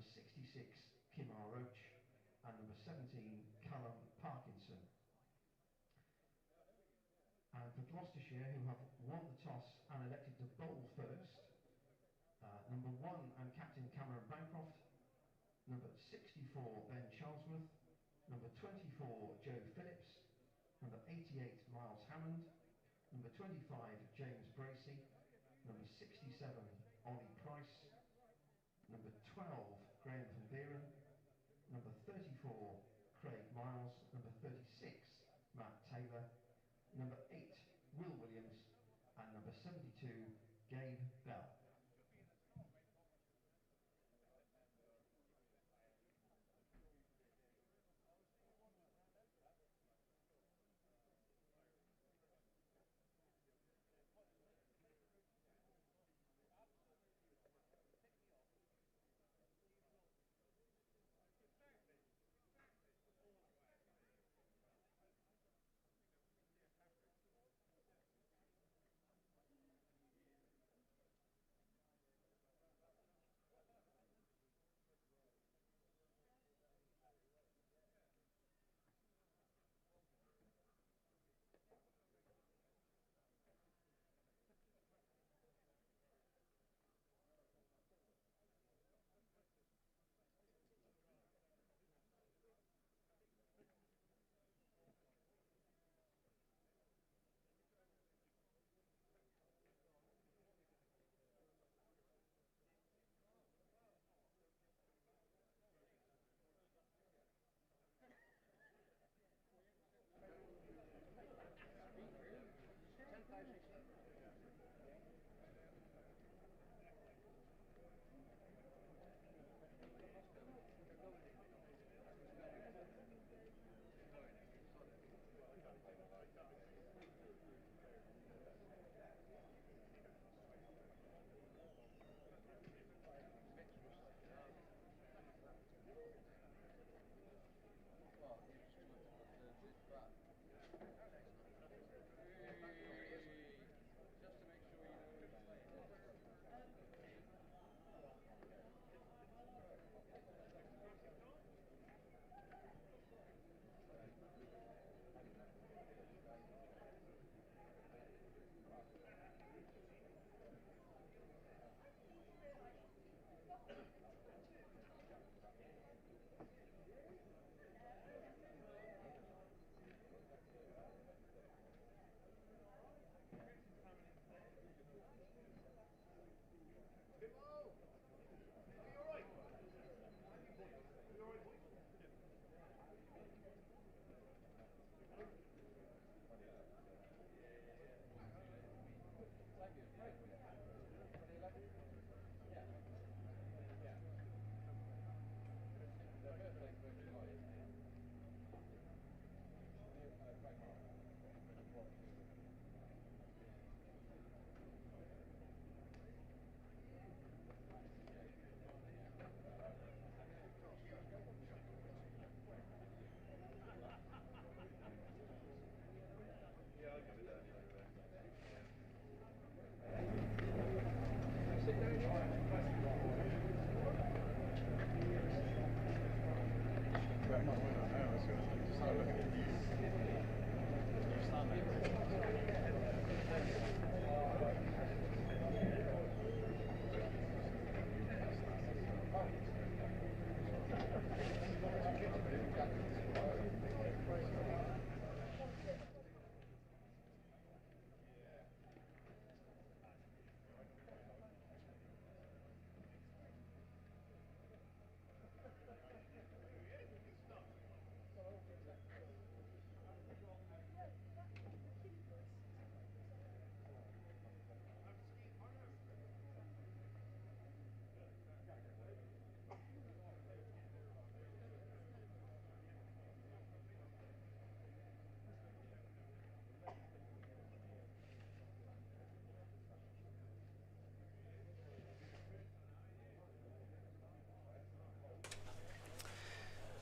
number 66, Kim R. Roach, and number 17, Callum Parkinson. And for Gloucestershire, who have won the toss and elected to bowl first, number 1 and captain Cameron Bancroft, number 64 Ben Charlesworth, number 24 Joe Phillips, number 88 Miles Hammond, number 25 James Bracey, number 67 Ollie Price, number 12 Graham van Beeren, number 34 Craig Miles, number 36 Matt Taylor, number 8 Will Williams, and number 72 Gabe Bell.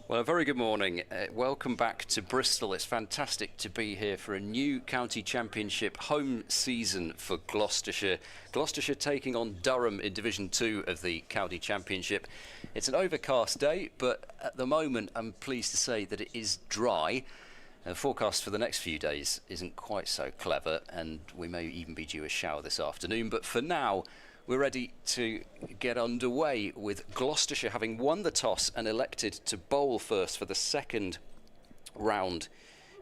Well, a very good morning. Welcome back to Bristol. It's fantastic to be here for a new county championship home season for Gloucestershire. Gloucestershire taking on Durham in Division 2 of the county championship. It's an overcast day, but at the moment I'm pleased to say that it is dry. The forecast for the next few days isn't quite so clever, and we may even be due a shower this afternoon. But for now, we're ready to get underway with Gloucestershire having won the toss and elected to bowl first for the second round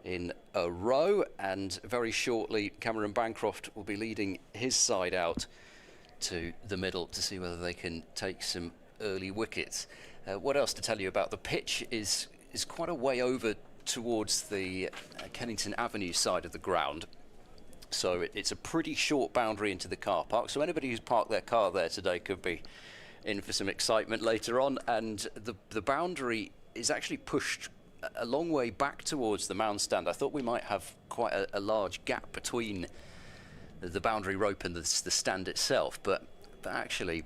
in a row. And very shortly, Cameron Bancroft will be leading his side out to the middle to see whether they can take some early wickets. What else to tell you about? The pitch is quite a way over towards the Kennington Avenue side of the ground. So it's a pretty short boundary into the car park. So anybody who's parked their car there today could be in for some excitement later on. And the boundary is actually pushed a long way back towards the mound stand. I thought we might have quite a large gap between the boundary rope and the stand itself. But actually,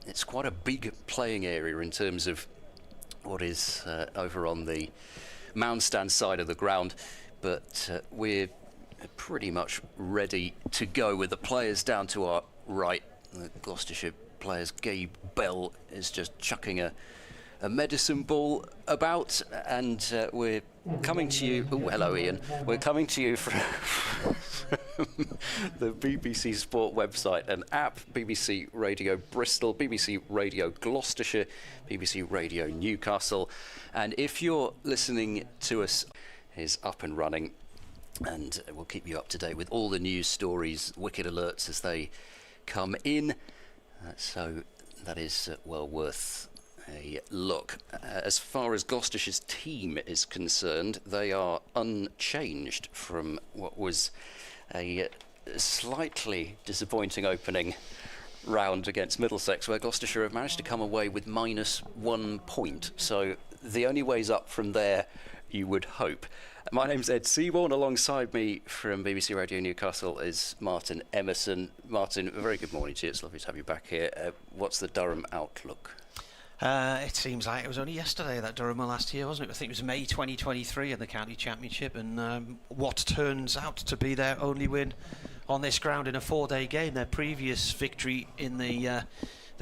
it's quite a big playing area in terms of what is over on the mound stand side of the ground. But we're pretty much ready to go with the players down to our right. The Gloucestershire players, Gabe Bell is just chucking a medicine ball about, and we're coming to you. Oh, hello, Ian. We're coming to you from the BBC Sport website and app, BBC Radio Bristol, BBC Radio Gloucestershire, BBC Radio Newcastle, and if you're listening to us, is up and running. And we'll keep you up to date with all the news stories, wicket alerts as they come in. So that is well worth a look. As far as Gloucestershire's team is concerned, they are unchanged from what was a slightly disappointing opening round against Middlesex, where Gloucestershire have managed to come away with -1 point. So the only ways up from there, you would hope. My name's Ed Seaborn. Alongside me from BBC Radio Newcastle is Martin Emerson. Martin, a very good morning to you. It's lovely to have you back here. What's the Durham outlook? It seems like it was only yesterday that Durham were last year, wasn't it? I think it was May 2023 in the county championship, and what turns out to be their only win on this ground in a 4-day game. Their previous victory in the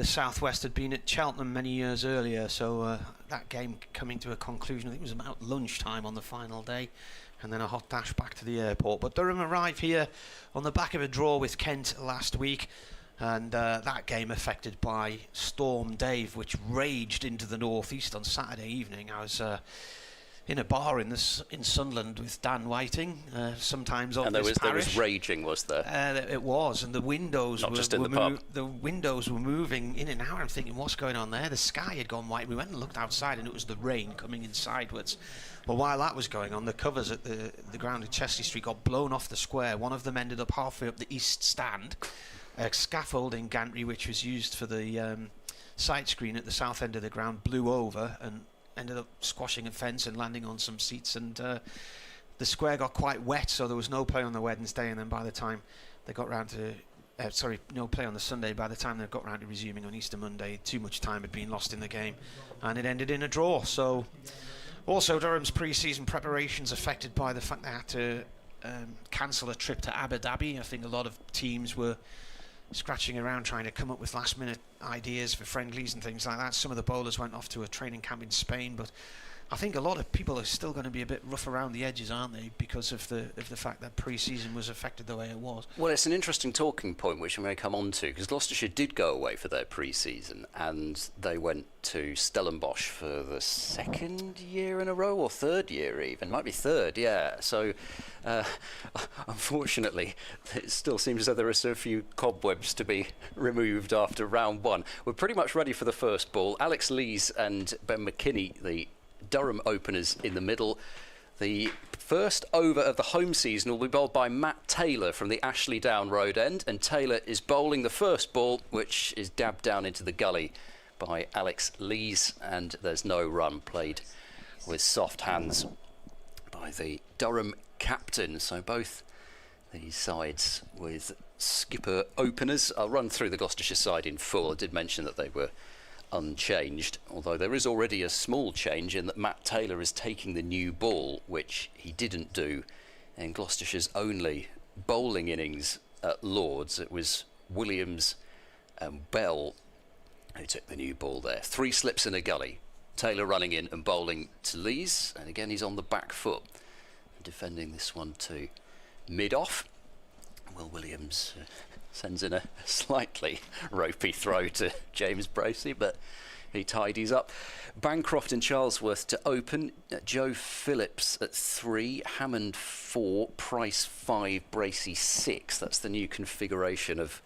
Southwest had been at Cheltenham many years earlier, so that game coming to a conclusion. I think it was about lunchtime on the final day, and then a hot dash back to the airport. But Durham arrived here on the back of a draw with Kent last week, and that game affected by Storm Dave, which raged into the northeast on Saturday evening. I was in a bar in Sunderland with Dan Whiting, sometimes of this parish. There was raging, was there? It was, and the windows Not just in the pub. The windows were moving in and out. I'm thinking, what's going on there? The sky had gone white. We went and looked outside, and it was the rain coming in sideways. But while that was going on, the covers at the ground at Chesley Street got blown off the square. One of them ended up halfway up the east stand. A scaffolding gantry, which was used for the sight screen at the south end of the ground, blew over and ended up squashing a fence and landing on some seats, and the square got quite wet, so there was no play on the Wednesday, and then by the time they got round to no play on the Sunday. By the time they got round to resuming on Easter Monday, too much time had been lost in the game, and it ended in a draw. So also Durham's pre-season preparations affected by the fact they had to cancel a trip to Abu Dhabi. I think a lot of teams were scratching around trying to come up with last minute ideas for friendlies and things like that. Some of the bowlers went off to a training camp in Spain, but I think a lot of people are still going to be a bit rough around the edges, aren't they, because of the fact that pre-season was affected the way it was. Well, it's an interesting talking point which we may come on to, because Gloucestershire did go away for their pre-season, and they went to Stellenbosch for the second year in a row, or third year even, might be third, yeah. So unfortunately it still seems as though there are so few cobwebs to be removed after round one. We're pretty much ready for the first ball. Alex Lees and Ben McKini, the Durham openers, in the middle. The first over of the home season will be bowled by Matt Taylor from the Ashley Down Road end, and Taylor is bowling the first ball, which is dabbed down into the gully by Alex Lees, and there's no run, played with soft hands by the Durham captain. So both these sides with skipper openers. I'll run through the Gloucestershire side in full. I did mention that they were unchanged, although there is already a small change in that Matt Taylor is taking the new ball, which he didn't do in Gloucestershire's only bowling innings at Lords. It was Williams and Bell who took the new ball there. 3 slips in a gully. Taylor running in and bowling to Lees, and again he's on the back foot, defending this one to mid-off. Will Williams sends in a slightly ropey throw to James Bracey, but he tidies up. Bancroft and Charlesworth to open. Joe Phillips at 3, Hammond 4, Price 5, Bracey 6. That's the new configuration of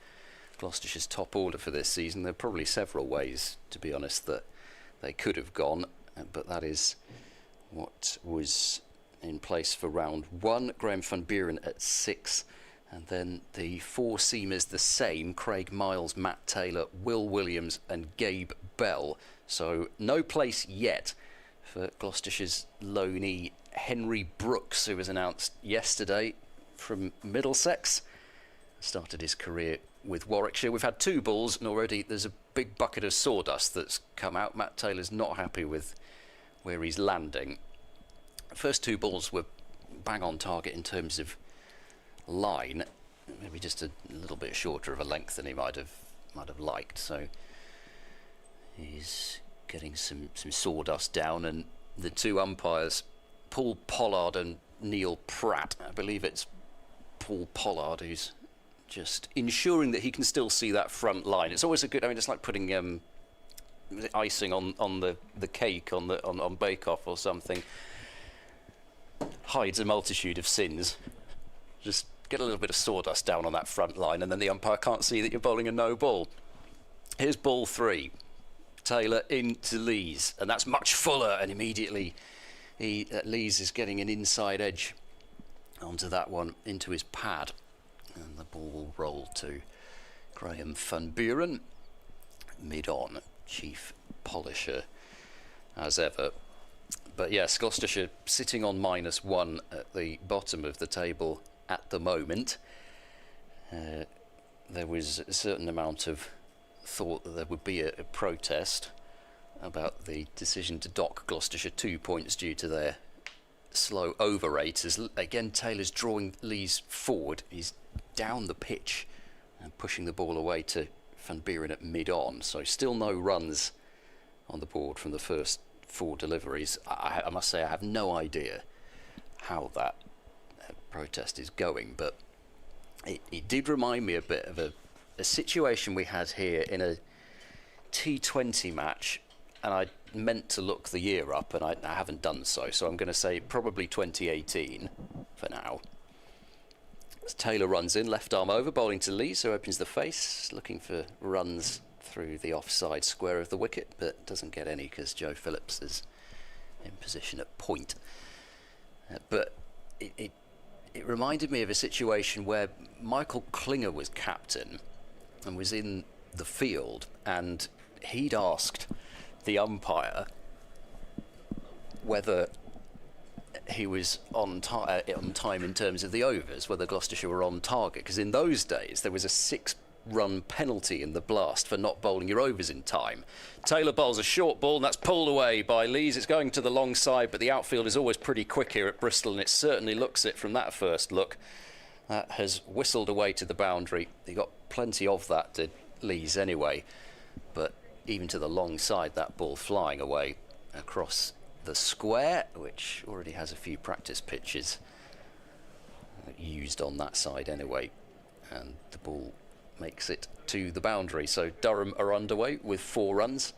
Gloucestershire's top order for this season. There are probably several ways, to be honest, that they could have gone, but that is what was in place for round 1. Graham van Buren at 6. And then the 4 seamers the same: Craig Miles, Matt Taylor, Will Williams and Gabe Bell. So no place yet for Gloucestershire's loanee Henry Brooks, who was announced yesterday from Middlesex. Started his career with Warwickshire. We've had 2 balls and already there's a big bucket of sawdust that's come out. Matt Taylor's not happy with where he's landing. First 2 balls were bang on target in terms of line, maybe just a little bit shorter of a length than he might have liked. So he's getting some sawdust down, and the 2 umpires, Paul Pollard and Neil Pratt. I believe it's Paul Pollard who's just ensuring that he can still see that front line. It's always a good, I mean, it's like putting icing on the cake on Bake Off or something. Hides a multitude of sins. Just get a little bit of sawdust down on that front line, and then the umpire can't see that you're bowling a no ball. Here's ball 3. Taylor into Lees, and that's much fuller, and immediately Lees is getting an inside edge onto that one, into his pad, and the ball will roll to Graham van Buren, mid-on, chief polisher as ever. But yes, Gloucestershire sitting on -1 at the bottom of the table at the moment. There was a certain amount of thought that there would be a protest about the decision to dock Gloucestershire 2 points due to their slow over rate. As again, Taylor's drawing Lees forward. He's down the pitch and pushing the ball away to Van Buren at mid-on. So still no runs on the board from the first 4 deliveries. I must say I have no idea how that protest is going, but it did remind me a bit of a situation we had here in a T20 match, and I meant to look the year up and I haven't done so I'm going to say probably 2018 for now. As Taylor runs in, left arm over, bowling to Lees, who opens the face, looking for runs through the offside square of the wicket, but doesn't get any because Joe Phillips is in position at point. But it reminded me of a situation where Michael Klinger was captain and was in the field, and he'd asked the umpire whether he was on time in terms of the overs, whether Gloucestershire were on target, because in those days there was a 6-run penalty in the blast for not bowling your overs in time. Taylor bowls a short ball, and that's pulled away by Lees. It's going to the long side, but the outfield is always pretty quick here at Bristol, and it certainly looks it from that first look. That has whistled away to the boundary. He got plenty of that, did Lees anyway, but even to the long side, that ball flying away across the square, which already has a few practice pitches used on that side anyway, and the ball makes it to the boundary. So Durham are underway with 4 runs.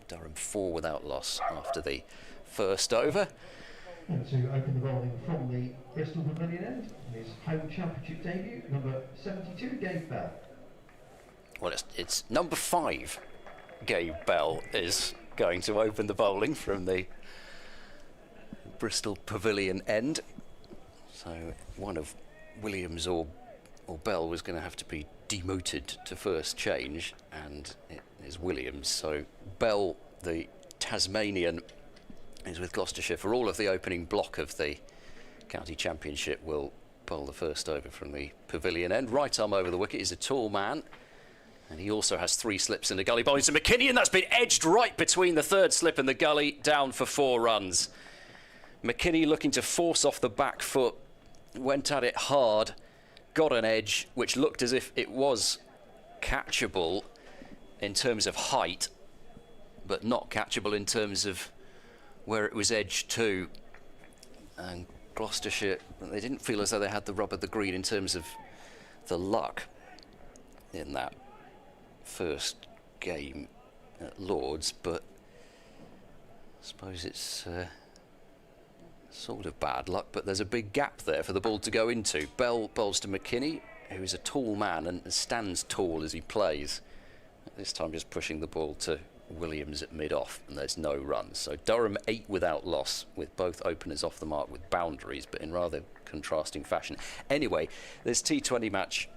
Durham 4 without loss after the first over. And to open the bowling from the Bristol Pavilion end, his home championship debut, number 72, Gabe Bell. Well, it's number 5. Gabe Bell is going to open the bowling from the Bristol Pavilion end. So one of Williams or Bell was going to have to be demoted to first change, and it is Williams. So Bell, the Tasmanian, is with Gloucestershire for all of the opening block of the County Championship. Will bowl the first over from the Pavilion end. Right arm over the wicket. He's a tall man, And he also has 3 slips in the gully. Bowling to McKini, and that's been edged right between the 3rd slip and the gully, down for 4 runs. McKini looking to force off the back foot, went at it hard, got an edge, which looked as if it was catchable in terms of height, but not catchable in terms of where it was edged to. And Gloucestershire, they didn't feel as though they had the rub of the green in terms of the luck in that first game at Lord's, but I suppose it's sort of bad luck, but there's a big gap there for the ball to go into. Bell bowls to McKini, who is a tall man and stands tall as he plays. This time just pushing the ball to Williams at mid-off, and there's no runs. So Durham 8 without loss, with both openers off the mark with boundaries, but in rather contrasting fashion. Anyway, this T20 match,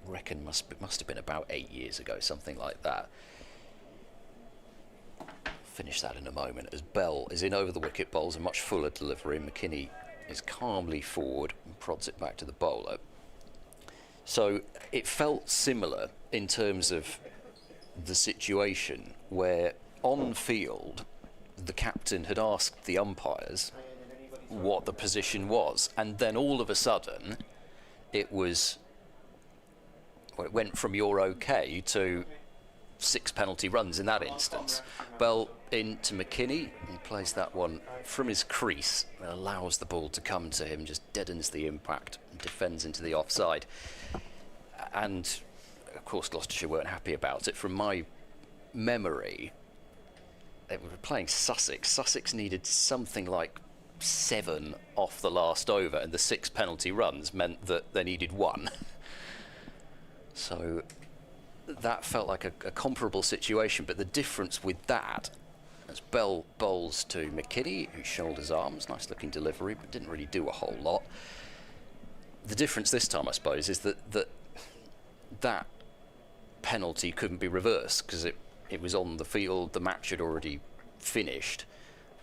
reckon must have been about 8 years ago, something like that. Finish that in a moment, as Bell is in over the wicket, bowls a much fuller delivery. McKini is calmly forward and prods it back to the bowler. So it felt similar in terms of the situation, where on field the captain had asked the umpires what the position was, and then all of a sudden it was, well, it went from "you're okay" to 6 penalty runs in that instance. Bell into McKini, he plays that one from his crease, and allows the ball to come to him, just deadens the impact and defends into the offside. And of course Gloucestershire weren't happy about it. From my memory, they were playing Sussex. Sussex needed something like 7 off the last over, and the 6 penalty runs meant that they needed 1. So that felt like a comparable situation, but the difference with that, as Bell bowls to McKini, who shoulders arms, nice looking delivery, but didn't really do a whole lot. The difference this time, I suppose, is that penalty couldn't be reversed, because it was on the field, the match had already finished,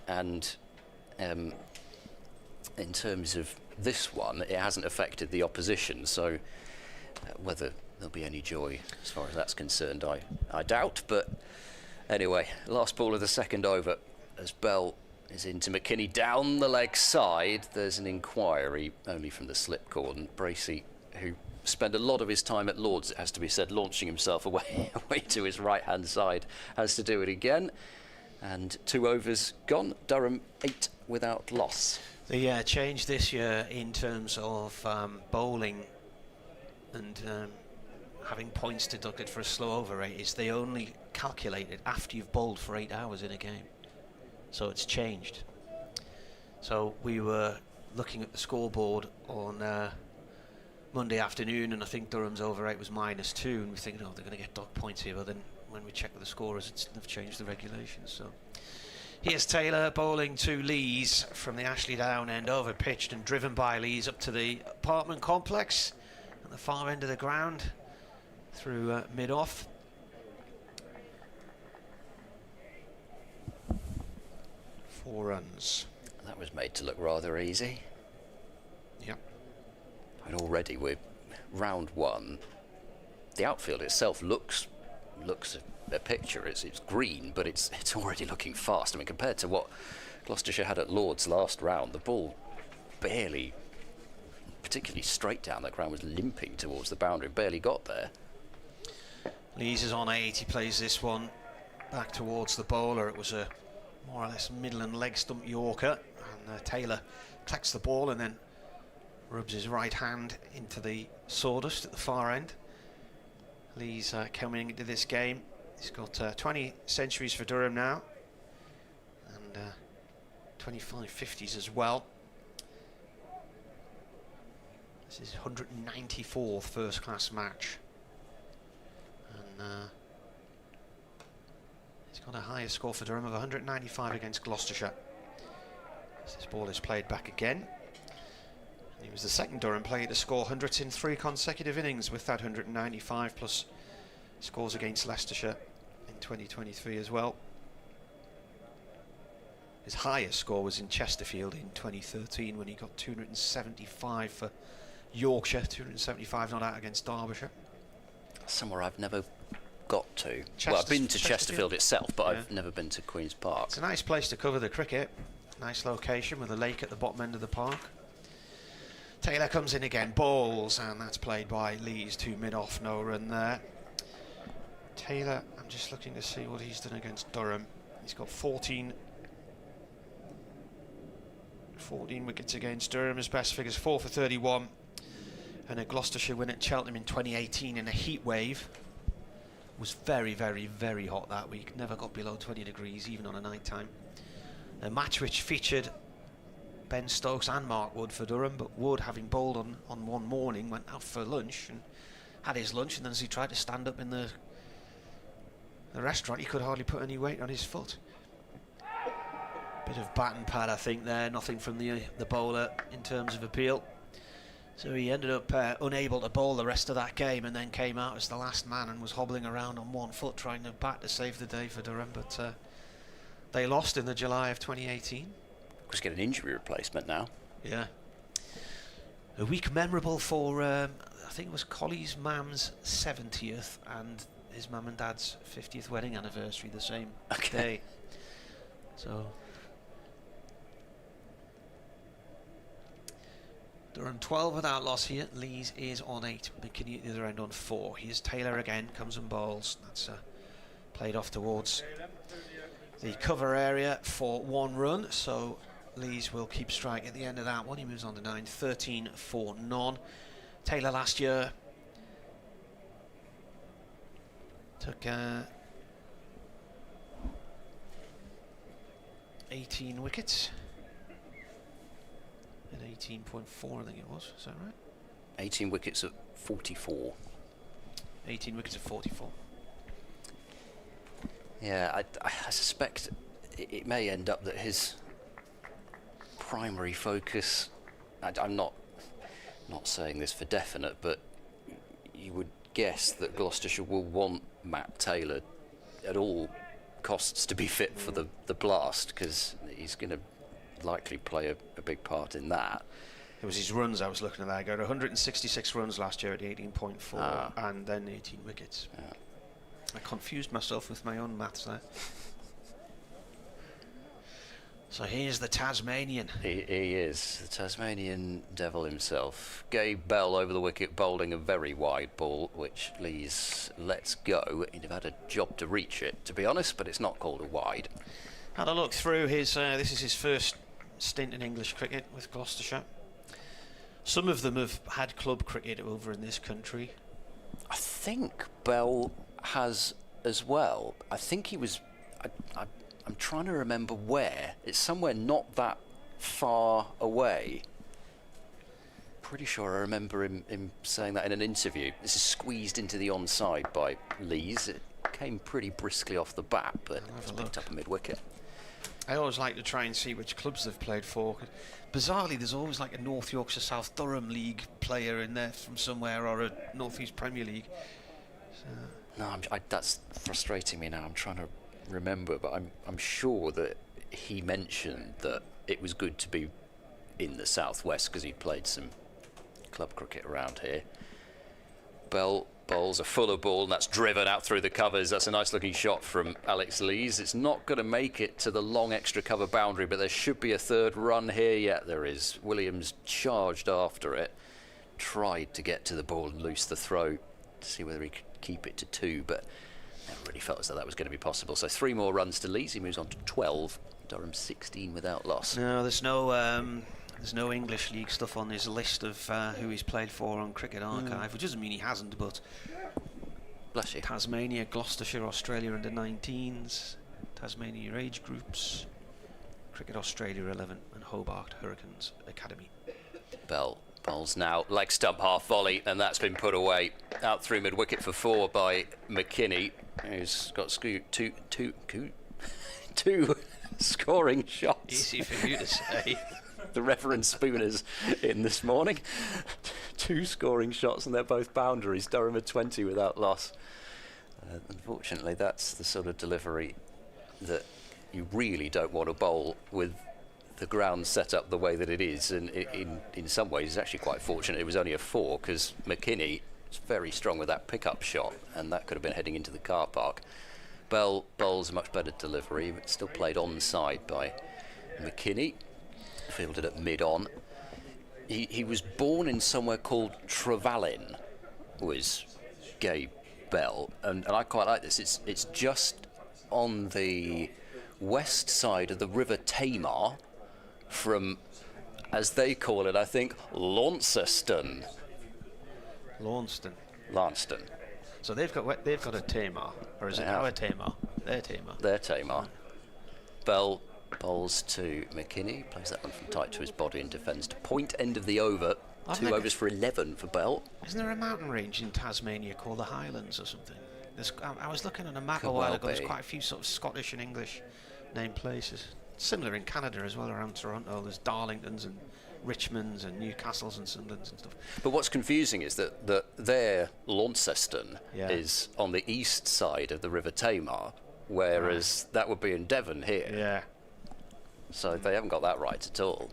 and in terms of this one, it hasn't affected the opposition, so whether there'll be any joy as far as that's concerned, I doubt. But anyway, last ball of the 2nd over, as Bell is into McKini down the leg side. There's an inquiry, only from the slip cord, and Bracey, who spent a lot of his time at Lord's, it has to be said, launching himself away to his right hand side, has to do it again. And 2 overs gone. Durham 8 without loss. The change this year in terms of bowling and having points deducted for a slow over rate is they only calculate it after you've bowled for 8 hours in a game. So it's changed. So we were looking at the scoreboard on Monday afternoon, and I think Durham's over rate was -2, and we think, oh, they're going to get docked points here, but then when we check with the scorers, they've changed the regulations. So here's Taylor bowling to Lees from the Ashley Down end, over pitched and driven by Lees up to the apartment complex at the far end of the ground through mid-off. Four runs. That was made to look rather easy. Yep. And already we're round 1. The outfield itself looks a picture. It's green, but it's already looking fast. I mean, compared to what Gloucestershire had at Lord's last round, the ball barely, particularly straight down the ground, was limping towards the boundary, barely got there. Lees is on 8. He plays this one back towards the bowler. It was a more or less middle and leg stump Yorker, and Taylor collects the ball and then rubs his right hand into the sawdust at the far end. Lee's coming into this game. He's got 20 centuries for Durham now, and 25 50s as well. This is 194th first class match, and he's got a higher score for Durham of 195 against Gloucestershire. As this ball is played back again. He was the second Durham player to score hundreds in 3 consecutive innings with that 195, plus scores against Leicestershire in 2023 as well. His highest score was in Chesterfield in 2013 when he got 275 for Yorkshire, 275 not out against Derbyshire. somewhere I've never got to. Chester- Well, I've been to Chesterfield Chesterfield itself, but Yeah. I've never been to Queen's Park. It's a nice place to cover the cricket. Nice location with a lake at the bottom end of the park. Taylor comes in again, bowls, and that's played by Lees to mid-off, no run there. Taylor, I'm just looking to see what he's done against Durham. He's got 14 wickets against Durham. His best figures 4 for 31, and a Gloucestershire win at Cheltenham in 2018 in a heat wave. It was very, very, very hot that week. Never got below 20 degrees, even on a night time. A match which featured Ben Stokes and Mark Wood for Durham, but Wood, having bowled on one morning, went out for lunch and had his lunch, and then as he tried to stand up in the restaurant, he could hardly put any weight on his foot. Bit of bat and pad, I think, there. Nothing from the bowler in terms of appeal. So he ended up unable to bowl the rest of that game, and then came out as the last man and was hobbling around on one foot trying to bat to save the day for Durham. But they lost in the July of 2018. Just get an injury replacement now. Yeah. A week memorable for, I think it was Collie's mum's 70th and his mum and dad's 50th wedding anniversary the same day. So Durham 12 without loss here. Lees is on 8. McKini at the other end on 4. Here's Taylor again, comes and bowls. That's played off towards the cover area for 1 run. So Lees will keep strike at the end of that one. He moves on to 9, 13 for none. Taylor last year took 18 wickets. At 18.4, I think it was. Is that right? 18 wickets at 44. 18 wickets at 44. Yeah, I suspect it may end up that his primary focus, I'm not saying this for definite, but you would guess that Gloucestershire will want Matt Taylor at all costs to be fit for the blast, because he's going to likely play a big part in that. It was his runs I was looking at there. I got 166 runs last year at 18.4 and then 18 wickets. Yeah. I confused myself with my own maths there. So here's the Tasmanian. He is the Tasmanian devil himself. Gabe Bell over the wicket, bowling a very wide ball, which Lees lets go. He'd have had a job to reach it, to be honest, but it's not called a wide. Had a look through his. This is his first stint in English cricket with Gloucestershire. Some of them have had club cricket over in this country. I think Bell has as well. I think he was. I'm trying to remember where. It's somewhere not that far away. Pretty sure I remember him saying that in an interview. This is squeezed into the onside by Lees. It came pretty briskly off the bat, but it's picked up a mid-wicket. I always like to try and see which clubs they've played for. Bizarrely, there's always like a North Yorkshire South Durham League player in there from somewhere, or a North East Premier League. So. No, that's frustrating me now. I'm trying to remember, but I'm sure that he mentioned that it was good to be in the southwest because he'd played some club cricket around here. Bell bowls a fuller ball, and that's driven out through the covers. That's a nice looking shot from Alex Lees. It's not going to make it to the long extra cover boundary, but there should be a third run here. Yeah, there is. Williams charged after it, tried to get to the ball and loose the throw to see whether he could keep it to 2, but never really felt as though that was going to be possible. So 3 more runs to Lees. He moves on to 12. Durham 16 without loss. No, there's no English league stuff on his list of who he's played for on Cricket Archive, which doesn't mean he hasn't, but Bless you. Tasmania, Gloucestershire, Australia under 19s, Tasmania age groups, Cricket Australia 11, and Hobart Hurricanes Academy. Bell bowls now, leg stump half volley, and that's been put away out through mid wicket for 4 by McKini, who's got two scoring shots. Easy for you to say. The Reverend Spooners in this morning. 2 scoring shots, and they're both boundaries. Durham had 20 without loss. Unfortunately, that's the sort of delivery that you really don't want to bowl with the ground set up the way that it is. And in some ways, it's actually quite fortunate it was only a 4, because McKini It's very strong with that pickup shot, and that could have been heading into the car park. Bell bowls a much better delivery, but still played onside by McKini, fielded at mid-on. He was born in somewhere called Trevallyn, was Gabe Bell, and I quite like this. It's just on the west side of the River Tamar from, as they call it, I think, Launceston. Launceston. So they've got a Tamar, or is it our Tamar? Their Tamar. Their Tamar. Bell bowls to McKini, plays that one from tight to his body and defends to point. End of the over. 2 overs for 11 for Bell. Isn't there a mountain range in Tasmania called the Highlands or something? I was looking on a map a while ago. There's quite a few sort of Scottish and English named places. Similar in Canada as well, around Toronto. There's Darlingtons and Richmonds and Newcastles and Sunderlands and stuff. But what's confusing is that their Launceston is on the east side of the River Tamar, whereas that would be in Devon here. Yeah. So they haven't got that right at all.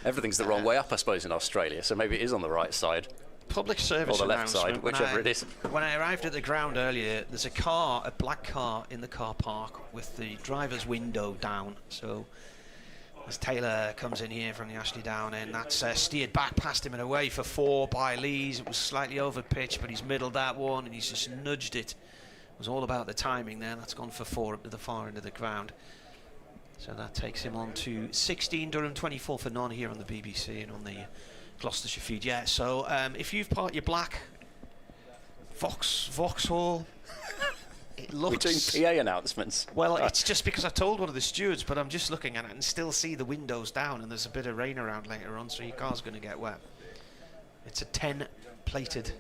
Everything's the wrong way up, I suppose, in Australia, so maybe it is on the right side. Public service or the left side, whichever it is. When I arrived at the ground earlier, there's a black car in the car park with the driver's window down. So as Taylor comes in here from the Ashley Down end, that's steered back past him and away for 4 by Lees. It was slightly over pitch, but he's middled that one and he's just nudged it. It was all about the timing there. That's gone for 4 up to the far end of the ground. So that takes him on to 16. Durham 24 for none here on the BBC and on the Gloucestershire feed. Yeah, so if you've part your black Vauxhall, it looks... We're doing PA announcements. Well, it's just because I told one of the stewards, but I'm just looking at it and still see the windows down, and there's a bit of rain around later on, so your car's going to get wet. It's a 10-plated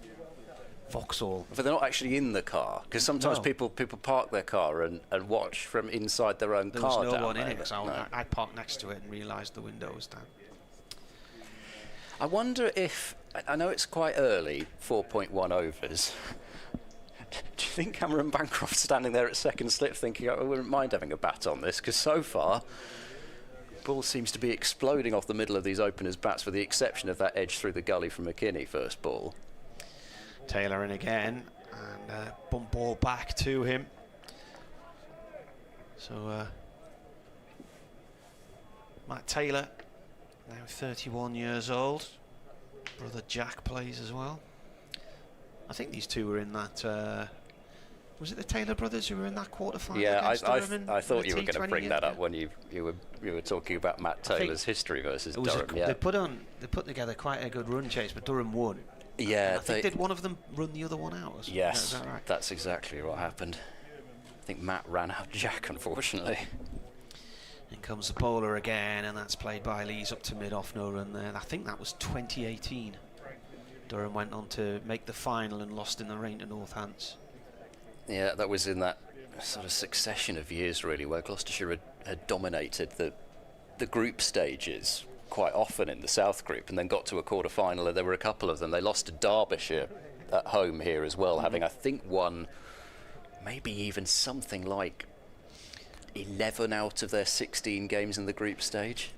Vauxhall. But they're not actually in the car, because sometimes people park their car and watch from inside their own car. There was no one in it, so I parked next to it and realised the window was down. I wonder if, I know it's quite early, 4.1 overs. Do you think Cameron Bancroft's standing there at second slip thinking, I wouldn't mind having a bat on this? Because so far, ball seems to be exploding off the middle of these openers' bats, with the exception of that edge through the gully from McKini first ball. Taylor in again, and bump ball back to him. So Matt Taylor, now 31 years old. Brother Jack plays as well. I think these two were in that. Was it the Taylor brothers who were in that quarter-final? Yeah, I thought you were going to bring that up when you were talking about Matt Taylor's history versus Durham. They put together quite a good run chase, but Durham won. Yeah, did one of them run the other one out? Or yes, is that right? That's exactly what happened. I think Matt ran out Jack, unfortunately. In comes the bowler again, and that's played by Lees up to mid-off, no run there. I think that was 2018. Durham went on to make the final and lost in the rain to Northants. Yeah, that was in that sort of succession of years, really, where Gloucestershire had dominated the group stages quite often in the South Group, and then got to a quarter-final, and there were a couple of them. They lost to Derbyshire at home here as well, having, I think, won maybe even something like 11 out of their 16 games in the group stage.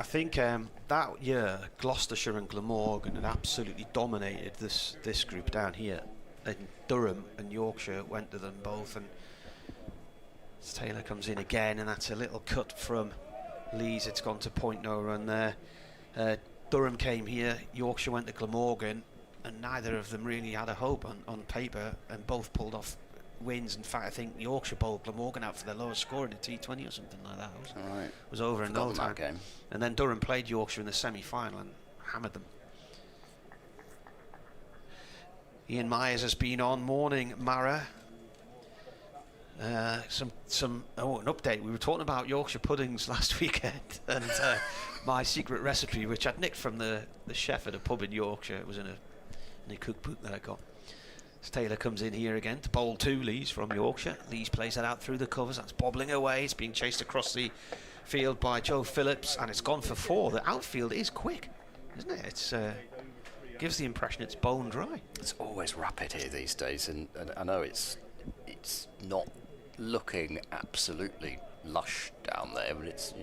I think that year, Gloucestershire and Glamorgan had absolutely dominated this group down here. And Durham and Yorkshire went to them both, and Taylor comes in again, and that's a little cut from Lees. It's gone to point no run there. Durham came here, Yorkshire went to Glamorgan, and neither of them really had a hope on paper, and both pulled off wins. In fact, I think Yorkshire bowled Glamorgan out for their lowest score in a T20 or something like that. It was over in no time. Game. And then Durham played Yorkshire in the semi-final and hammered them. Ian Myers has been on. Morning, Mara. An update. We were talking about Yorkshire puddings last weekend, and my secret recipe, which I'd nicked from the chef at a pub in Yorkshire. It was in a cookbook that I got. Taylor comes in here again to bowl 2 Lees from Yorkshire. Lees plays that out through the covers. That's bobbling away. It's being chased across the field by Joe Phillips, and it's gone for 4. The outfield is quick, isn't it? It's gives the impression it's bone dry. It's always rapid here these days, and I know it's not looking absolutely lush down there, but it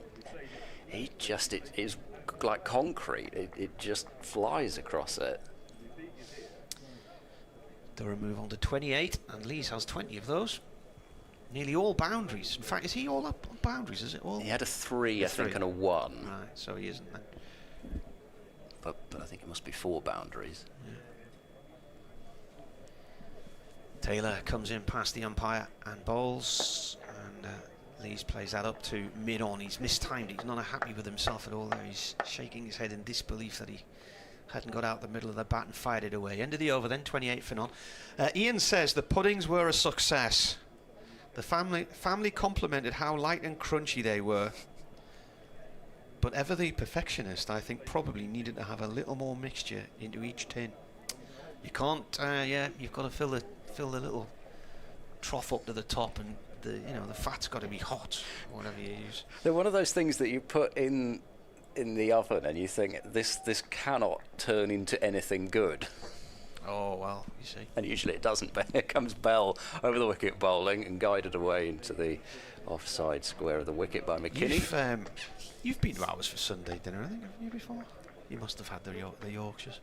is like concrete. It just flies across it. Durham move on to 28, and Lees has 20 of those. Nearly all boundaries. In fact, is he all up on boundaries? Is it all? He had a 3, I think, and a 1. Right, so he isn't then. But I think it must be 4 boundaries. Yeah. Taylor comes in past the umpire and bowls, and Lees plays that up to mid-on. He's mistimed. He's not happy with himself at all there. He's shaking his head in disbelief that he hadn't got out the middle of the bat and fired it away. End of the over then, 28 for none. Ian says the puddings were a success. The family complimented how light and crunchy they were. But ever the perfectionist, I think, probably needed to have a little more mixture into each tin. You can't, you've got to fill the little trough up to the top, and the fat's got to be hot, or whatever you use. They're one of those things that you put in the oven and you think this cannot turn into anything good. Oh well, you see. And usually it doesn't. But here comes Bell over the wicket bowling and guided away into the offside square of the wicket by McKini. You've been to ours for Sunday dinner, I think, haven't you, before? You must have had the Yorkshires.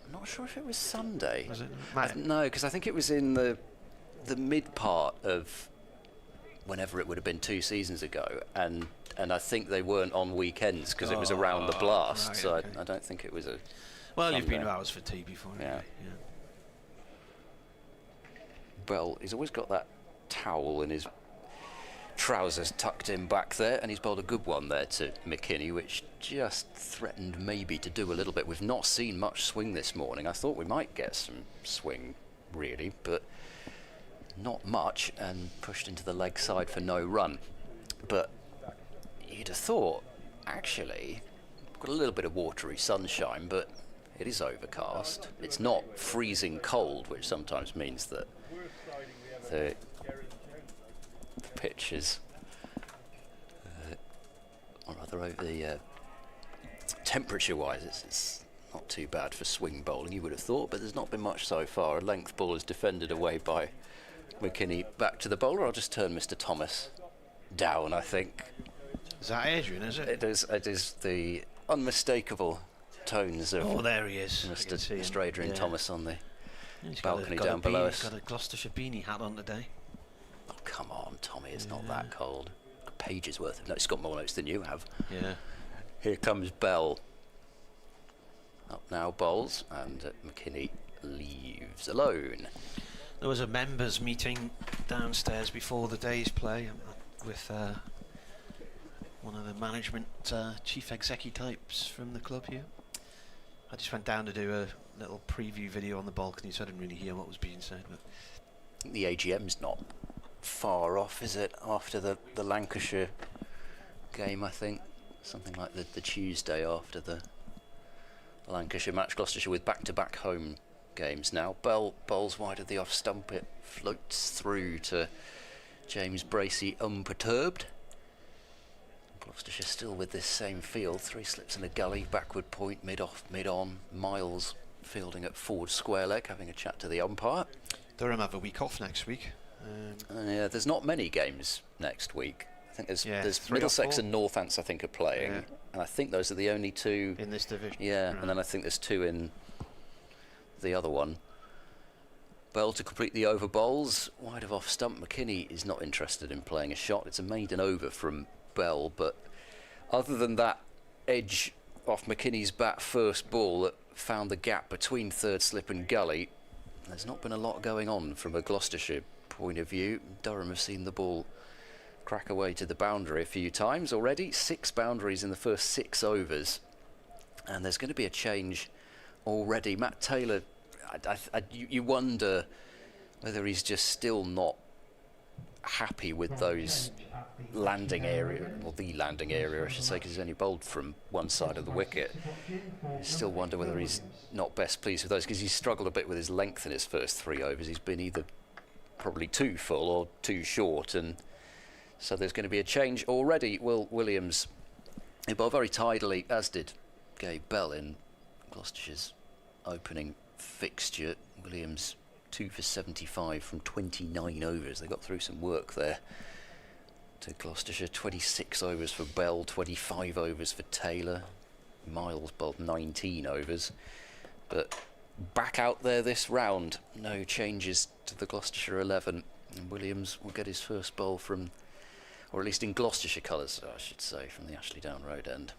I'm not sure if it was Sunday. Was it? No, because I think it was in the mid part of whenever it would have been 2 seasons ago, and I think they weren't on weekends because it was around the blast. Right, so okay. I don't think it was a. Well, Sunday. you've been to ours for tea before. Yeah. Anyway. Bell, he's always got that towel in his trousers tucked in back there, and he's bowled a good one there to McKini, which just threatened maybe to do a little bit. We've not seen much swing this morning. I thought we might get some swing, really, but not much, and pushed into the leg side for no run. But you'd have thought, actually, got a little bit of watery sunshine, but it is overcast. It's not freezing cold, which sometimes means that the pitch is, or rather over the temperature-wise, it's not too bad for swing bowling, you would have thought, but there's not been much so far. A length ball is defended away by McKini. Back to the bowler. I'll just turn Mr. Thomas down, I think. Is that Adrian, is it? It is the unmistakable tones of there he is. Mr. Adrian Thomas on the balcony got down below us. He's got a Gloucestershire beanie hat on today. Oh, come on, Tommy, it's not that cold. A page's worth of notes. He's got more notes than you have. Yeah. Here comes Bell. Up now bowls, and McKini leaves alone. There was a members meeting downstairs before the day's play with one of the management chief executive types from the club here. I just went down to do a little preview video on the balcony, so I didn't really hear what was being said. But The AGM's not far off, is it? After the Lancashire game, I think. Something like the Tuesday after the Lancashire match. Gloucestershire with back-to-back home games now. Bell bowls wide of the off stump. It floats through to James Bracey unperturbed. Gloucestershire still with this same field. 3 slips in a gully, backward point, mid-off, mid-on. Miles fielding at forward square leg, having a chat to the umpire. Durham have a week off next week. Yeah, there's not many games next week. I think there's 3 or Middlesex 4. and Northants, I think, are playing, and I think those are the only 2 in this division. Yeah, Right. and then I think there's 2 in the other one. Bell to complete the over bowls, wide of off stump. McKini is not interested in playing a shot. It's a maiden over from Bell, but other than that edge off McKinney's bat first ball that found the gap between third slip and gully, there's not been a lot going on from a Gloucestershire point of view. Durham have seen the ball crack away to the boundary a few times already. 6 boundaries in the first 6 overs, and there's going to be a change already. Matt Taylor, you wonder whether he's just still not happy with those landing area, or the landing area I should say, because he's only bowled from one side of the wicket. I still wonder whether he's not best pleased with those, because he's struggled a bit with his length in his first 3 overs. He's been either probably too full or too short, and so there's going to be a change already. Will Williams, he bowled very tidily, as did Gabe Bell in Gloucestershire's opening fixture. Williams 2 for 75 from 29 overs. They got through some work there to Gloucestershire. 26 overs for Bell, 25 overs for Taylor. Miles bowled 19 overs, but back out there this round. No changes to the Gloucestershire 11. And Williams will get his first bowl from, or at least in Gloucestershire colours, I should say, from the Ashley Down Road end.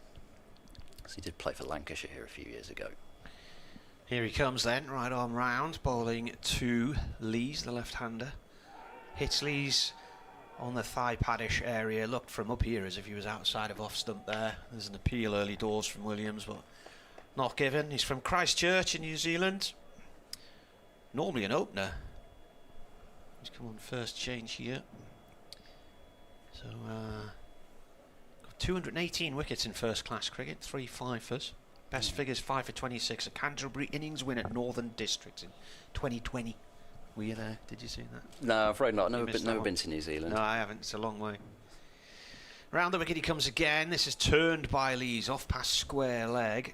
So he did play for Lancashire here a few years ago. Here he comes then, right arm round, bowling to Lees, the left-hander. Hits Lees on the thigh paddish area. Looked from up here as if he was outside of off stump there. There's an appeal early doors from Williams, but not given. He's from Christchurch in New Zealand. Normally an opener. He's come on first change here. So, got 218 wickets in first class cricket, 3 fifers. Best figures 5 for 26. A Canterbury innings win at Northern Districts in 2020. Were you there? Did you see that? No, I'm afraid not. Never Never been to New Zealand. No, I haven't. It's a long way. Round the wicket he comes again. This is turned by Lees off past square leg.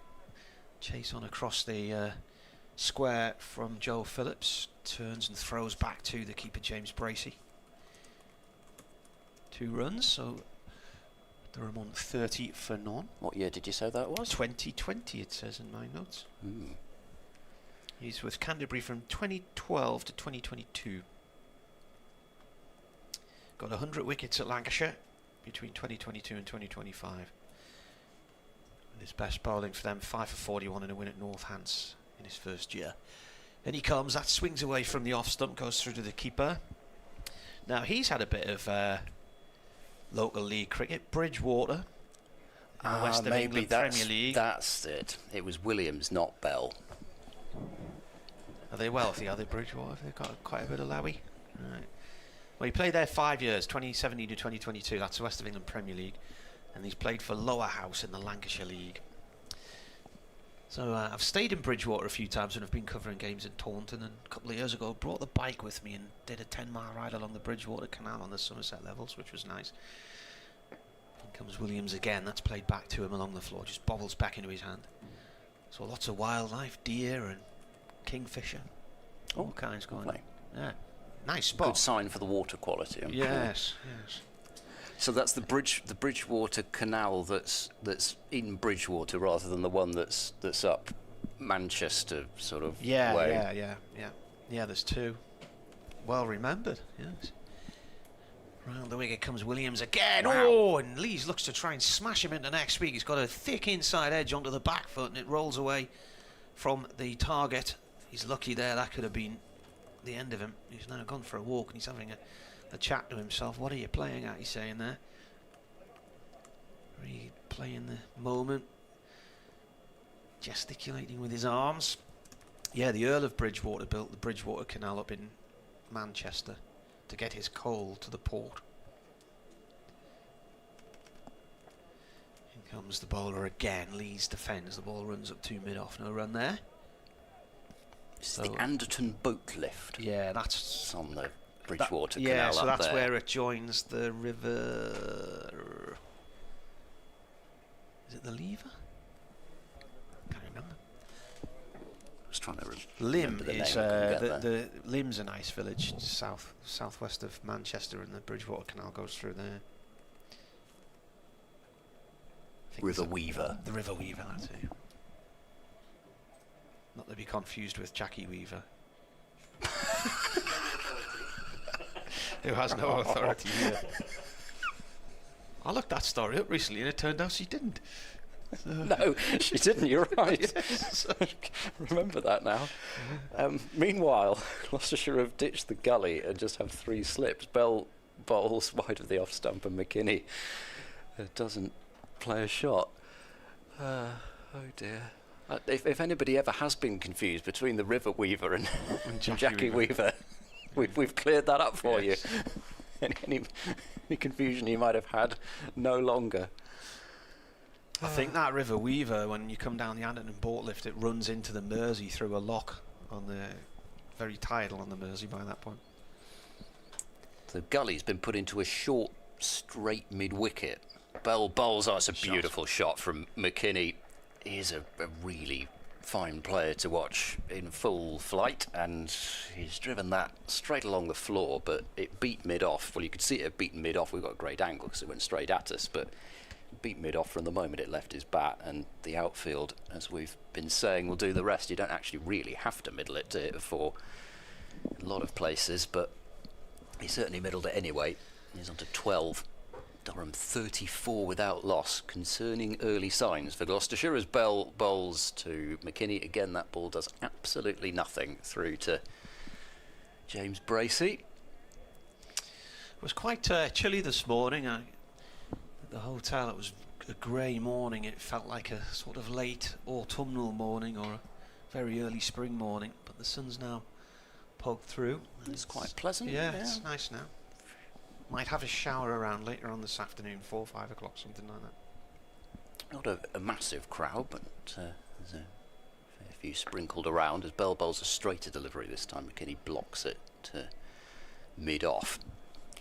Chase on across the square from Joe Phillips. Turns and throws back to the keeper James Bracey. 2 runs, so Durham on 30 for none. What year did you say that was? 2020 it says in my notes. Mm. He's with Canterbury from 2012 to 2022. Got 100 wickets at Lancashire between 2022 and 2025. And his best bowling for them, 5 for 41 and a win at Northants in his first year. And he comes, that swings away from the off stump, goes through to the keeper. Now he's had a bit of local league cricket. Bridgewater in the West of England Premier League. That's it. It was Williams, not Bell. Are they wealthy? Are they Bridgewater? They've got quite a bit of lowy. Right. Well, he played there 5 years, 2017 to 2022. That's the West of England Premier League. And he's played for Lower House in the Lancashire League. So I've stayed in Bridgewater a few times when I've been covering games in Taunton. And a couple of years ago, brought the bike with me and did a 10-mile ride along the Bridgewater Canal on the Somerset levels, which was nice. Here comes Williams again. That's played back to him along the floor. Just bobbles back into his hand. So lots of wildlife, deer and kingfisher, all kinds going on. Yeah, nice spot. Good sign for the water quality. Yes, yes. So that's the Bridgewater Canal that's in Bridgewater rather than the one that's up Manchester sort of way. Yeah. There's 2. Well remembered. Yes. Round the wicket comes Williams again. Wow. Oh, and Lees looks to try and smash him into next week. He's got a thick inside edge onto the back foot, and it rolls away from the target. He's lucky there. That could have been the end of him. He's now gone for a walk and he's having a chat to himself. What are you playing at? He's saying there. Replaying the moment. Gesticulating with his arms. Yeah, the Earl of Bridgewater built the Bridgewater Canal up in Manchester to get his coal to the port. Here comes the bowler again. Lees defends. The ball runs up to mid-off. No run there. It's the Anderton boat lift. Yeah, that's on the Bridgewater Canal. Yeah, so that's there. where it joins the river. Is it the Lever? Can't remember. I was trying to Lim is the Lim's a nice village, southwest of Manchester, and the Bridgewater Canal goes through there. River Weaver. The River Weaver, that's it. Not to be confused with Jackie Weaver. Who has no authority here. I looked that story up recently and it turned out she didn't. So no, she didn't, you're right. Remember that now. Meanwhile, Gloucestershire have ditched the gully and just have 3 slips. Bell bowls wide of the off stump and McKini doesn't play a shot. Oh dear. If anybody ever has been confused between the River Weaver and Jackie Weaver, we've cleared that up for you. Any confusion you might have had, no longer. I think that River Weaver, when you come down the Anderton boat lift, it runs into the Mersey through a lock on the very tidal on the Mersey by that point. The gully's been put into a short, straight mid-wicket. Bell bowls. Oh, it's a beautiful shot from McKini. He's a really fine player to watch in full flight, and he's driven that straight along the floor, but it beat mid-off. Well, you could see it had beaten mid-off. We've got a great angle because it went straight at us, but beat mid-off from the moment it left his bat, and the outfield, as we've been saying, will do the rest. You don't actually really have to middle it to hit for a lot of places, but he certainly middled it anyway. He's on to 12. Durham 34 without loss. Concerning early signs for Gloucestershire as Bell bowls to McKini. Again, that ball does absolutely nothing through to James Bracey. It was quite chilly this morning. At the hotel, it was a grey morning. It felt like a sort of late autumnal morning or a very early spring morning, but the sun's now poked through. It's quite pleasant. Yeah, it's nice now. Might have a shower around later on this afternoon, 4 or 5 o'clock, something like that. Not a massive crowd, but there's a fair few sprinkled around as Bell bowls a straighter delivery this time. McKini blocks it mid-off.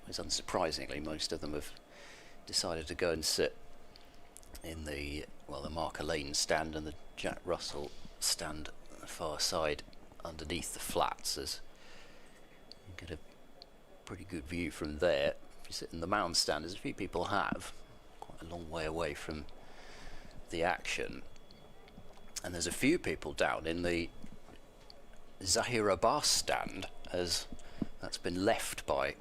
As unsurprisingly, most of them have decided to go and sit in the Marker Lane stand and the Jack Russell stand on the far side underneath the flats, as you get a pretty good view from there. If you sit in the mound stand, as a few people have, quite a long way away from the action. And there's a few people down in the Zahir Abbas stand, as that's been left by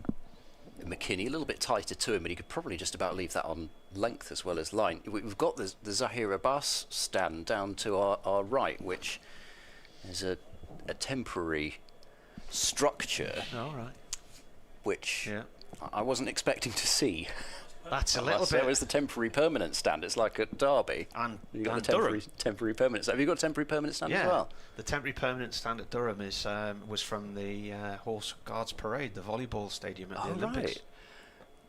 McKini, a little bit tighter to him, but he could probably just about leave that on length as well as line. We've got the Zahir Abbas stand down to our right, which is a temporary structure. All right. Which I wasn't expecting to see. That's a little bit. It was the temporary permanent stand. It's like at Derby. And you got Durham. Temporary permanent stand. Have you got a temporary permanent stand as well? The temporary permanent stand at Durham was from the Horse Guards Parade, the volleyball stadium at the Olympics. Right.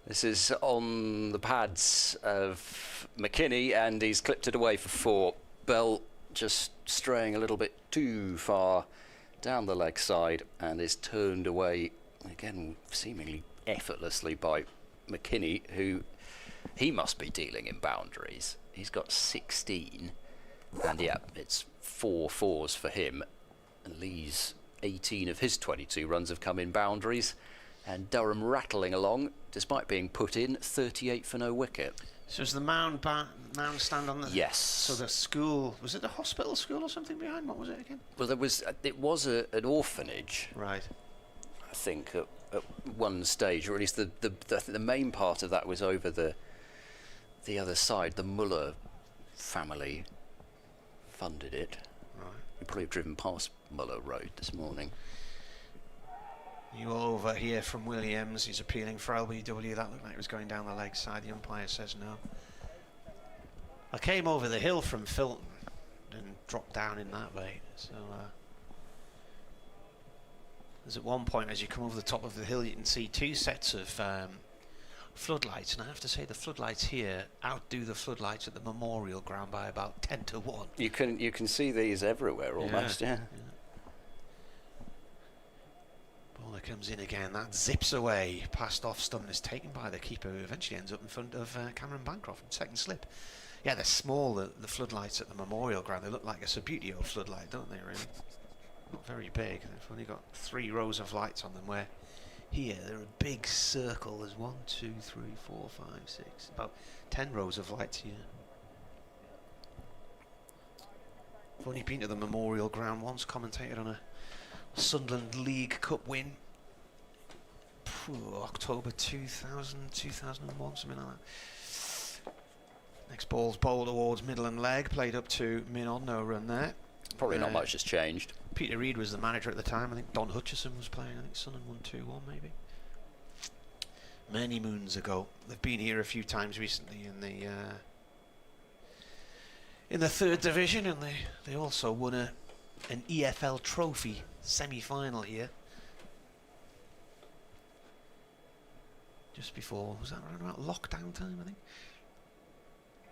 This is on the pads of McKini, and he's clipped it away for 4. Bell just straying a little bit too far down the leg side and is turned away again seemingly effortlessly by McKini, who he must be dealing in boundaries. He's got 16, and it's 4 fours for him, and Lee's 18 of his 22 runs have come in boundaries, and Durham rattling along despite being put in, 38 for no wicket. So is the mound stand on the... Yes. So the school, was it the hospital school or something behind? What was it again? Well, it was an orphanage. Right. I think at one stage, or at least the main part of that was over the other side. The Muller family funded it. Right. We probably have driven past Muller Road this morning. You over here from Williams. He's appealing for LBW. That looked like it was going down the leg side. The umpire says no. I came over the hill from Filton and dropped down in that way. So there's at one point, as you come over the top of the hill, you can see 2 sets of floodlights, and I have to say the floodlights here outdo the floodlights at the Memorial Ground by about 10 to 1. You can see these everywhere almost. Yeah. Bowler comes in again. That zips away past off stump. Is taken by the keeper, who eventually ends up in front of Cameron Bancroft in second slip. Yeah, they're small, the floodlights at the Memorial Ground. They look like a Subutio floodlight, don't they, really? Not very big. They've only got 3 rows of lights on them, where here they're a big circle. There's 1, 2, 3, 4, 5, 6, about 10 rows of lights here. I've only been to the Memorial Ground once, commentated on a Sunderland League Cup win. October 2000, 2001, something like that. Next ball's bowled towards middle and leg, played up to mid-on, no run there. Probably not much has changed. Peter Reid was the manager at the time. I think Don Hutchison was playing. I think Sunderland won 2-1 maybe. Many moons ago. They've been here a few times recently in the 3rd division, and they also won an EFL trophy semi-final here. Just before, was that around about lockdown time, I think?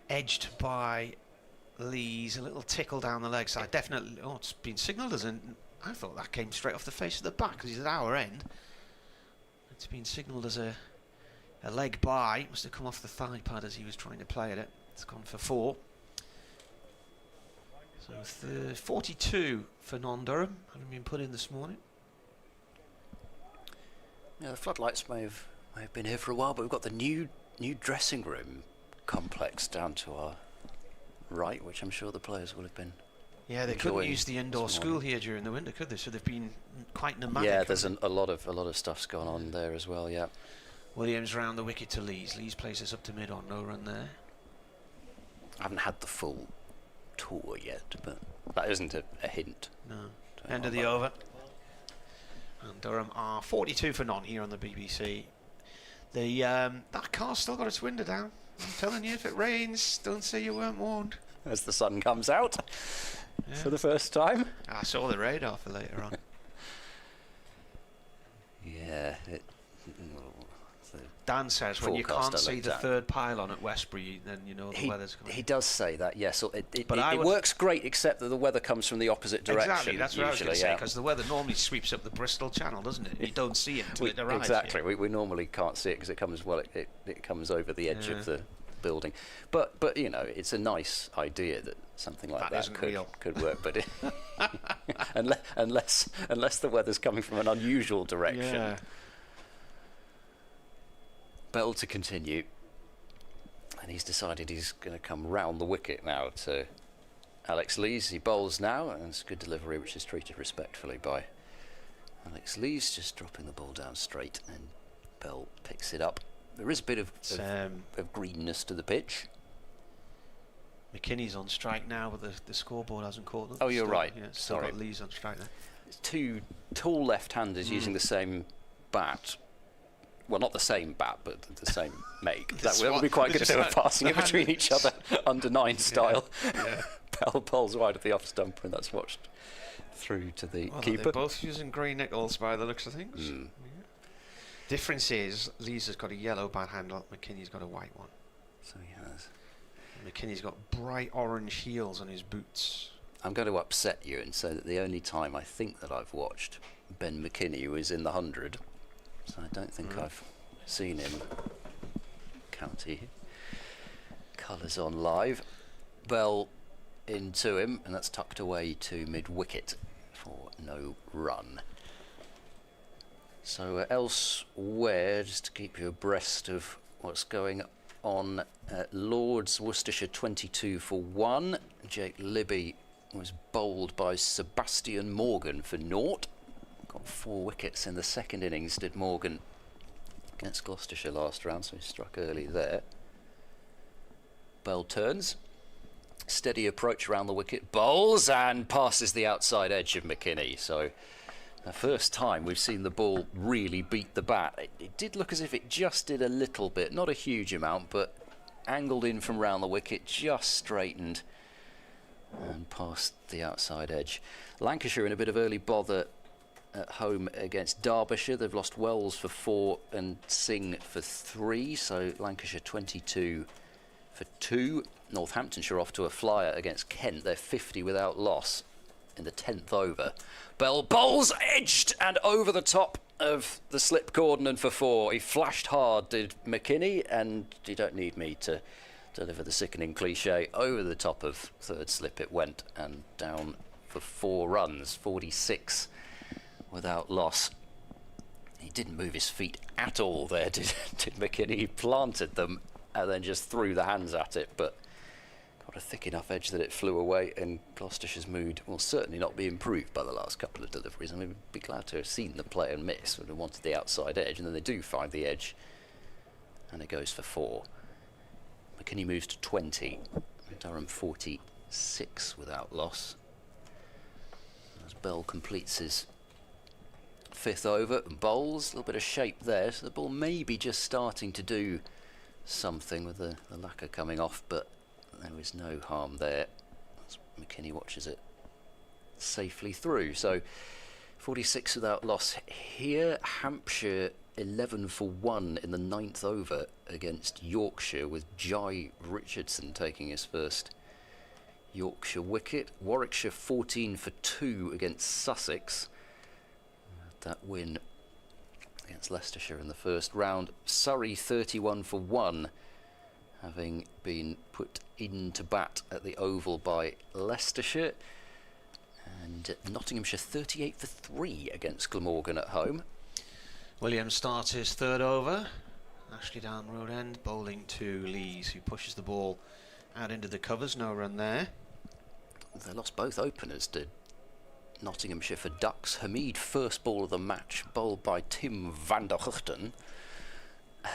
Edged by Lee's, a little tickle down the leg side. Definitely, it's been signalled as I thought that came straight off the face of the bat, because he's at our end. It's been signalled as a leg bye. It must have come off the thigh pad as he was trying to play at it. It's gone for 4. So 42 for non-Durham, having been put in this morning. Yeah, the floodlights may have been here for a while, but we've got the new dressing room complex down to our right, which I'm sure the players will have been. Yeah, they couldn't use the indoor school here during the winter, could they? So they've been quite nomadic. Yeah, there's a lot of stuff's gone on there as well. Yeah. Williams round the wicket to Lees. Lees plays this up to mid on, no run there. I haven't had the full tour yet, but that isn't a hint. No. End of the over. And Durham are 42 for none here on the BBC. The that car's still got its window down. I'm telling you, if it rains, don't say you weren't warned. As the sun comes out for the first time. I saw the radar for later on. Yeah. Dan says when you can't see the third pylon at Westbury, then you know the weather's coming. He does say that, yes. It But works great, except that the weather comes from the opposite direction. Exactly, that's what I was going to say, because the weather normally sweeps up the Bristol Channel, doesn't it? You don't see it until it arrives. Exactly, we normally can't see it because it comes it comes over the edge of the building. But you know, it's a nice idea that something like that could work. But unless the weather's coming from an unusual direction. Yeah. Bell to continue, and he's decided he's going to come round the wicket now to Alex Lees. He bowls now, and it's a good delivery, which is treated respectfully by Alex Lees, just dropping the ball down straight, and Bell picks it up. There is a bit of greenness to the pitch. McKinney's on strike now, but the scoreboard hasn't caught them. Oh, you're right. Yeah, sorry. Got Lees on strike there. It's two tall left-handers using the same bat. Well, not the same bat, but the same make. That would be quite good if they were passing it between each other under 9 style. Yeah. Bell bowls wide of the off stumper, and that's watched through to the keeper. They're both using grey nickels by the looks of things. Yeah. Difference is, Lees has got a yellow bat handle, McKinney's got a white one. So he has. McKinney's got bright orange heels on his boots. I'm going to upset you and say that the only time I think that I've watched Ben McKini was in the 100. So I don't think I've seen him county colours on live. Bell into him, and that's tucked away to mid-wicket for no run. So elsewhere, just to keep you abreast of what's going on, Lords Worcestershire 22 for 1. Jake Libby was bowled by Sebastian Morgan for 0. Got 4 wickets in the second innings, did Morgan, against Gloucestershire last round, so he struck early there. Bell turns, steady approach around the wicket, bowls and passes the outside edge of McKinney. So the first time we've seen the ball really beat the bat. It did look as if it just did a little bit, not a huge amount, but angled in from round the wicket, just straightened and past the outside edge. Lancashire in a bit of early bother at home against Derbyshire. They've lost Wells for 4 and Singh for 3, so Lancashire 22 for 2. Northamptonshire off to a flyer against Kent. They're 50 without loss in the 10th over. Bell bowls edged and over the top of the slip cordon and for 4. He flashed hard, did McKinney, and you don't need me to deliver the sickening cliche. Over the top of third slip it went, and down for 4 runs, 46 without loss. He didn't move his feet at all there, did McKinney. He planted them and then just threw the hands at it, but got a thick enough edge that it flew away, and Gloucestershire's mood will certainly not be improved by the last couple of deliveries. I mean, we'd be glad to have seen the player miss, would have wanted the outside edge, and then they do find the edge, and it goes for 4. McKinney moves to 20, Durham 46 without loss. As Bell completes his 5th over and bowls, a little bit of shape there, so the ball may be just starting to do something with the lacquer coming off, but there is no harm there as McKinney watches it safely through. So 46 without loss here. Hampshire 11 for 1 in the 9th over against Yorkshire, with Jai Richardson taking his first Yorkshire wicket. Warwickshire 14 for 2 against Sussex. That win against Leicestershire in the first round. Surrey 31 for 1, having been put into bat at the Oval by Leicestershire. And Nottinghamshire 38 for 3 against Glamorgan at home. Williams starts his 3rd over, Ashley down road end, bowling to Lees, who pushes the ball out into the covers. No run there. They lost both openers, did Nottinghamshire for Ducks. Hamid, first ball of the match, bowled by Tim van der Huchten.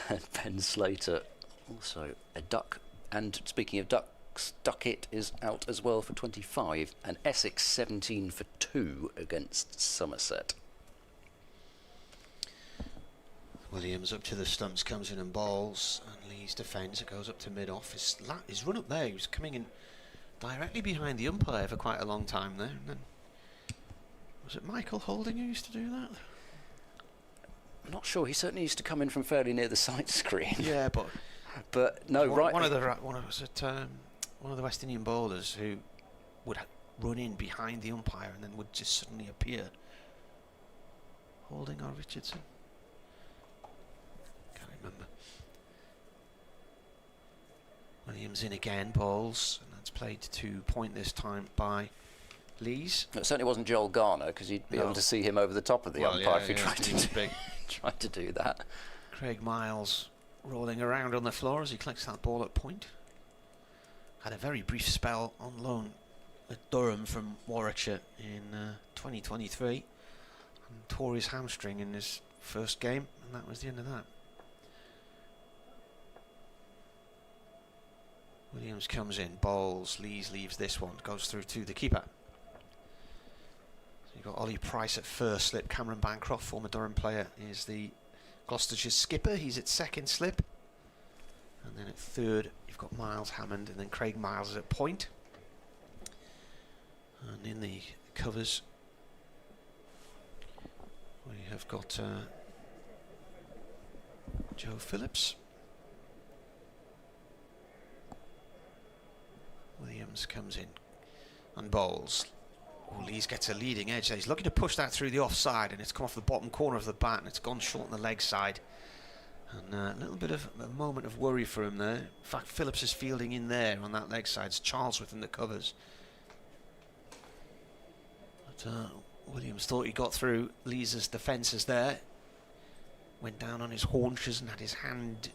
And Ben Slater, also a duck. And speaking of ducks, Duckett is out as well for 25. And Essex 17 for 2 against Somerset. Williams up to the stumps, comes in and bowls, and Lees defends. It goes up to mid-off. His run up there, he was coming in directly behind the umpire for quite a long time there. And then, was it Michael Holding who used to do that? I'm not sure. He certainly used to come in from fairly near the sight screen. Yeah, but no, one of the West Indian bowlers who would run in behind the umpire and then would just suddenly appear. Holding or Richardson? Can't remember. Williams in again, bowls, and that's played to point this time by Lees. It certainly wasn't Joel Garner, because you'd be able to see him over the top of the umpire if you tried to do that. Craig Miles rolling around on the floor as he collects that ball at point. Had a very brief spell on loan at Durham from Warwickshire in 2023 and tore his hamstring in his first game, and that was the end of that. Williams comes in, bowls, Lees leaves this one, goes through to the keeper. So you've got Ollie Price at first slip. Cameron Bancroft, former Durham player, is the Gloucestershire skipper. He's at second slip. And then at third, you've got Miles Hammond, and then Craig Miles is at point. And in the covers, we have got Joe Phillips. Williams comes in and bowls. Oh, Lees gets a leading edge there. He's looking to push that through the offside, and it's come off the bottom corner of the bat, and it's gone short on the leg side. And a little bit of a moment of worry for him there. In fact, Phillips is fielding in there on that leg side. It's Charles within the covers. But Williams thought he got through Lees's defences there. Went down on his haunches and had his hand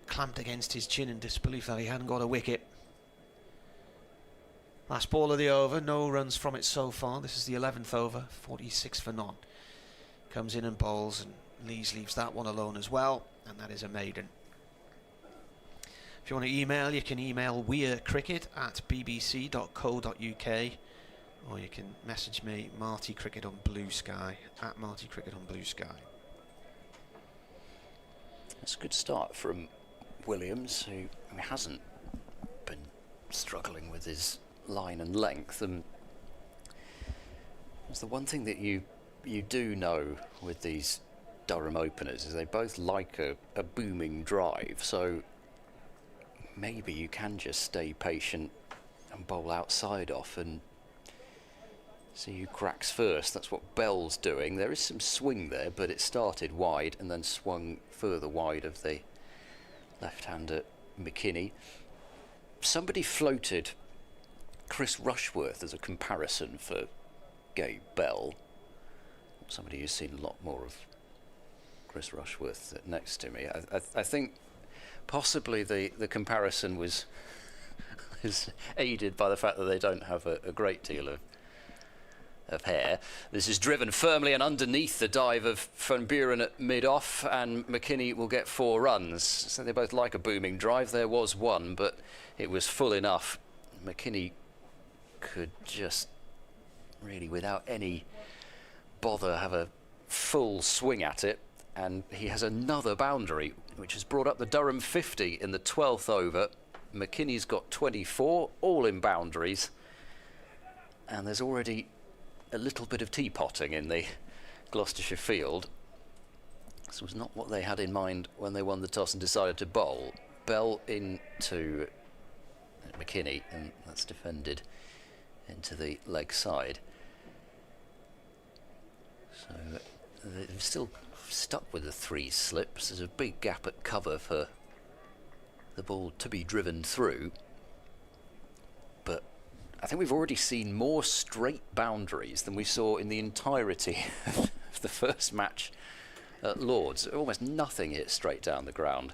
clamped against his chin in disbelief that he hadn't got a wicket. Last ball of the over, no runs from it so far. This is the 11th over, 46 for none. Comes in and bowls, and Lees leaves that one alone as well, and that is a maiden. If you want to email, you can email wearecricket@bbc.co.uk, or you can message me, Marty Cricket on Blue Sky, @Marty Cricket on Blue Sky. It's a good start from Williams, who hasn't been struggling with his line and length, and it's the one thing that you do know with these Durham openers is they both like a booming drive, so maybe you can just stay patient and bowl outside off and see who cracks first. That's what Bell's doing. There is some swing there, but it started wide and then swung further wide of the left-hander McKini. Somebody floated Chris Rushworth as a comparison for Gabe Bell. Somebody who's seen a lot more of Chris Rushworth next to me. I think possibly the comparison was aided by the fact that they don't have a great deal of hair. This is driven firmly and underneath the dive of Van Buren at mid-off, and McKini will get 4 runs. So they both like a booming drive. There was one, but it was full enough. McKini could just really, without any bother, have a full swing at it, and he has another boundary, which has brought up the Durham 50 in the 12th over. McKinney's got 24, all in boundaries, and there's already a little bit of teapotting in the Gloucestershire field. This was not what they had in mind when they won the toss and decided to bowl. Bell into McKini, and that's defended into the leg side. So they're still stuck with the 3 slips. There's a big gap at cover for the ball to be driven through, but I think we've already seen more straight boundaries than we saw in the entirety of the first match at Lords. Almost nothing hit straight down the ground.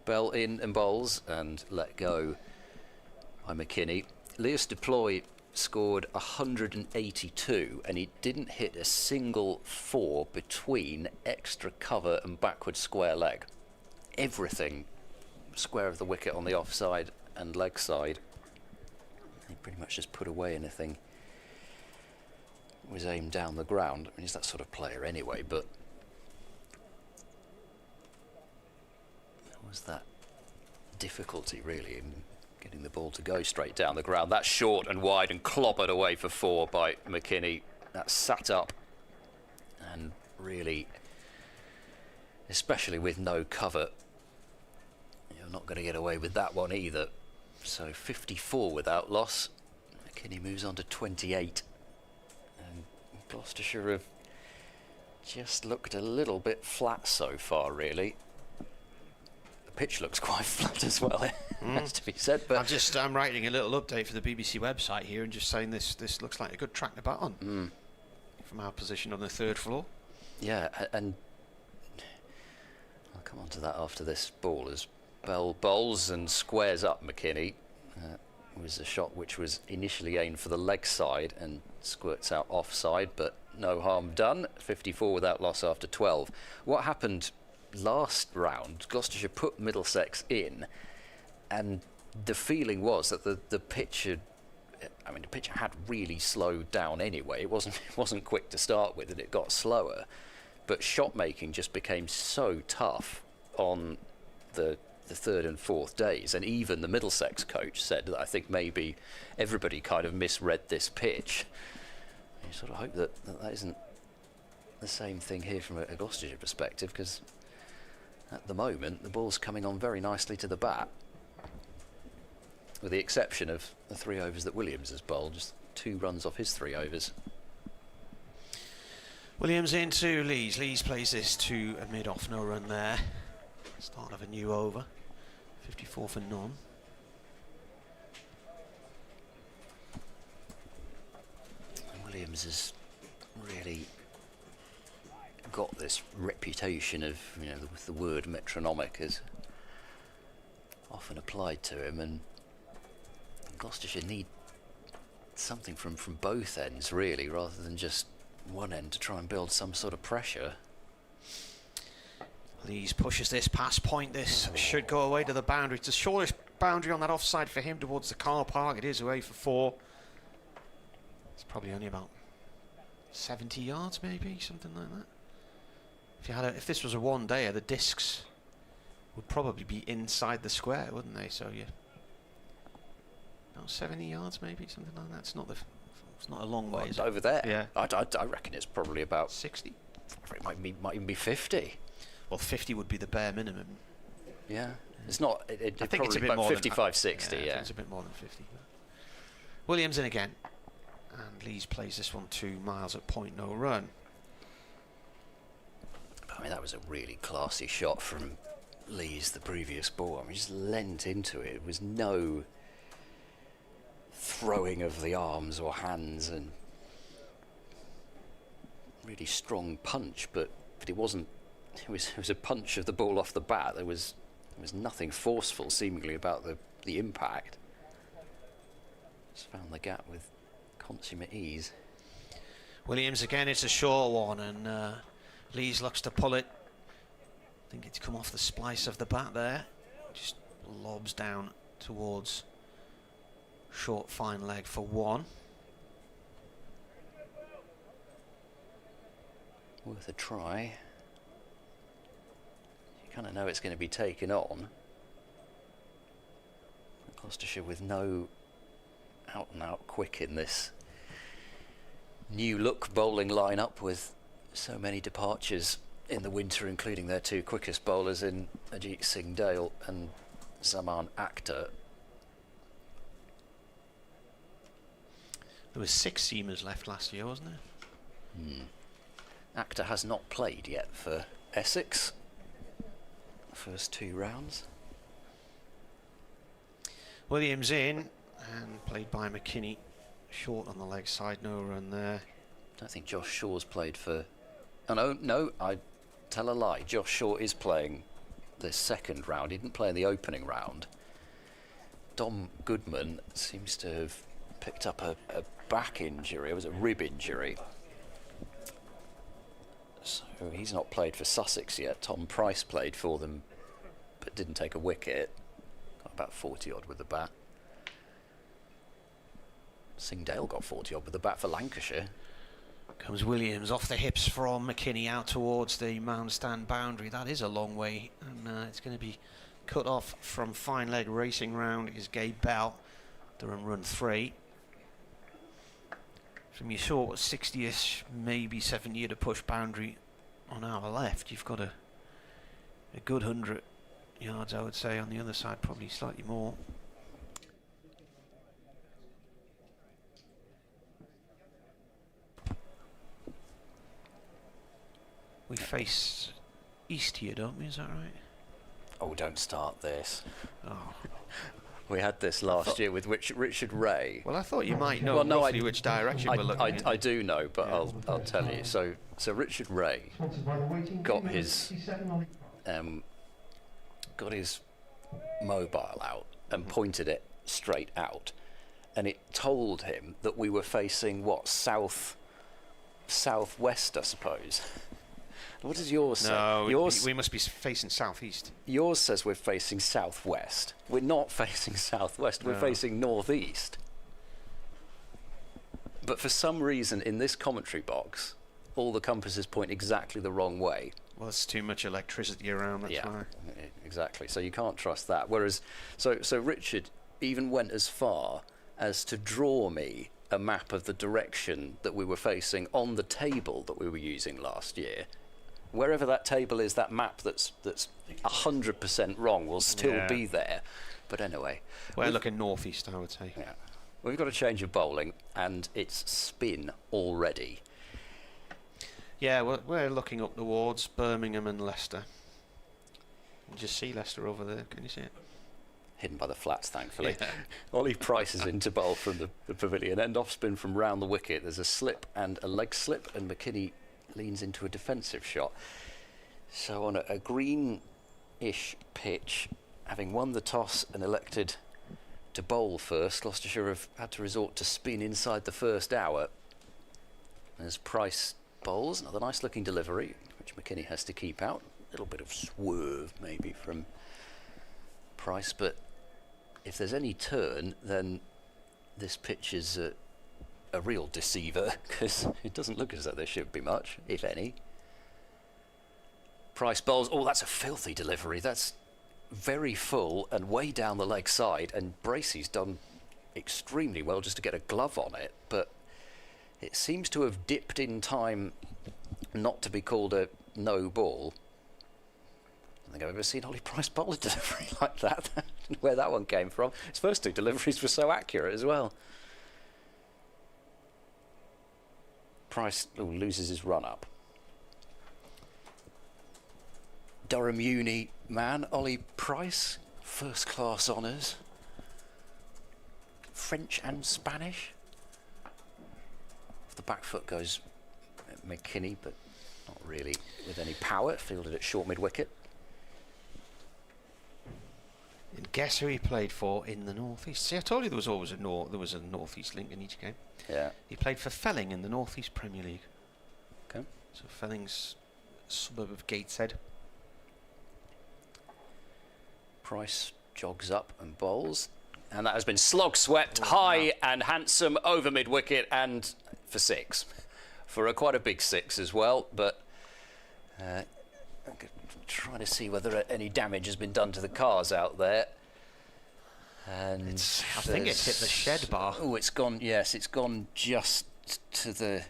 Bell in and bowls and let go by McKini. Lewis Deploy scored 182 and he didn't hit a single 4 between extra cover and backward square leg. Everything square of the wicket on the offside and leg side. He pretty much just put away anything was aimed down the ground. I mean, he's that sort of player anyway, but there was that difficulty really in getting the ball to go straight down the ground. That's short and wide and clobbered away for 4 by McKini. That sat up and really, especially with no cover, you're not going to get away with that one either. So 54 without loss. McKini moves on to 28. And Gloucestershire have just looked a little bit flat so far, really. The pitch looks quite flat as well, has to be said. But I'm writing a little update for the BBC website here and just saying this looks like a good track to bat on from our position on the 3rd floor. Yeah, and I'll come on to that after this ball as Bell bowls and squares up McKini. Was a shot which was initially aimed for the leg side and squirts out offside, but no harm done. 54 without loss after 12. What happened last round, Gloucestershire put Middlesex in, and the feeling was that the pitch had, I mean, the pitch had really slowed down anyway. It wasn't quick to start with, and it got slower. But shot making just became so tough on the 3rd and 4th days, and even the Middlesex coach said that I think maybe everybody kind of misread this pitch. You sort of hope that isn't the same thing here from a Gloucestershire perspective, because at the moment the ball's coming on very nicely to the bat, with the exception of the 3 overs that Williams has bowled, just 2 runs off his 3 overs. Williams into Lees. Lees plays this to a mid-off, no run there. Start of a new over. 54 for none. Williams has really got this reputation of, you know, the word metronomic is often applied to him, and Gloucestershire need something from both ends really, rather than just one end to try and build some sort of pressure. Lees pushes this past point. This should go away to the boundary. It's the shortest boundary on that offside for him towards the car park. It is away for 4. It's probably only about 70 yards, maybe, something like that. If this was a one-dayer, the discs would probably be inside the square, wouldn't they? So yeah, about 70 yards, maybe, something like that. It's not a long way. Well, over there, yeah. I reckon it's probably about 60. It might even be 50. Well, 50 would be the bare minimum. Yeah, it's not. I think it's a bit more 55, 60. Yeah, I think it's a bit more than 50. Williams in again, and Lees plays this one 2 miles at point, no run. I mean, that was a really classy shot from Lees, the previous ball. I mean, just leant into it. There was no throwing of the arms or hands, and really strong punch, but it wasn't. It was a punch of the ball off the bat. There was nothing forceful seemingly about the impact. Just found the gap with consummate ease. Williams again, it's a short one, and Lees looks to pull it. I think it's come off the splice of the bat there. Just lobs down towards short fine leg for 1. Worth a try. You kind of know it's going to be taken on. Gloucestershire with no out and out quick in this new look bowling lineup, with so many departures in the winter, including their 2 quickest bowlers in Ajit Singh Dale and Zaman Akhtar. There was 6 seamers left last year, wasn't there? Akhtar has not played yet for Essex. The first 2 rounds. Williams in, and played by McKini. Short on the leg side, no run there. I don't think Josh Shaw's played for Oh, no, I tell a lie. Josh Short is playing the second round. He didn't play in the opening round. Dom Goodman seems to have picked up a back injury. It was a rib injury. So he's not played for Sussex yet. Tom Price played for them, but didn't take a wicket. Got about 40 odd with the bat. Singdale got 40 odd with the bat for Lancashire. Comes Williams off the hips from McKini out towards the mound stand boundary. That is a long way, and it's going to be cut off from fine leg racing round is Gabe Bell. Durham run 3. From your sort of 60ish, maybe 70 to push boundary on our left, you've got a good 100 yards, I would say. On the other side, probably slightly more. We face east here, don't we? Is that right? Oh, don't start this. Oh. We had this last year with Richard Ray. Well, I thought you might know roughly which direction we're looking in. I do know, but yeah. I'll tell you. So Richard Ray got his mobile out and pointed it straight out, and it told him that we were facing what, southwest, I suppose. What does yours say? No, we must be facing southeast. Yours says we're facing southwest. We're not facing southwest, we're facing northeast. But for some reason in this commentary box, all the compasses point exactly the wrong way. Well, there's too much electricity around, that's why. Exactly. So you can't trust that. Whereas, so Richard even went as far as to draw me a map of the direction that we were facing on the table that we were using last year. Wherever that table is, that map that's 100% wrong will still be there. But anyway, we're looking northeast, I would say. Yeah, we've got a change of bowling, and it's spin already. Yeah, we're looking up towards Birmingham and Leicester. You just see Leicester over there. Can you see it? Hidden by the flats, thankfully. Yeah. Ollie Price is into bowl from the pavilion. End off spin from round the wicket. There's a slip and a leg slip, and McKini leans into a defensive shot. So on a green-ish pitch, having won the toss and elected to bowl first, Gloucestershire have had to resort to spin inside the first hour. As Price bowls, another nice looking delivery, which McKini has to keep out. A little bit of swerve maybe from Price, but if there's any turn, then this pitch is a real deceiver, because it doesn't look as though there should be much, if any. Price bowls. Oh, that's a filthy delivery. That's very full and way down the leg side, and Bracey's done extremely well just to get a glove on it, but it seems to have dipped in time not to be called a no ball. I don't think I've ever seen Ollie Price bowl a delivery like that. Where that one came from. His first 2 deliveries were so accurate as well. Price loses his run-up. Durham Uni man, Ollie Price, first-class honours. French and Spanish. Off the back foot goes McKini, but not really with any power. Fielded at short mid-wicket. And guess who he played for in the northeast? See, I told you there was always a northeast link in each game. Yeah. He played for Felling in the Northeast Premier League. Okay. So Felling's a suburb of Gateshead. Price jogs up and bowls, and that has been slog swept high and handsome over mid wicket and for 6, for quite a big 6 as well. But trying to see whether any damage has been done to the cars out there. And I think it's hit the shed bar. Oh, it's gone. Yes, it's gone just to the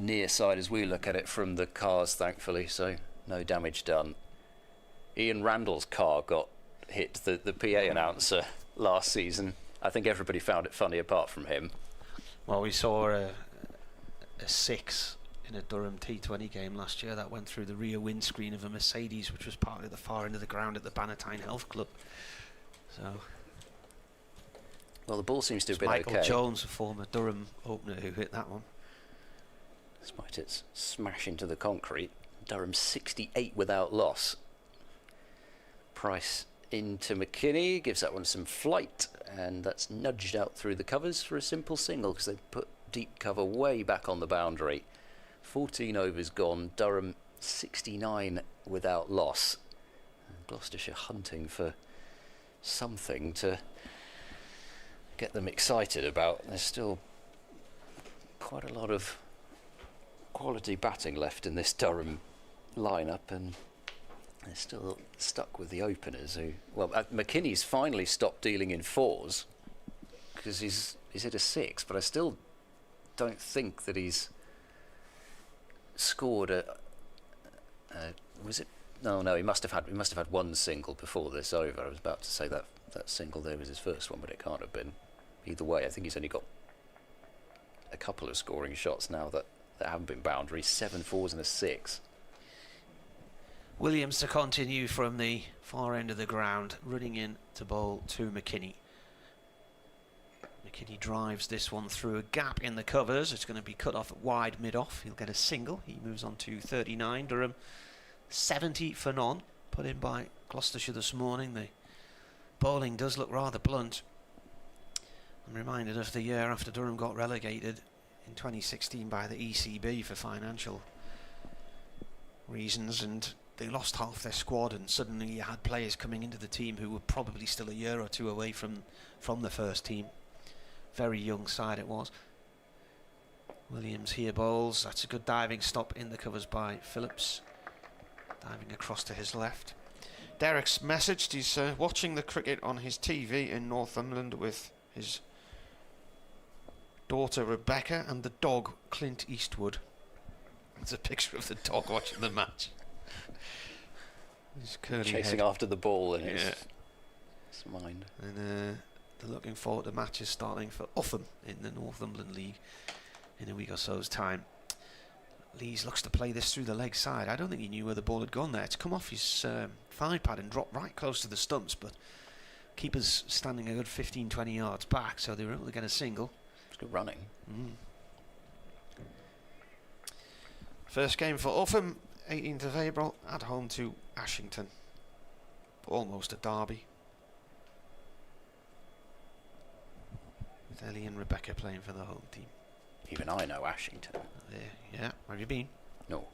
near side as we look at it from the cars, thankfully. So no damage done. Ian Randall's car got hit. The PA announcer last season. I think everybody found it funny apart from him. Well, we saw a 6 in a Durham T20 game last year that went through the rear windscreen of a Mercedes, which was parked at the far end of the ground at the Bannatyne Health Club. So. Well, the ball seems to have been Michael okay. Jones, a former Durham opener, who hit that one. despite its smash into the concrete. Durham 68 without loss. Price into McKini, gives that one some flight, and that's nudged out through the covers for a simple single because they put deep cover way back on the boundary. 14 overs gone, Durham 69 without loss. And Gloucestershire hunting for something to get them excited about. There's still quite a lot of quality batting left in this Durham lineup, and they're still stuck with the openers who, well, McKinney's finally stopped dealing in fours because he's hit a 6, but I still don't think that he's scored was it? No, he must have had one single before this over. I was about to say that single there was his first one, but it can't have been. Either way, I think he's only got a couple of scoring shots now that haven't been boundaries. 7 fours and a 6. Williams to continue from the far end of the ground, running in to bowl to McKini. McKini drives this one through a gap in the covers. It's going to be cut off at wide mid-off. He'll get a single. He moves on to 39. Durham 70 for none, put in by Gloucestershire this morning. The bowling does look rather blunt. I'm reminded of the year after Durham got relegated in 2016 by the ECB for financial reasons, and they lost half their squad, and suddenly you had players coming into the team who were probably still a year or two away from the first team. Very young side it was. Williams here bowls. That's a good diving stop in the covers by Phillips. Diving across to his left. Derek's messaged he's watching the cricket on his TV in Northumberland with his daughter Rebecca and the dog Clint Eastwood. It's a picture of the dog watching the match. His curly chasing head after the ball in his mind. And they're looking forward to matches starting for Upham in the Northumberland League in a week or so's time. Lees looks to play this through the leg side. I don't think he knew where the ball had gone there. It's come off his thigh pad and dropped right close to the stumps, but keeper's standing a good 15-20 yards back, so they were able to get a single. It's good running. First game for Upham, 18th of April, at home to Ashington. Almost a derby. With Ellie and Rebecca playing for the home team. Even I know Ashington. Yeah, have you been? No.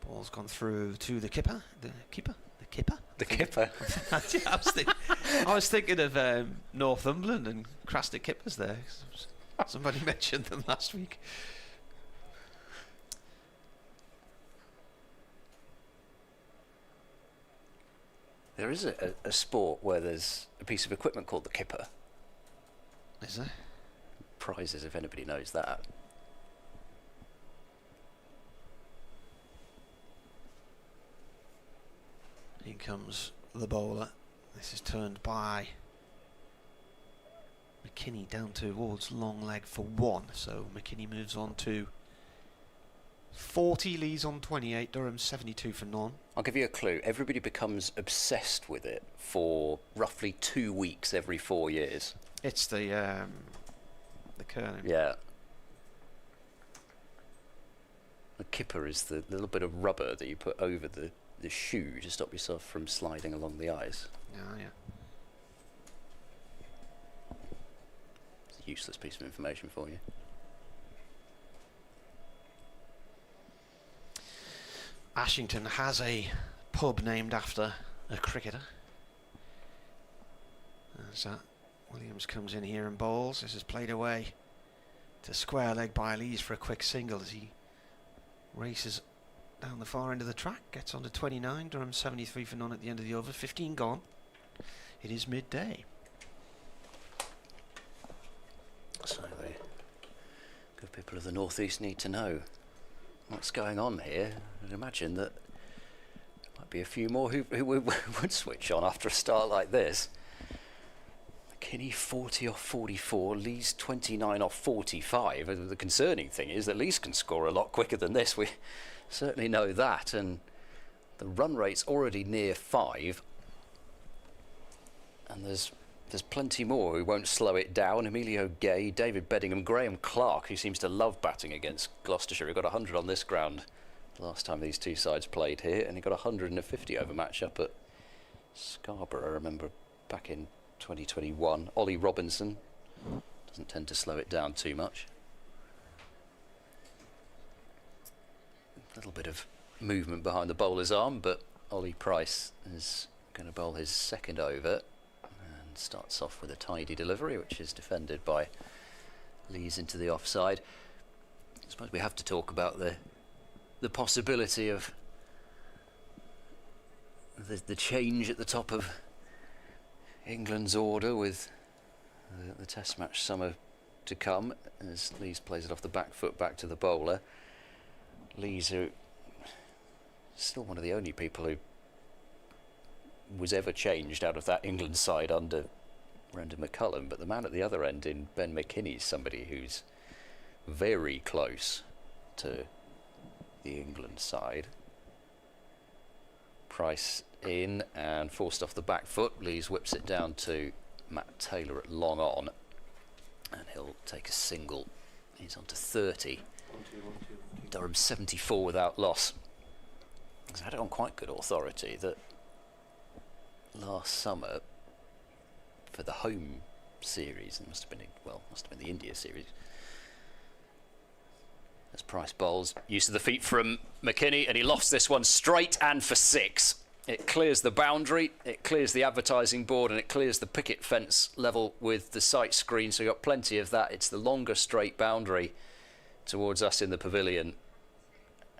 Ball's gone through to the kipper. The kipper? I was thinking of Northumberland and Craster Kippers there. Somebody mentioned them last week. There is a sport where there's a piece of equipment called the kipper. Is there? Prizes if anybody knows that. In comes the bowler. This is turned by McKini down towards long leg for 1. So McKini moves on to 40, Lee's on 28, Durham 72 for none. I'll give you a clue. Everybody becomes obsessed with it for roughly 2 weeks every 4 years. It's the curling. Yeah. The kipper is the little bit of rubber that you put over the shoe to stop yourself from sliding along the ice. Yeah. It's a useless piece of information for you. Ashington has a pub named after a cricketer. As Williams comes in here and bowls. This is played away to square leg by Lees for a quick single as he races down the far end of the track. Gets on to 29. Durham 73 for none at the end of the over. 15 gone. It is midday. So the good people of the northeast need to know what's going on here. I'd imagine that there might be a few more who would switch on after a start like this. McKini 40 off 44, Lees 29 off 45. The concerning thing is that Lees can score a lot quicker than this. We certainly know that, and the run rate's already near 5. And there's there's plenty more who won't slow it down. Emilio Gay, David Beddingham, Graham Clark, who seems to love batting against Gloucestershire. He got 100 on this ground last time these two sides played here, and he got 150 over match up at Scarborough, I remember, back in 2021. Ollie Robinson doesn't tend to slow it down too much. A little bit of movement behind the bowler's arm, but Ollie Price is going to bowl his second over and starts off with a tidy delivery, which is defended by Lees into the offside. I suppose we have to talk about the possibility of the change at the top of England's order with the Test match summer to come, as Lees plays it off the back foot back to the bowler. Lees, who still one of the only people who was ever changed out of that England side under Brendan McCullum, but the man at the other end in Ben McKini is somebody who's very close to the England side. Price in and forced off the back foot. Lees whips it down to Matt Taylor at long on, and he'll take a single. He's on to 30. Durham 74 without loss. He's had it on quite good authority that last summer for the home series, it must have been the India series, as Price bowls, use of the feet from McKini, and he lofts this one straight and for 6. It clears the boundary, it clears the advertising board, and it clears the picket fence level with the sight screen, so you've got plenty of that. It's the longer straight boundary towards us in the pavilion,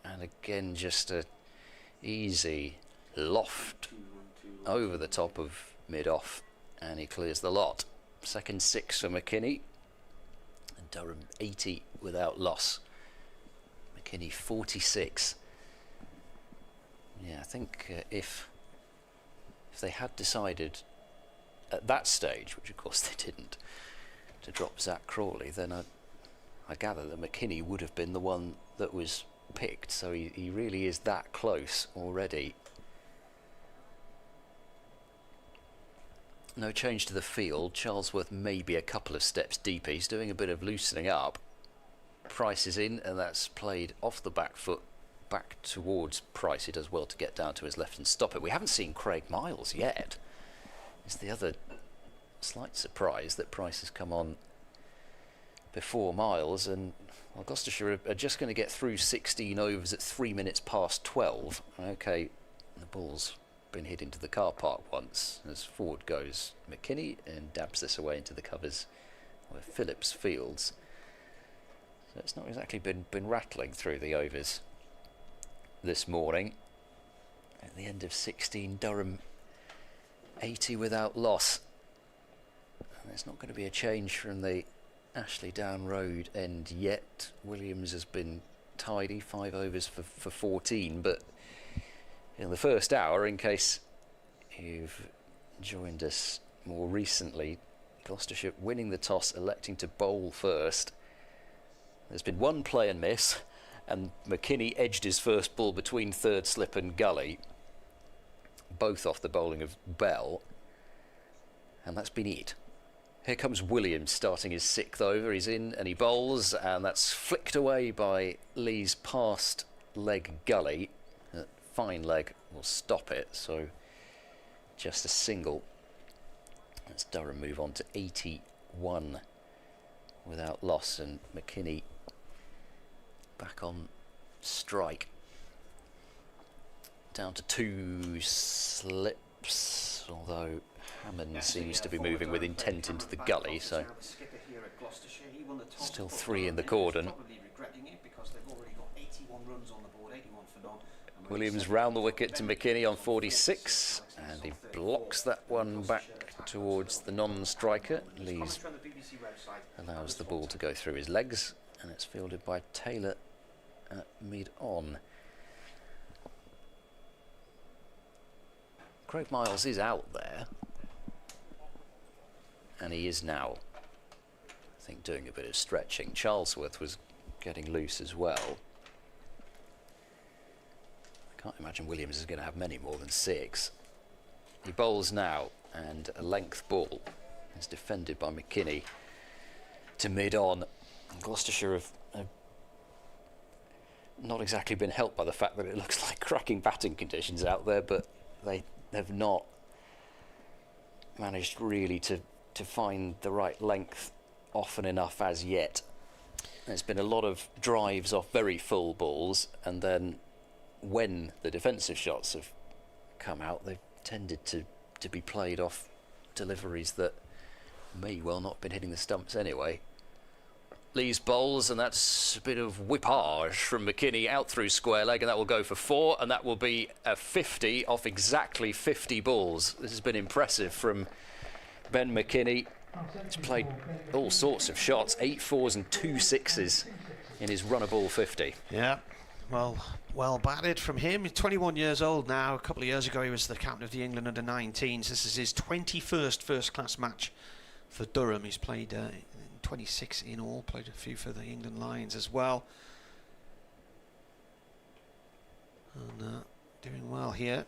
and again just a easy loft over the top of mid-off, and he clears the lot. Second 6 for McKini, and Durham 80 without loss. McKini 46. Yeah, I think if they had decided at that stage, which of course they didn't, to drop Zach Crawley, then I gather that McKini would have been the one that was picked, so he really is that close already. No change to the field. Charlesworth maybe a couple of steps deeper. He's doing a bit of loosening up. Price is in, and that's played off the back foot back towards Price. He does well to get down to his left and stop it. We haven't seen Craig Miles yet. It's the other slight surprise that Price has come on before Miles, and Gloucestershire are just going to get through 16 overs at 3 minutes past 12. Okay, the ball's been hit into the car park once. As forward goes McKini and dabs this away into the covers where Phillips fields. So it's not exactly been rattling through the overs this morning. At the end of 16, Durham 80 without loss. And there's not going to be a change from the Ashley Down Road end yet. Williams has been tidy, 5 overs for 14, but in the first hour, in case you've joined us more recently, Gloucestershire winning the toss, electing to bowl first. There's been one play and miss, and McKini edged his first ball between third slip and gully, both off the bowling of Bell, and that's been it. Here comes Williams starting his 6th over. He's in and he bowls, and that's flicked away by Lee's past leg gully. That fine leg will stop it, so just a single. Let's Durham move on to 81 without loss, and McKini back on strike. Down to 2 slips, although Hammond seems to be moving with intent into the gully, so still 3 in the cordon. Williams round the wicket to McKini on 46, and he blocks that one back towards the non-striker. Lees allows the ball to go through his legs, and it's fielded by Taylor at mid-on. Craig Miles is out there, and he is now, I think, doing a bit of stretching. Charlesworth was getting loose as well. I can't imagine Williams is going to have many more than 6. He bowls now, and a length ball It's defended by McKini to mid-on. Gloucestershire have not exactly been helped by the fact that it looks like cracking batting conditions out there, but they have not managed really to find the right length often enough as yet. There's been a lot of drives off very full balls, and then when the defensive shots have come out, they've tended to be played off deliveries that may well not have been hitting the stumps anyway. Lee's bowls, and that's a bit of whippage from McKini out through square leg, and that will go for 4, and that will be a 50 off exactly 50 balls. This has been impressive from Ben McKini. He's played all sorts of shots, 8 4s and 2 6s in his run a ball 50. Yeah, well batted from him. He's 21 years old now. A couple of years ago he was the captain of the England under-19s. This is his 21st first-class match for Durham. He's played 26 in all, played a few for the England Lions as well. And doing well here.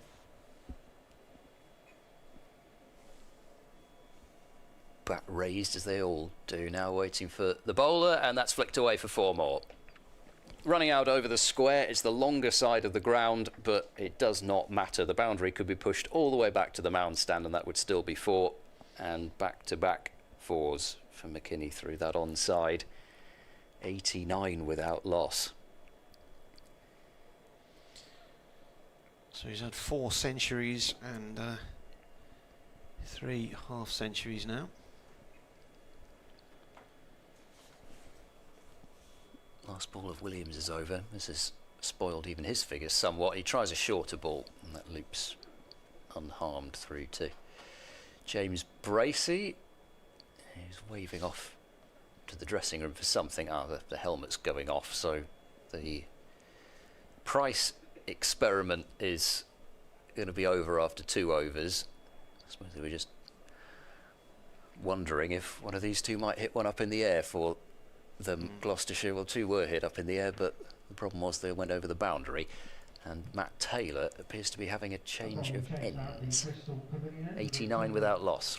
Bat raised as they all do now, waiting for the bowler, and that's flicked away for 4 more. Running out over the square is the longer side of the ground, but it does not matter. The boundary could be pushed all the way back to the mound stand, and that would still be 4, and back-to-back 4s for McKini through that onside. 89 without loss. So he's had 4 centuries and 3 half centuries now. Last ball of Williams is over. This has spoiled even his figures somewhat. He tries a shorter ball, and that loops unharmed through to James Bracey. He's waving off to the dressing room for something. The helmet's going off, so the Price experiment is going to be over after 2 overs. I suppose they were just wondering if one of these two might hit one up in the air for them. Gloucestershire, well, 2 were hit up in the air, but the problem was they went over the boundary, and Matt Taylor appears to be having a change of ends. 89 without loss.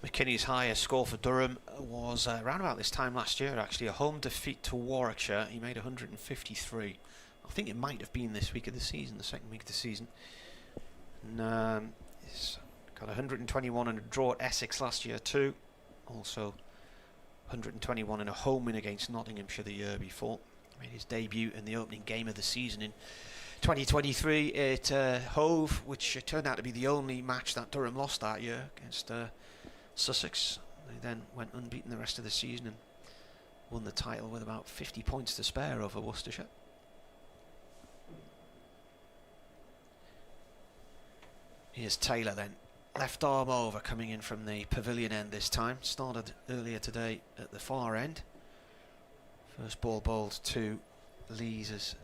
McKinney's highest score for Durham was around about this time last year, actually, a home defeat to Warwickshire. He made 153. I think it might have been this week of the season, the second week of the season. And he's got 121 and a draw at Essex last year too. Also 121 in a home win against Nottinghamshire the year before. Made his debut in the opening game of the season in 2023 at Hove, which turned out to be the only match that Durham lost that year against Sussex. They then went unbeaten the rest of the season and won the title with about 50 points to spare over Worcestershire. Here's Taylor then. Left arm over, coming in from the pavilion end this time. Started earlier today at the far end. First ball bowled to Lees has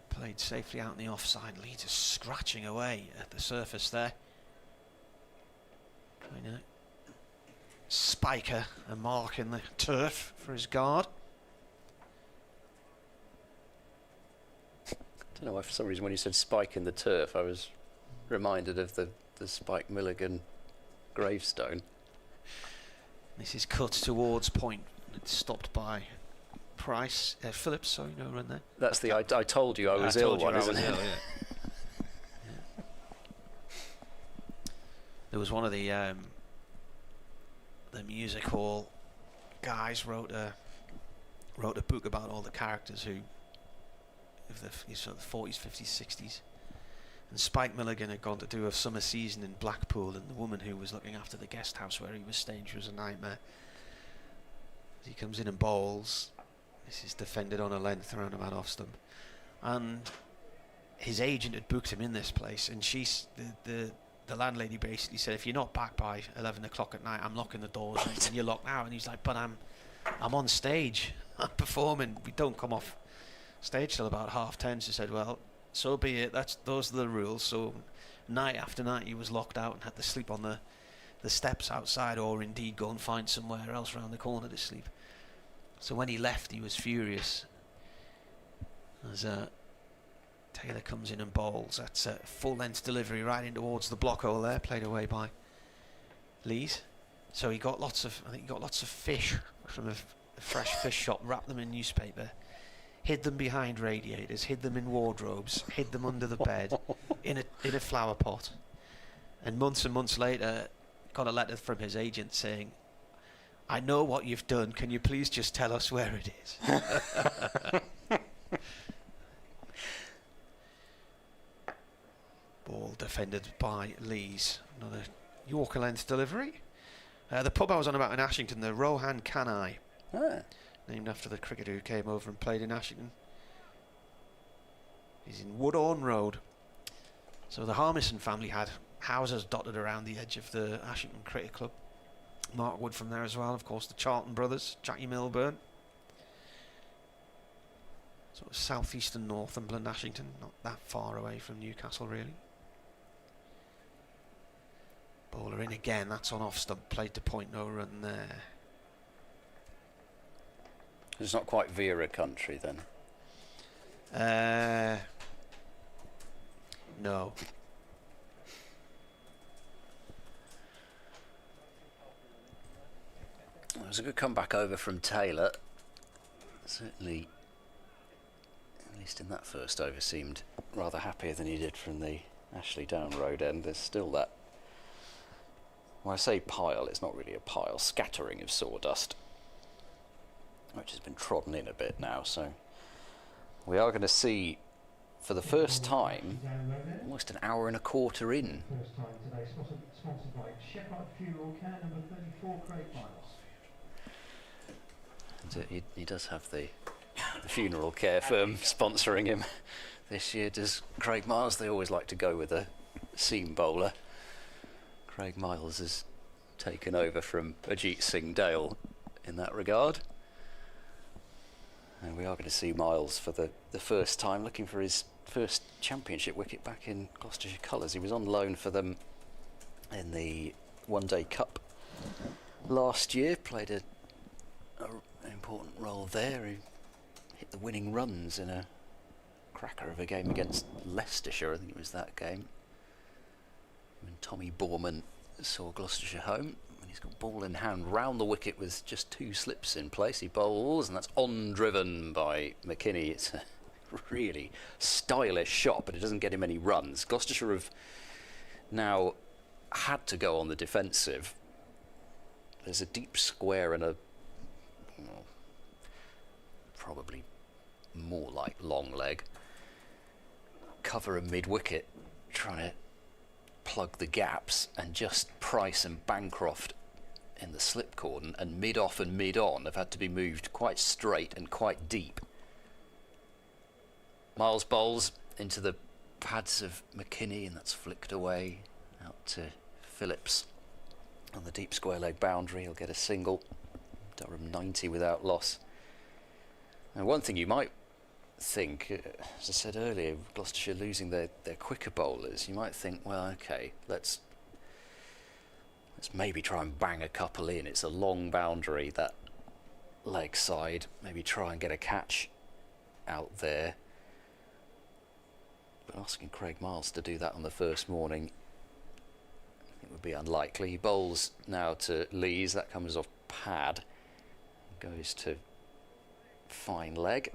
played safely out in the offside. Lees is scratching away at the surface there. Trying to spiker a mark in the turf for his guard. I don't know why, for some reason, when you said spike in the turf, I was reminded of the Spike Milligan gravestone. This is cut towards point. It's stopped by Price. Phillips, sorry, no run there. That's the I told you I was ill one, isn't it? Yeah. There was one of the music hall guys wrote a book about all the characters who of the sort of 40s, 50s, 60s. And Spike Milligan had gone to do a summer season in Blackpool, and the woman who was looking after the guest house where he was staying, she was a nightmare. As he comes in and bowls, this is defended on a length around about off stump, and his agent had booked him in this place, and the landlady basically said, if you're not back by 11 o'clock at night, I'm locking the doors and you're locked now. And he's like, but I'm on stage, I'm performing, we don't come off stage till about 10:30. She said, well, so be it, those are the rules. So night after night he was locked out and had to sleep on the steps outside, or indeed go and find somewhere else around the corner to sleep. So when he left, he was furious. As Taylor comes in and bowls, that's a full length delivery right in towards the block hole there, played away by Lees. So he got lots of, I think he got lots of fish from a fresh fish shop, wrapped them in newspaper, hid them behind radiators, hid them in wardrobes, hid them under the bed, in a flower pot. And months later, got a letter from his agent saying, "I know what you've done. Can you please just tell us where it is?" Ball defended by Lees. Another Yorker length delivery. The pub I was on about in Ashington, the Rohan Canai, named after the cricketer who came over and played in Ashington. He's in Woodhorn Road. So the Harmison family had houses dotted around the edge of the Ashington Cricket Club. Mark Wood from there as well, of course, the Charlton brothers, Jackie Milburn. Sort of southeastern Northumberland, Ashington, not that far away from Newcastle really. Bowler in again, that's on off stump, played to point, no run there. It's not quite Vera country then. No. It was a good comeback over from Taylor. Certainly, at least in that first over, seemed rather happier than he did from the Ashley Down Road end. There's still that, when I say pile, it's not really a pile, scattering of sawdust, which has been trodden in a bit now. So we are going to see, for the first time, almost an hour and a quarter in. First time today, sponsored by Shepherd Funeral Care, number 34, Craig Miles. He does have the funeral care firm sponsoring him this year. Does Craig Miles? They always like to go with a seam bowler. Craig Miles has taken over from Ajit Singh Dale in that regard. And we are going to see Miles for the first time, looking for his first championship wicket back in Gloucestershire colours. He was on loan for them in the One Day Cup last year, played an important role there. He hit the winning runs in a cracker of a game against Leicestershire, I think it was that game, when Tommy Borman saw Gloucestershire home. When he's got ball in hand round the wicket with just 2 slips in place, he bowls, and that's on driven by McKini. It's a really stylish shot, but it doesn't get him any runs. Gloucestershire have now had to go on the defensive. There's a deep square and a probably more like long leg cover a mid-wicket, trying to plug the gaps, and just Price and Bancroft in the slip cordon and mid-off and mid-on have had to be moved quite straight and quite deep. Miles bowls into the pads of McKini, and that's flicked away out to Phillips on the deep square leg boundary. He'll get a single. Durham 90 without loss. And one thing you might think, as I said earlier, Gloucestershire losing their quicker bowlers, you might think, well, okay, let's maybe try and bang a couple in. It's a long boundary, that leg side. Maybe try and get a catch out there. But asking Craig Miles to do that on the first morning, it would be unlikely. He bowls now to Lees. That comes off pad. Goes to fine leg.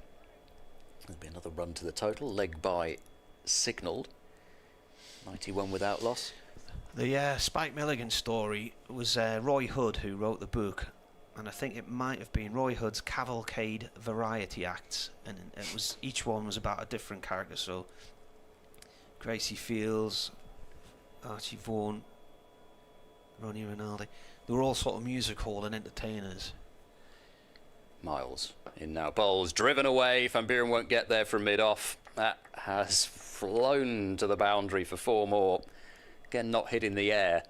There'll be another run to the total. Leg by signalled. 91 without loss. The Spike Milligan story was Roy Hood who wrote the book, and I think it might have been Roy Hood's Cavalcade Variety Acts, and it was, each one was about a different character. So Gracie Fields, Archie Vaughan, Ronnie Rinaldi, they were all sort of music hall and entertainers. Miles in now, bowls driven away. Van Buren won't get there from mid-off. That has flown to the boundary for 4 more. Again, not hit in the air,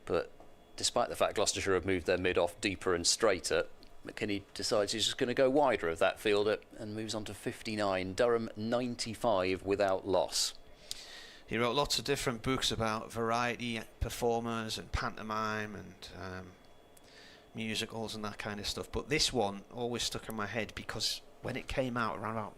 but despite the fact Gloucestershire have moved their mid-off deeper and straighter, McKinney decides he's just going to go wider of that fielder and moves on to 59. Durham 95 without loss. He wrote lots of different books about variety performers and pantomime and musicals and that kind of stuff, but this one always stuck in my head because when it came out around about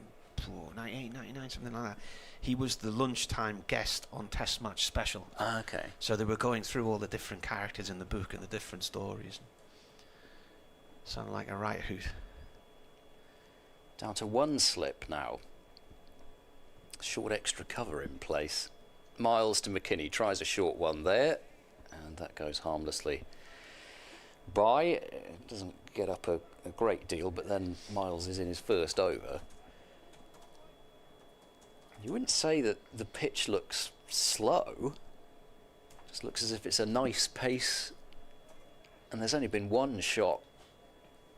98, 99, something like that. He was the lunchtime guest on Test Match Special. Okay. So they were going through all the different characters in the book and the different stories. Sounded like a right hoot. Down to one slip now. Short extra cover in place. Miles to McKini, tries a short one there, and that goes harmlessly by. It doesn't get up a great deal, but then Miles is in his first over. You wouldn't say that the pitch looks slow. It just looks as if it's a nice pace, and there's only been one shot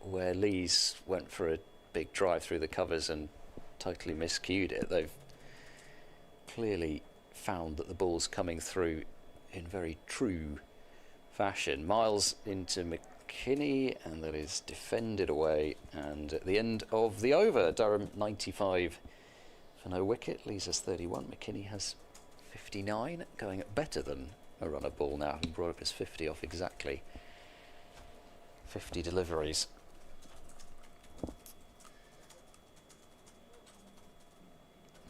where Lees went for a big drive through the covers and totally miscued it. They've clearly found that the ball's coming through in very true fashion. Miles into McKini, and that is defended away, and at the end of the over, Durham 95 for no wicket. Lees has 31, McKini has 59, going at better than a run of ball now, and brought up his 50 off exactly 50 deliveries.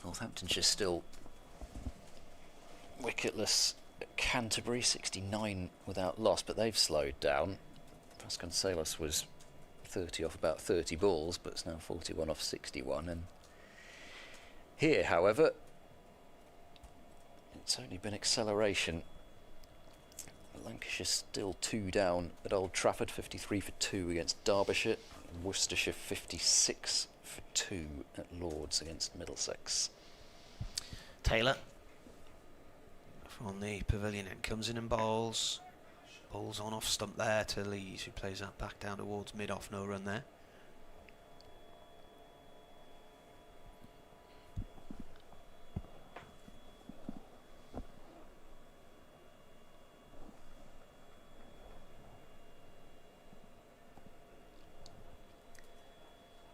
Northamptonshire still wicketless at Canterbury, 69 without loss, but they've slowed down. Vasconcelos was 30 off about 30 balls, but it's now 41 off 61. And here, however, it's only been acceleration. Lancashire still 2 down at Old Trafford, 53 for 2 against Derbyshire. Worcestershire 56 for 2 at Lords against Middlesex. Taylor from the pavilion end comes in and bowls. Bowls on off stump there to Lees, who plays that back down towards mid-off, no run there.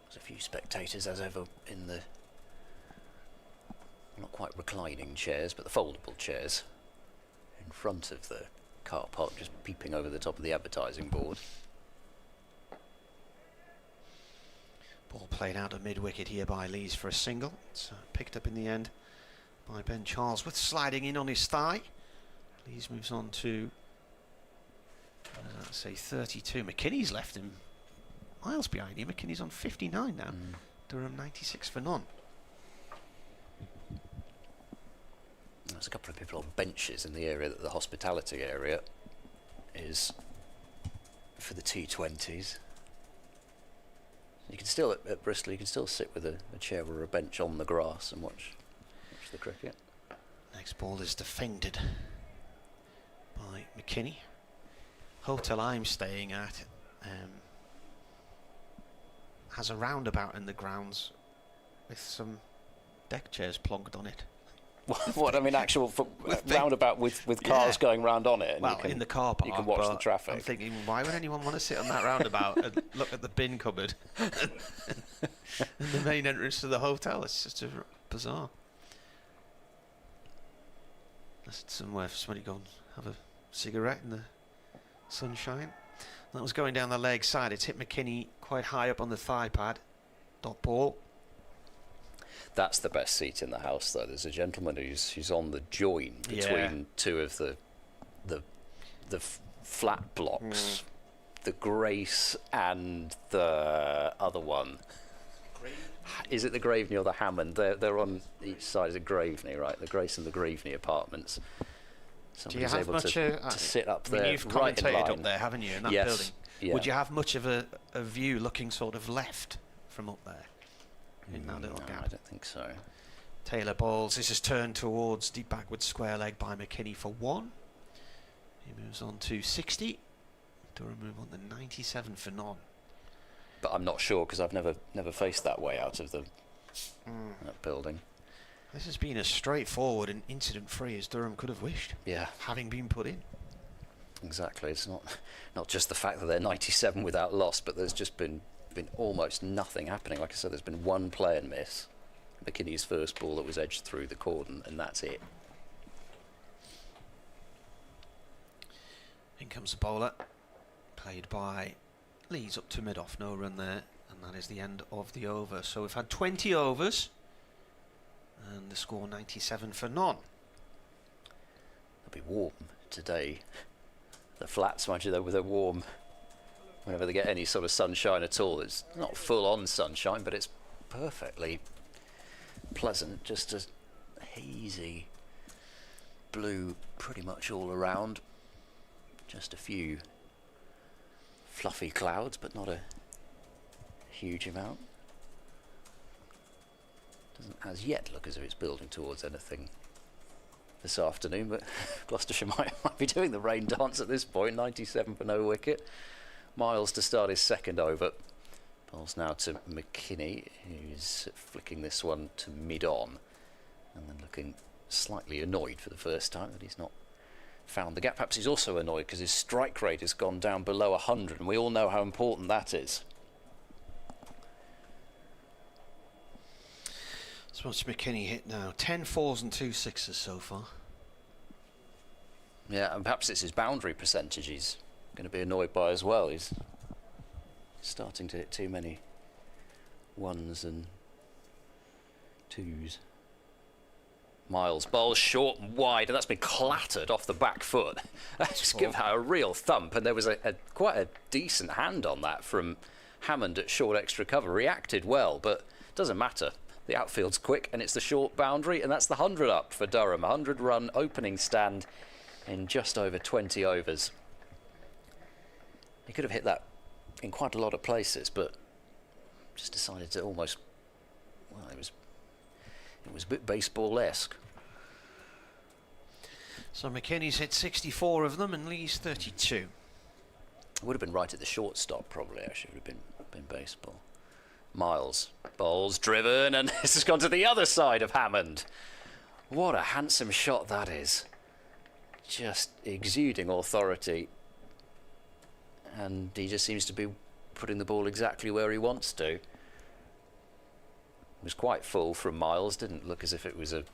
There's a few spectators as ever in the not quite reclining chairs, but the foldable chairs in front of the car park, just peeping over the top of the advertising board. Ball played out a mid-wicket here by Lees for a single. It's picked up in the end by Ben Charlesworth, sliding in on his thigh. Lees moves on to, let's say, 32. McKinney's left him miles behind him. McKinney's on 59 now. Durham 96 for none. There's a couple of people on benches in the area that the hospitality area is for the T20s. You can still, at Bristol, you can still sit with a chair or a bench on the grass and watch the cricket. Next ball is defended by McKini. Hotel I'm staying at has a roundabout in the grounds with some deck chairs plonked on it. What I mean, actual roundabout with cars going round on it. And well, in the car park, you can watch the traffic. I'm thinking, why would anyone want to sit on that roundabout and look at the bin cupboard and the main entrance to the hotel? It's just bizarre. That's somewhere for somebody to go and have a cigarette in the sunshine. That was going down the leg side. It's hit McKini quite high up on the thigh pad. Dot ball. That's the best seat in the house, though. There's a gentleman who's on the join between two of the flat blocks, the Grace and the other one. Is it the Graveney or the Hammond? They're on each side of the Graveney, right? The Grace and the Graveney apartments. Somebody's able much to sit up there. You've commentated up there, haven't you, in that building? Yeah. Would you have much of a view looking sort of left from up there? In that little gap. I don't think so. Taylor bowls. This is turned towards deep backward square leg by McKini for 1. He moves on to 60. Durham move on to 97 for none. But I'm not sure because I've never faced that way out of the that building. This has been as straightforward and incident-free as Durham could have wished. Yeah, having been put in. Exactly. It's not just the fact that they're 97 without loss, but there's just been almost nothing happening. Like I said, there's been one play and miss. McKinney's first ball that was edged through the cordon, and that's it. In comes the bowler, played by Lees up to mid-off, no run there, and that is the end of the over. So we've had 20 overs, And the score 97 for none. It'll be warm today. The flats, mind you, they're warm whenever they get any sort of sunshine at all. It's not full-on sunshine, but it's perfectly pleasant, just a hazy blue pretty much all around. Just a few fluffy clouds, but not a huge amount. Doesn't as yet look as if it's building towards anything this afternoon, but Gloucestershire might be doing the rain dance at this point. 97 for no wicket. Miles to start his second over. Balls now to McKini, who's flicking this one to mid-on, and then looking slightly annoyed for the first time that he's not found the gap. Perhaps he's also annoyed because his strike rate has gone down below 100, and we all know how important that is. So what's McKini hit now? 10 fours and 2 sixes so far. Yeah, and perhaps it's his boundary percentage he's going to be annoyed by as well. He's starting to hit too many ones and twos. Miles bowls short and wide, and that's been clattered off the back foot. Just give that a real thump, and there was quite a decent hand on that from Hammond at short extra cover. Reacted well, but doesn't matter. The outfield's quick, and it's the short boundary, and that's the 100 up for Durham. 100-run opening stand in just over 20 overs. He could have hit that in quite a lot of places, but just decided to almost, well, it was a bit baseball-esque. So McKinney's hit 64 of them and Lee's 32. It would have been right at the shortstop, probably, actually. It would have been baseball. Miles bowls driven, and this has gone to the other side of Hammond. What a handsome shot that is. Just exuding authority, and he just seems to be putting the ball exactly where he wants to. It was quite full from Miles, didn't look as if it was an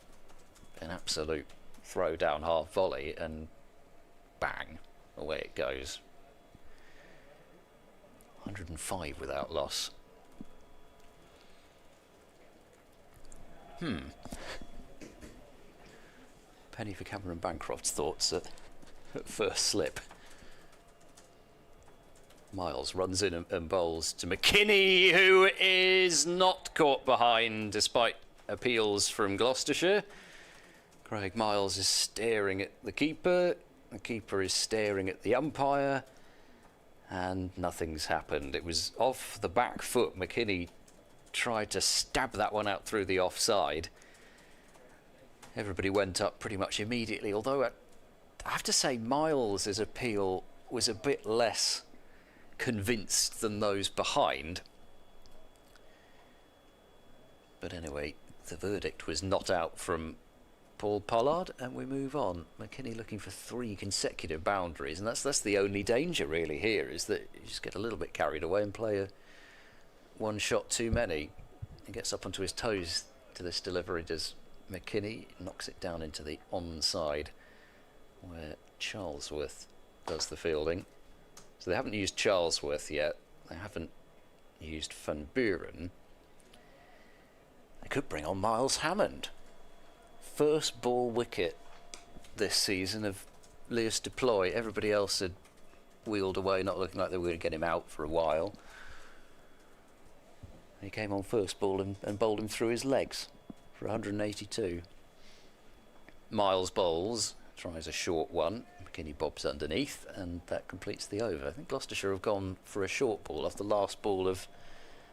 absolute throw down half volley, and bang, away it goes. 105 without loss. Penny for Cameron Bancroft's thoughts at first slip. Miles runs in and bowls to McKini, who is not caught behind despite appeals from Gloucestershire. Craig Miles is staring at the keeper is staring at the umpire, and nothing's happened. It was off the back foot. McKini tried to stab that one out through the offside. Everybody went up pretty much immediately, although I have to say Miles' appeal was a bit less convinced than those behind. But anyway, the verdict was not out from Paul Pollard, and we move on. McKini looking for 3 consecutive boundaries, and that's the only danger really here, is that you just get a little bit carried away and play one shot too many. He gets up onto his toes to this delivery, does McKini, knocks it down into the onside where Charlesworth does the fielding. So they haven't used Charlesworth yet, they haven't used Van Buren. They could bring on Miles Hammond. First ball wicket this season of Lewis Deploy. Everybody else had wheeled away, not looking like they were going to get him out for a while. He came on first ball and bowled him through his legs for 182. Miles bowls, tries a short one. McKini bobs underneath, and that completes the over. I think Gloucestershire have gone for a short ball off the last ball of,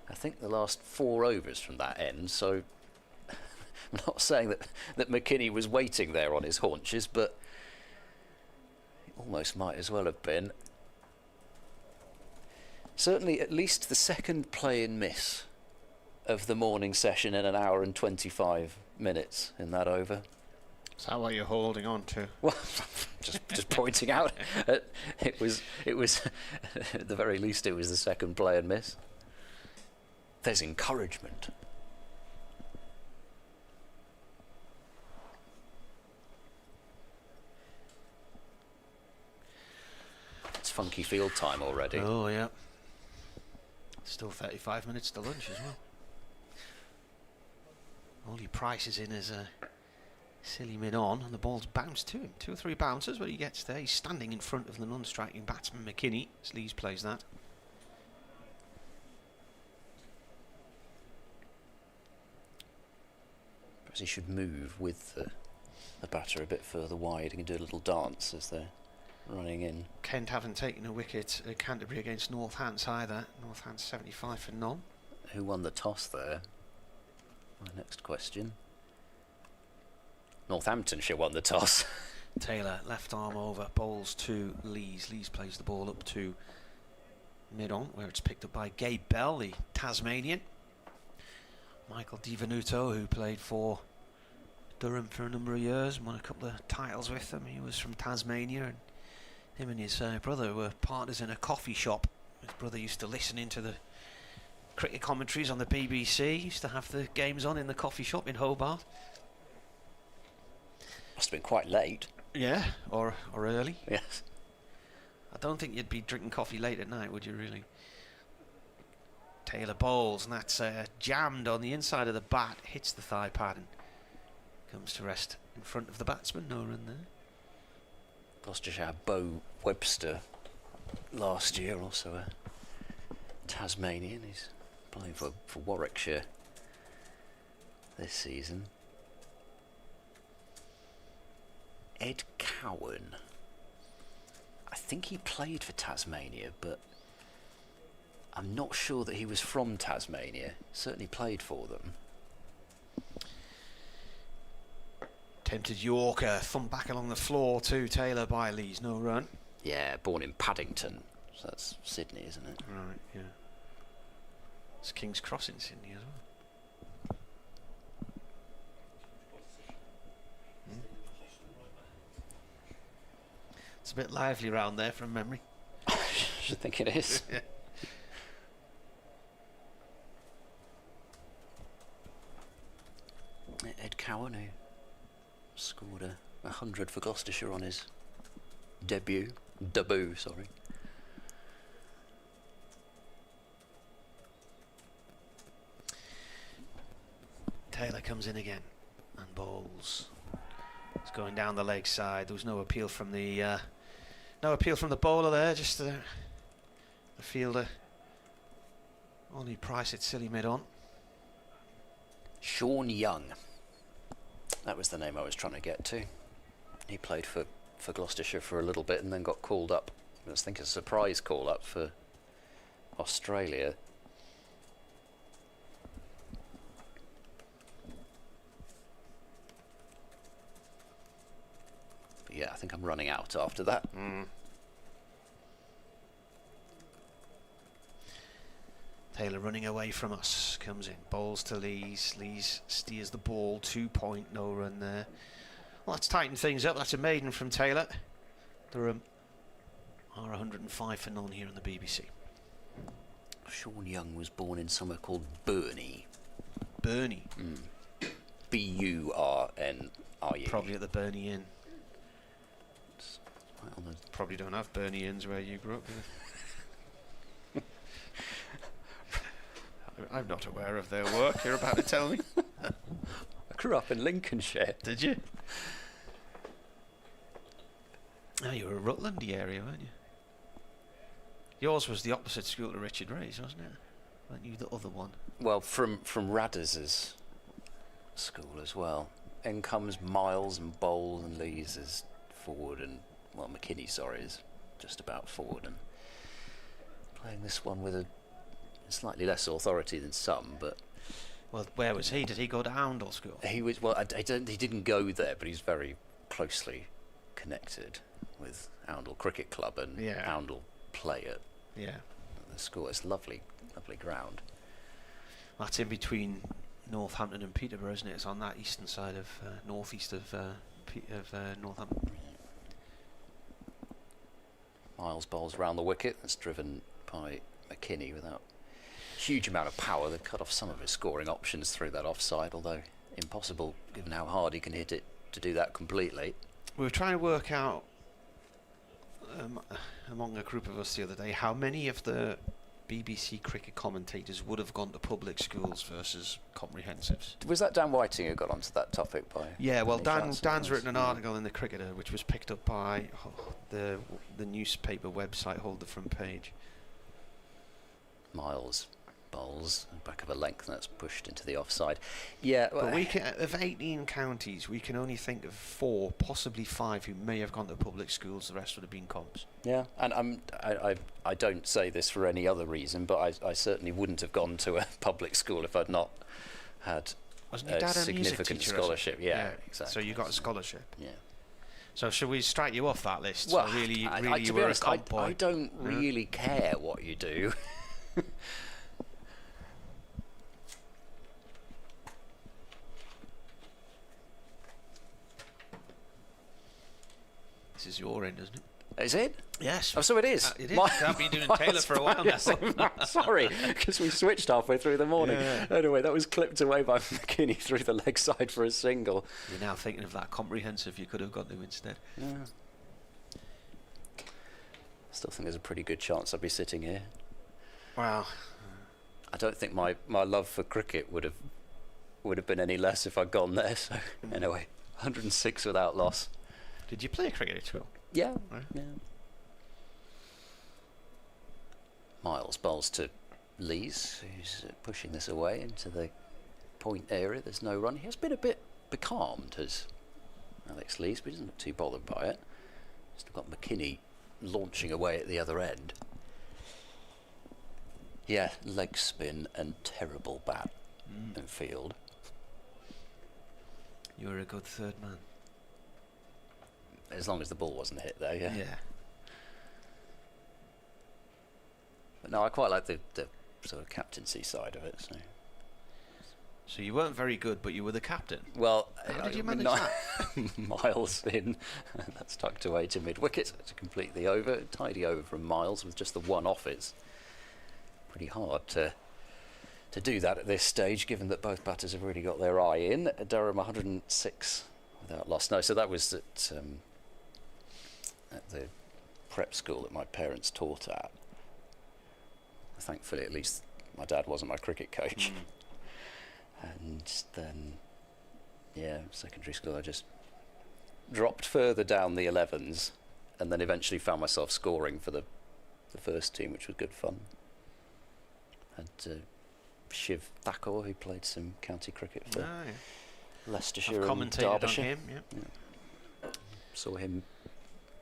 I think, the last 4 overs from that end. So I'm not saying that McKini was waiting there on his haunches, but it almost might as well have been. Certainly at least the second play and miss of the morning session in 1 hour and 25 minutes in that over. Is that what you're holding on to? Well, just pointing out, it was at the very least it was the second play and miss. There's encouragement. It's funky field time already. Oh yeah. Still 35 minutes to lunch as well. Ollie Price is in as a silly mid-on, and the ball's bounced to him. 2 or 3 bounces, but he gets there. He's standing in front of the non-striking batsman McKini. Sleaze plays that. Perhaps he should move with the batter a bit further wide. He can do a little dance as they're running in. Kent haven't taken a wicket at Canterbury against Northants either. Northants 75 for none. Who won the toss there? My next question. Northamptonshire won the toss. Taylor, left arm over, bowls to Lees. Lees plays the ball up to mid-on, where it's picked up by Gabe Bell, the Tasmanian. Michael Di Venuto, who played for Durham for a number of years and won a couple of titles with them. He was from Tasmania, and him and his brother were partners in a coffee shop. His brother used to listen into the cricket commentaries on the BBC. He used to have the games on in the coffee shop in Hobart. Must have been quite late. Yeah, or early. Yes. I don't think you'd be drinking coffee late at night, would you really? Taylor bowls, and that's jammed on the inside of the bat, hits the thigh pad and comes to rest in front of the batsman. No run there. Gloucestershire had Bo Webster last year, also a Tasmanian. He's playing for Warwickshire this season. Ed Cowan. I think he played for Tasmania, but I'm not sure that he was from Tasmania. Certainly played for them. Tempted Yorker, thump back along the floor to Taylor by Lees. No run. Yeah, born in Paddington. So that's Sydney, isn't it? Right, yeah. It's King's Cross in Sydney as well. It's a bit lively round there from memory. I should think it is. Yeah. Ed Cowan, who scored 100 for Gloucestershire on his debut, sorry. Taylor comes in again and bowls. It's going down the leg side. There was no appeal from the bowler there. Just the fielder. Only Price at silly mid on. Sean Young. That was the name I was trying to get to. He played for Gloucestershire for a little bit and then got called up. I think a surprise call up for Australia. But yeah, I think I'm running out after that. Taylor running away from us, comes in, bowls to Lees. Lees steers the ball, 2 point, no run there. Well, that's tightened things up. That's a maiden from Taylor. Durham are 105 for none here on the BBC. Sean Young was born in somewhere called Burney. Burney? B-U-R-N-I-E. Probably at the Burney Inn. Right on the Probably don't have Burney Inns where you grew up. I'm not aware of their work. You're about to tell me. I grew up in Lincolnshire. Did you? Oh, you were a Rutlandy area, weren't you? Yours was the opposite school to Richard Ray's, wasn't it? Weren't you the other one? Well, from Radders's school as well. In comes Miles and Bowles and Lees is forward, and well, McKini, sorry, is just about forward, and playing this one with a slightly less authority than some, but well, where was he? Did he go to Oundle School? he was. Well, he didn't go there, but he's very closely connected with Oundle Cricket Club and Oundle play at the school. It's lovely ground. That's in between Northampton and Peterborough, isn't it? It's on that eastern side of northeast of Northampton. Miles bowls round the wicket. That's driven by McKini without a huge amount of power. They've cut off some of his scoring options through that offside, although impossible given how hard he can hit it to do that completely. We were trying to work out among a group of us the other day how many of the BBC cricket commentators would have gone to public schools versus comprehensives. Was that Dan Whiting who got onto that topic by? Yeah, well, any chance? Dan's written an article in the Cricketer, which was picked up by the newspaper website Hold the Front Page. Miles bowls back of a length, and that's pushed into the offside. Yeah, But we can, of 18 counties, we can only think of 4, possibly 5, who may have gone to public schools. The rest would have been comps. yeah, and I don't say this for any other reason, but I certainly wouldn't have gone to a public school if I'd not had Wasn't your dad a music significant teacher? scholarship. Yeah, exactly. So you got a scholarship. Yeah. So should we strike you off that list? Well, So really, to you be were honest, a comp boy. I don't really care what you do. This is your end, isn't it? Is it? Yes. Oh, so it is. It is. I've been doing Taylor for a while now. Sorry, because we switched halfway through the morning. Yeah. Anyway, that was clipped away by McKini through the leg side for a single. You're now thinking of that comprehensive you could have got to instead. Yeah. Still think there's a pretty good chance I'd be sitting here. Wow. I don't think my love for cricket would have been any less if I'd gone there. So anyway, 106 without loss. Did you play cricket at all? Yeah. Right. Yeah. Miles bowls to Lees, who's pushing this away into the point area. There's no run. He has been a bit becalmed, as Alex Lees, but he doesn't look too bothered by it. Still got McKini launching away at the other end. Yeah, leg spin and terrible bat and field. You were a good third man. As long as the ball wasn't hit there, yeah. Yeah. But no, I quite like the sort of captaincy side of it. So you weren't very good, but you were the captain. Well, How did you manage that? Miles in, that's tucked away to mid-wicket to complete the over. Tidy over from Miles with just the one off. It's pretty hard to do that at this stage, given that both batters have really got their eye in. Durham 106 without loss. No, so that was at the prep school that my parents taught at. Thankfully, at least my dad wasn't my cricket coach. And then, yeah, secondary school, I just dropped further down the 11s and then eventually found myself scoring for the first team, which was good fun. Had Shiv Thakur, who played some county cricket for Leicestershire and commentated Derbyshire. on him, yeah. Saw him.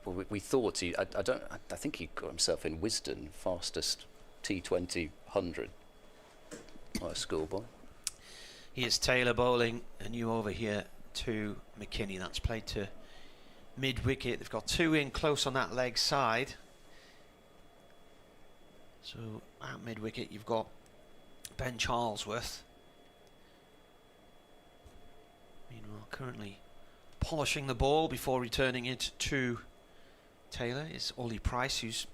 Well, we thought I think he got himself in Wisden fastest T20 100 by a schoolboy. Here's Taylor bowling, and you over here to McKini. That's played to mid-wicket. They've got 2 in close on that leg side. So at mid-wicket you've got Ben Charlesworth. Meanwhile, currently polishing the ball before returning it to Taylor is Ollie Price, who's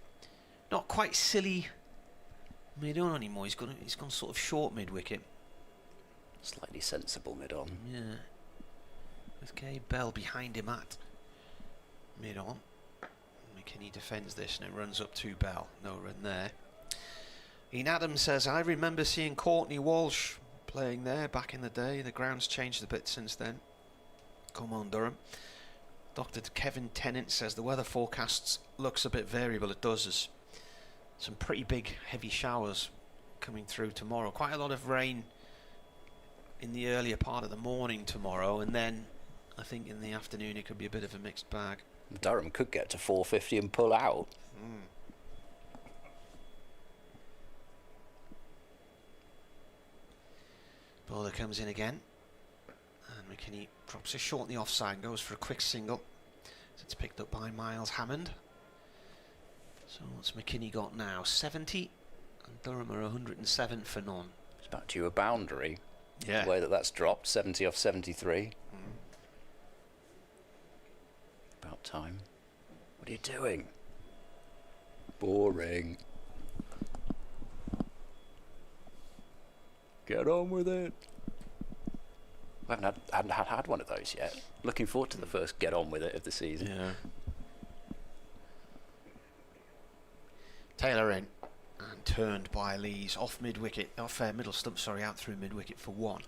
not quite silly mid-on anymore. He's gone sort of short mid-wicket. Slightly sensible mid-on. Yeah. With Gabe Bell behind him at mid-on. McKini defends this and it runs up to Bell. No run there. Ian Adams says, I remember seeing Courtney Walsh playing there back in the day. The ground's changed a bit since then. Come on, Durham. Dr. Kevin Tennant says the weather forecast looks a bit variable. It does. There's some pretty big heavy showers coming through tomorrow. Quite a lot of rain in the earlier part of the morning tomorrow, and then I think in the afternoon it could be a bit of a mixed bag. Durham could get to 450 and pull out. Bowler comes in again, and McKini drops it short in the offside and goes for a quick single. So it's picked up by Miles Hammond. So what's McKini got now? 70, and Durham are 107 for none. It's back to a boundary. Yeah. The way that's dropped, 70 off 73. About time. What are you doing? Boring. Get on with it. I haven't had one of those yet. Looking forward to the first get on with it of the season. Yeah. Taylor in, and turned by Lees off mid-wicket, off middle stump, sorry, out through mid-wicket for 1.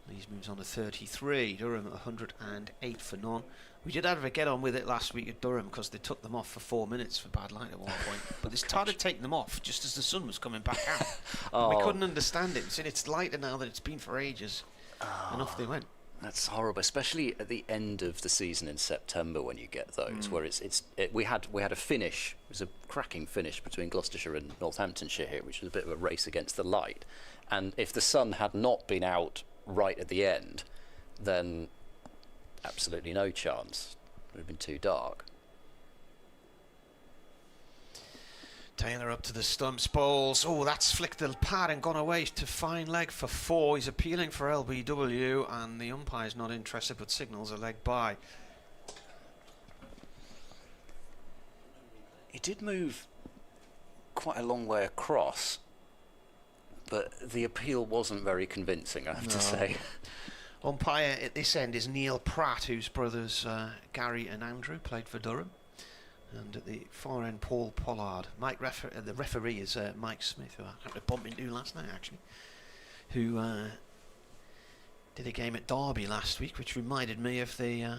Lees moves on to 33. Durham at 108 for none. We did have a get on with it last week at Durham because they took them off for 4 minutes for bad light at one point. But they started taking them off just as the sun was coming back out. Oh. We couldn't understand it. We said it's lighter now than it's been for ages. And off they went. That's horrible, especially at the end of the season in September when you get those, where we had a finish. It was a cracking finish between Gloucestershire and Northamptonshire here, which was a bit of a race against the light. And if the sun had not been out right at the end, then absolutely no chance. It would have been too dark. Taylor up to the stumps, bowls. Oh, that's flicked the pad and gone away to fine leg for 4. He's appealing for LBW, and the umpire's not interested but signals a leg by. He did move quite a long way across, but the appeal wasn't very convincing, I have to say. Umpire at this end is Neil Pratt, whose brothers Gary and Andrew played for Durham. And at the far end, Paul Pollard. The referee is Mike Smith, who I happened to bump into last night, actually, who did a game at Derby last week, which reminded me of the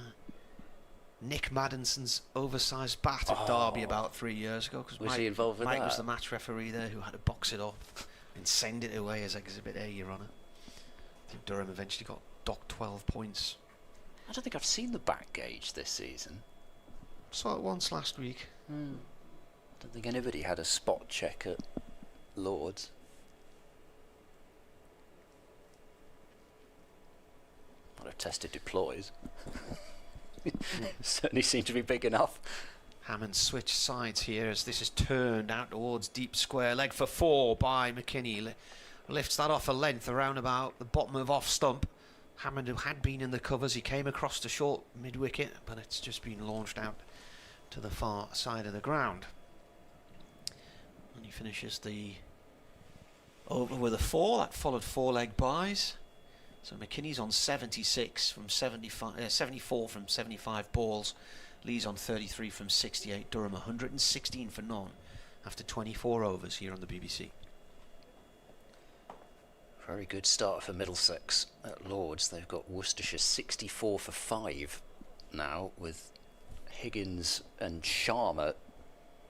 Nick Maddenson's oversized bat at Derby about 3 years ago. Was he involved with Mike that? was the match referee there, who had to box it off and send it away as Exhibit A, Your Honour. I think Durham eventually got docked 12 points. I don't think I've seen the back gauge this season. Saw it once last week. I don't think anybody had a spot check at Lord's. Might have tested deploys. Certainly seemed to be big enough. Hammond switched sides here as this is turned out towards deep square leg for 4 by McKini. Lifts that off a length around about the bottom of off stump. Hammond, who had been in the covers, he came across the short mid-wicket, but it's just been launched out to the far side of the ground. And he finishes the over with a 4. That followed 4 leg byes. So McKinney's on 76 from 74 from 75 balls. Lee's on 33 from 68. Durham 116 for none after 24 overs here on the BBC. Very good start for Middlesex at Lord's. They've got Worcestershire 64 for 5 now, with Higgins and Sharma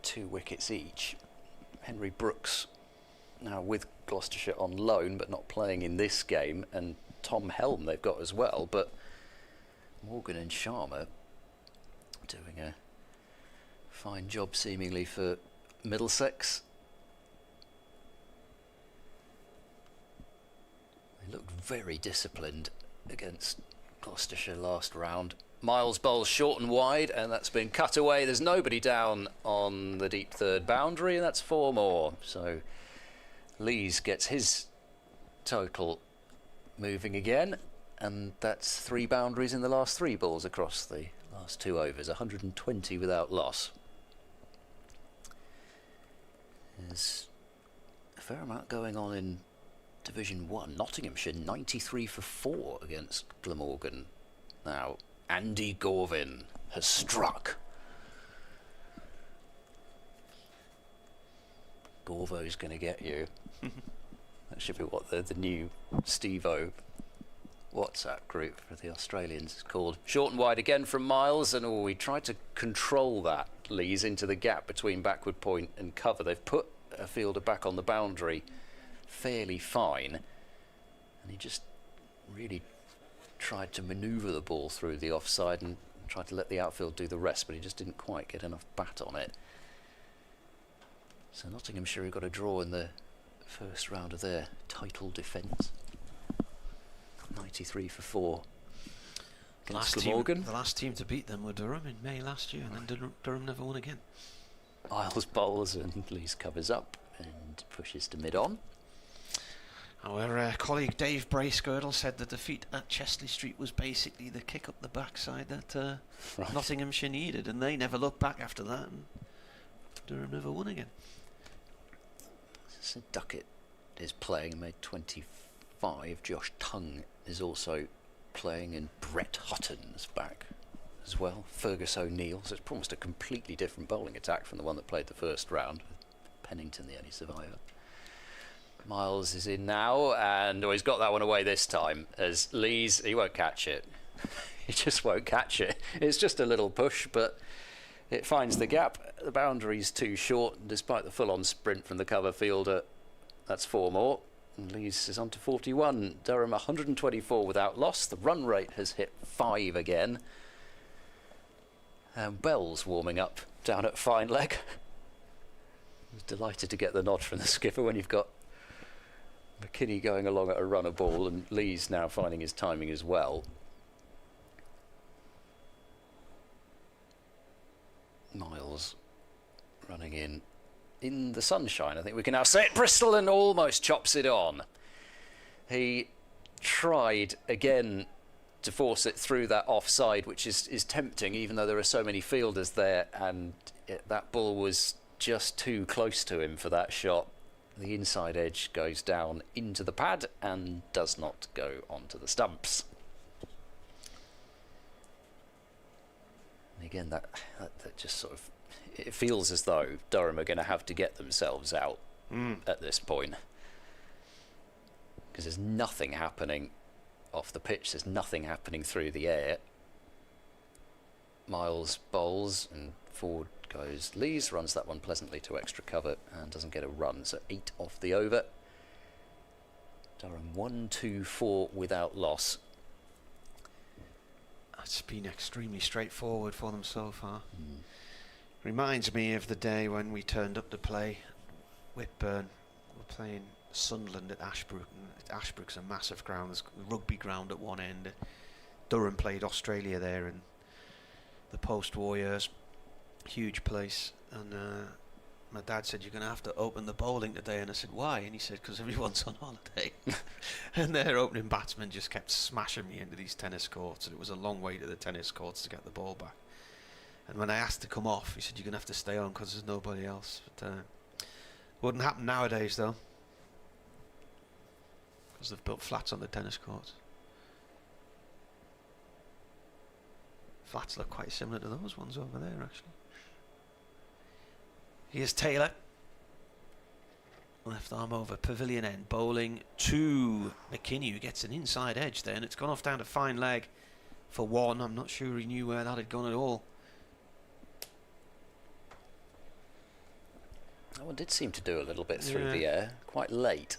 2 wickets each. Henry Brooks now with Gloucestershire on loan but not playing in this game, and Tom Helm they've got as well, but Morgan and Sharma doing a fine job seemingly for Middlesex. They looked very disciplined against Gloucestershire last round. Miles bowls short and wide, and that's been cut away. There's nobody down on the deep third boundary, and that's 4 more. So Lees gets his total moving again, and that's 3 boundaries in the last 3 balls across the last 2 overs. 120 without loss. There's a fair amount going on in Division 1. Nottinghamshire 93 for 4 against Glamorgan. Now Andy Gorvin has struck. Gorvo's going to get you. That should be what the new Steve-O WhatsApp group for the Australians is called. Short and wide again from Miles, and we tried to control that, Lees, into the gap between backward point and cover. They've put a fielder back on the boundary fairly fine, and he just really tried to manoeuvre the ball through the offside and tried to let the outfield do the rest, but he just didn't quite get enough bat on it. So Nottinghamshire got a draw in the first round of their title defence. 93 for 4 against Glamorgan. The last team to beat them were Durham in May last year, and then Durham never won again. Isles bowls and Lees covers up and pushes to mid-on. Our colleague Dave Bracegirdle said the defeat at Chesley Street was basically the kick up the backside that Nottinghamshire needed, and they never looked back after that, and Durham never won again. Sid Duckett is playing and made 25. Josh Tongue is also playing, and Brett Hutton's back as well. Fergus O'Neill, so it's almost a completely different bowling attack from the one that played the first round. Pennington, the only survivor. Miles is in now, and he's got that one away this time, as Lees, he won't catch it. He just won't catch it. It's just a little push, but it finds the gap. The boundary's too short, despite the full-on sprint from the cover fielder. That's 4 more. And Lees is on to 41. Durham 124 without loss. The run rate has hit 5 again. And Bell's warming up down at fine leg. I was delighted to get the nod from the skipper when you've got McKini going along at a runner ball and Lees now finding his timing as well. Miles running in the sunshine, I think we can now say it. Bristol, and almost chops it on. He tried again to force it through that offside, which is tempting, even though there are so many fielders there, and that ball was just too close to him for that shot. The inside edge goes down into the pad and does not go onto the stumps. And again, that just sort of, it feels as though Durham are going to have to get themselves out at this point, because there's nothing happening off the pitch, there's nothing happening through the air. Miles bowls and forward goes Lees, runs that one pleasantly to extra cover and doesn't get a run, so 8 off the over. Durham 1-2-4 without loss. It's been extremely straightforward for them so far. Reminds me of the day when we turned up to play Whitburn. We're playing Sunderland at Ashbrook, and Ashbrook's a massive ground. There's a rugby ground at one end. Durham played Australia there in the post-war years. Huge place. And my dad said, "You're going to have to open the bowling today." And I said, "Why?" And he said, "Because everyone's on holiday." And their opening batsman just kept smashing me into these tennis courts, and it was a long way to the tennis courts to get the ball back. And when I asked to come off, he said, "You're going to have to stay on because there's nobody else." But wouldn't happen nowadays, though, because they've built flats on the tennis courts. Flats look quite similar to those ones over there, actually. Here's Taylor. Left arm over pavilion end, bowling to McKini, who gets an inside edge there, and it's gone off down to fine leg for 1. I'm not sure he knew where that had gone at all. That one did seem to do a little bit through the air, quite late,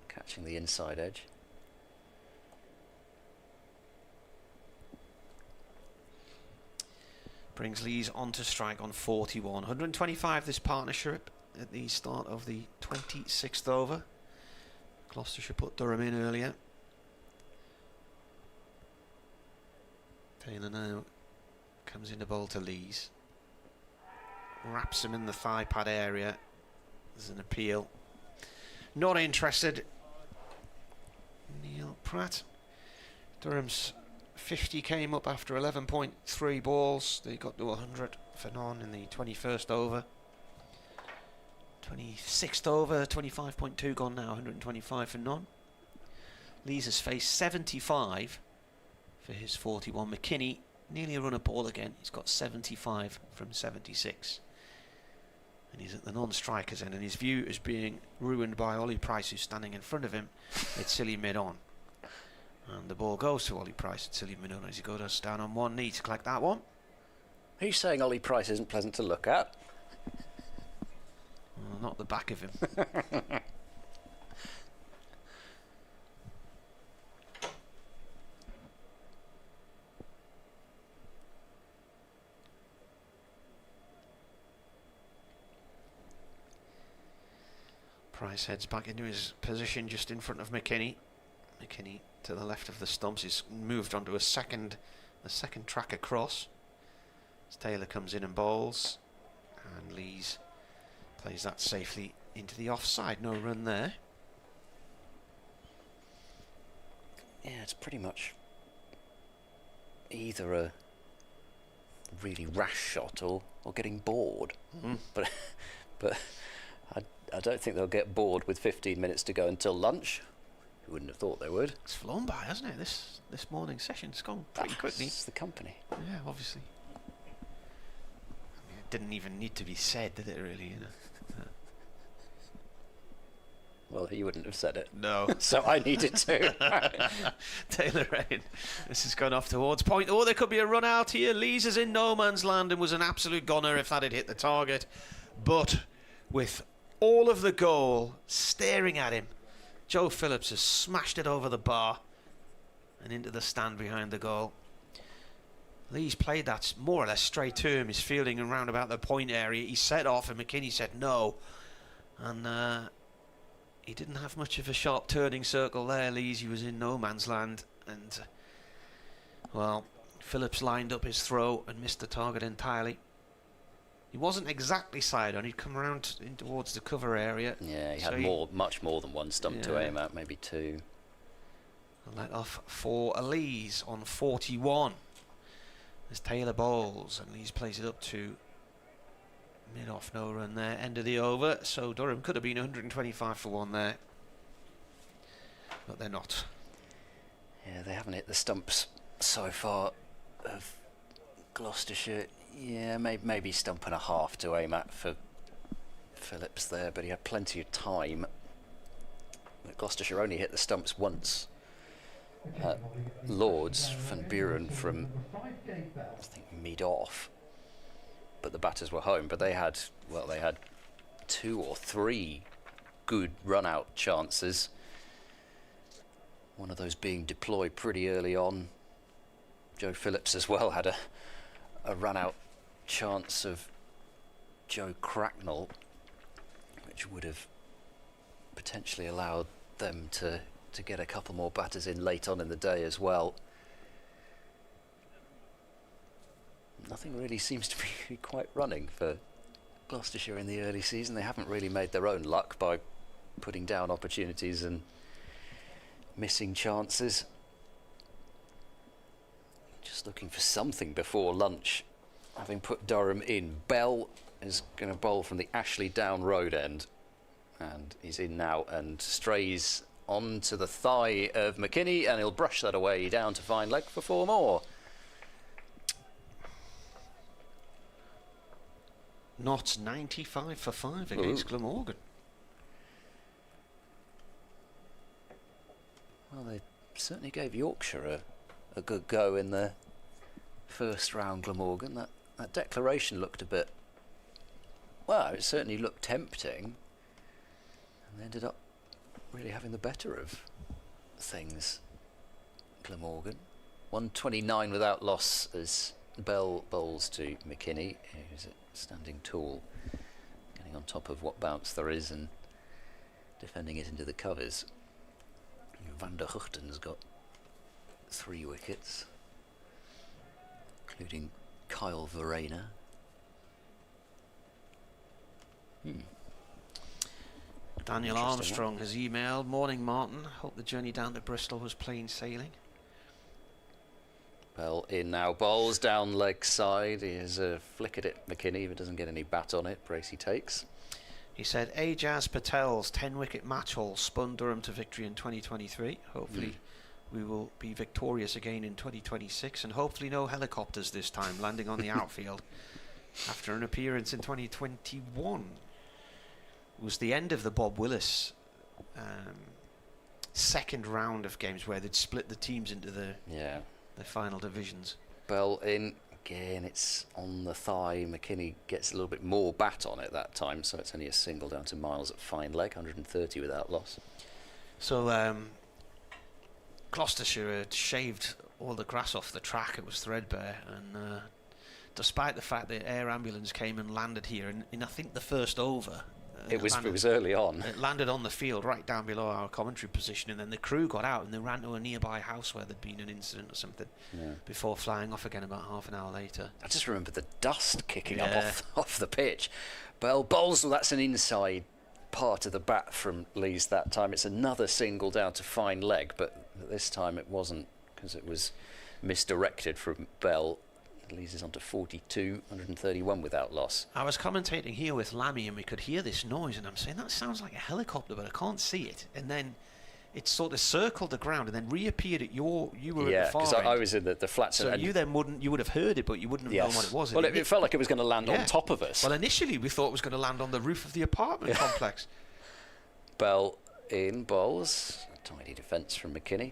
catching the inside edge. Brings Lees on to strike on 41. 125 this partnership at the start of the 26th over. Gloucestershire put Durham in earlier. Taylor now comes in the bowl to Lees. Wraps him in the thigh pad area. There's an appeal. Not interested. Neil Pratt. Durham's 50 came up after 11.3 balls. They got to 100 for none in the 21st over. 26th over, 25.2 gone now, 125 for none. Lees has faced 75 for his 41. McKini, nearly a runner ball again. He's got 75 from 76. And he's at the non-strikers end, and his view is being ruined by Ollie Price, who's standing in front of him. It's silly mid-on. And the ball goes to Ollie Price at silly mid-on as he goes down on one knee to collect that one. Who's saying Ollie Price isn't pleasant to look at? Well, not the back of him. Price heads back into his position just in front of McKini. McKini to the left of the stumps. He's moved onto a second track across. As Taylor comes in and bowls, and Lees plays that safely into the offside. No run there. Yeah, it's pretty much either a really rash shot or getting bored. But I don't think they'll get bored with 15 minutes to go until lunch. You wouldn't have thought they would. It's flown by, hasn't it? This morning session's gone pretty quickly. It's the company. Yeah, obviously. I mean, it didn't even need to be said, did it? Really, you know. Well, he wouldn't have said it. No. So I needed to. Taylor Rain. This has gone off towards point. Oh, there could be a run out here. Lees is in no man's land and was an absolute goner if that had hit the target. But with all of the goal staring at him, Joe Phillips has smashed it over the bar and into the stand behind the goal. Lees played that more or less straight to him. He's fielding around about the point area. He set off and McKini said no. And he didn't have much of a sharp turning circle there, Lees. He was in no man's land. And, well, Phillips lined up his throw and missed the target entirely. He wasn't exactly side on. He'd come around in towards the cover area. Yeah, he had much more than one stump to aim at, maybe two. And let off for Lees on 41. There's Taylor bowls, and Lees plays it up to mid-off, no run there, end of the over. So Durham could have been 125 for one there, but they're not. Yeah, they haven't hit the stumps so far of Gloucestershire. Yeah, maybe stump and a half to aim at for Phillips there, but he had plenty of time. But Gloucestershire only hit the stumps once. Lords Van Buren from, I think, mid-off. But the batters were home. But they had 2 or 3 good run-out chances. One of those being deployed pretty early on. Joe Phillips as well had a run-out chance of Joe Cracknell, which would have potentially allowed them to get a couple more batters in late on in the day as well. Nothing really seems to be quite running for Gloucestershire in the early season. They haven't really made their own luck by putting down opportunities and missing chances. Just looking for something before lunch, having put Durham in. Bell is going to bowl from the Ashley Down Road end, and he's in now and strays onto the thigh of McKini, and he'll brush that away down to fine leg for 4 more. Not 95 for 5 against Glamorgan. Well, they certainly gave Yorkshire a good go in the first round, Glamorgan. That declaration looked a bit, well, it certainly looked tempting, and they ended up really having the better of things, Glamorgan. 129 without loss as Bell bowls to McKini, who's standing tall, getting on top of what bounce there is and defending it into the covers. Van der Huchten's got 3 wickets, including Kyle Verena. Daniel Armstrong has emailed, "Morning Martin, hope the journey down to Bristol was plain sailing." Bell in now, bowls down leg side. He has a flick at it, McKini, but doesn't get any bat on it. Brace he takes. He said Ajaz Patel's 10-wicket match haul spun Durham to victory in 2023. Hopefully we will be victorious again in 2026, and hopefully no helicopters this time landing on the outfield after an appearance in 2021. It was the end of the Bob Willis second round of games where they'd split the teams into the final divisions. Bell in again, it's on the thigh. McKini gets a little bit more bat on it that time, so it's only a single down to Miles at fine leg, 130 without loss. So Gloucestershire had shaved all the grass off the track. It was threadbare, and despite the fact that air ambulance came and landed here in I think the first over, it was early on. It landed on the field right down below our commentary position, and then the crew got out and they ran to a nearby house where there'd been an incident or something before flying off again about half an hour later. I just remember the dust kicking up off the pitch. Bell bowls, well, that's an inside part of the bat from Lees that time. It's another single down to fine leg, but this time it wasn't, because it was misdirected from Bell. Lees is on to 42, 131 without loss. I was commentating here with Lammy and we could hear this noise, and I'm saying that sounds like a helicopter, but I can't see it. And then it sort of circled the ground and then reappeared at you were at the far end. Yeah, because I was in the flats. So you then you would have heard it, but you wouldn't have known what it was. Well, it felt like it was going to land on top of us. Well, initially we thought it was going to land on the roof of the apartment complex. Bell in bowls. Tidy defence from McKini.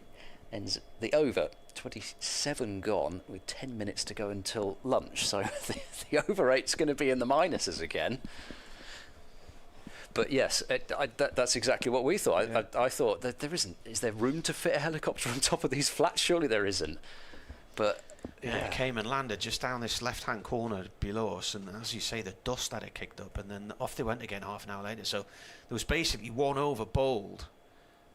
Ends the over. 27 gone with 10 minutes to go until lunch. So the over 8's going to be in the minuses again. But yes, that's exactly what we thought. Yeah. I thought that there isn't. Is there room to fit a helicopter on top of these flats? Surely there isn't. But yeah, it came and landed just down this left-hand corner below us, and as you say, the dust had it kicked up, and then off they went again half an hour later. So there was basically one over bowled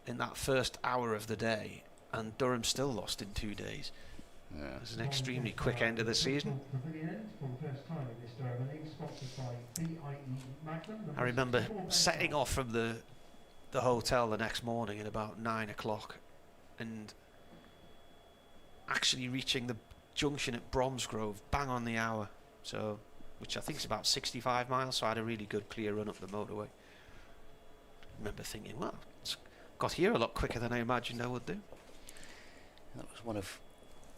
in that first hour of the day, and Durham still lost in 2 days. Yeah. It was an extremely quick end of the season. I remember setting off from the hotel the next morning at about 9 o'clock and actually reaching the junction at Bromsgrove bang on the hour, so which I think is about 65 miles, so I had a really good clear run up the motorway. I remember thinking, well, it's got here a lot quicker than I imagined I would do. That was one of,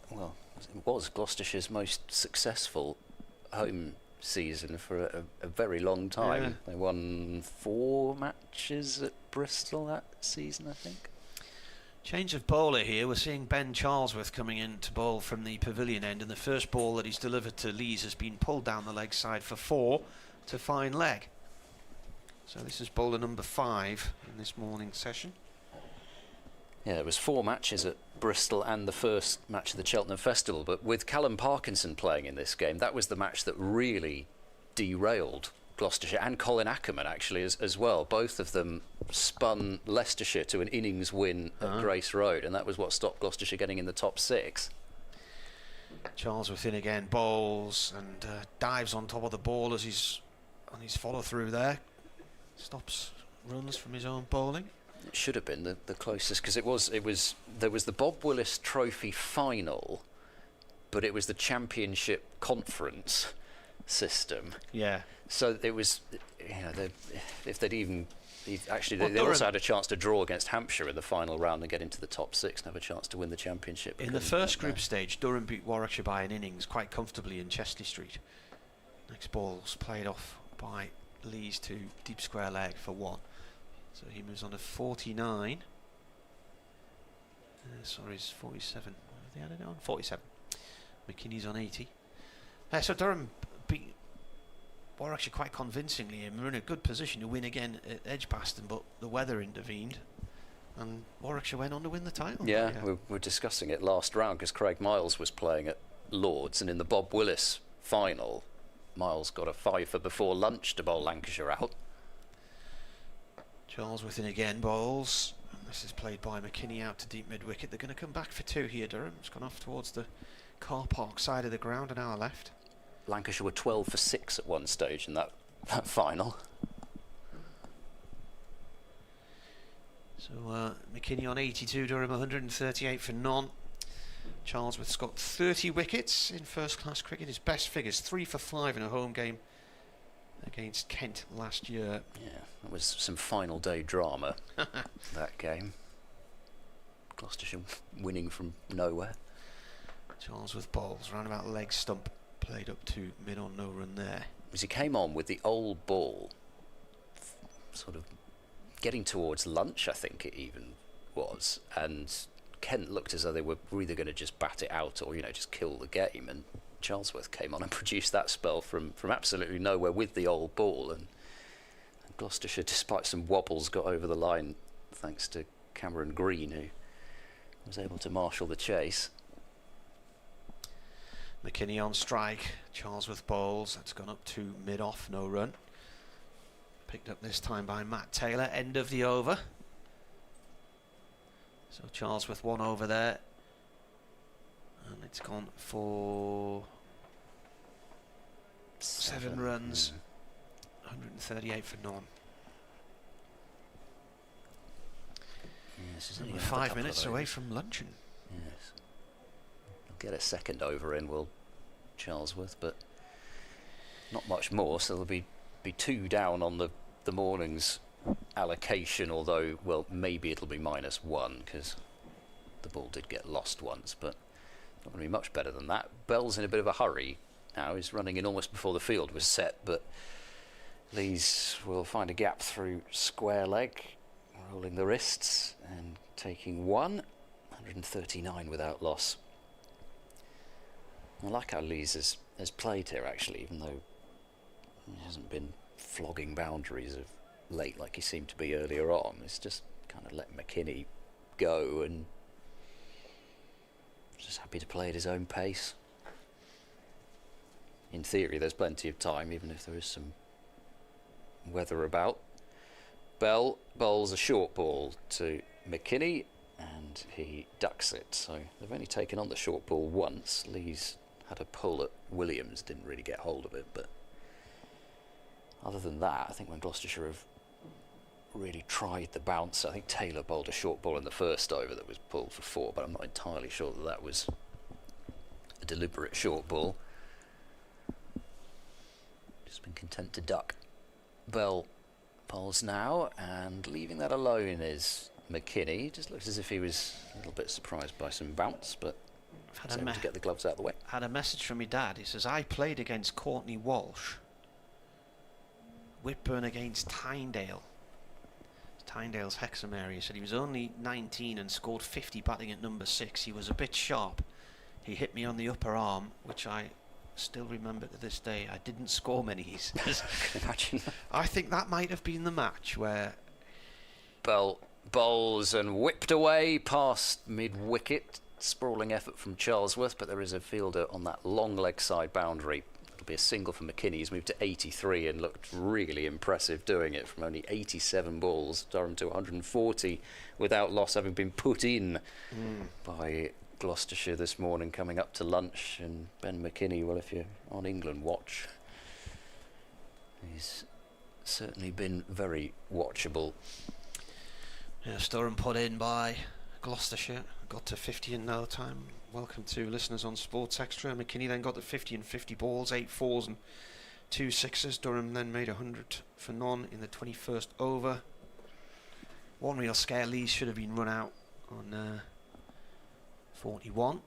well, it was Gloucestershire's most successful home season for a very long time. Yeah. They won 4 matches at Bristol that season, I think. Change of bowler here. We're seeing Ben Charlesworth coming in to bowl from the pavilion end, and the first ball that he's delivered to Lees has been pulled down the leg side for 4 to fine leg. So this is bowler number 5 in this morning session. Yeah, there was 4 matches at Bristol and the first match of the Cheltenham Festival, but with Callum Parkinson playing in this game, that was the match that really derailed Gloucestershire, and Colin Ackerman actually as well. Both of them spun Leicestershire to an innings win at Grace Road, and that was what stopped Gloucestershire getting in the top 6. Charlesworth in again, bowls and dives on top of the ball as he's on his follow through there. Stops runs from his own bowling. It should have been the closest, because there was the Bob Willis Trophy final, but it was the Championship Conference system. Yeah. So it was, you know, if they'd even actually well, they also had a chance to draw against Hampshire in the final round and get into the top 6 and have a chance to win the championship. In the first group stage, Durham beat Warwickshire by an innings quite comfortably in Chesney Street. Next ball's played off by Lees to deep square leg for 1. So he moves on to 49. Sorry, it's 47. Have they added it on? 47. McKinney's on 80. So Durham beat Warwickshire quite convincingly, and we're in a good position to win again at Edgbaston, but the weather intervened and Warwickshire went on to win the title. Yeah, we were discussing it last round because Craig Miles was playing at Lord's, and in the Bob Willis final, Miles got a 5 before lunch to bowl Lancashire out. Charlesworth in again, bowls. And this is played by McKini out to deep mid wicket. They're going to come back for 2 here. Durham. It's gone off towards the car park side of the ground, an hour left. Lancashire were 12 for 6 at one stage in that final. So McKini on 82, Durham 138 for none. Charlesworth's got 30 wickets in first class cricket. His best figures, 3 for 5 in a home game against Kent last year. Yeah, that was some final day drama, that game. Gloucestershire winning from nowhere. Charlesworth bowls, round about leg stump, played up to mid on, no run there. As he came on with the old ball, sort of getting towards lunch, I think it even was, and Kent looked as though they were either going to just bat it out or, you know, just kill the game, and Charlesworth came on and produced that spell from absolutely nowhere with the old ball, and Gloucestershire, despite some wobbles, got over the line thanks to Cameron Green, who was able to marshal the chase. McKini on strike, Charlesworth bowls, that's gone up to mid-off, no run. Picked up this time by Matt Taylor, end of the over. So Charlesworth 1 over there, and it's gone for 7 runs, 138 for none. Yes, we're 5 minutes away from luncheon. Yes. Get a second over in, will Charlesworth, but not much more, so there'll be 2 down on the morning's allocation, although, well, maybe it'll be -1 because the ball did get lost once, but not going to be much better than that. Bell's in a bit of a hurry now. He's running in almost before the field was set, but Lees will find a gap through square leg. rolling the wrists and taking 139 without loss. I like how Lees has played here, actually, even though he hasn't been flogging boundaries of late like he seemed to be earlier on. It's just kind of let McKini go and just happy to play at his own pace. In theory, there's plenty of time, even if there is some weather about. Bell bowls a short ball to McKini, and he ducks it. So they've only taken on the short ball once. Lees had a pull at Williams, didn't really get hold of it, but other than that, I think when Gloucestershire have really tried the bounce, I think Taylor bowled a short ball in the first over that was pulled for 4, but I'm not entirely sure that that was a deliberate short ball. Just been content to duck. Bell bowls now, and leaving that alone is McKini. Just looks as if he was a little bit surprised by some bounce, but was able to get the gloves out of the way. Had a message from my dad. He says, I played against Courtney Walsh. Whitburn against Tyndale. Tyndale's Hexham area. He said he was only 19 and scored 50 batting at number 6. He was a bit sharp. He hit me on the upper arm, which I still remember to this day. I didn't score many, he says. Imagine that. I think that might have been the match where Bell bowls and whipped away past mid-wicket. Sprawling effort from Charlesworth, but there is a fielder on that long leg side boundary. It'll be a single for McKini. He's moved to 83 and looked really impressive doing it from only 87 balls. Durham to 140 without loss, having been put in by Gloucestershire this morning coming up to lunch. And Ben McKini, well, if you're on England watch, he's certainly been very watchable. yes, Durham put in by Gloucestershire, got to 50 in no time. Welcome to listeners on Sports Extra. McKini then got to 50 and 50 balls, 8 fours and 2 sixes. Durham then made 100 for none in the 21st over. One real scare, Lees should have been run out on 41.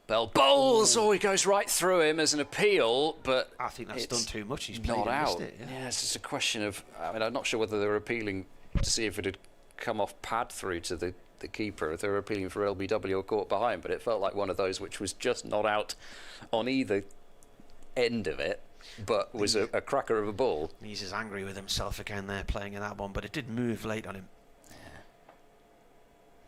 Bell bowls! Oh, he goes right through him as an appeal, but I think that's done too much. He's played not and out. missed it. Yeah, it's just a question of, I mean, I'm not sure whether they're appealing to see if it had come off pad through to the keeper, if they were appealing for LBW or caught behind, but it felt like one of those which was just not out on either end of it, but was a cracker of a ball. He's as angry with himself again there playing in that one, but it did move late on him.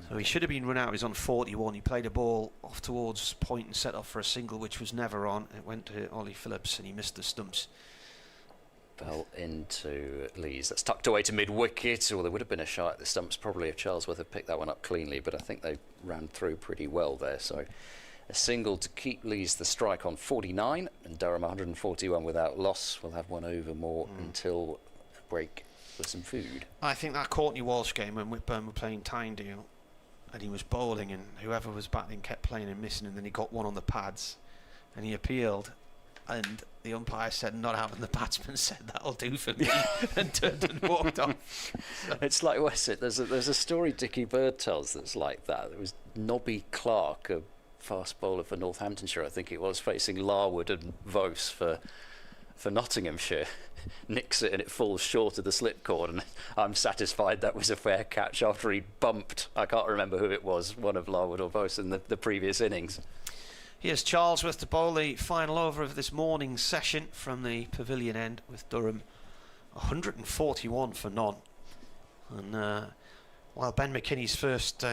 So he should have been run out. He's on 41. He played a ball off towards point and set off for a single, which was never on. It went to Ollie Phillips and he missed the stumps. Bell into Lees. That's tucked away to mid-wicket, or there would have been a shot at the stumps probably if Charlesworth had picked that one up cleanly, but I think they ran through pretty well there. So a single to keep Lees the strike on 49, and Durham 141 without loss. We'll have one over more until a break for some food. I think that Courtney Walsh game when Whitburn were playing Tyndale and he was bowling and whoever was batting kept playing and missing, and then he got one on the pads and he appealed. And the umpire said, not having the batsman, said that'll do for me, and turned and walked off. So. It's like, what's it? There's a story Dickie Bird tells that's like that. It was Nobby Clark, a fast bowler for Northamptonshire, I think it was, facing Larwood and Vose for Nottinghamshire. Nicks it and it falls short of the slip cord, and I'm satisfied that was a fair catch after he bumped, I can't remember who it was, one of Larwood or Vose in the previous innings. Here's Charlesworth to bowl the final over of this morning's session from the pavilion end, with Durham 141 for none. And while Ben McKinney's first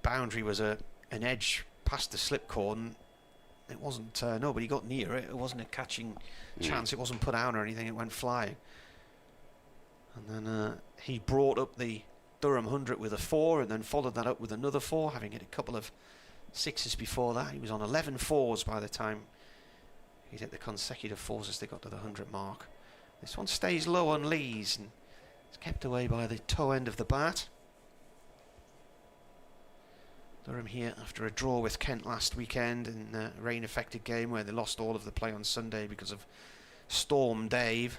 boundary was an edge past the slip cord, and it wasn't, nobody got near it, it wasn't a catching chance, it wasn't put out or anything, it went flying. And then he brought up the Durham 100 with a 4, and then followed that up with another 4, having hit a couple of sixes before that. He was on 11 fours by the time he hit the consecutive 4s as they got to the 100 mark. This one stays low on Lees and it's kept away by the toe end of the bat. Durham here after a draw with Kent last weekend in a rain affected game where they lost all of the play on Sunday because of Storm Dave.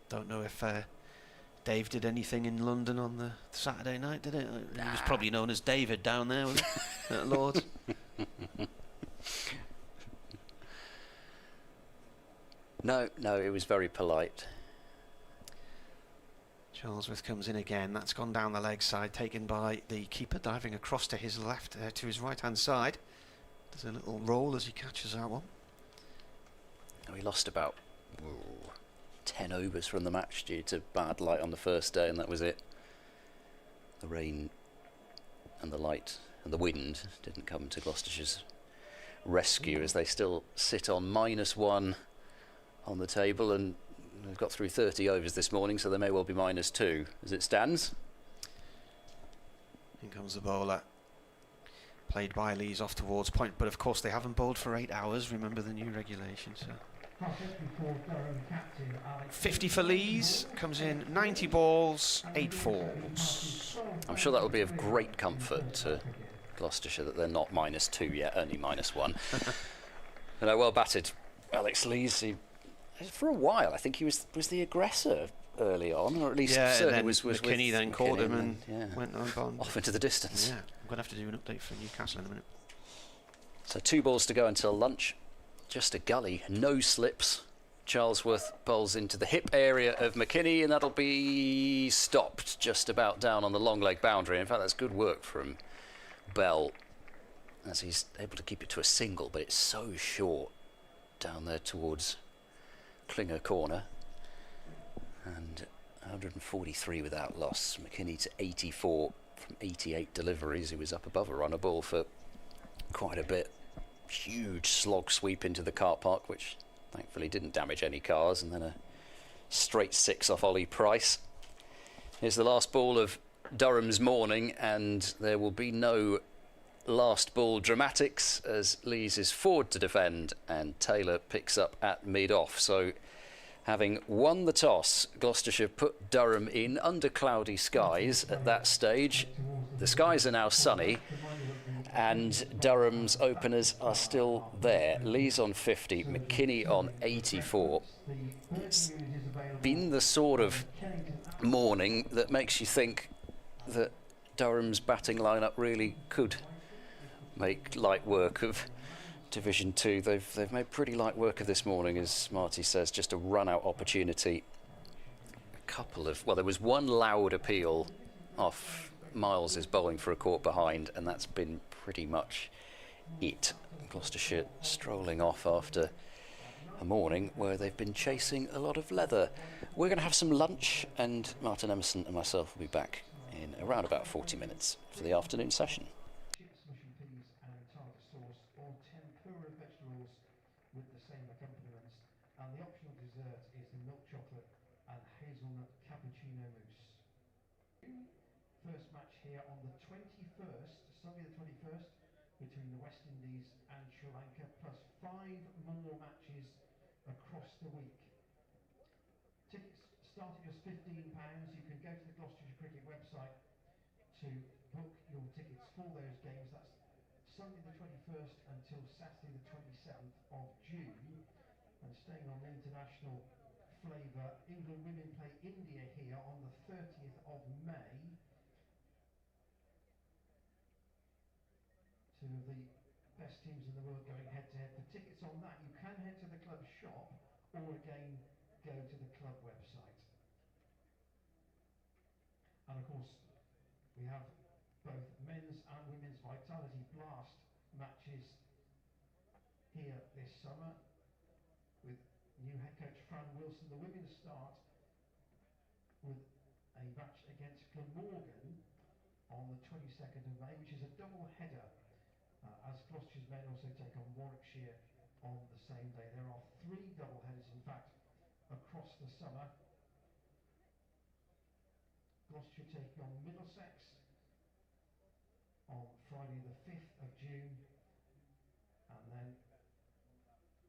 Don't know if Dave did anything in London on the Saturday night, did it? He was probably known as David down there, wasn't he? At Lord's. No, it was very polite. Charlesworth comes in again. That's gone down the leg side, taken by the keeper, diving across to his left, to his right-hand side. There's a little roll as he catches that one. Oh, he lost about 10 overs from the match due to bad light on the first day, and that was it. The rain and the light and the wind didn't come to Gloucestershire's rescue, as they still sit on -1 on the table, and they've got through 30 overs this morning, so they may well be -2 as it stands. In comes the bowler. Played by Lees off towards point, but of course they haven't bowled for 8 hours. Remember the new regulations. So 50 for Lees, comes in 90 balls, 8 falls. I'm sure that will be of great comfort to Gloucestershire that they're not -2 yet, only -1. And well batted, Alex Lees. For a while, I think he was the aggressor early on, or at least certainly was McKini then caught him and went off into the distance. Yeah, I'm going to have to do an update for Newcastle in a minute. So 2 balls to go until lunch. Just a gully, no slips. Charlesworth bowls into the hip area of McKini, and that'll be stopped just about down on the long leg boundary. In fact, that's good work from Bell, as he's able to keep it to a single, but it's so short down there towards Klinger corner. And 143 without loss. McKini to 84 from 88 deliveries. He was up above a runner ball for quite a bit. Huge slog sweep into the car park, which thankfully didn't damage any cars, and then a straight 6 off Ollie Price. Here's the last ball of Durham's morning, and there will be no last ball dramatics as Lees is forward to defend and Taylor picks up at mid-off. So having won the toss, Gloucestershire put Durham in under cloudy skies at that stage. The skies are now sunny, and Durham's openers are still there. Lees on 50, McKini on 84. It's been the sort of morning that makes you think that Durham's batting lineup really could make light work of Division 2. They've made pretty light work of this morning, as Marty says. Just a run-out opportunity. A couple of... Well, there was one loud appeal off Miles's bowling for a caught behind, and that's been pretty much it. Gloucestershire strolling off after a morning where they've been chasing a lot of leather. We're going to have some lunch, and Martin Emerson and myself will be back in around about 40 minutes for the afternoon session. Chips, mushroom peas and tartar sauce, or tempura vegetables with the same accompaniments. And the optional dessert is the milk chocolate and hazelnut cappuccino mousse. First match here on the 21st, Sunday the 21st, between the West Indies and Sri Lanka, plus 5 more matches across the week. Tickets start at just £15. You can go to the Gloucestershire Cricket website to book your tickets for those games. That's Sunday the 21st until Saturday the 27th of June. And staying on the international flavour, England women play India here on the 30th of May. Two of the best teams in the world going head-to-head. For tickets on that, you can head to the club shop, or again go to the club website. And of course, we have both men's and women's Vitality Blast matches here this summer with new head coach Fran Wilson. The women start with a match against Glamorgan on the 22nd of May, which is a double header, as Gloucestershire's men also take on Warwickshire on the same day. There are 3 double headers, in fact, across the summer. Gloucestershire taking on Middlesex on Friday the 5th of June, and then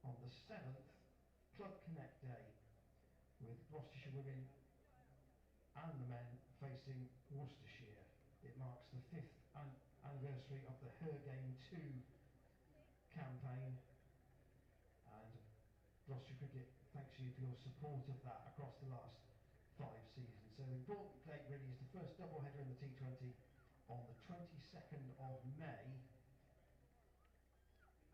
on the 7th, Club Connect Day, with Gloucestershire women and the men facing Worcestershire. It marks the 5th anniversary of the Her Game 2 campaign, and Gloucestershire Cricket thanks you for your support of that across the last 5 seasons. So the important date really is the first double header in the T20 on the 22nd of May.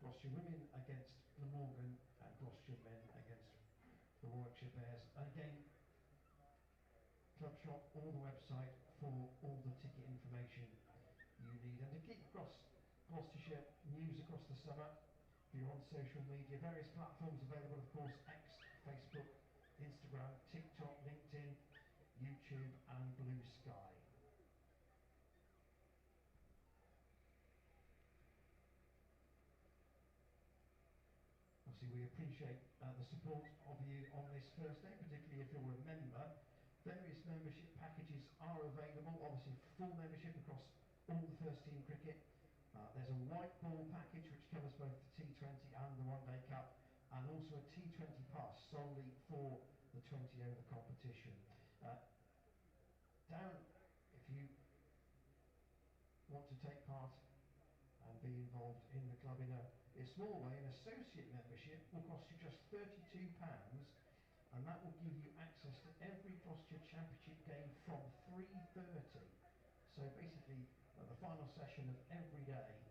Gloucestershire women against Glamorgan and Gloucestershire men against the Warwickshire Bears. And again, Club club shop or the website for all the ticket information you need. And to keep across Gloucestershire news across the summer, if you're on social media, various platforms available, of course, X, Facebook, Instagram, TikTok, LinkedIn, YouTube and Blue Sky. Obviously we appreciate the support of you on this first day, particularly if you're a member. Various membership packages are available, obviously full membership across all the first team cricket. There's a white ball package which covers both the T20 and the One Day Cup, and also a T20 pass solely for the 20 over competition. Down, if you want to take part and be involved in the club in a small way, an associate membership will cost you just £32, and that will give you access to every Gloucestershire Championship game from 3:30. So basically the final session of every day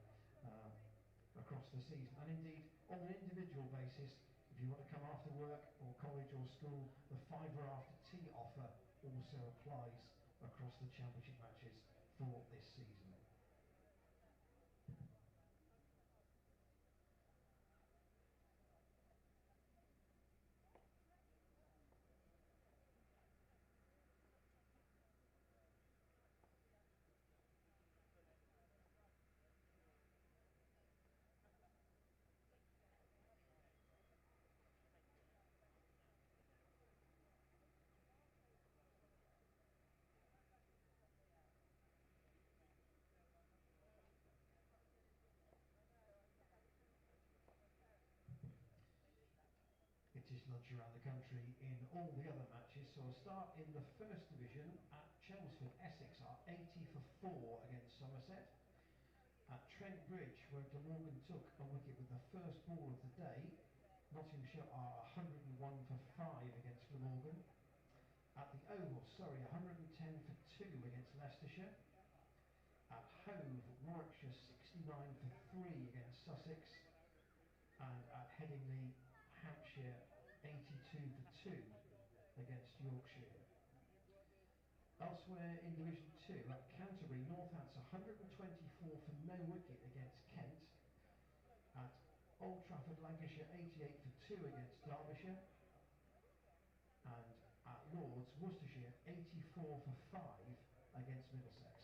across the season. And indeed, on an individual basis, if you want to come after work or college or school, the fiver after tea offer also applies across the championship matches for this season. It is lunch around the country in all the other matches, so I'll start in the first division at Chelmsford. Essex are 80 for 4 against Somerset. At Trent Bridge, where Glamorgan took a wicket with the first ball of the day, Nottinghamshire are 101 for 5 against Glamorgan. At the Oval, Surrey 110 for 2 against Leicestershire. At Hove, Warwickshire 69 for 3 against Sussex. And at Headingley, Hampshire 82 for 2 against Yorkshire. Elsewhere in Division 2, at Canterbury, Northants 124 for no wicket against Kent. At Old Trafford, Lancashire 88 for 2 against Derbyshire. And at Lords, Worcestershire 84 for 5 against Middlesex.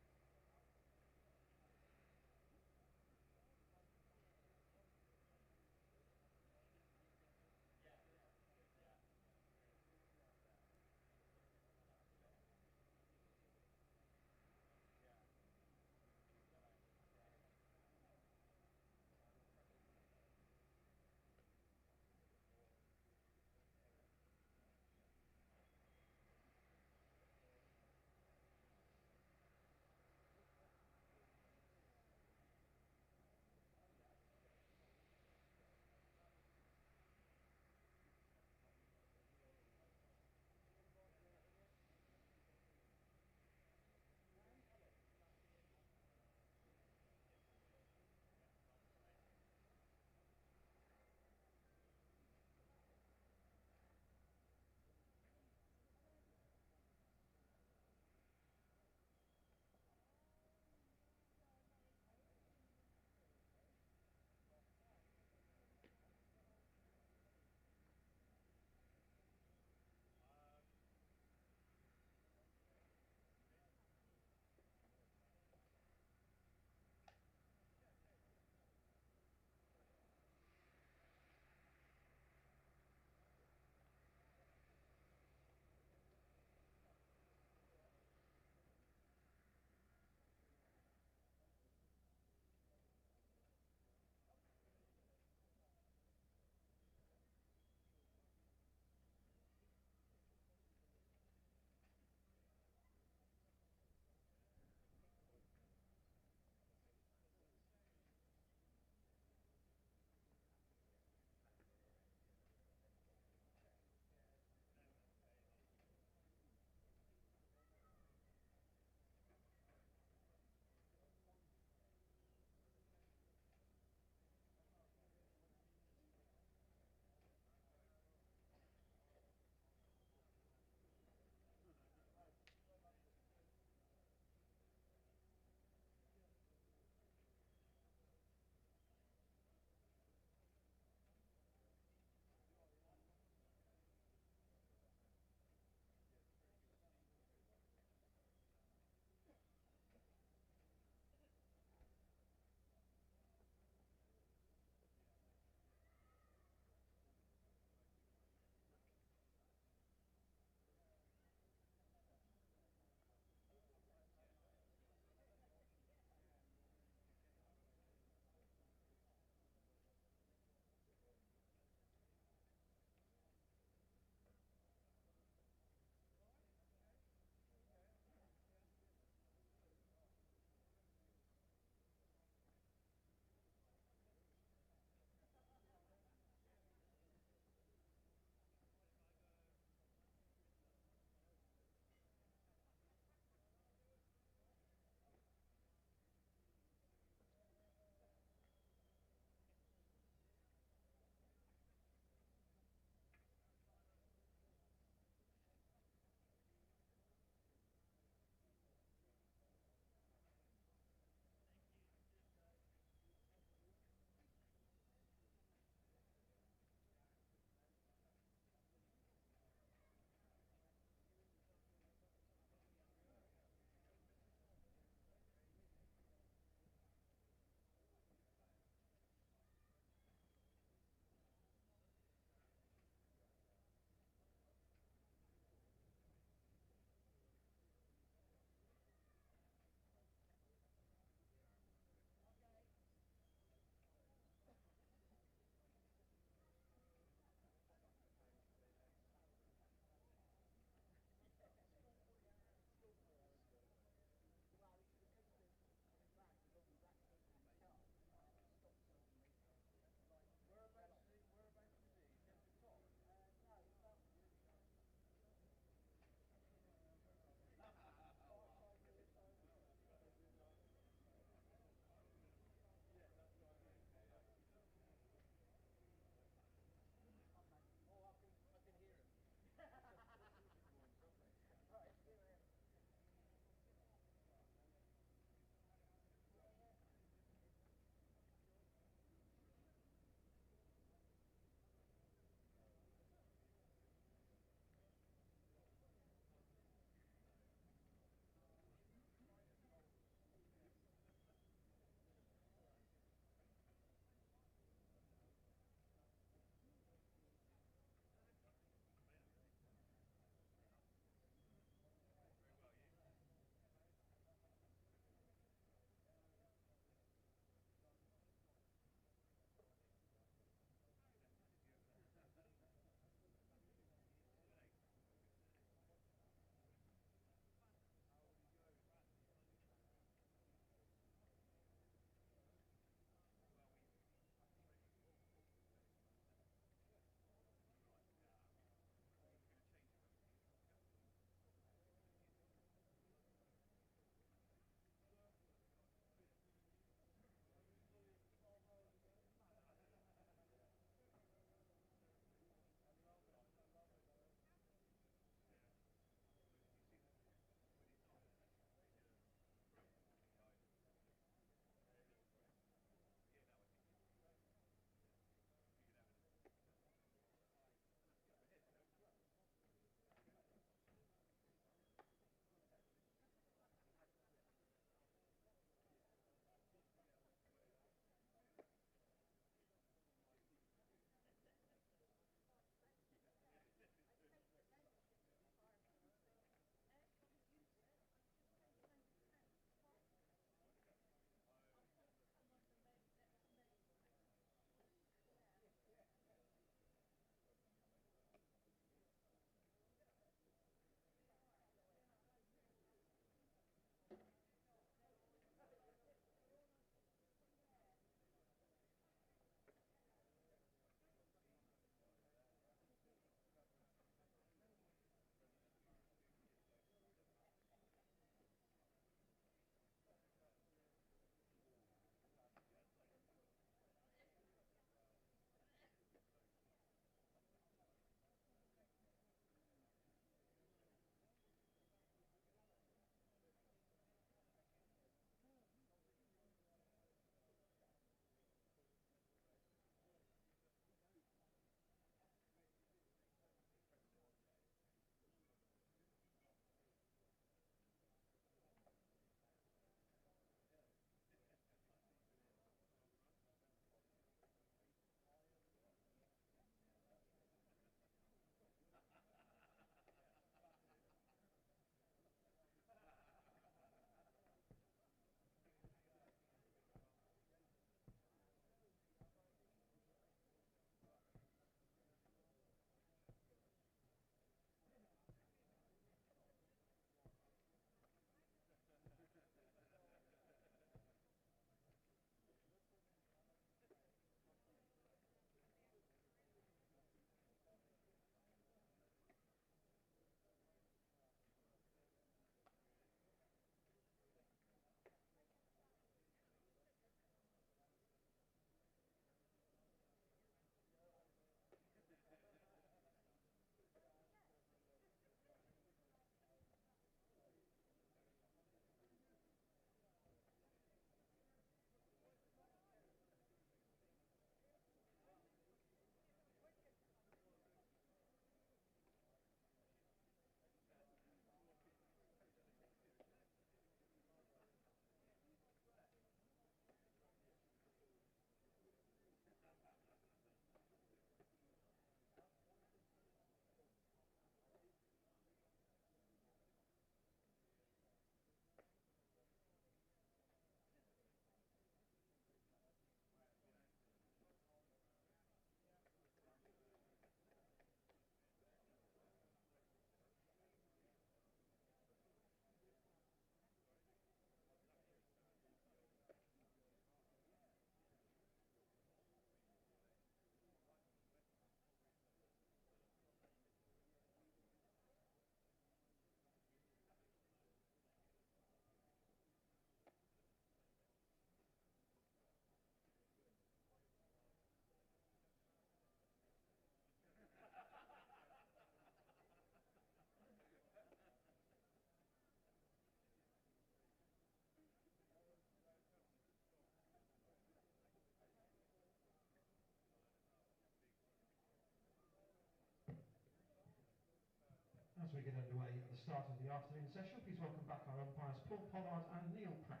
As we get underway at the start of the afternoon session, please welcome back our umpires Paul Pollard and Neil Pratt.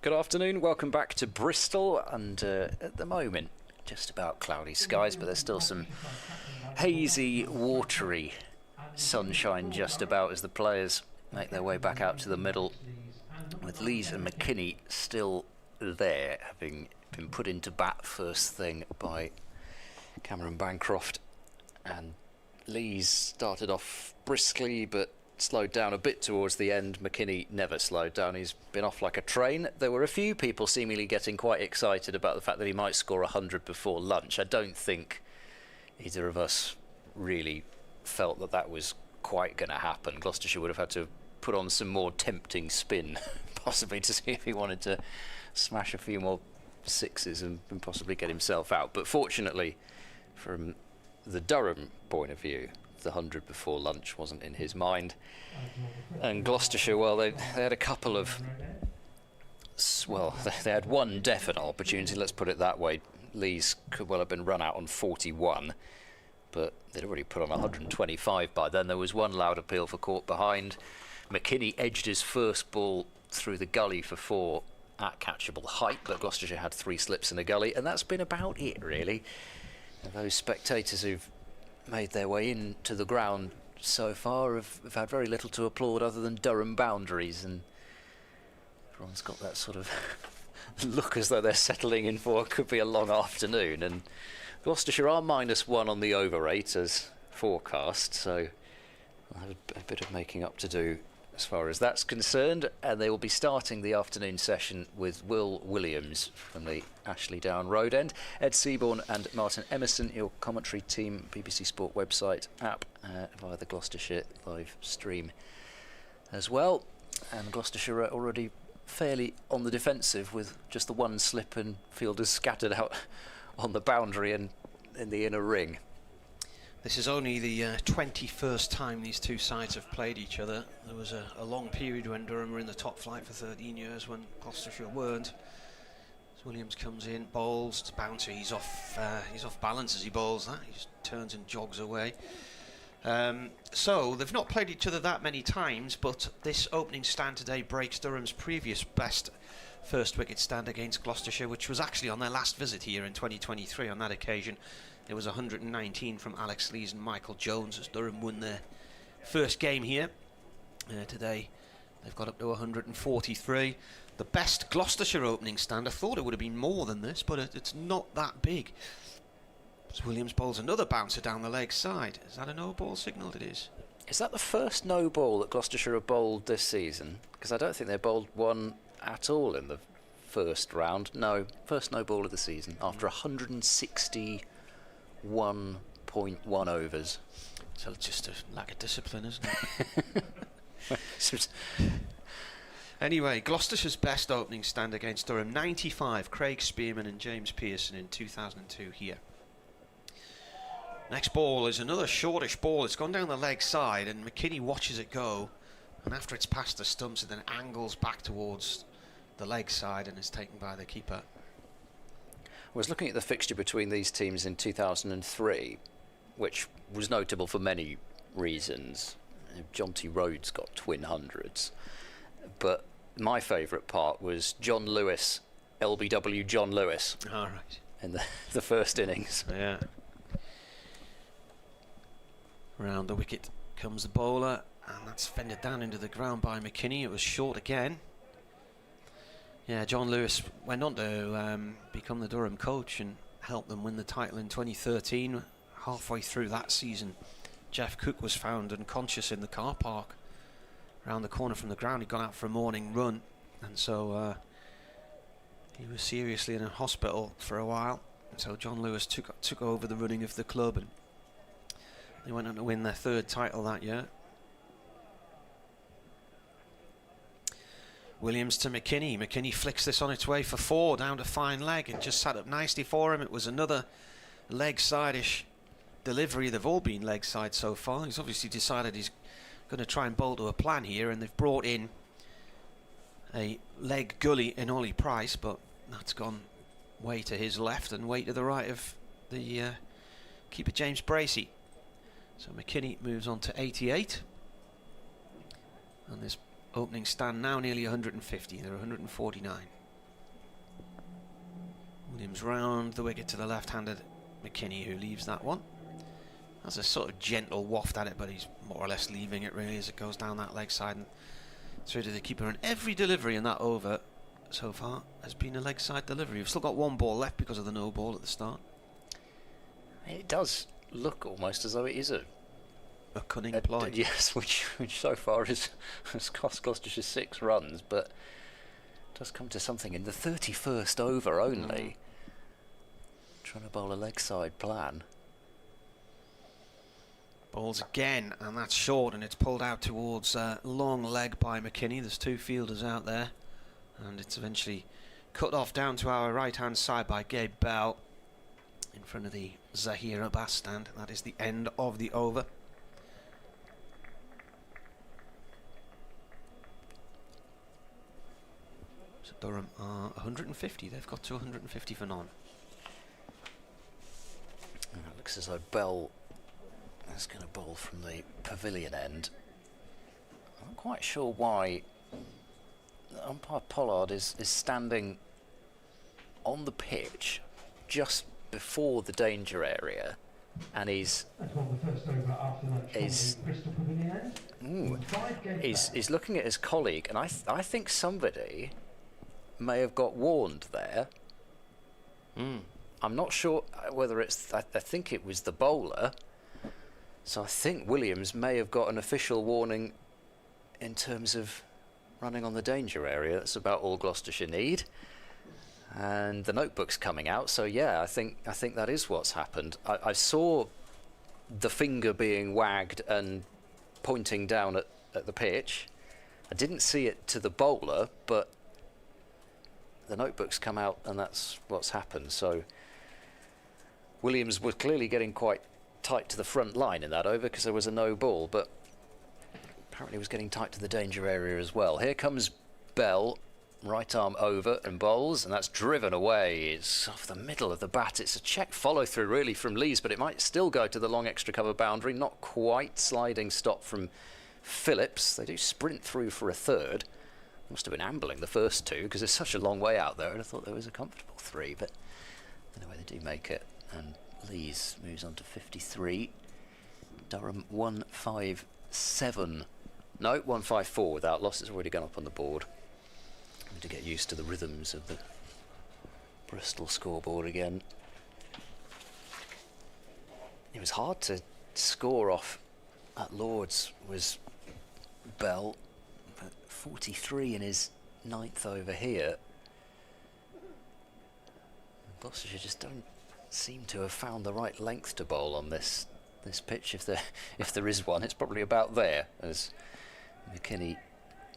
Good afternoon, welcome back to Bristol, and at the moment just about cloudy skies, but there's still some hazy, watery sunshine just about as the players make their way back out to the middle, with Lees and McKini still there, having been put into bat first thing by Cameron Bancroft. And Lees started off briskly but slowed down a bit towards the end. McKini never slowed down, he's been off like a train. There were a few people seemingly getting quite excited about the fact that he might score 100 before lunch. I don't think either of us really felt that that was quite going to happen. Gloucestershire would have had to put on some more tempting spin possibly to see if he wanted to smash a few more sixes and possibly get himself out. But fortunately, from the Durham point of view, the 100 before lunch wasn't in his mind. And Gloucestershire, well, they had a couple of, well, they had one definite opportunity, let's put it that way. Lees could well have been run out on 41, but they'd already put on 125 by then. There was one loud appeal for caught behind. McKini edged his first ball through the gully for 4 at catchable height, but Gloucestershire had 3 slips in the gully, and that's been about it, really. And those spectators who've made their way into the ground so far have had very little to applaud other than Durham boundaries, and everyone's got that sort of look as though they're settling in for what could be a long afternoon. And Gloucestershire are -1 on the over 8 as forecast, so I'll have a bit of making up to do as far as that's concerned. And they will be starting the afternoon session with Will Williams from the Ashley Down Road end, Ed Seaborn and Martin Emerson, your commentary team, BBC Sport website app, via the Gloucestershire live stream as well. And Gloucestershire are already fairly on the defensive with just the one slip and fielders scattered out on the boundary and in the inner ring. This is only the 21st time these two sides have played each other. There was a long period when Durham were in the top flight for 13 years when Gloucestershire weren't. As Williams comes in, bowls, it's bouncer, he's off balance as he bowls that. He just turns and jogs away. So they've not played each other that many times, but this opening stand today breaks Durham's previous best first wicket stand against Gloucestershire, which was actually on their last visit here in 2023. On that occasion, it was 119 from Alex Lees and Michael Jones as Durham won their first game here. Today they've got up to 143. The best Gloucestershire opening stand, I thought it would have been more than this, but it's not that big. As Williams bowls another bouncer down the leg side. Is that a no ball signalled? It is. Is that the first no ball that Gloucestershire have bowled this season? Because I don't think they bowled one at all in the first round. No, first no ball of the season after 161.1 overs. So it's just a lack of discipline, isn't it? Anyway, Gloucestershire's best opening stand against Durham, 95, Craig Spearman and James Pearson in 2002 here. Next ball is another shortish ball. It's gone down the leg side and McKini watches it go, and after it's past the stumps it then angles back towards the leg side and is taken by the keeper. I was looking at the fixture between these teams in 2003, which was notable for many reasons. Jonty Rhodes got twin hundreds, but my favourite part was John Lewis, LBW John Lewis, in the first innings. Yeah. Round the wicket comes the bowler, and that's fended down into the ground by McKini. It was short again. Yeah, John Lewis went on to become the Durham coach and help them win the title in 2013. Halfway through that season, Jeff Cook was found unconscious in the car park around the corner from the ground. He'd gone out for a morning run, and so he was seriously in a hospital for a while. And so John Lewis took over the running of the club, and they went on to win their 3rd title that year. Williams to McKini. McKini flicks this on its way for 4, down to fine leg. It just sat up nicely for him. It was another leg side-ish delivery. They've all been leg side so far. He's obviously decided he's going to try and bolt to a plan here, and they've brought in a leg gully in Ollie Price, but that's gone way to his left and way to the right of the keeper James Bracey. So McKini moves on to 88, and this opening stand now nearly 150. They're 149. Williams round the wicket to the left-handed McKini, who leaves that one. Has a sort of gentle waft at it, but he's more or less leaving it really as it goes down that leg side and through to the keeper. And every delivery in that over so far has been a leg side delivery. We've still got 1 ball left because of the no ball at the start. It does look almost as though it is a cunning ploy. Yes, which so far has cost Gloucestershire 6 runs, but does come to something in the 31st over only. Trying to bowl a leg side plan. Balls again, and that's short, and it's pulled out towards long leg by McKini. There's 2 fielders out there, and it's eventually cut off down to our right-hand side by Gabe Bell in front of the Zahir Abbas stand. That is the end of the over. So Durham are 150. They've got to 150 for none. And it looks as though Bell is going to bowl from the pavilion end. I'm not quite sure why umpire Pollard is standing on the pitch just before the danger area, and he's looking at his colleague, and I think somebody may have got warned there. I'm not sure whether it's I think it was the bowler. So I think Williams may have got an official warning in terms of running on the danger area. That's about all Gloucestershire need. And the notebook's coming out, so yeah, I think that is what's happened. I saw the finger being wagged and pointing down at the pitch. I didn't see it to the bowler, but the notebook's come out and that's what's happened. So Williams was clearly getting quite tight to the front line in that over because there was a no ball, but apparently was getting tight to the danger area as well. Here comes Bell, right arm over and bowls, and that's driven away. It's off the middle of the bat. It's a check follow through really from Lees, but it might still go to the long extra cover boundary. Not quite. Sliding stop from Phillips. They do sprint through for a third. Must have been ambling the first 2 because there's such a long way out there, and I thought there was a comfortable 3, but anyway, they do make it. And Lees moves on to 53. Durham 157. No, 154 without loss. It's already gone up on the board. I need to get used to the rhythms of the Bristol scoreboard again. It was hard to score off at Lord's, was Bell, but 43 in his 9th over here. Gloucestershire just don't seem to have found the right length to bowl on this pitch. If there is one, it's probably about there, as McKini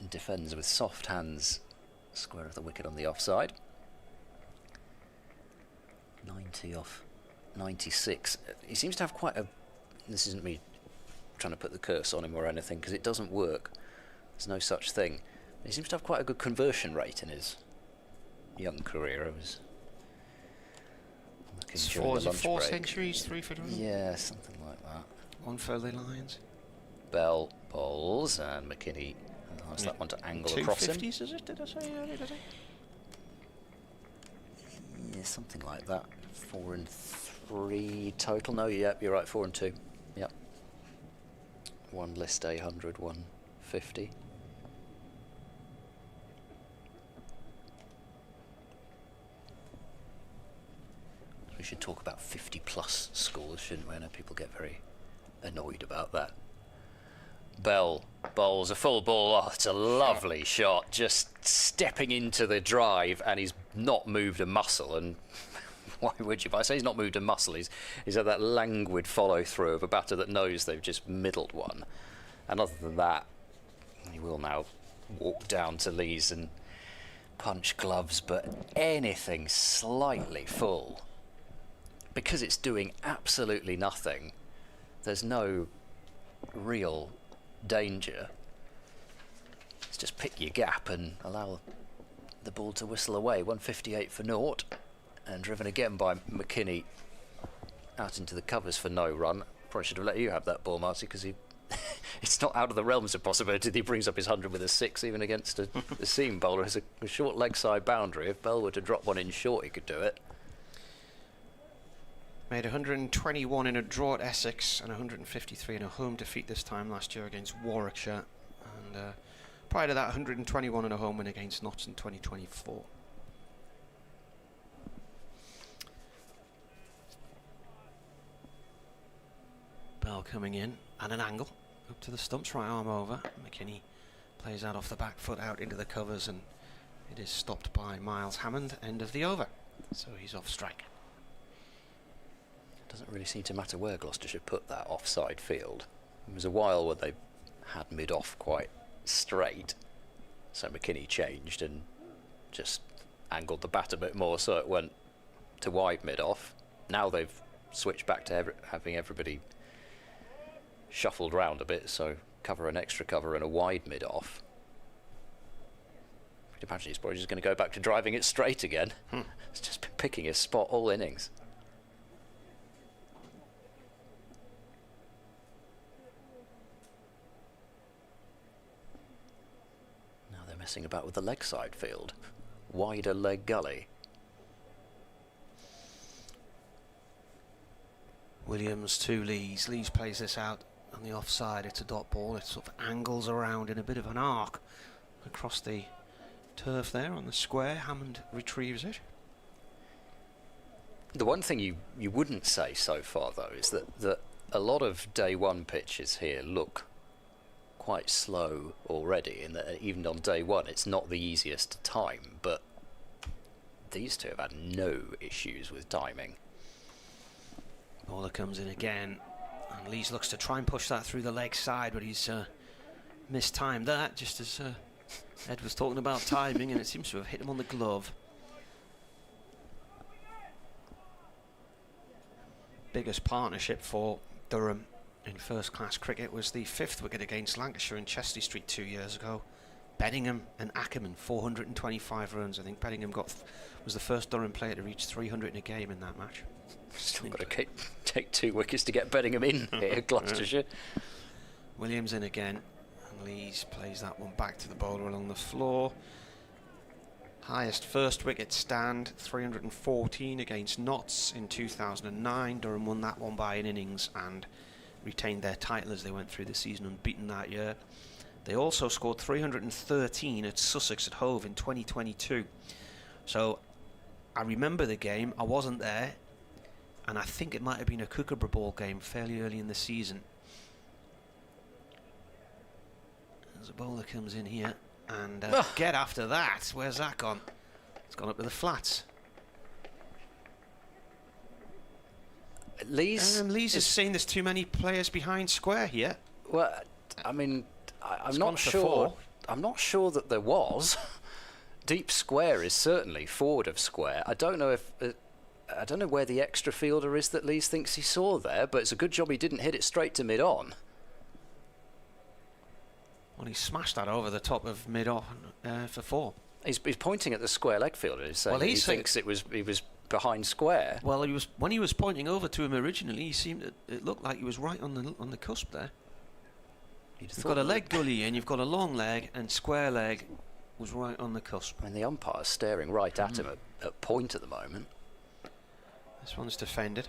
defends with soft hands square of the wicket on the offside. 90 off 96. He seems to have quite a, this isn't me trying to put the curse on him or anything, because it doesn't work. There's no such thing. He seems to have quite a good conversion rate in his young career. I was looking during the lunch break. 4 centuries, 3 for Durham? Yeah, something like that. 1 for the Lions. Bell bowls, and McKini allows that one to angle across him. 250s, is it? Did I say earlier, did I? Yeah, something like that. 4 and 3 total. No, yep, you're right, 4 and 2. Yep. 1 list 100, 150. We should talk about 50 plus scores, shouldn't we? I know people get very annoyed about that. Bell bowls a full ball. Oh, it's a lovely shot, just stepping into the drive, and he's not moved a muscle. And why would you? If I say he's not moved a muscle, he's had that languid follow through of a batter that knows they've just middled one. And other than that, he will now walk down to Lee's and punch gloves, but anything slightly full, because it's doing absolutely nothing, there's no real danger. It's just pick your gap and allow the ball to whistle away. 158 for naught, and driven again by McKini out into the covers for no run. Probably should have let you have that ball, Marty, because it's not out of the realms of possibility that he brings up his 100 with a 6, even against a seam bowler. It's a short leg side boundary. If Bell were to drop one in short, he could do it. Made 121 in a draw at Essex and 153 in a home defeat this time last year against Warwickshire. And prior to that, 121 in a home win against Notts in 2024. Bell coming in at an angle up to the stumps, right arm over. McKini plays that off the back foot out into the covers, and it is stopped by Miles Hammond. End of the over, so he's off strike. It doesn't really seem to matter where Gloucestershire put that offside field. There was a while where they had mid-off quite straight, so McKini changed and just angled the bat a bit more so it went to wide mid-off. Now they've switched back to having everybody shuffled round a bit, so cover an extra cover and a wide mid-off. I'd imagine he's probably just going to go back to driving it straight again. It's just been picking his spot all innings. Now they're messing about with the leg side field. Wider leg gully. Williams to Lees. Lees plays this out on the offside. It's a dot ball. It sort of angles around in a bit of an arc across the turf there on the square. Hammond retrieves it. The one thing you wouldn't say so far, though, is that a lot of day one pitches here look quite slow already, in that even on day one it's not the easiest to time, but these two have had no issues with timing. Bowler comes in again, and Lees looks to try and push that through the leg side, but he's mistimed that, just as Ed was talking about timing, and it seems to have hit him on the glove. Biggest partnership for Durham in first-class cricket was the 5th wicket against Lancashire in Chester Street 2 years ago. Bedingham and Ackerman, 425 runs. I think Bedingham was the first Durham player to reach 300 in a game in that match. Still got to take 2 wickets to get Bedingham in here, Gloucestershire. Williams in again, and Lees plays that one back to the bowler along the floor. Highest first wicket stand, 314 against Notts in 2009. Durham won that one by an innings and retained their title as they went through the season unbeaten that year. They also scored 313 at Sussex at Hove in 2022. So I remember the game. I wasn't there, and I think it might have been a Kookaburra Ball game fairly early in the season. As a bowler comes in here, and get after that. Where's that gone? It's gone up to the flats. Lees is saying there's too many players behind square here. Well, I mean, I'm not sure. I'm not sure that there was. Deep square is certainly forward of square. I don't know if I don't know where the extra fielder is that Lees thinks he saw there, but it's a good job he didn't hit it straight to mid-on. Well, he smashed that over the top of mid-on for 4. He's pointing at the square leg fielder. He's saying he thinks he was behind square. Well, when he was pointing over to him originally, it looked like he was right on the cusp there. You've got a leg gully and you've got a long leg, and square leg was right on the cusp. I mean, the umpire's staring right at him at point at the moment. This one's defended.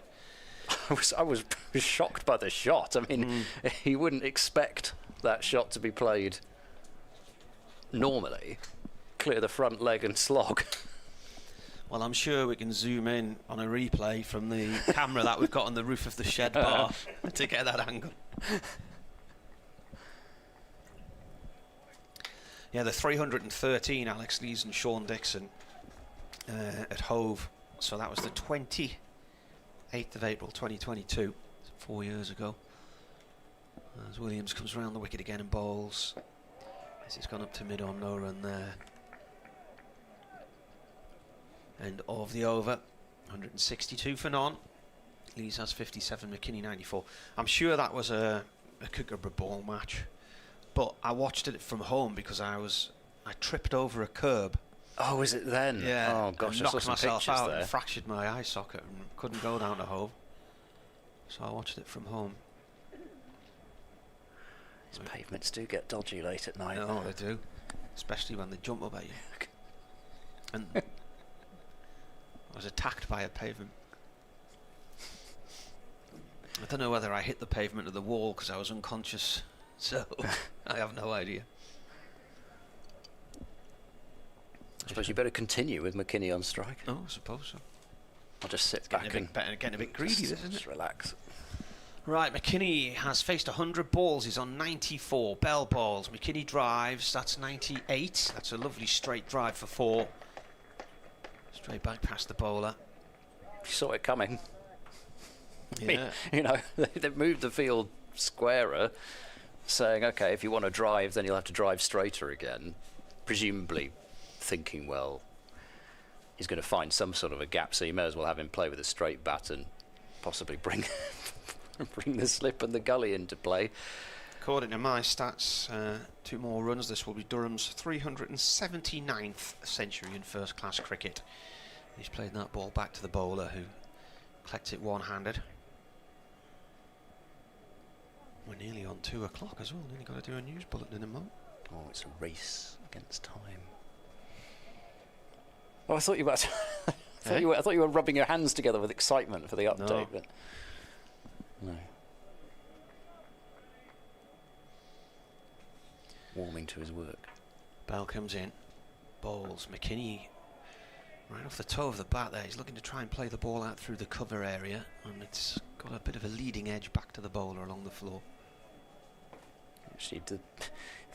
I was shocked by the shot. I mean, he wouldn't expect that shot to be played normally. Clear the front leg and slog. Well, I'm sure we can zoom in on a replay from the camera that we've got on the roof of the shed bar to get that angle. Yeah, the 313, Alex Lees and Sean Dixon at Hove. So that was the 28th of April 2022, 4 years ago. As Williams comes around the wicket again and bowls. As it's gone up to mid on, no run there. End of the over. 162 for none. Lees has 57, McKini 94. I'm sure that was a Kookaburra ball match, but I watched it from home because I tripped over a curb. Oh, is it then? Yeah. Oh gosh, I saw knocked some myself pictures out there. and fractured my eye socket and couldn't go down to home. So I watched it from home. These pavements do get dodgy late at night. No, they do, especially when they jump up at you. And I was attacked by a pavement. I don't know whether I hit the pavement or the wall because I was unconscious, so I have no idea. I suppose you better continue with McKini on strike. Oh, I suppose so. I'll just sit back and getting a bit greedy, isn't it? Just relax. Right, McKini has faced 100 balls. He's on 94 bell balls. McKini drives. That's 98. That's a lovely straight drive for 4. Straight back past the bowler. You saw it coming. Yeah. You know, they've moved the field squarer, saying, okay, if you want to drive, then you'll have to drive straighter again. Presumably thinking, well, he's going to find some sort of a gap, so you may as well have him play with a straight bat and possibly bring the slip and the gully into play. According to my stats, 2 more runs. This will be Durham's 379th century in first-class cricket. He's played that ball back to the bowler, who collects it one-handed. We're nearly on 2 o'clock as well. Nearly got to do a news bulletin in a moment. Oh, it's a race against time. Oh, I thought you were. I thought you were rubbing your hands together with excitement for the update. No. But no. Warming to his work. Bell comes in. Bowls. McKini right off the toe of the bat there. He's looking to try and play the ball out through the cover area, and it's got a bit of a leading edge back to the bowler along the floor. Actually,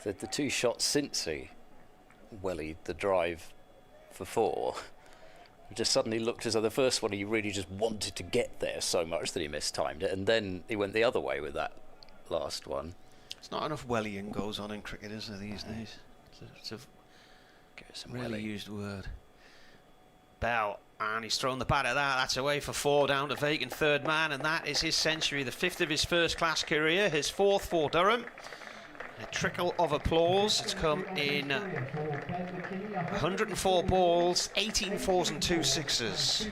the 2 shots since he wellied the drive for 4, it just suddenly looked as though the first one he really just wanted to get there so much that he mistimed it, and then he went the other way with that last one. It's not enough wellying goes on in cricket, is there, these days? It's a really used word. Bell, and he's thrown the bat at that. That's away for 4, down to vacant third man, and that is his century, the 5th of his first-class career, his 4th for Durham. A trickle of applause. It's come in 104 balls, 18 4s and 2 6s.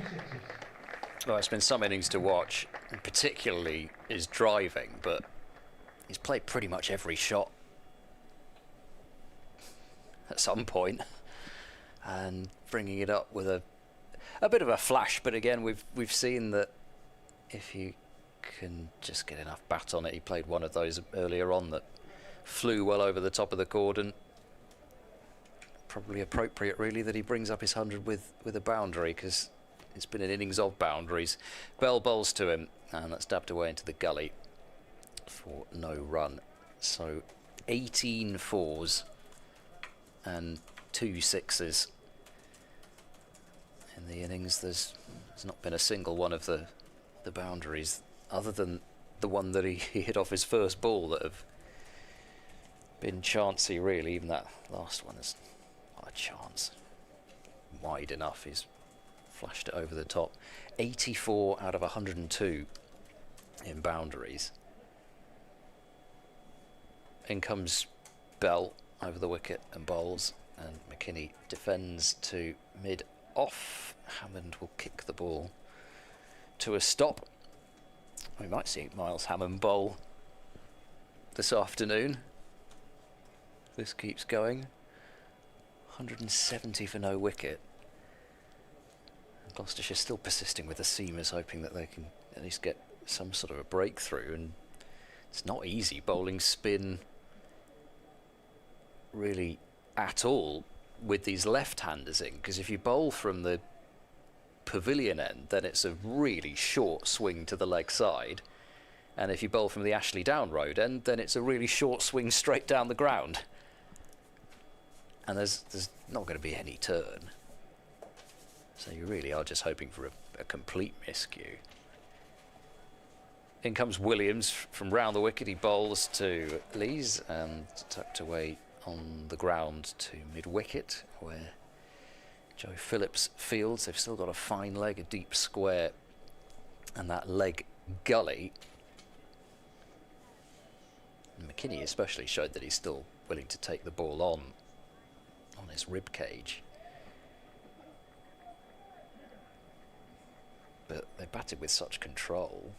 Well, it's been some innings to watch, and particularly his driving, but he's played pretty much every shot at some point, and bringing it up with a bit of a flash. But again, we've seen that if you can just get enough bat on it, he played one of those earlier on that flew well over the top of the cordon. Probably appropriate, really, that he brings up his 100 with a boundary, because it's been an innings of boundaries. Bell bowls to him, and that's dabbed away into the gully for no run. So 18 4s and 2 6s in the innings. There's not been a single one of the boundaries, other than the one that he hit off his first ball, that have been chancy, really. Even that last one is not a chance. Wide enough. He's flashed it over the top. 84 out of 102 in boundaries. In comes Bell over the wicket and bowls, and McKini defends to mid-off. Hammond will kick the ball to a stop. We might see Miles Hammond bowl this afternoon. This keeps going. 170 for no wicket. And Gloucestershire still persisting with the seamers, hoping that they can at least get some sort of a breakthrough. And it's not easy bowling spin really at all with these left-handers in, because if you bowl from the pavilion end, then it's a really short swing to the leg side, and if you bowl from the Ashley Down Road end, then it's a really short swing straight down the ground, and there's not going to be any turn. So you really are just hoping for a complete miscue. In comes Williams from round the wicket. He bowls to Lees and tucked away on the ground to mid-wicket, where Joe Phillips fields. They've still got a fine leg, a deep square, and that leg gully. And McKini especially showed that he's still willing to take the ball on his rib cage. But they batted with such control.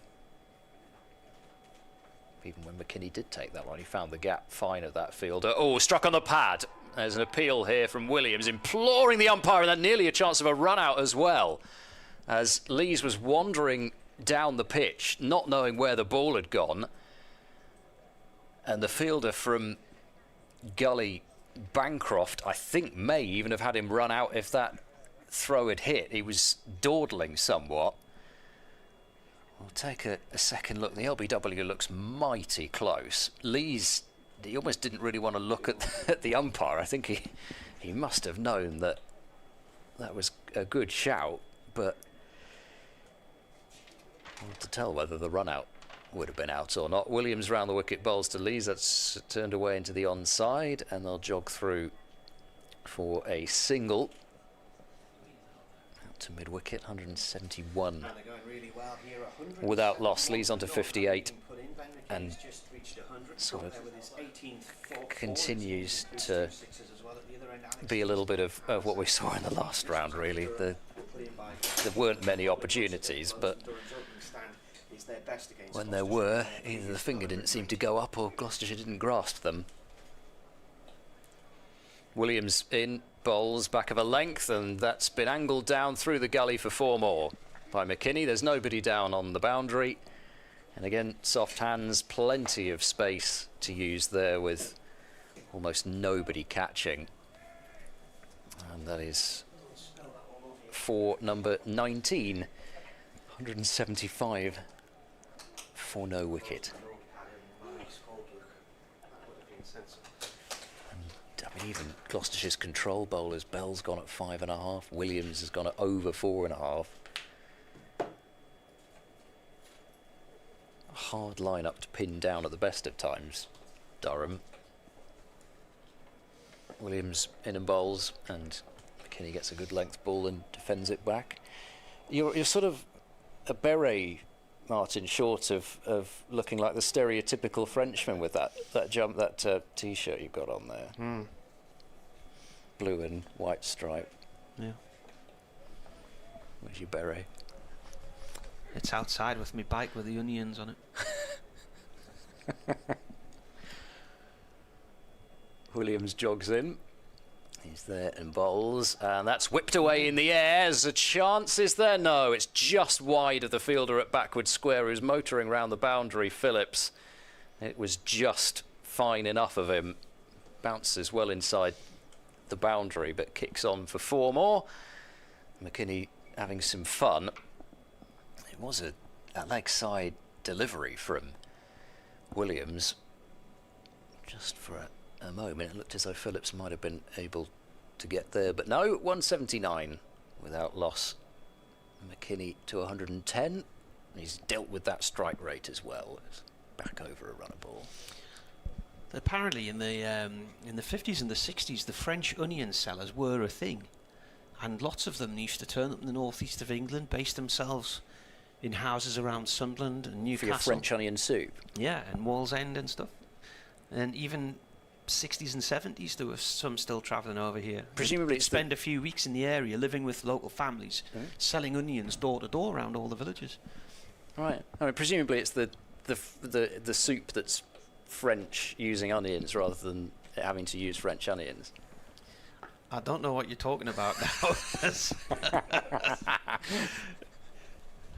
Even when McKini did take that one, he found the gap fine of that fielder. Oh, struck on the pad. There's an appeal here from Williams, imploring the umpire, and that nearly a chance of a run out as well, as Lees was wandering down the pitch, not knowing where the ball had gone. And the fielder from Gully, Bancroft, I think may even have had him run out if that throw had hit. He was dawdling somewhat. We'll take a second look. The LBW looks mighty close. Lees, he almost didn't really want to look at the umpire. I think he must have known that was a good shout, but hard to tell whether the run out would have been out or not. Williams round the wicket, bowls to Lees. That's turned away into the onside, and they'll jog through for a single. Out to mid-wicket, 171 really well here, without loss. Lees onto 58 and sort of continues to be a little bit of what we saw in the last round, really. There weren't many opportunities, but when there were, either the finger didn't seem to go up or Gloucestershire didn't grasp them. Williams in, bowls back of a length, and that's been angled down through the gully for 4 more by McKini. There's nobody down on the boundary, and again, soft hands, plenty of space to use there with almost nobody catching. And that is for number 19, 175 for no wicket. And, I mean, even Gloucestershire's control bowlers, Bell's gone at 5.5, Williams has gone at over 4.5. A hard lineup to pin down at the best of times, Durham. Williams in and bowls, and McKini gets a good length ball and defends it back. You're sort of a beret, Martin, short of looking like the stereotypical Frenchman with that jump, that T-shirt you've got on there. Blue and white stripe. Yeah. Where's your beret? It's outside with my bike with the onions on it. Williams jogs in. He's there and bowls, and that's whipped away in the air. There's a chance, is there? No, it's just wide of the fielder at backward square who's motoring round the boundary, Phillips. It was just fine enough of him. Bounces well inside the boundary, but kicks on for 4 more. McKini having some fun. It was a leg side delivery from Williams. Just for a moment, it looked as though Phillips might have been able to get there, but no, 179 without loss. McKini to 110. He's dealt with that strike rate as well. It's back over a runner ball. Apparently, in the 50s and the 60s, the French onion sellers were a thing, and lots of them used to turn up in the northeast of England, base themselves in houses around Sunderland and Newcastle. For your French onion soup. Yeah, and Wallsend and stuff, and even 60s and 70s there were some still travelling over here. Presumably they'd spend a few weeks in the area living with local families, selling onions door to door around all the villages. Right. I mean, presumably it's the soup that's French using onions rather than having to use French onions. I don't know what you're talking about now.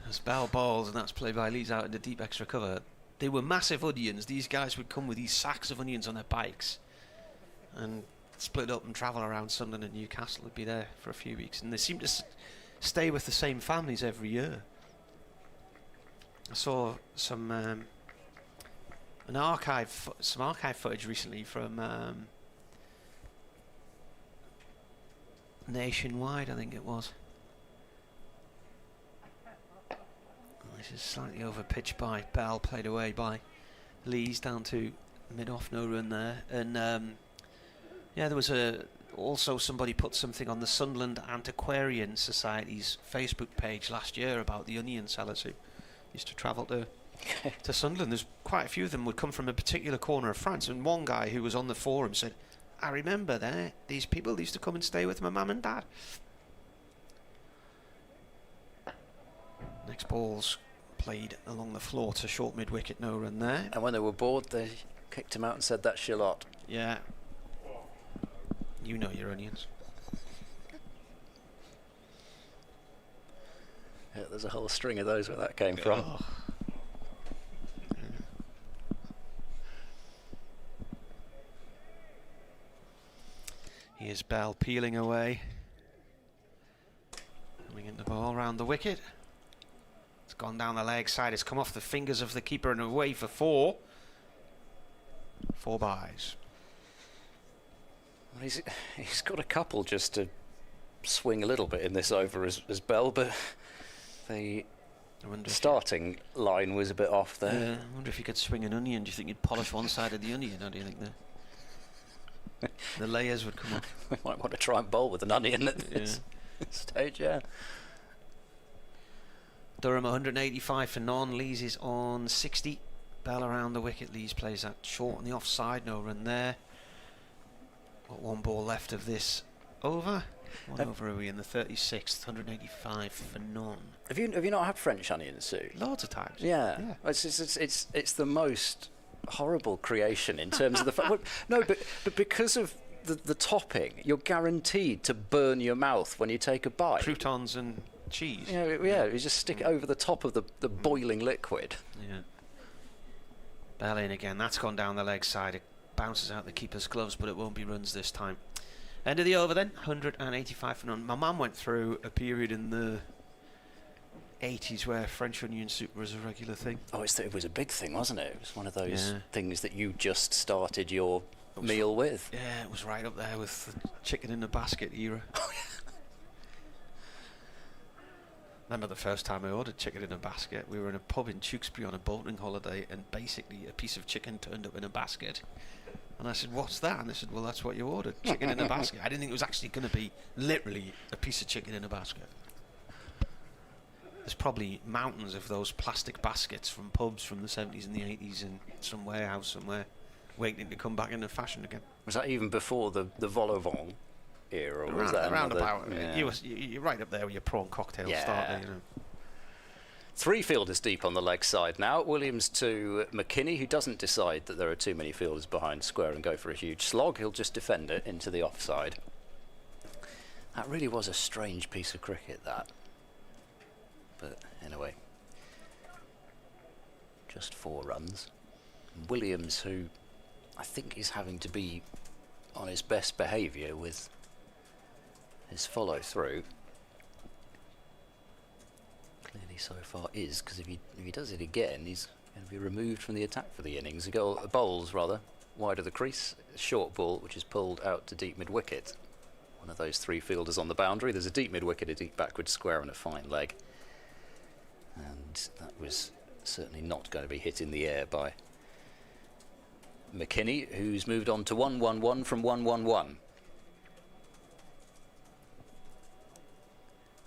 As Bell bowls, and that's played by Lees out in the deep extra cover. They were massive onions. These guys would come with these sacks of onions on their bikes and split up and travel around Sunderland and Newcastle. Would be there for a few weeks, and they seem to stay with the same families every year. I saw some archive footage recently from Nationwide, I think it was. This is slightly over pitch by Bell, played away by Lees down to mid-off, no run there. And Yeah, there was also somebody put something on the Sunderland Antiquarian Society's Facebook page last year about the onion sellers who used to travel to Sunderland. There's quite a few of them would come from a particular corner of France, and one guy who was on the forum said, I remember these people used to come and stay with my mum and dad. Next ball's played along the floor to short mid-wicket, no run there. And when they were bored, they kicked him out and said, that's Charlotte. Yeah. You know your onions. Yeah, there's a whole string of those where that came from. Oh. Here's Bell peeling away. Coming in the ball round the wicket. It's gone down the leg side. It's come off the fingers of the keeper and away for 4. 4 byes. Well, he's got a couple just to swing a little bit in this over as Bell, but the starting line was a bit off there. Yeah, I wonder if you could swing an onion. Do you think you'd polish one side of the onion, or do you think the layers would come off? We might want to try and bowl with an onion at this stage, yeah. Durham 185 for none. Lees is on 60. Bell around the wicket. Lees plays that short on the offside. No run there. Got 1 ball left of this over. One over are we in the 36th. 185 for none. Have you not had French onion soup? Loads of times. Yeah. It's the most horrible creation in terms of the no, but because of the topping, you're guaranteed to burn your mouth when you take a bite. Croutons and cheese. Yeah, you just stick it over the top of the boiling liquid. Yeah. Bell in again. That's gone down the leg side. It bounces out the keeper's gloves, but it won't be runs this time. End of the over then. 185 for none. My mum went through a period in the 80s where French onion soup was a regular thing. Oh, it was a big thing, wasn't it? It was one of those things that you just started your meal with. Yeah, it was right up there with the chicken in the basket era. Remember the first time I ordered chicken in a basket? We were in a pub in Tewkesbury on a boating holiday, and basically a piece of chicken turned up in a basket. And I said, what's that? And they said, well, that's what you ordered, chicken in a basket. I didn't think it was actually going to be literally a piece of chicken in a basket. There's probably mountains of those plastic baskets from pubs from the 70s and the 80s in some warehouse somewhere, waiting to come back into fashion again. Was that even before the vol au vent era? Or was that around about? Yeah. You're right up there with your prawn cocktail starter. You know. 3 fielders deep on the leg side now. Williams to McKini, who doesn't decide that there are too many fielders behind square and go for a huge slog. He'll just defend it into the offside. That really was a strange piece of cricket, that. But anyway, just 4 runs. Williams, who I think is having to be on his best behaviour with his follow through. Clearly so far is, because if he does it again, he's going to be removed from the attack for the innings. Bowls rather wide of the crease, short ball which is pulled out to deep mid wicket. One of those 3 fielders on the boundary. There's a deep mid wicket, a deep backward square, and a fine leg. And that was certainly not going to be hit in the air by McKini, who's moved on to 1-1-1 from 1-1-1.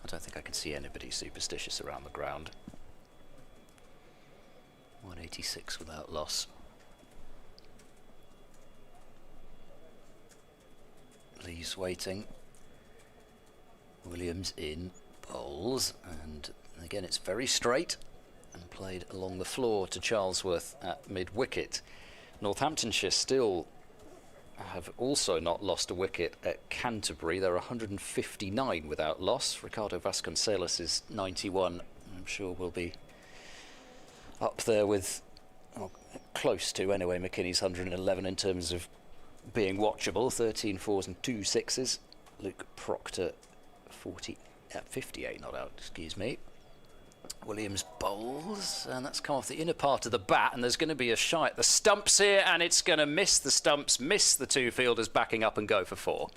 I don't think I can see anybody superstitious around the ground. 186 without loss. Lee's waiting. Williams in, bowls, and again it's very straight and played along the floor to Charlesworth at mid-wicket. Northamptonshire still have also not lost a wicket at Canterbury. They're 159 without loss. Ricardo Vasconcelos is 91. I'm sure will be up there with, close to anyway, McKinney's 111 in terms of being watchable. 13 fours and 2 sixes. Luke Proctor 58 not out, excuse me. Williams bowls, and that's come off the inner part of the bat, and there's going to be a shy at the stumps here, and it's going to miss the stumps, miss the 2 fielders backing up and go for 4.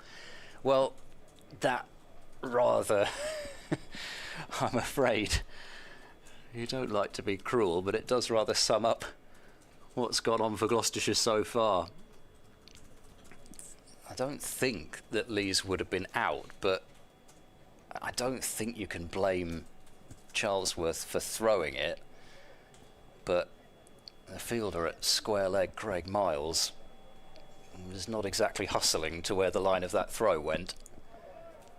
Well, that rather, I'm afraid, you don't like to be cruel, but it does rather sum up what's gone on for Gloucestershire so far. I don't think that Lees would have been out, but I don't think you can blame Charlesworth for throwing it. But the fielder at square leg, Craig Miles, was not exactly hustling to where the line of that throw went.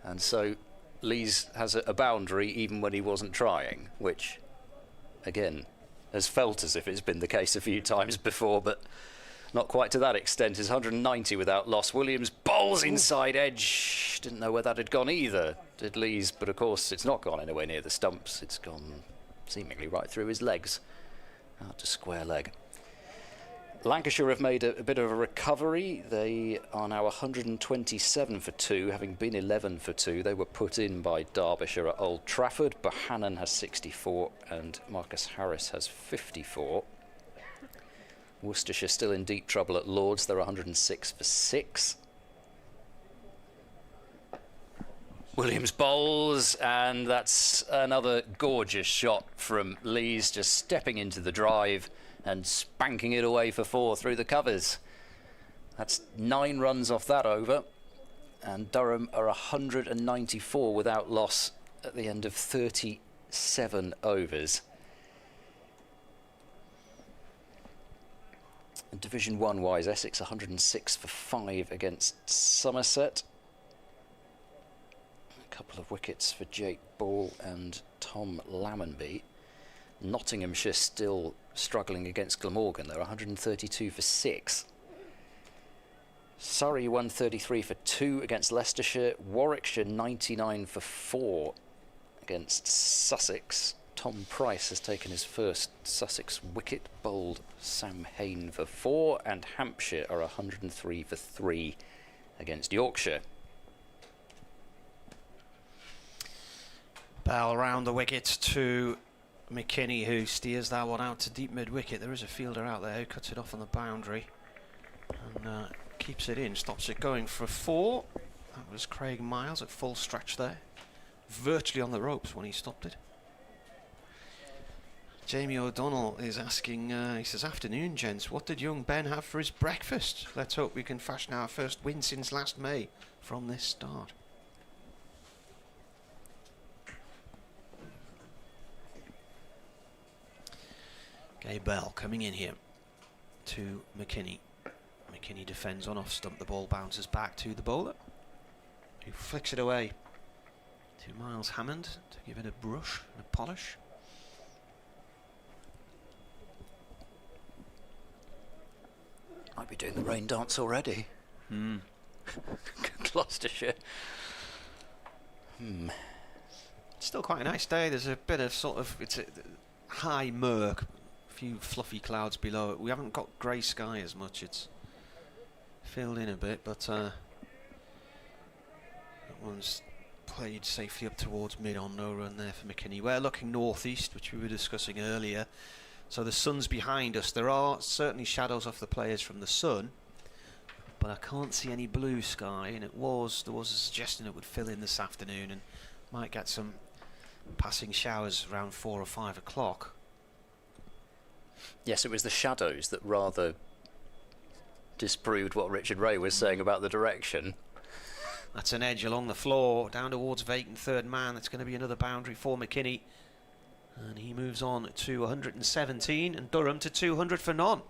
And so Lees has a boundary even when he wasn't trying, which, again, has felt as if it's been the case a few times before, but not quite to that extent. Is 190 without loss. Williams bowls inside edge. Didn't know where that had gone either, did Lees, but of course it's not gone anywhere near the stumps. It's gone seemingly right through his legs, out to square leg. Lancashire have made a bit of a recovery. They are now 127 for 2, having been 11 for 2. They were put in by Derbyshire at Old Trafford. Bohannon has 64 and Marcus Harris has 54. Worcestershire still in deep trouble at Lords. They're 106 for 6. Williams bowls, and that's another gorgeous shot from Lees, just stepping into the drive and spanking it away for 4 through the covers. That's 9 runs off that over, and Durham are 194 without loss at the end of 37 overs. And Division 1 wise, Essex 106 for 5 against Somerset. A couple of wickets for Jake Ball and Tom Lammonby. Nottinghamshire still struggling against Glamorgan. They're 132 for 6. Surrey 133 for 2 against Leicestershire. Warwickshire 99 for 4 against Sussex. Tom Price has taken his first Sussex wicket, bowled Sam Hain for 4, and Hampshire are 103 for 3 against Yorkshire. Bell round the wicket to McKini, who steers that one out to deep mid-wicket. There is a fielder out there who cuts it off on the boundary and keeps it in, stops it going for 4. That was Craig Miles at full stretch there, virtually on the ropes when he stopped it. Jamie O'Donnell is asking, he says, "Afternoon, gents. What did young Ben have for his breakfast? Let's hope we can fashion our first win since last May from this start." Gay Bell coming in here to McKini. McKini defends on off stump. The ball bounces back to the bowler, who flicks it away to Miles Hammond to give it a brush and a polish. Might be doing the rain dance already. Gloucestershire. Still quite a nice day. There's a bit of sort of, it's a high murk, a few fluffy clouds below it. We haven't got grey sky as much. It's filled in a bit, but that one's played safely up towards mid on, no run there for McKinney. We're looking northeast, which we were discussing earlier. So the sun's behind us. There are certainly shadows off the players from the sun, but I can't see any blue sky, and there was a suggestion it would fill in this afternoon and might get some passing showers around 4 or 5 o'clock. Yes, it was the shadows that rather disproved what Richard Ray was saying about the direction. That's an edge along the floor, down towards vacant third man. That's going to be another boundary for McKinney. And he moves on to 117, and Durham to 200 for none.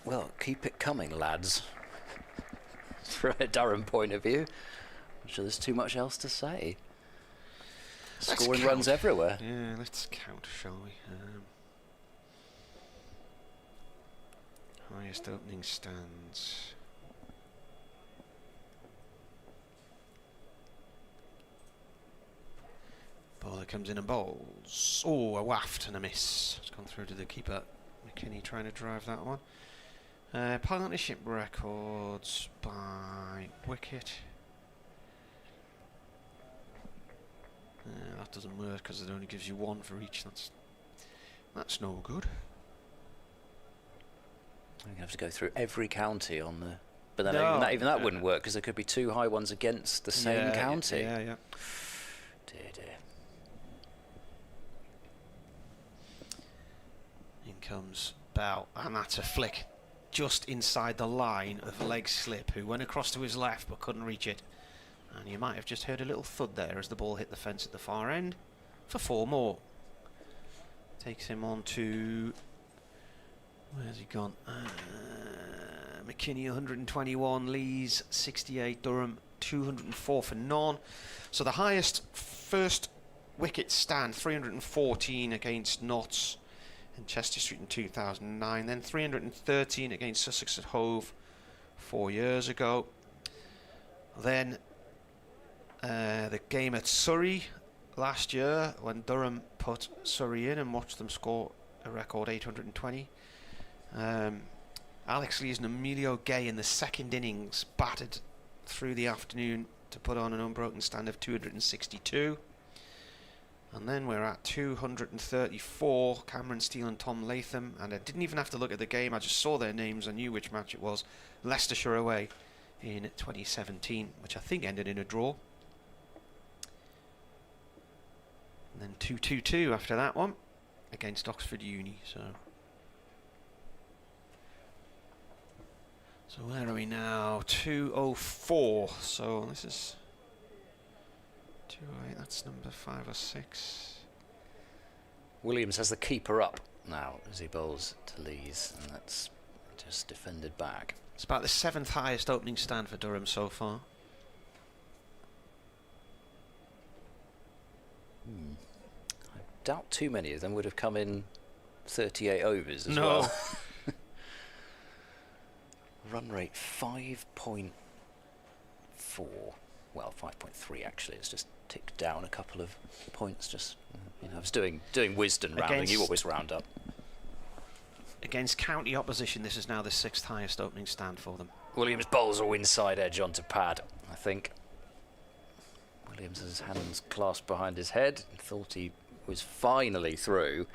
Well, keep it coming, lads. From a Durham point of view, I'm sure there's too much else to say. Scoring runs everywhere. Yeah, let's count, shall we? Highest opening stands. Bowler comes in and bowls. Oh, a waft and a miss. It's gone through to the keeper. McKinney trying to drive that one. Partnership records by wicket. That doesn't work because it only gives you 1 for each. That's no good. I'm going to have to go through every county on the... But then No, even that wouldn't work because there could be 2 high ones against the same county. Yeah. Dear. In comes Bell, and that's a flick just inside the line of leg slip, who went across to his left but couldn't reach it. And you might have just heard a little thud there as the ball hit the fence at the far end for 4 more. Takes him on to... where's he gone? McKini 121, Lees 68, Durham 204 for none. So the highest first wicket stand, 314 against Notts in Chester Street in 2009, then 313 against Sussex at Hove 4 years ago. Then the game at Surrey last year when Durham put Surrey in and watched them score a record 820. Alex Lees and Emilio Gay in the second innings batted through the afternoon to put on an unbroken stand of 262. And then we're at 234, Cameron Steele and Tom Latham, and I didn't even have to look at the game, I just saw their names, I knew which match it was. Leicestershire away in 2017, which I think ended in a draw. And then 222 after that one against Oxford Uni. So where are we now? 204. So this is 208. That's number 5 or 6. Williams has the keeper up now as he bowls to Lees, and that's just defended back. It's about the 7th highest opening stand for Durham so far. I doubt too many of them would have come in 38 overs as well. Run rate 5.4. Well, 5.3 actually. It's just ticked down a couple of points. Just I was doing Wisden rounding. You always round up. Against county opposition, this is now the 6th highest opening stand for them. Williams bowls a inside edge onto pad, I think. Williams has his hands clasped behind his head and thought he was finally through,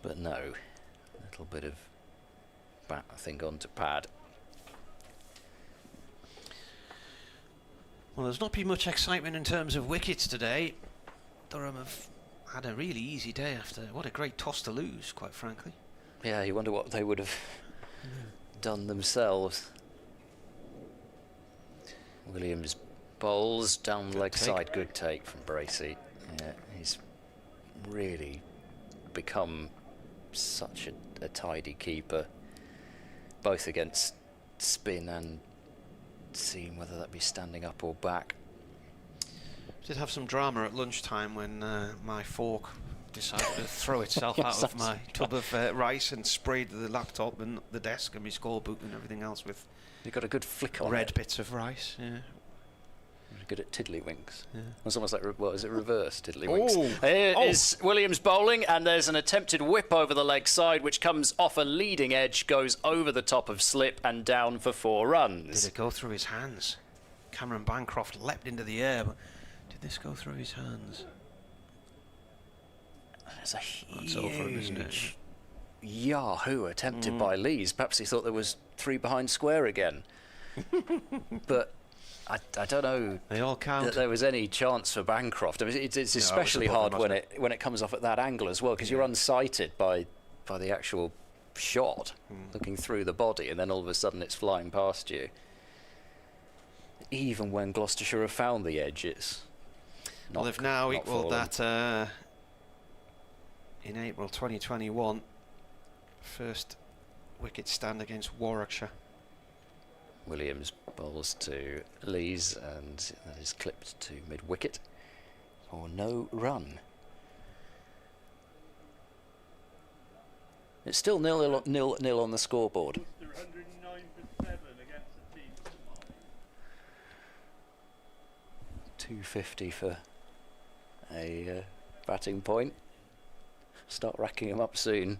but no. A little bit of bat, I think, onto pad. Well, there's not been much excitement in terms of wickets today. Durham have had a really easy day after. What a great toss to lose, quite frankly. Yeah, you wonder what they would have done themselves. Williams bowls down the leg side. Good take from Bracey. Yeah, he's really become such a tidy keeper, both against spin and seeing whether that be standing up or back. Did have some drama at lunchtime when my fork decided to throw itself out of my tub of rice and sprayed the laptop and the desk and my score book and everything else with. You got a good flick on red bits of rice. Yeah. You're good at tiddlywinks. Yeah. It's almost like what is it? Reverse tiddlywinks. Oh. Here is Williams bowling, and there's an attempted whip over the leg side, which comes off a leading edge, goes over the top of slip and down for 4 runs. Did it go through his hands? Cameron Bancroft leapt into the air, but did this go through his hands? There's a huge yahoo attempted by Lees. Perhaps he thought there was 3 behind square again. But I don't know they all count. That there was any chance for Bancroft. I mean, it's especially hard when it comes off at that angle as well, because you're unsighted by the actual shot, looking through the body, and then all of a sudden it's flying past you. Even when Gloucestershire have found the edge, it's not. Well, they've now equalled that in April 2021. First wicket stand against Warwickshire. Williams bowls to Lees, and that is clipped to mid-wicket for no run. It's still nil on the scoreboard. 109 for 7 against the team. 250 for a batting point. Start racking them up soon.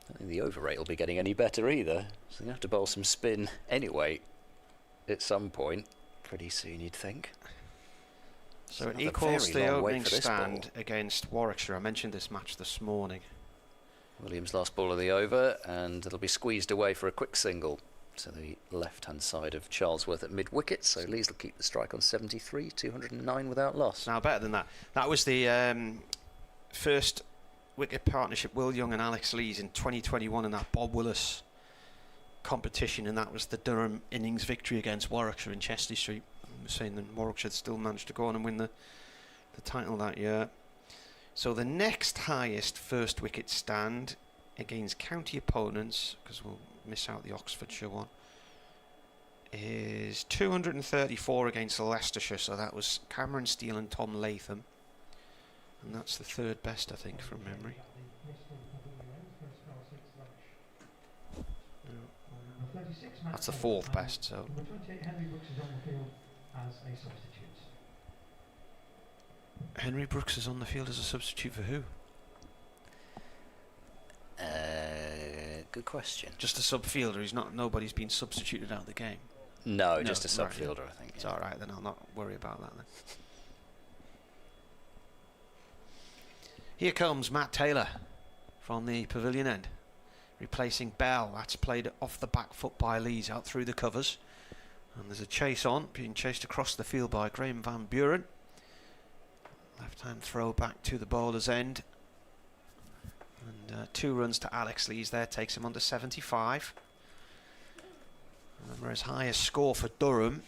I don't think the over rate will be getting any better either, so you have to bowl some spin anyway at some point, pretty soon you'd think. So it equals the opening stand against Warwickshire. I mentioned this match this morning. Williams last ball of the over, and it'll be squeezed away for a quick single to the left-hand side of Charlesworth at mid-wicket, so Lees will keep the strike on 73, 209 without loss. Now better than that. That was the first wicket partnership, Will Young and Alex Lees, in 2021 in that Bob Willis competition, and that was the Durham innings victory against Warwickshire in Chester Street. I'm saying that Warwickshire still managed to go on and win the title that year. So the next highest first wicket stand against county opponents, because we'll miss out the Oxfordshire one, is 234 against Leicestershire. So that was Cameron Steele and Tom Latham, and that's the third best, I think, from memory. That's the fourth best. So Henry Brooks is on the field as a substitute for who? Good question. Just a subfielder. He's not. Nobody's been substituted out of the game. No, just a subfielder, right. I think. It's all right. Then I'll not worry about that then. Here comes Matt Taylor from the pavilion end, replacing Bell. That's played off the back foot by Lees out through the covers, and there's a chase on, being chased across the field by Graham Van Buren. Left-hand throw back to the bowler's end, and 2 runs to Alex Lees there, takes him under 75. Remember, his highest score for Durham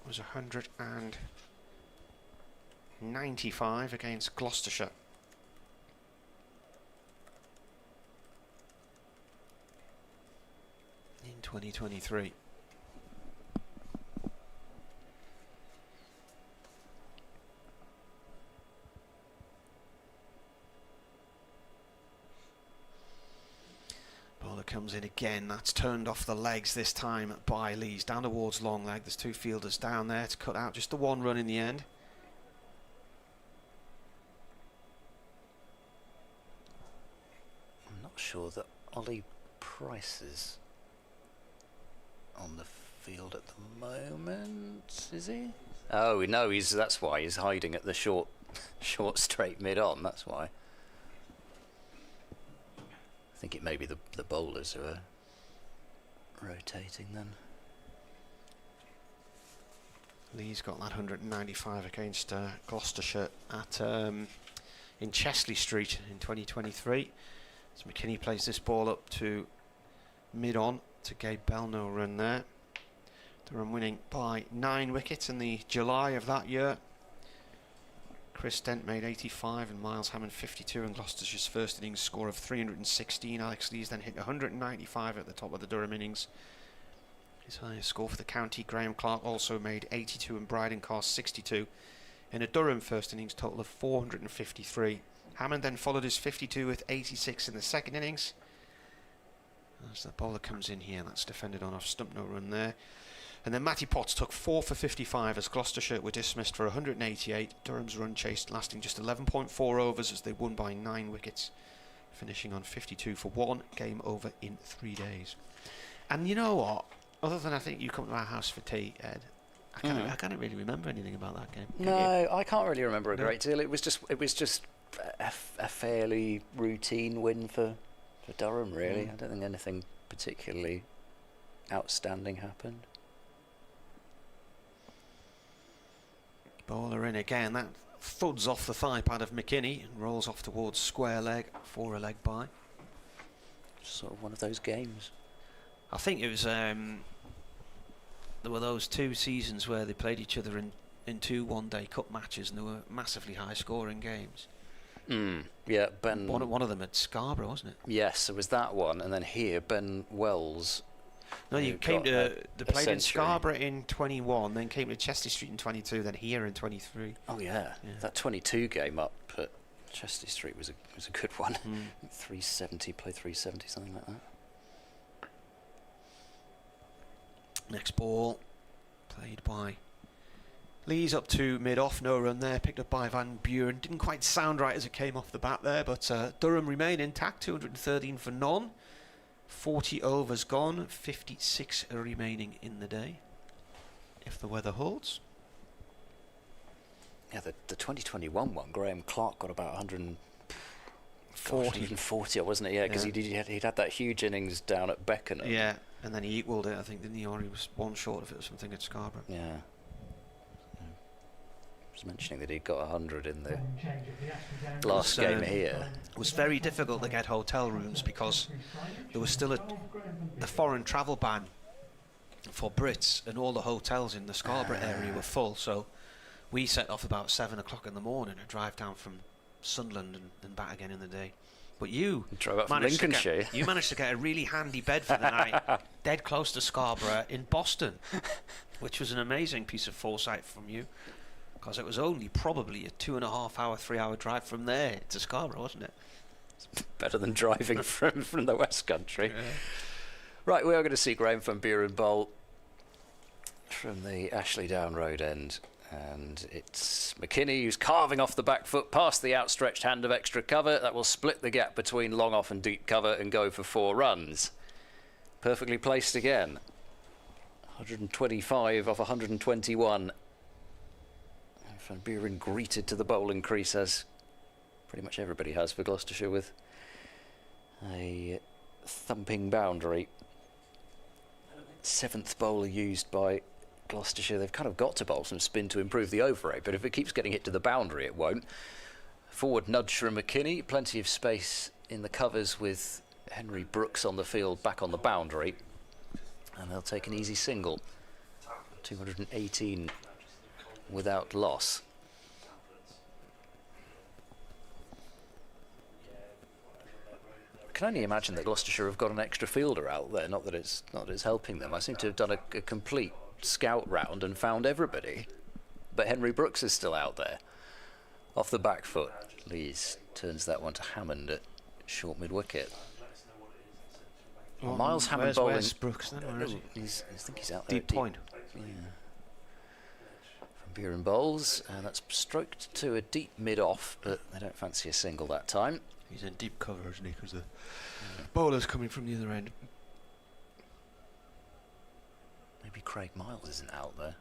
was 195 against Gloucestershire. In 2023. Bowler comes in again. That's turned off the legs this time by Lees. Down towards long leg. There's 2 fielders down there to cut out just the 1 run in the end. I'm not sure that Ollie Price is on the field at the moment, is he? Oh no, that's why he's hiding at the short straight mid on. That's why. I think it may be the bowlers who are rotating then. Lee's got that 195 against Gloucestershire at in Chesley Street in 2023. So McKini plays this ball up to mid on to Gabe Bell, no run there. Durham winning by 9 wickets in the July of that year. Chris Dent made 85 and Miles Hammond 52, and Gloucestershire's first innings score of 316. Alex Lees then hit 195 at the top of the Durham innings. His highest score for the county. Graham Clark also made 82 and Bryden Carr 62 in a Durham first innings total of 453. Hammond then followed his 52 with 86 in the second innings. As the bowler comes in here, that's defended on off stump, no run there. And then Matty Potts took 4 for 55 as Gloucestershire were dismissed for 188. Durham's run chase lasting just 11.4 overs as they won by 9 wickets, finishing on 52 for 1. Game over in 3 days. And you know what? Other than I think you come to our house for tea, Ed, I can't really remember anything about that game. No, I can't really remember a great deal. It was just a fairly routine win for Durham, really. I don't think anything particularly outstanding happened. Bowler in again. That thuds off the thigh pad of McKini and rolls off towards square leg for a leg by. Sort of one of those games. I think it was there were those 2 seasons where they played each other in 2 one-day cup matches, and they were massively high-scoring games. Yeah, Ben. One of them at Scarborough, wasn't it? Yes, there was that one, and then here Ben Wells. No, you came to they played in Scarborough in 21, then came to Chester Street in 22, then here in 23. Oh yeah. That 22 game up at Chester Street was a good one. 370, played 370, something like that. Next ball played by Lees up to mid-off, no run there, picked up by Van Buren. Didn't quite sound right as it came off the bat there, but Durham remain intact, 213 for none. 40 overs gone, 56 remaining in the day, if the weather holds. Yeah, the 2021 one, Graham Clark got about 140, wasn't it? Yeah, because he'd had that huge innings down at Beckenham. Yeah, and then he equalled it, I think, didn't he? Or he was 1 short of it or something at Scarborough. Yeah. was mentioning that he'd got 100 in the Change at the MATCHDAY. last game here. It was very difficult to get hotel rooms because there was still a foreign travel ban for Brits, and all the hotels in the Scarborough area were full. So we set off about 7 o'clock in the morning to drive down from Sunderland and back again in the day. But you Drove up from managed to Lincolnshire. get, you managed to get a really handy bed for the night, dead close to Scarborough in Boston, which was an amazing piece of foresight from you, because it was only probably a 2.5 hour, 3 hour drive from there to Scarborough, wasn't it? Better than driving from the West Country. Yeah. Right, we are going to see Graham van Buren bowl from the Ashley Down Road end. And it's McKini who's carving off the back foot past the outstretched hand of extra cover. That will split the gap between long off and deep cover and go for 4 runs. Perfectly placed again. 125 off 121. And Van Buren greeted to the bowling crease, as pretty much everybody has for Gloucestershire, with a thumping boundary. 7th bowler used by Gloucestershire. They've kind of got to bowl some spin to improve the over rate, but if it keeps getting hit to the boundary, it won't. Forward nudge from McKini, plenty of space in the covers with Henry Brooks on the field, back on the boundary, and they'll take an easy single. 218 without loss. I can only imagine that Gloucestershire have got an extra fielder out there, not that it's helping them. I seem to have done a complete scout round and found everybody, but Henry Brooks is still out there off the back foot. Lees turns that one to Hammond at short mid wicket. Well, Miles Hammond bowling. Where's Brooks then? Where is he? I think he's out there. Deep point. Yeah. Van Buren bowls, and that's stroked to a deep mid off, but they don't fancy a single that time. He's in deep cover, isn't he? Because the bowler's coming from the other end. Maybe Craig Miles isn't out there.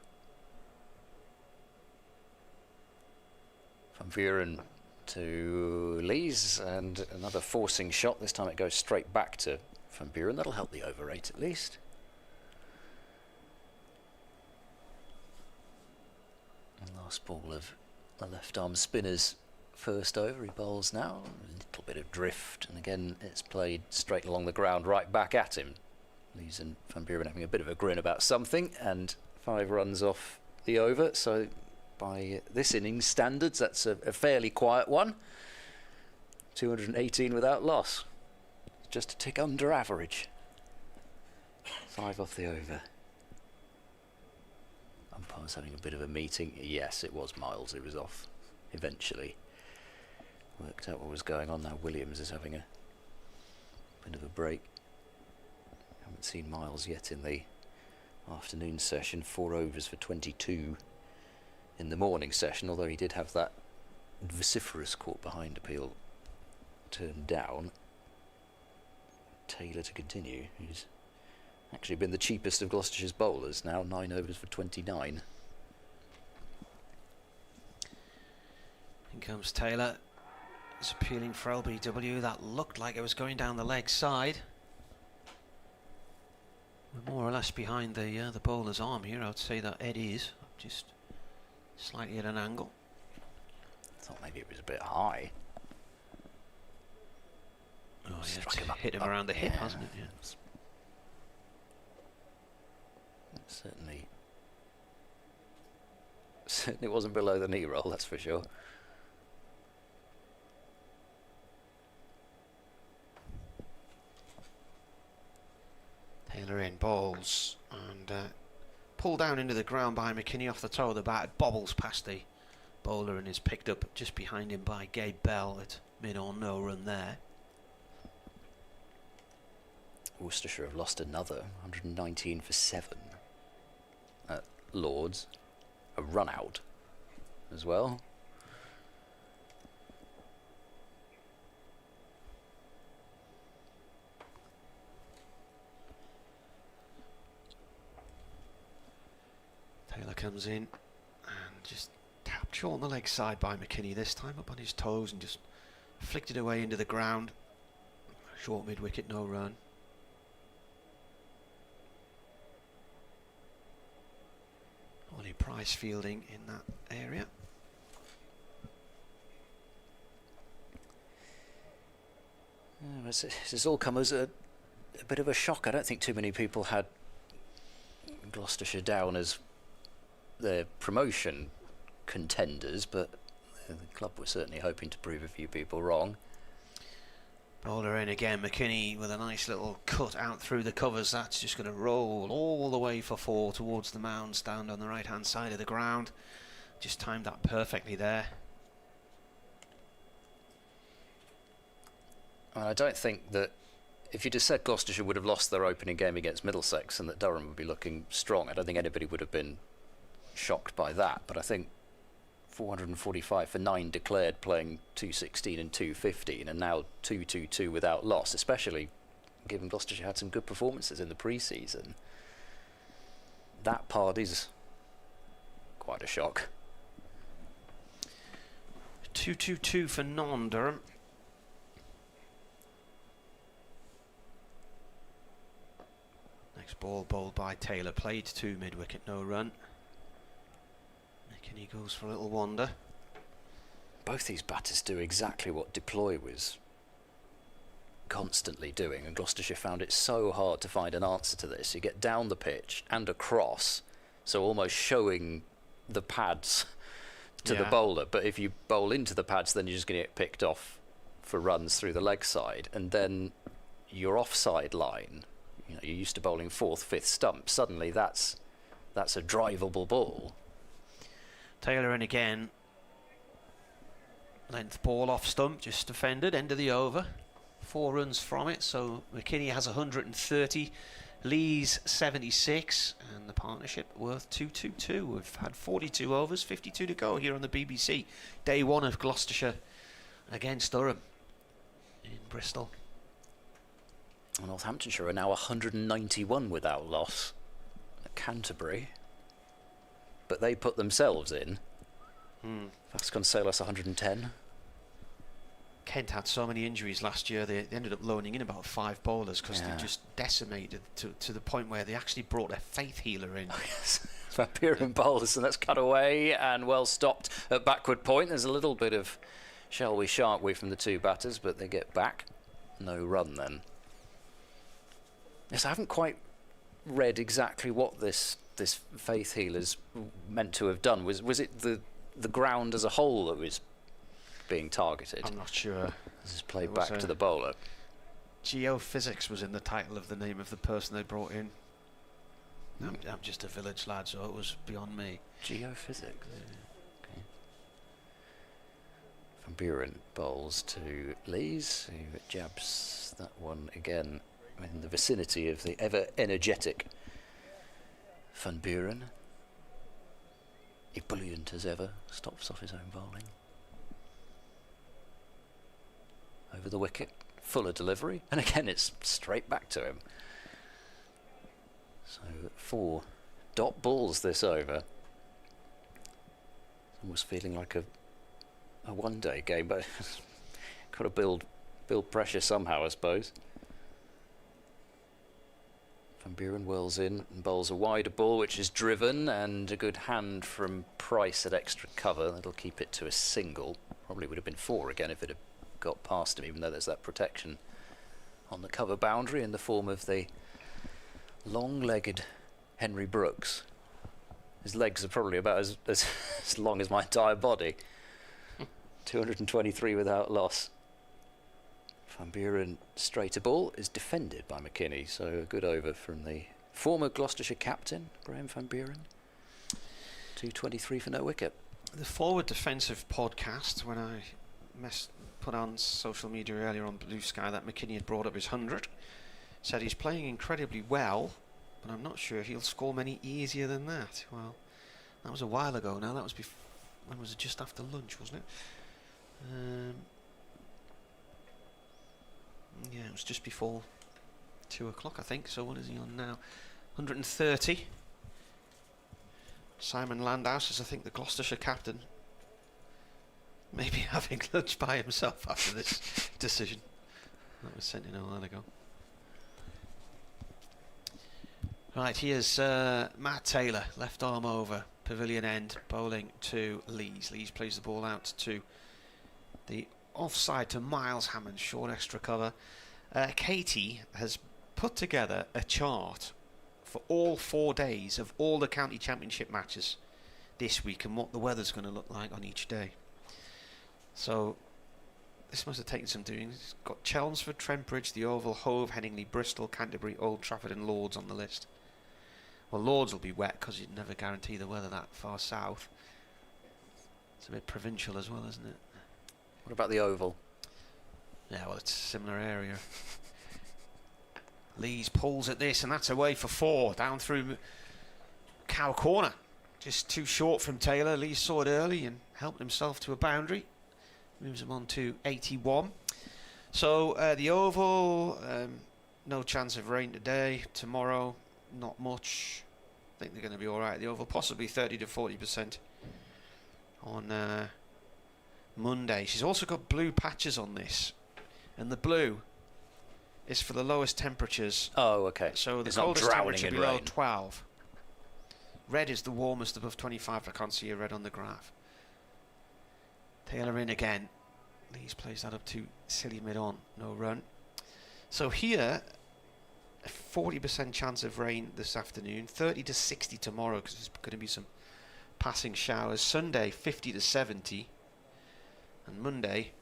Van Buren to Lees, and another forcing shot. This time it goes straight back to Van Buren. That'll help the over rate at least. And last ball of the left arm spinner's first over. He bowls now. A little bit of drift, and again it's played straight along the ground right back at him. Lees and Van Buren having a bit of a grin about something, and 5 runs off the over. So by this innings standards, that's a fairly quiet one. 218 without loss. Just a tick under average. 5 off the over. Umpire's having a bit of a meeting. Yes, it was Miles who was off eventually. Worked out what was going on. Now Williams is having a bit of a break. Haven't seen Miles yet in the afternoon session. 4 overs for 22 in the morning session, although he did have that vociferous caught behind appeal turned down. Taylor to continue, who's actually been the cheapest of Gloucestershire's bowlers now. 9 overs for 29. In comes Taylor. He's appealing for LBW. That looked like it was going down the leg side. We're more or less behind the bowler's arm here. I would say that Ed is just slightly at an angle. I thought maybe it was a bit high. Oh, yeah, Struck him up, hit him up, around the hip, yeah. hasn't it? Yeah. Certainly wasn't below the knee roll, that's for sure. Taylor in, bowls, and pulled down into the ground by McKini off the toe of the bat. It bobbles past the bowler and is picked up just behind him by Gabe Bell at mid or no run there. Worcestershire have lost another 119 for 7 at Lords. A run out as well. Taylor comes in and just tapped short on the leg side by McKini this time, up on his toes, and just flicked it away into the ground. Short mid wicket, no run. Ollie Price fielding in that area. This has all come as a bit of a shock. I don't think too many people had Gloucestershire down as their promotion contenders, but the club was certainly hoping to prove a few people wrong. Bowler in again, McKini with a nice little cut out through the covers. That's just going to roll all the way for 4 towards the mound stand on the right hand side of the ground. Just timed that perfectly there. And I don't think that if you'd have said Gloucestershire would have lost their opening game against Middlesex and that Durham would be looking strong, I don't think anybody would have been shocked by that. But I think 445 for 9 declared, playing 216 and 215, and now 222 without loss, especially given Gloucestershire had some good performances in the pre-season. That part is quite a shock. 222 for non-Durham. Next ball bowled by Taylor, played to mid-wicket, no run. McKini goes for a little wander. Both these batters do exactly what Deploy was constantly doing, and Gloucestershire found it so hard to find an answer to this. You get down the pitch and across, so almost showing the pads to the bowler, but if you bowl into the pads, then you're just going to get picked off for runs through the leg side, and then your offside line, you know, you're used to bowling 4th, 5th stump, suddenly that's a drivable ball. Taylor in again. Length ball off stump, just defended, end of the over. 4 runs from it, so McKini has 130, Lee's 76, and the partnership worth 222. We've had 42 overs, 52 to go here on the BBC. Day 1 of Gloucestershire against Durham in Bristol. Well, Northamptonshire are now 191 without loss at Canterbury, but they put themselves in. Vasconcelos 110. Kent had so many injuries last year, they ended up loaning in about 5 bowlers because they just decimated to the point where they actually brought their faith healer in. Oh, yes. Van Buren bowls, and that's cut away and well stopped at backward point. There's a little bit of shall we, shan't we from the 2 batters, but they get back. No run then. Yes, I haven't quite read exactly what this faith healer's meant to have done. Was it the ground as a whole that was being targeted? I'm not sure. This is played back to the bowler. Geophysics was in the title of the name of the person they brought in. I'm just a village lad, so it was beyond me. Geophysics. Okay. Van Buren bowls to Lees, who jabs that one again in the vicinity of the ever energetic Van Buren. Ebullient as ever, stops off his own bowling. Over the wicket, fuller delivery, and again it's straight back to him. So 4 dot balls this over. It's almost feeling like a one-day game, but got to build pressure somehow, I suppose. Van Buren whirls in and bowls a wider ball, which is driven, and a good hand from Price at extra cover. That'll keep it to a single. Probably would have been 4 again if it had got past him, even though there's that protection on the cover boundary in the form of the long-legged Henry Brooks. His legs are probably about as long as my entire body. 223 without loss. Van Buren straighter ball is defended by McKini, so a good over from the former Gloucestershire captain, Graham Van Buren. 223 for no wicket. The Forward Defensive podcast, when I put on social media earlier on Blue Sky that McKini had brought up his 100, said he's playing incredibly well, but I'm not sure he'll score many easier than that. Well, that was a while ago now. That was when was it? Just after lunch, wasn't it? Yeah, it was just before 2 o'clock, I think. So what is he on now? 130. Simon Landhouse is, I think, the Gloucestershire captain. Maybe having lunch by himself after this decision. That was sent in a while ago. Right, here's Matt Taylor, left arm over, pavilion end, bowling to Lees. Lees plays the ball out to the offside to Miles Hammond, short extra cover, Katie has put together a chart for all 4 days of all the county championship matches this week and what the weather's going to look like on each day. So this must have taken some doing. It's got Chelmsford, Trentbridge, the Oval, Hove, Headingley, Bristol, Canterbury, Old Trafford and Lords on the list. Well, Lords will be wet because you'd never guarantee the weather that far south. It's a bit provincial as well, isn't it? What about the Oval? Yeah, well, it's a similar area. Lees pulls at this, and that's away for 4, down through Cow Corner. Just too short from Taylor. Lees saw it early and helped himself to a boundary. Moves him on to 81. So the Oval, no chance of rain today. Tomorrow, not much. I think they're going to be all right. The Oval, possibly 30 to 40% on Monday. She's also got blue patches on this, and the blue is for the lowest temperatures. Oh, okay. So the it's not coldest drowning temperature in below rain. 12. Red is the warmest above 25. I can't see a red on the graph. Taylor in again. Lees plays that up to silly mid-on. No run. So here, a 40% chance of rain this afternoon. 30 to 60 tomorrow because there's going to be some passing showers. Sunday, 50 to 70. And Monday,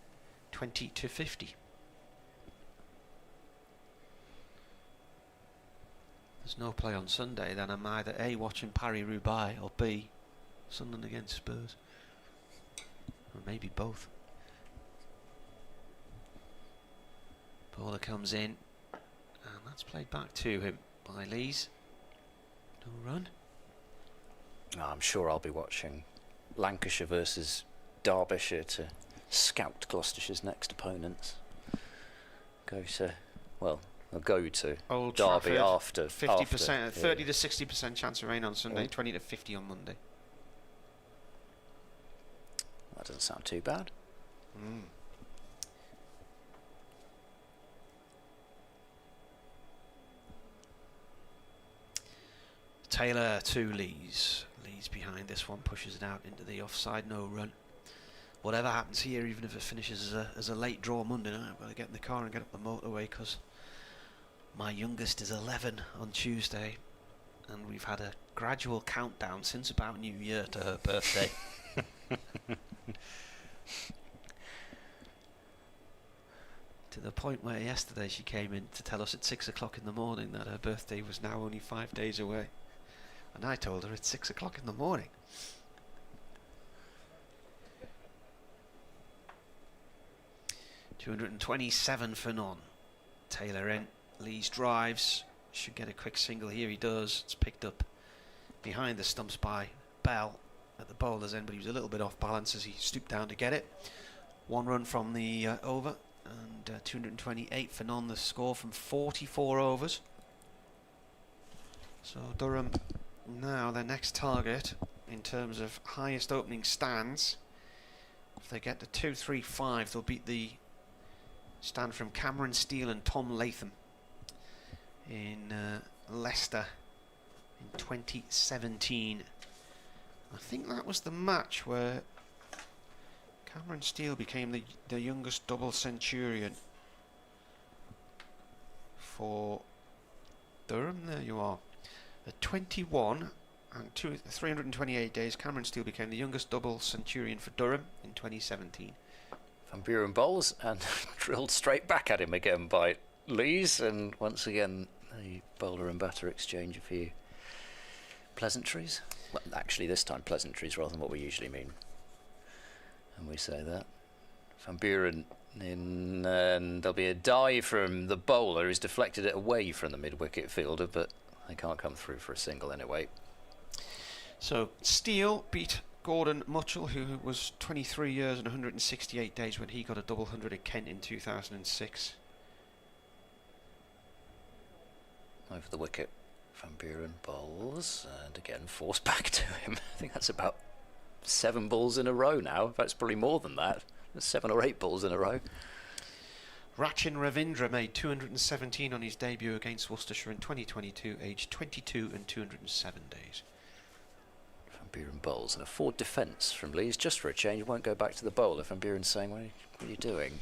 20 to 50. There's no play on Sunday, then I'm either A, watching Paris-Roubaix, or B, Sunderland against Spurs. Or maybe both. Bowler comes in, and that's played back to him by Lees. No run. Oh, I'm sure I'll be watching Lancashire versus Derbyshire to scout Gloucestershire's next opponents. Go to Old Derby Trafford, after 50%, after, 30 to 60% chance of rain on Sunday, 20 to 50 on Monday. That doesn't sound too bad. Taylor to Lees. Lees behind this one, pushes it out into the offside, no run. Whatever happens here, even if it finishes as a late draw Monday night, I've got to get in the car and get up the motorway because my youngest is 11 on Tuesday, and we've had a gradual countdown since about New Year to her birthday. To the point where yesterday she came in to tell us at 6 o'clock in the morning that her birthday was now only 5 days away. And I told her it's 6 o'clock in the morning. $227 for none. Taylor in. Lees drives. Should get a quick single here. He does. It's picked up behind the stumps by Bell at the bowler's end, but he was a little bit off balance as he stooped down to get it. 1 run from the over, and 228 for none. The score from 44 overs. So Durham now their next target in terms of highest opening stands. If they get to 235, they'll beat the stand from Cameron Steele and Tom Latham in Leicester in 2017. I think that was the match where Cameron Steele became the youngest double centurion for Durham. There you are. At 21 and 328 days, Cameron Steele became the youngest double centurion for Durham in 2017. Van Buren bowls and drilled straight back at him again by Lees, and once again the bowler and batter exchange a few pleasantries. Well, actually this time pleasantries rather than what we usually mean. And we say that. Van Buren in, and there'll be a dive from the bowler who's deflected it away from the mid-wicket fielder, but they can't come through for a single anyway. So Steele beat Gordon Mutchell, who was 23 years and 168 days when he got a double hundred at Kent in 2006. Over the wicket, Van Buren bowls, and again forced back to him. I think that's about 7 balls in a row now. In fact, it's probably more than that. There's 7 or 8 balls in a row. Rachin Ravindra made 217 on his debut against Worcestershire in 2022, aged 22 and 207 days. Van Buren bowls and a forward defence from Lees just for a change. It won't go back to the bowler. Van Buren saying, what are you doing?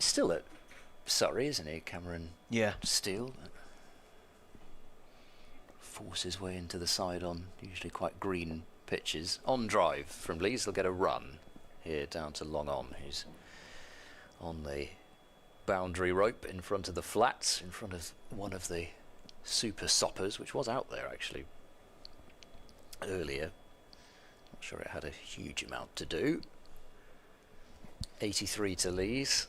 still at Surrey, isn't he, Cameron? Yeah. Steele. Force his way into the side on usually quite green pitches. On drive from Lees, they'll get a run here down to Long On, who's on the boundary rope in front of the flats, in front of one of the super soppers, which was out there actually earlier. Not sure it had a huge amount to do. 83 to Lees.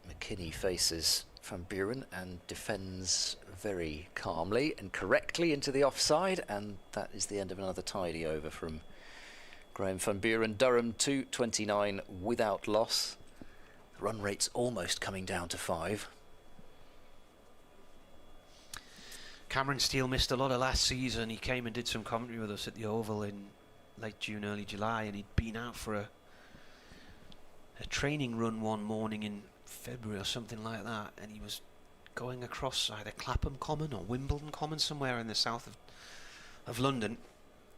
McKini faces Van Buren and defends very calmly and correctly into the offside, and that is the end of another tidy over from Graham Van Buren. Durham 229 without loss. The run rate's almost coming down to 5. Cameron Steele missed a lot of last season. He came and did some commentary with us at the Oval in late June, early July, and he'd been out for a training run one morning in February or something like that, and he was going across either Clapham Common or Wimbledon Common, somewhere in the south of London,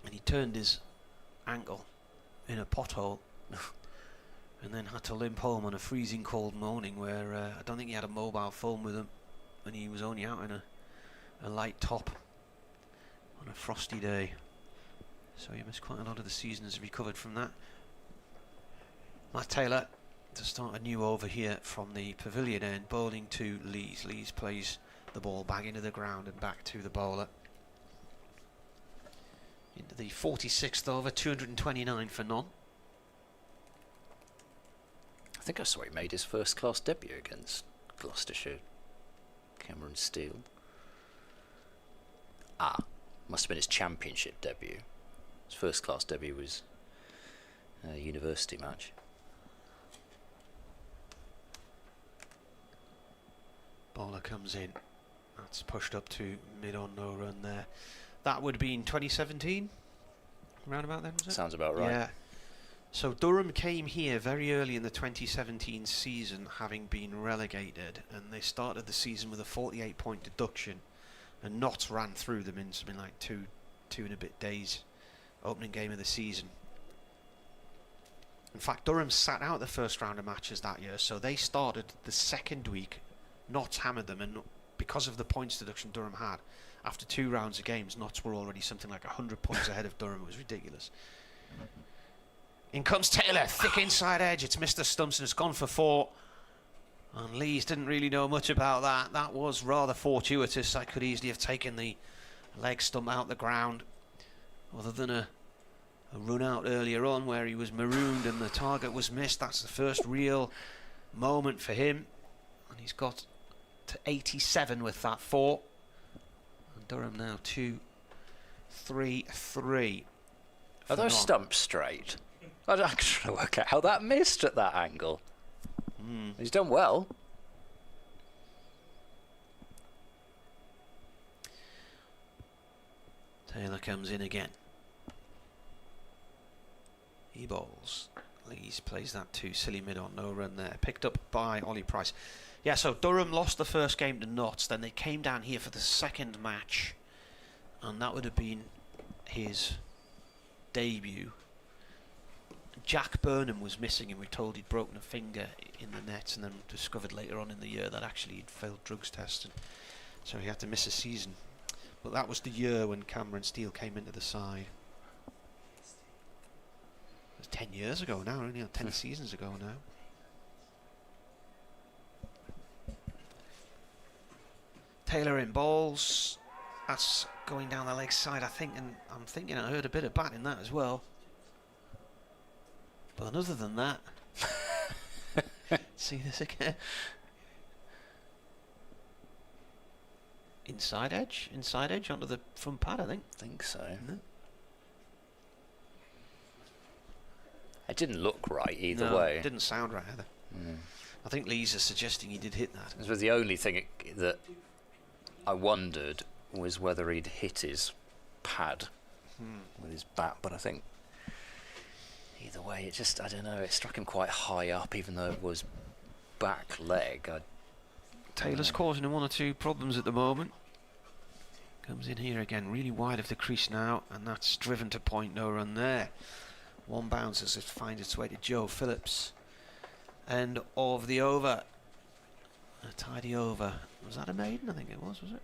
and he turned his ankle in a pothole and then had to limp home on a freezing cold morning where I don't think he had a mobile phone with him, and he was only out in a light top on a frosty day, so he missed quite a lot of the season. Has recovered from that. Matt Taylor to start a new over here from the pavilion end, bowling to Lees. Lees plays the ball back into the ground and back to the bowler. Into the 46th over, 229 for none. I think I saw he made his first class debut against Gloucestershire. Cameron Steele. Must have been his championship debut. His first class debut was a university match. Bowler comes in. That's pushed up to mid-on, no run there. That would have been 2017, around about then, was it? Sounds about right. Yeah. So Durham came here very early in the 2017 season, having been relegated, and they started the season with a 48-point deduction, and Notts ran through them in something like two and a bit days, opening game of the season. In fact, Durham sat out the first round of matches that year, so they started the second week. Notts hammered them, and because of the points deduction Durham had, after 2 rounds of games, Notts were already something like 100 points ahead of Durham. It was ridiculous. In comes Taylor, thick inside edge. It's Mr. Stumpson. It's gone for 4. And Lees didn't really know much about that. That was rather fortuitous. I could easily have taken the leg stump out the ground, other than a run out earlier on where he was marooned and the target was missed. That's the first real moment for him. And he's got to 87 with that 4. And Durham now 2-3-3. Are those stumps straight? I'm trying to work out how that missed at that angle. He's done well. Taylor comes in again. He bowls. Lees plays that too. Silly mid-on, no run there. Picked up by Ollie Price. Yeah, so Durham lost the first game to Notts. Then they came down here for the second match, and that would have been his debut. Jack Burnham was missing, and we were told he'd broken a finger in the nets, and then discovered later on in the year that actually he'd failed drugs tests, and so he had to miss a season. But that was the year when Cameron Steele came into the side. It was 10 years ago now, only 10 seasons ago now. Taylor in balls. That's going down the leg side, I think, and I'm thinking I heard a bit of bat in that as well. But other than that, see this again. Inside edge onto the front pad, I think so. It didn't look right either way. It didn't sound right either. I think Lees is suggesting he did hit that. This was the only thing that I wondered was whether he'd hit his pad with his bat, but I think either way, it just, I don't know, it struck him quite high up, even though it was back leg. Taylor's causing him 1 or 2 problems at the moment. Comes in here again, really wide of the crease now, and that's driven to point, no run there. 1 bounce as it finds its way to Joe Phillips. end of the over. A tidy over. Was that a maiden? I think it was it?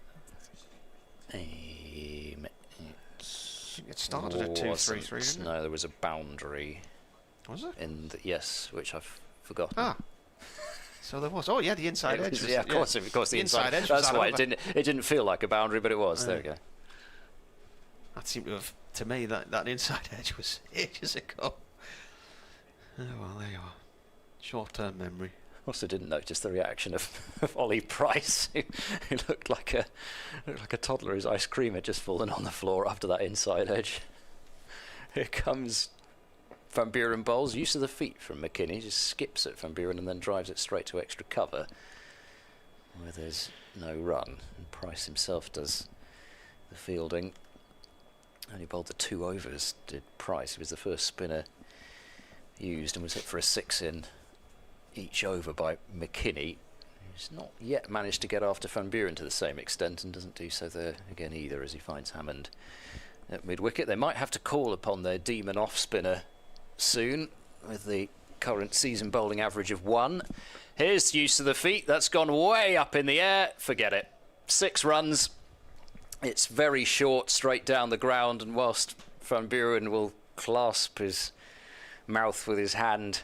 It started at 2-3-3, didn't it? No, there was a boundary. Was it? Yes, which I've forgotten. Ah. So there was. Oh yeah, the inside edge. Yeah, of course, the inside edge. That's why it didn't feel like a boundary, but it was. There we go. That seemed to have, to me, that inside edge was ages ago. Oh well, there you are. Short-term memory. Also didn't notice the reaction of Ollie Price, who looked like a toddler whose ice cream had just fallen on the floor after that inside edge. Here comes Van Buren bowls, use of the feet from McKini, just skips at Van Buren and then drives it straight to extra cover, where there's no run. And Price himself does the fielding. Only bowled the 2 overs, did Price. He was the first spinner used and was hit for a 6 in each over by McKini, who's not yet managed to get after Van Buren to the same extent and doesn't do so there again either as he finds Hammond at mid-wicket. They might have to call upon their demon off-spinner soon with the current season bowling average of 1. Here's use of the feet. That's gone way up in the air. Forget it. 6 runs. It's very short, straight down the ground, and whilst Van Buren will clasp his mouth with his hand,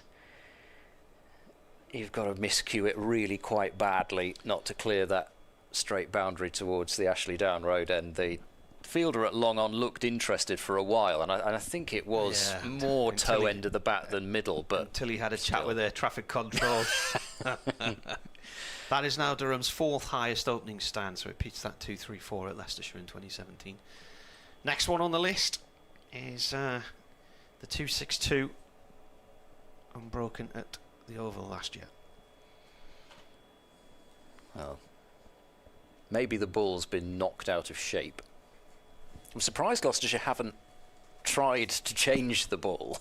you've got to miscue it really quite badly not to clear that straight boundary towards the Ashley Down Road end. The fielder at long on looked interested for a while, and I think it was more toe end of the bat than middle, but until he had a chat with their traffic control. That is now Durham's 4th highest opening stand, so it beats that 2-3-4 at Leicestershire in 2017. Next one on the list is the 2-6-2 unbroken at the Oval last year. Well, maybe the ball's been knocked out of shape. I'm surprised Gloucestershire haven't tried to change the ball.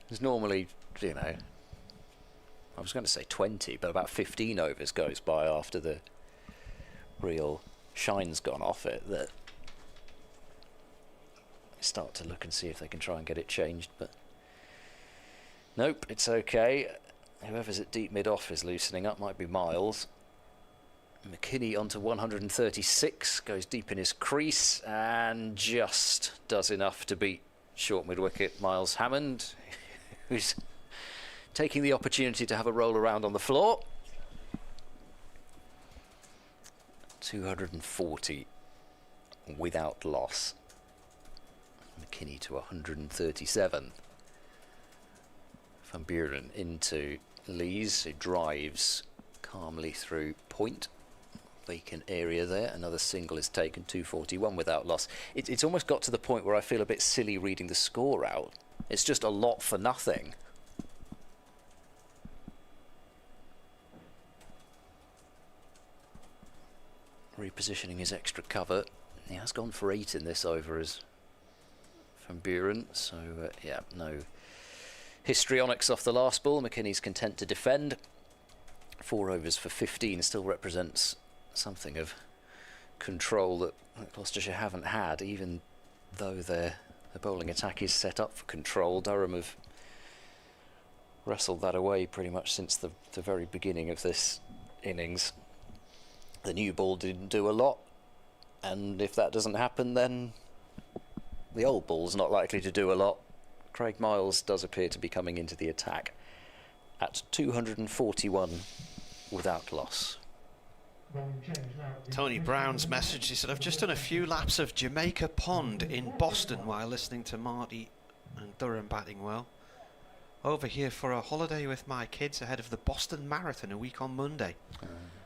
There's normally, you know, I was going to say 20, but about 15 overs goes by after the real shine's gone off it that they start to look and see if they can try and get it changed, but nope, it's okay. Whoever's at deep mid-off is loosening up, might be Miles. McKini onto 136, goes deep in his crease and just does enough to beat short mid-wicket Miles Hammond, who's taking the opportunity to have a roll around on the floor. 240 without loss. McKini to 137. Van Buren into Lees, who drives calmly through point. Vacant area there. Another single is taken, 241 without loss. It's almost got to the point where I feel a bit silly reading the score out. It's just a lot for nothing. Repositioning his extra cover. He has gone for 8 in this over as Van Buren, so yeah, no histrionics off the last ball. McKinney's content to defend. 4 overs for 15 still represents something of control that Gloucestershire haven't had, even though their bowling attack is set up for control. Durham have wrestled that away pretty much since the very beginning of this innings. The new ball didn't do a lot, and if that doesn't happen, then the old ball's not likely to do a lot. Craig Miles does appear to be coming into the attack at 241 without loss. Tony Brown's message, he said, I've just done a few laps of Jamaica Pond in Boston while listening to Marty and Durham batting well. Over here for a holiday with my kids ahead of the Boston Marathon a week on Monday.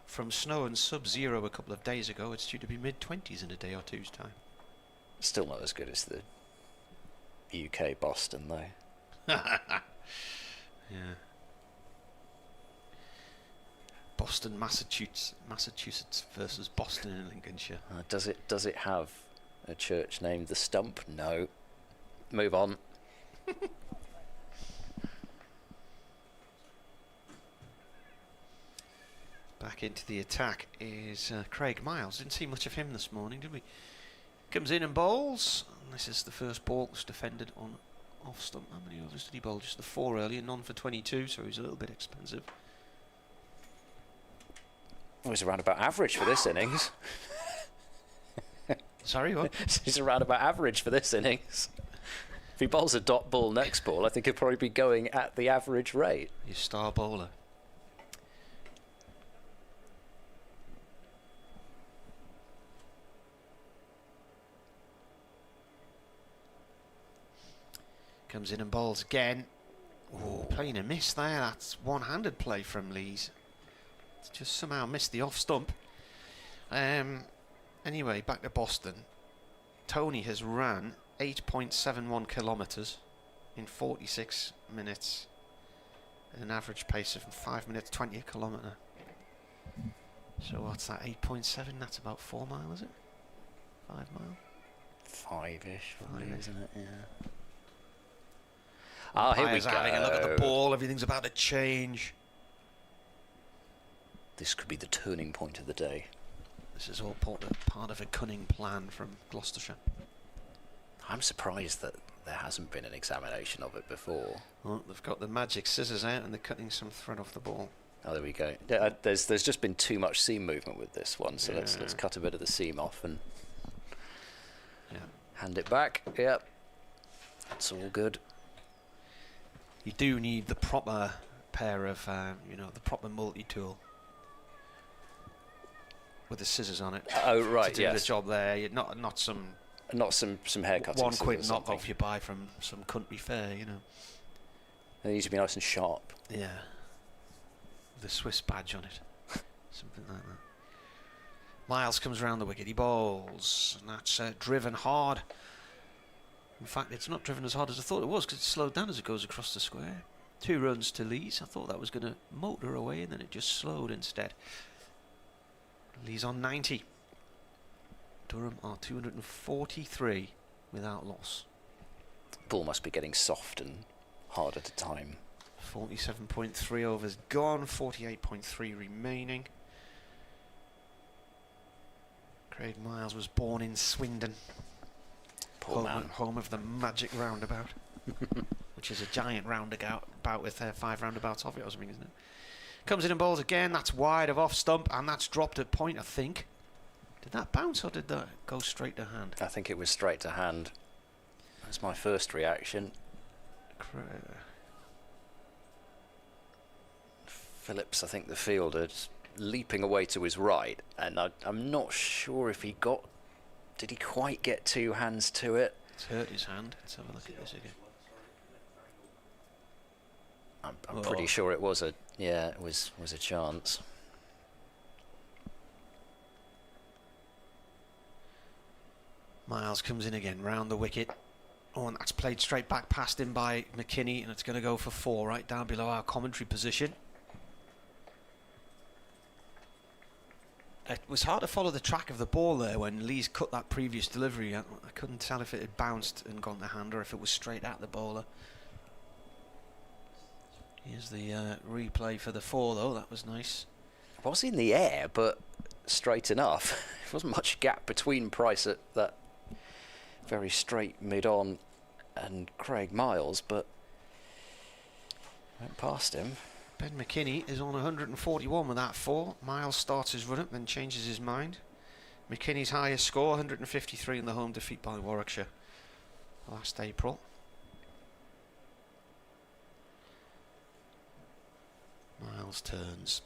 From snow and sub-zero a couple of days ago, it's due to be mid-20s in a day or two's time. Still not as good as the UK Boston, though. Yeah. Boston, Massachusetts versus Boston in Lincolnshire. Does it have a church named the Stump? No. Move on. Back into the attack is Craig Miles. Didn't see much of him this morning, did we? Comes in and bowls. And this is the first ball that's defended on off stump. How many overs did he bowl? Just the 4 earlier, none for 22, so he's a little bit expensive. Well, he's around about average for this innings. Sorry, what? He's around about average for this innings. If he bowls a dot ball next ball, I think he'll probably be going at the average rate. His star bowler. Comes in and bowls again. Oh, playing a miss there. That's one-handed play from Lees. It's just somehow missed the off stump. Anyway, back to Boston. Tony has ran 8.71 kilometres in 46 minutes at an average pace of 5 minutes 20 a kilometre. So what's that, 8.7? That's about 4 miles, is it? 5 miles? 5-ish, probably, isn't it? Yeah. Ah, here we go. Having a look at the ball. Everything's about to change. This could be the turning point of the day. This is all part of a cunning plan from Gloucestershire. I'm surprised that there hasn't been an examination of it before. Well, they've got the magic scissors out and they're cutting some thread off the ball. Oh, there we go. Yeah, there's just been too much seam movement with this one, so let's cut a bit of the seam off and hand it back. Yep, that's all good. You do need the proper pair of, the proper multi-tool with the scissors on it. Oh right, to do the job there. You're not some hair cutting. £1 knockoff you buy from some country fair, you know. They need to be nice and sharp. Yeah, with a Swiss badge on it, something like that. Miles comes around the wicket. He bowls, and that's driven hard. In fact, it's not driven as hard as I thought it was because it's slowed down as it goes across the square. 2 runs to Lees. I thought that was going to motor away, and then it just slowed instead. Lees on 90. Durham are 243 without loss. Ball must be getting soft and hard at a time. 47.3 overs gone, 48.3 remaining. Craig Miles was born in Swindon. Poor man. Home of the magic roundabout, which is a giant roundabout with 5 roundabouts off it or something, isn't it? Comes in and bowls again. That's wide of off stump, and that's dropped at point, I think. Did that bounce or did that go straight to hand? I think it was straight to hand. That's my first reaction. Phillips, I think the fielder, leaping away to his right, and I'm not sure if he got. Did he quite get 2 hands to it? It's hurt his hand. Let's have a look at this again. I'm pretty sure it was a it was a chance. Miles comes in again round the wicket. Oh, and that's played straight back past him by McKini, and it's going to go for 4 right down below our commentary position. It was hard to follow the track of the ball there when Lees cut that previous delivery. I couldn't tell if it had bounced and gone to hand or if it was straight at the bowler. Here's the replay for the 4 though. That was nice. It was in the air, but straight enough. There wasn't much gap between Price at that very straight mid-on and Craig Miles, but went past him. Ben McKini is on 141 with that 4. Miles starts his run up, then changes his mind. McKinney's highest score, 153 in the home defeat by Warwickshire last April. Miles turns.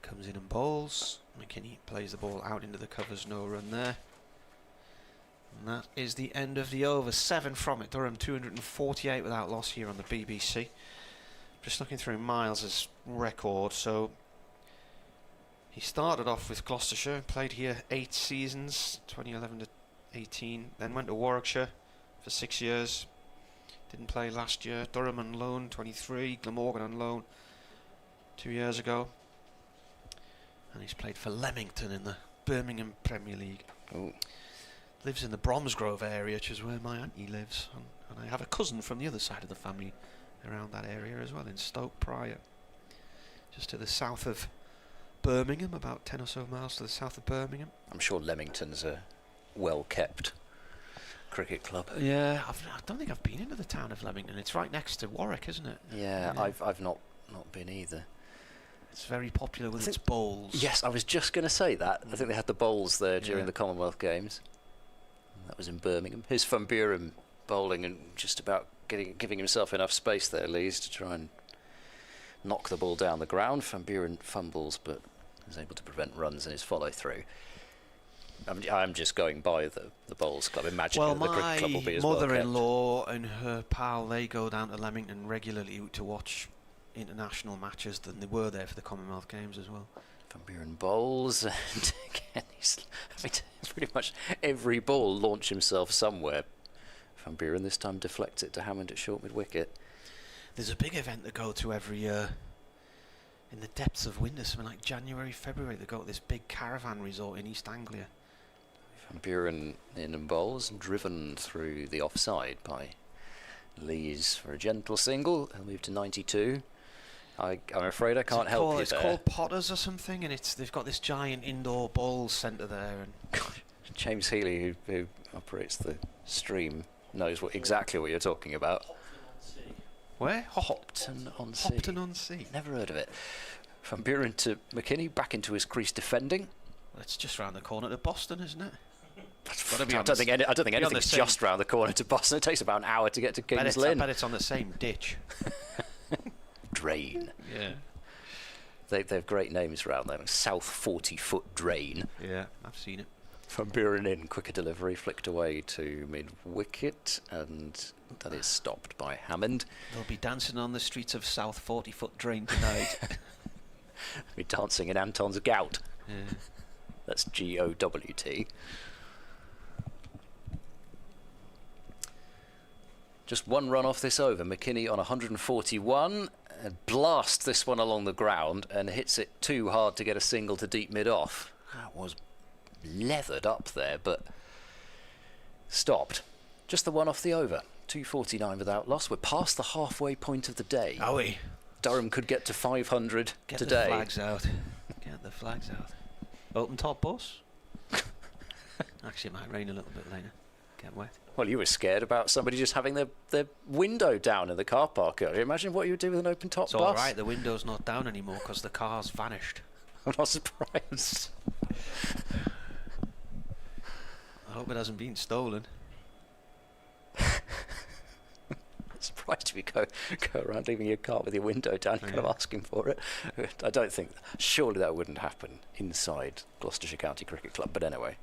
Comes in and bowls. McKini plays the ball out into the covers, no run there. And that is the end of the over. 7 from it. Durham 248 without loss here on the BBC. Just looking through Miles's record, so he started off with Gloucestershire, played here 8 seasons, 2011 to 18, then went to Warwickshire for 6 years, didn't play last year. Durham on loan, 23, Glamorgan on loan 2 years ago, and he's played for Leamington in the Birmingham Premier League. Ooh. Lives in the Bromsgrove area, which is where my auntie lives, and I have a cousin from the other side of the family around that area as well, in Stoke Prior, just to the south of Birmingham, about 10 or so miles to the south of Birmingham. I'm sure Leamington's a well kept Cricket Club. Yeah, I don't think I've been into the town of Leamington. It's right next to Warwick, isn't it? Yeah, I've not been either. It's very popular with its bowls. Yes, I was just going to say that. I think they had the bowls there during the Commonwealth Games. That was in Birmingham. Here's Van Buren bowling and just about giving himself enough space there, Lees, to try and knock the ball down the ground. Van Buren fumbles, but is able to prevent runs in his follow-through. I'm just going by the Bowls Club, imagining that the Cricket Club will be as well kept. My mother-in-law and her pal, they go down to Leamington regularly to watch international matches, than they were there for the Commonwealth Games as well. Van Buren bowls, and again, pretty much every ball launch himself somewhere. Van Buren this time deflects it to Hammond at short mid-wicket. There's a big event they go to every year in the depths of winter, something like January, February. They go to this big caravan resort in East Anglia. Van Buren in and bowls, driven through the offside by Lees for a gentle single. He'll move to 92. I'm afraid I can't help you there. It's called Potters or something, and they've got this giant indoor bowls centre there. And James Healy, who operates the stream, knows exactly what you're talking about. Where? Hopton-on-Sea. Hopton-on-Sea. Never heard of it. Van Buren to McKini, back into his crease defending. Well, it's just round the corner to Boston, isn't it? I don't think anything's just round the corner to Boston. It takes about an hour to get to Kings Lynn. I bet it's on the same ditch. Drain. Yeah. They have great names around there, like South 40-foot Drain. Yeah, I've seen it. Van Buren in, quicker delivery, flicked away to mid-wicket, and that is stopped by Hammond. They'll be dancing on the streets of South 40-foot Drain tonight. Be dancing in Anton's gout. Yeah. That's G-O-W-T. Just one run off this over. McKini on 141. Blasts this one along the ground and hits it too hard to get a single to deep mid-off. That was leathered up there, but stopped. Just the one off the over. 249 without loss. We're past the halfway point of the day. Are we? Durham could get to 500 Get today. Get the flags out. Get the flags out. Open top bus. Actually, it might rain a little bit later. Get wet. Well, you were scared about somebody just having their window down in the car park earlier. Imagine what you would do with an open top bus. It's all right. The window's not down anymore because the car's vanished. I'm not surprised. I hope it hasn't been stolen. Surprised if you go around leaving your car with your window down, kind of asking for it. I don't think, surely that wouldn't happen inside Gloucestershire County Cricket Club, but anyway.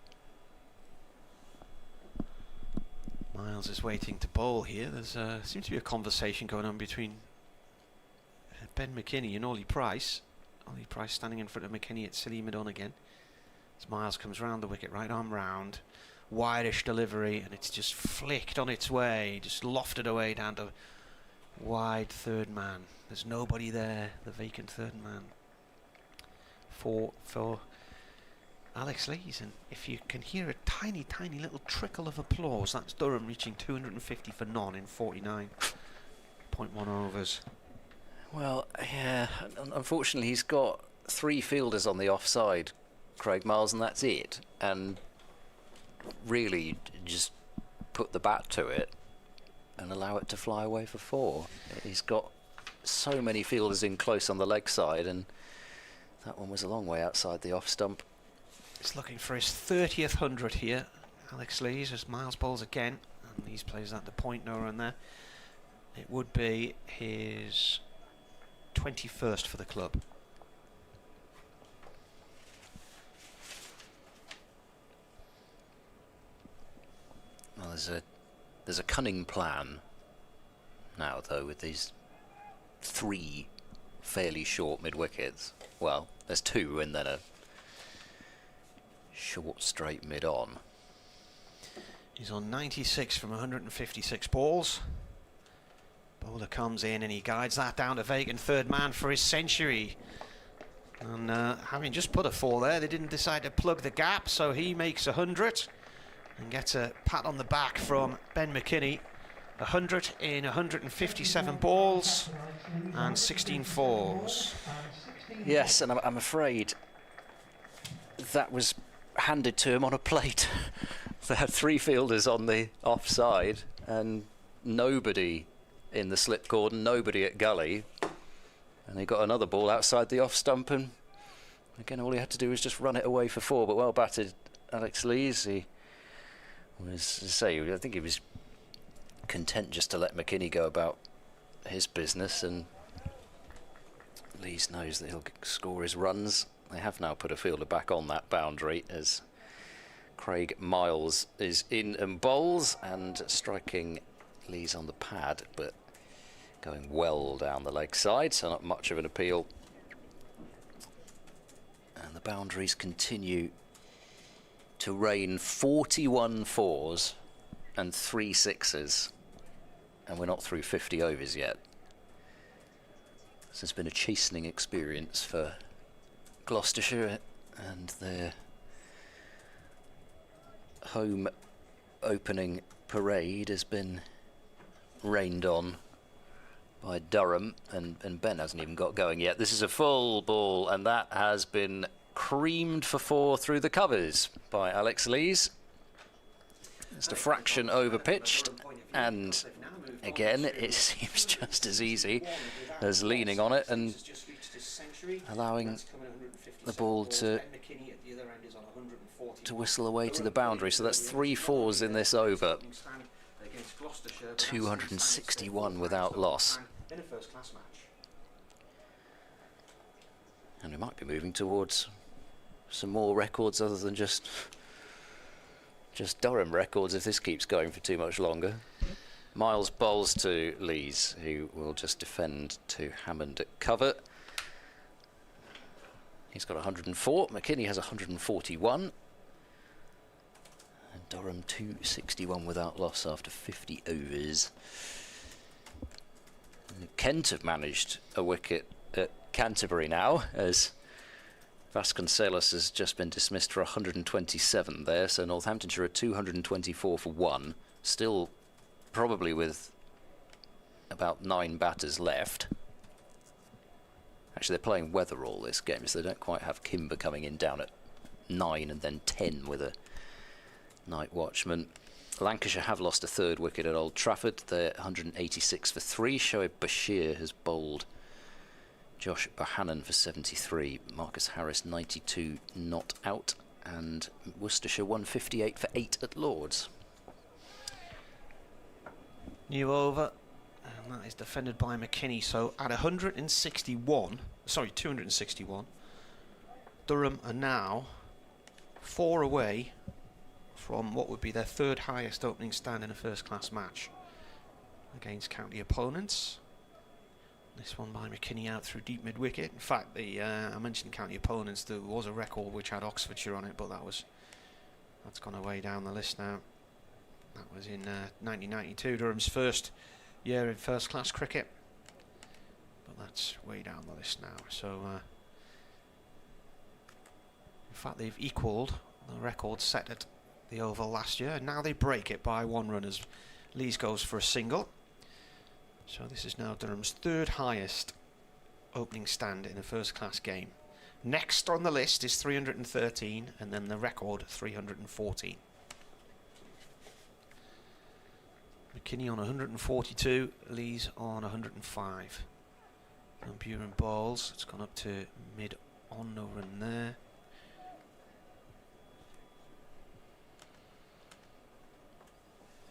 Miles is waiting to bowl here. There's seems to be a conversation going on between Ben McKini and Ollie Price. Ollie Price standing in front of McKini at silly mid-on again. As Miles comes round the wicket, right arm round. Wideish delivery, and it's just flicked on its way, just lofted away down to wide third man. There's nobody there, the vacant third man for Alex Lees. And if you can hear a tiny little trickle of applause, that's Durham reaching 250 for none in 49.1 overs. Well, yeah, unfortunately he's got 3 fielders on the offside, Craig Miles, and that's it. And really just put the bat to it and allow it to fly away for 4. He's got so many fielders in close on the leg side, and that one was a long way outside the off stump. He's looking for his 30th 100 here, Alex Lees, as Miles bowls again, and Lees plays that to point nowhere in there. It would be his 21st for the club. Well, there's a cunning plan now, though, with these 3 fairly short mid-wickets. Well, there's 2 and then a short straight mid-on. He's on 96 from 156 balls. Bowler comes in and he guides that down to vacant third man for his century. And having just put a 4 there, they didn't decide to plug the gap, so he makes 100. And gets a pat on the back from Ben McKini. 100 in 157 balls and 16 fours. Yes, and I'm afraid that was handed to him on a plate They had 3 fielders on the offside and nobody in the slip cordon, nobody at gully. And they got another ball outside the off stump, and again all he had to do was just run it away for 4. But well batted Alex Lees. He was, as I say, I think he was content just to let McKini go about his business, and Lees knows that he'll score his runs. They have now put a fielder back on that boundary as Craig Miles is in and bowls and striking Lees on the pad, but going well down the leg side, so not much of an appeal. And the boundaries continue to rain 41 4s and 3 6s, and we're not through 50 overs yet. This has been a chastening experience for Gloucestershire, and their home opening parade has been rained on by Durham, and Ben hasn't even got going yet. This is a full ball, and that has been creamed for 4 through the covers by Alex Lees. Just a fraction over pitched, and again it seems just as easy as leaning on it and allowing the ball to whistle away to the boundary. So that's 3 4s in this over. 261 without loss. And we might be moving towards some more records other than just Durham records if this keeps going for too much longer. Miles bowls to Lees, who will just defend to Hammond at cover. He's got 104. McKini has 141. And Durham 261 without loss after 50 overs. And Kent have managed a wicket at Canterbury now, as Vasconcelos has just been dismissed for 127 there. So Northamptonshire are 224 for 1. Still probably with about 9 batters left. Actually, they're playing Weatherall this game, so they don't quite have Kimber coming in down at 9 and then 10 with a night watchman. Lancashire have lost a 3rd wicket at Old Trafford. They're 186 for 3. Shoaib Bashir has bowled Josh Bohannon for 73. Marcus Harris 92 not out. And Worcestershire 158 for 8 at Lords. New over, and that is defended by McKini. So at 261, Durham are now 4 away from what would be their 3rd highest opening stand in a first-class match against county opponents. This one by McKini out through deep mid-wicket. In fact, I mentioned county opponents. There was a record which had Oxfordshire on it, but that's gone away down the list now. That was in 1992, Durham's first year in first-class cricket. But that's way down the list now. So, in fact, they've equalled the record set at the Oval last year. And now they break it by 1 run as Lees goes for a single. So this is now Durham's 3rd highest opening stand in a first-class game. Next on the list is 313, and then the record 314. McKini on 142, Lees on 105. And Buren bowls. It's gone up to mid-on, no run there.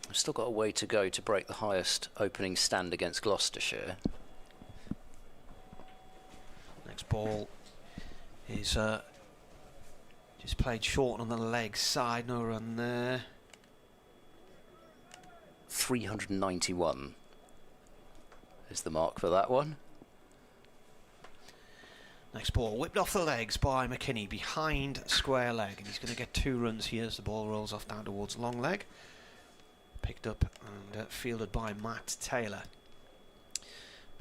We've still got a way to go to break the highest opening stand against Gloucestershire. Next ball is just played short on the leg side, no run there. 391 is the mark for that one. Next ball whipped off the legs by McKini behind square leg, and he's going to get 2 runs here as the ball rolls off down towards long leg. Picked up and fielded by Matt Taylor.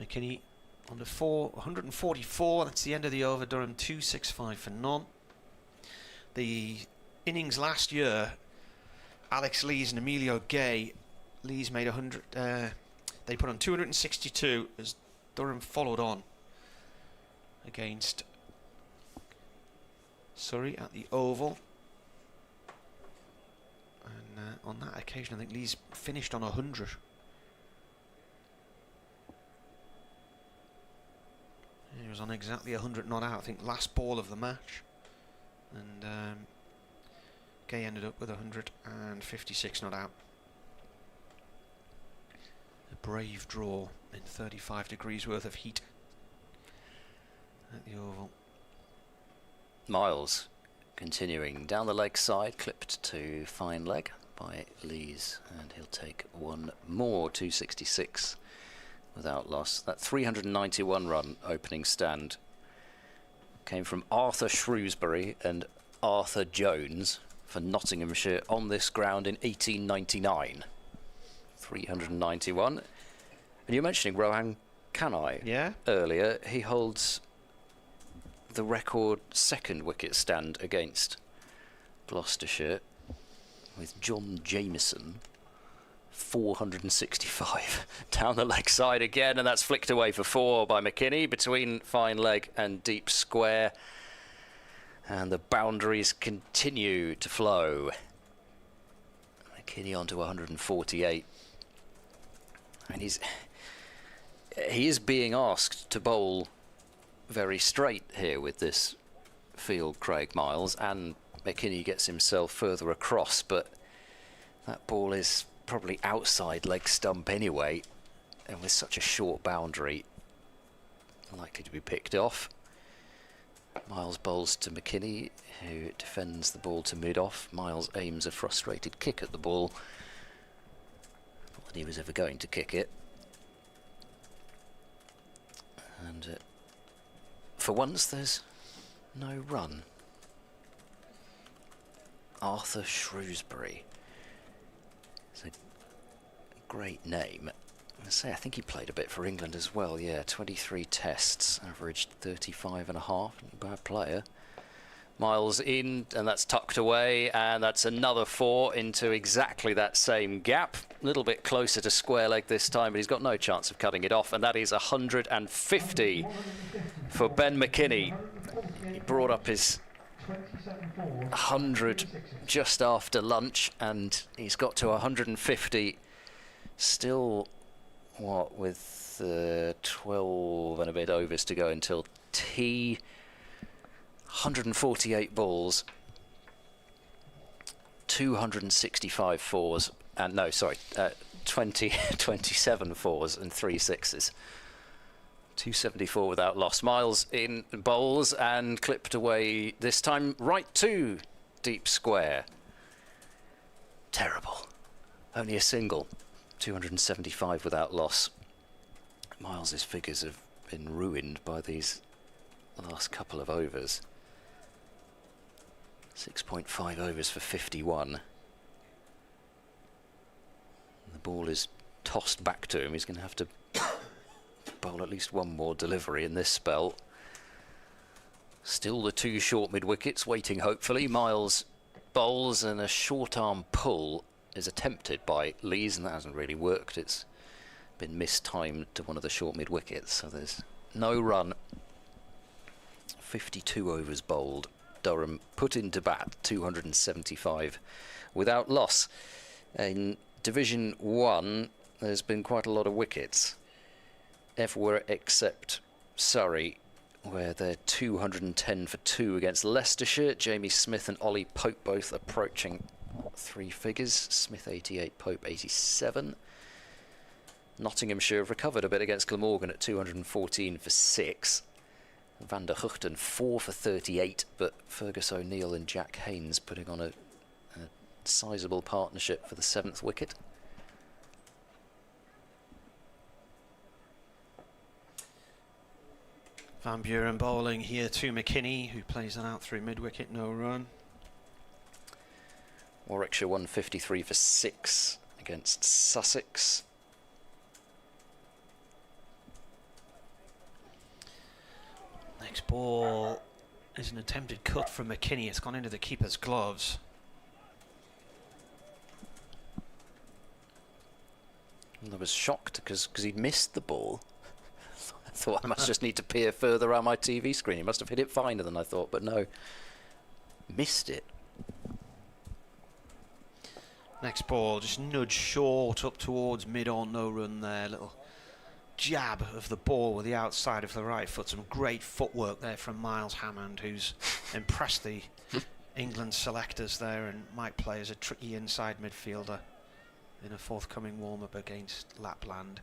McKini on the 144. That's the end of the over. Durham 265 for none. The innings last year, Alex Lees and Emilio Gay. Lees made 100. They put on 262 as Durham followed on against Surrey at the Oval. And on that occasion, I think Lee's finished on 100. He was on exactly 100 not out, I think, last ball of the match. And Gay ended up with 156 not out. A brave draw in 35 degrees worth of heat at the Oval. Miles continuing down the leg side, clipped to fine leg by Lees, and he'll take one more 266 without loss. That 391 run opening stand came from Arthur Shrewsbury and Arthur Jones for Nottinghamshire on this ground in 1899. 391. And you're mentioning Rohan Kanai earlier. He holds the record second wicket stand against Gloucestershire with John Jameson, 465 down the leg side again, and that's flicked away for 4 by McKini between fine leg and deep square, and the boundaries continue to flow. McKini on to 148, and he is being asked to bowl very straight here with this field, Craig Miles, and McKini gets himself further across, but that ball is probably outside leg stump anyway, and with such a short boundary, likely to be picked off. Miles bowls to McKini, who defends the ball to mid-off. Miles aims a frustrated kick at the ball. Not that he was ever going to kick it. And for once, there's no run. Arthur Shrewsbury. It's a great name. I think he played a bit for England as well. Yeah, 23 tests, averaged 35 and a half. Not a bad player. Miles in, and that's tucked away, and that's another 4 into exactly that same gap. A little bit closer to square leg this time, but he's got no chance of cutting it off, and that is 150 for Ben McKini. He brought up his 100 just after lunch, and he's got to 150. Still, what, with 12 and a bit overs to go until tea. 148 balls, 265 fours, and no, sorry, 27 fours and 3 sixes. 274 without loss. Miles in bowls and clipped away this time right to deep square. Terrible. Only a single. 275 without loss. Miles's figures have been ruined by these last couple of overs. 6.5 overs for 51. The ball is tossed back to him. He's going to have to bowl at least one more delivery in this spell. Still the 2 short mid-wickets waiting, hopefully. Miles bowls, and a short arm pull is attempted by Lees, and that hasn't really worked. It's been mistimed to one of the short mid-wickets, so there's no run. 52 overs bowled. Durham put into bat 275 without loss. In Division 1, there's been quite a lot of wickets. Everywhere except Surrey, where they're 210 for 2 against Leicestershire. Jamie Smith and Ollie Pope both approaching 3 figures. Smith 88, Pope 87. Nottinghamshire have recovered a bit against Glamorgan at 214 for 6. Van der Huchten 4 for 38, but Fergus O'Neill and Jack Haynes putting on a sizable partnership for the 7th wicket. Van Buren bowling here to McKini, who plays that out through mid-wicket, no run. Warwickshire 153 for 6 against Sussex. Next ball is an attempted cut from McKini. It's gone into the keeper's gloves. And I was shocked because he'd missed the ball. I thought I must just need to peer further around my TV screen. He must have hit it finer than I thought, but no. Missed it. Next ball, just nudge short up towards mid or no run there. Little jab of the ball with the outside of the right foot. Some great footwork there from Miles Hammond, who's impressed the England selectors there and might play as a tricky inside midfielder in a forthcoming warm-up against Lapland.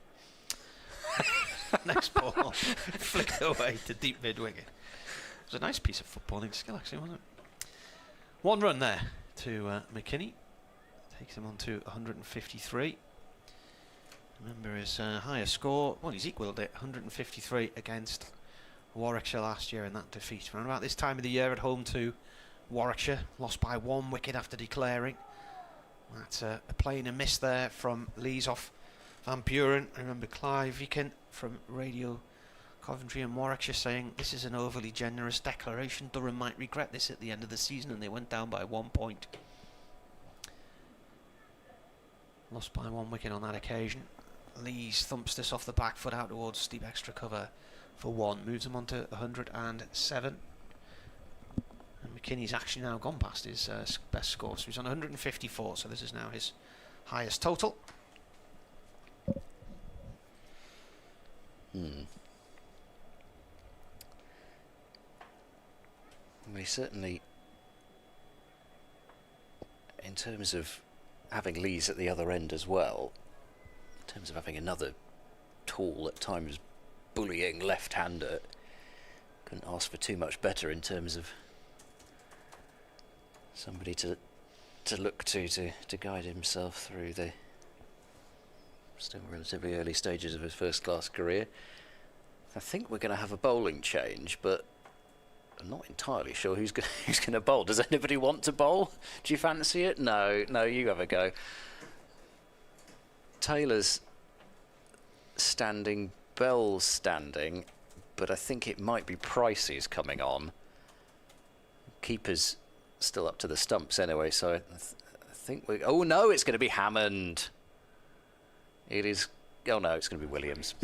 Next ball, flicked away to deep mid-wicket. It was a nice piece of footballing skill, actually, wasn't it? One run there to McKini. Takes him on to 153. Remember his highest score, well, he's equalled it, 153 against Warwickshire last year in that defeat. Around about this time of the year at home to Warwickshire, lost by 1 wicket after declaring. That's a play and a miss there from Lees off Van Buren. I remember Clive Viken from Radio Coventry and Warwickshire saying, this is an overly generous declaration. Durham might regret this at the end of the season, and they went down by 1 point. Lost by 1 wicket on that occasion. Lees thumps this off the back foot out towards steep extra cover for 1. Moves him on to 107. And McKinney's actually now gone past his best score, so he's on 154, so this is now his highest total. Well, he certainly, in terms of having Lees at the other end as well, in terms of having another tall, at times bullying left-hander, couldn't ask for too much better in terms of somebody to look to guide himself through the still relatively early stages of his first-class career. I think we're going to have a bowling change, but I'm not entirely sure who's going to bowl. Does anybody want to bowl? Do you fancy it? No, you have a go. Taylor's standing, Bell's standing, but I think it might be Pricey's coming on. Keeper's still up to the stumps anyway, so I think we. Oh no, it's going to be Hammond. It is. Oh no, it's going to be Williams.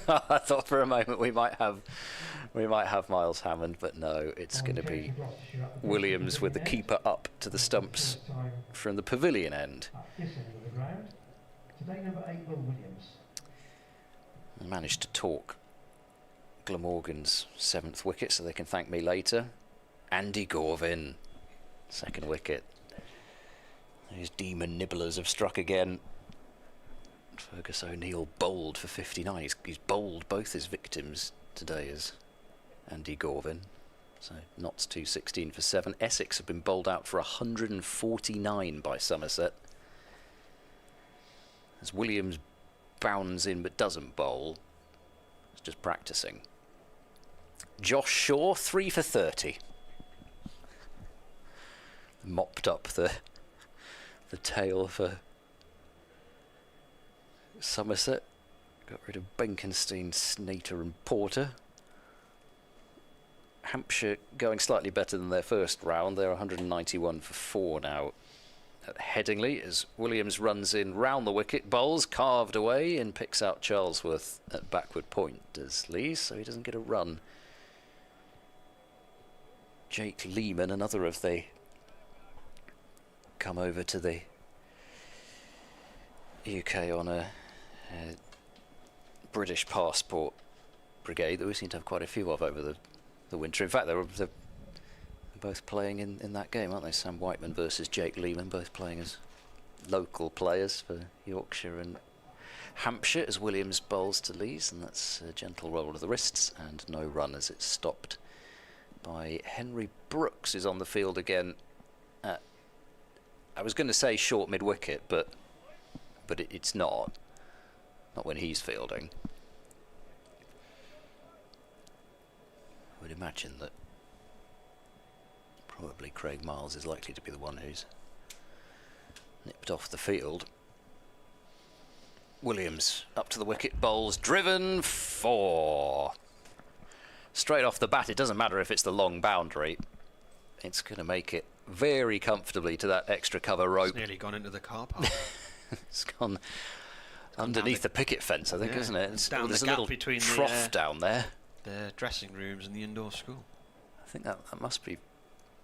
I thought for a moment we might have Miles Hammond, but no, it's going to be Williams with the keeper up to the stumps from the pavilion end. Today, number 8, Will Williams. I managed to talk Glamorgan's 7th wicket, so they can thank me later. Andy Gorvin, 2nd wicket. These demon nibblers have struck again. Fergus O'Neill bowled for 59. He's bowled both his victims today as Andy Gorvin. So Notts 216 for 7. Essex have been bowled out for 149 by Somerset. As Williams bounds in but doesn't bowl. He's just practicing. Josh Shaw 3 for 30. Mopped up the tail for Somerset. Got rid of Benkenstein, Snater and Porter. Hampshire going slightly better than their first round. They're 191 for 4 now at Headingley as Williams runs in round the wicket, bowls, carved away and picks out Charlesworth at backward point, does Lees, so he doesn't get a run. Jake Lehman, another of the come over to the UK on a British passport brigade that we seem to have quite a few of over the winter. In fact, they're both playing in that game, aren't they? Sam Whiteman versus Jake Lehman, both playing as local players for Yorkshire and Hampshire as Williams bowls to Lees, and that's a gentle roll of the wrists and no run as it's stopped by Henry Brooks, is on the field again. I was going to say short mid-wicket, but it's not when he's fielding. I would imagine that probably Craig Miles is likely to be the one who's nipped off the field. Williams up to the wicket, bowls, driven 4. Straight off the bat, it doesn't matter if it's the long boundary. It's going to make it very comfortably to that extra cover rope. It's nearly gone into the car park. It's gone underneath the picket fence, I think, isn't it? It's down there's the a gap little between trough down there. The dressing rooms and the indoor school. I think that must be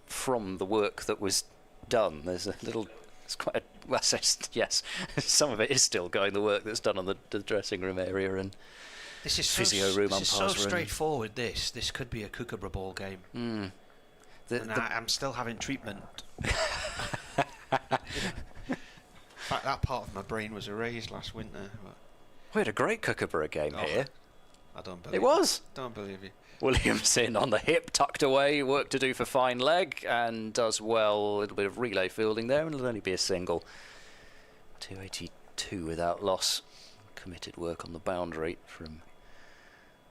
from the work that was done. There's a little It's quite well, yes, some of it is still going, the work that's done on the dressing room area and this is physio room, this is so umpires room. straightforward. This could be a Kookaburra ball game. Mm. I'm still having treatment. In fact, that part of my brain was erased last winter. We had a great Kookaburra game here. I don't believe it. Was. Don't believe you. Williams in on the hip, tucked away, work to do for fine leg, and does well. A little bit of relay fielding there, and it'll only be a single. 282 without loss. Committed work on the boundary from...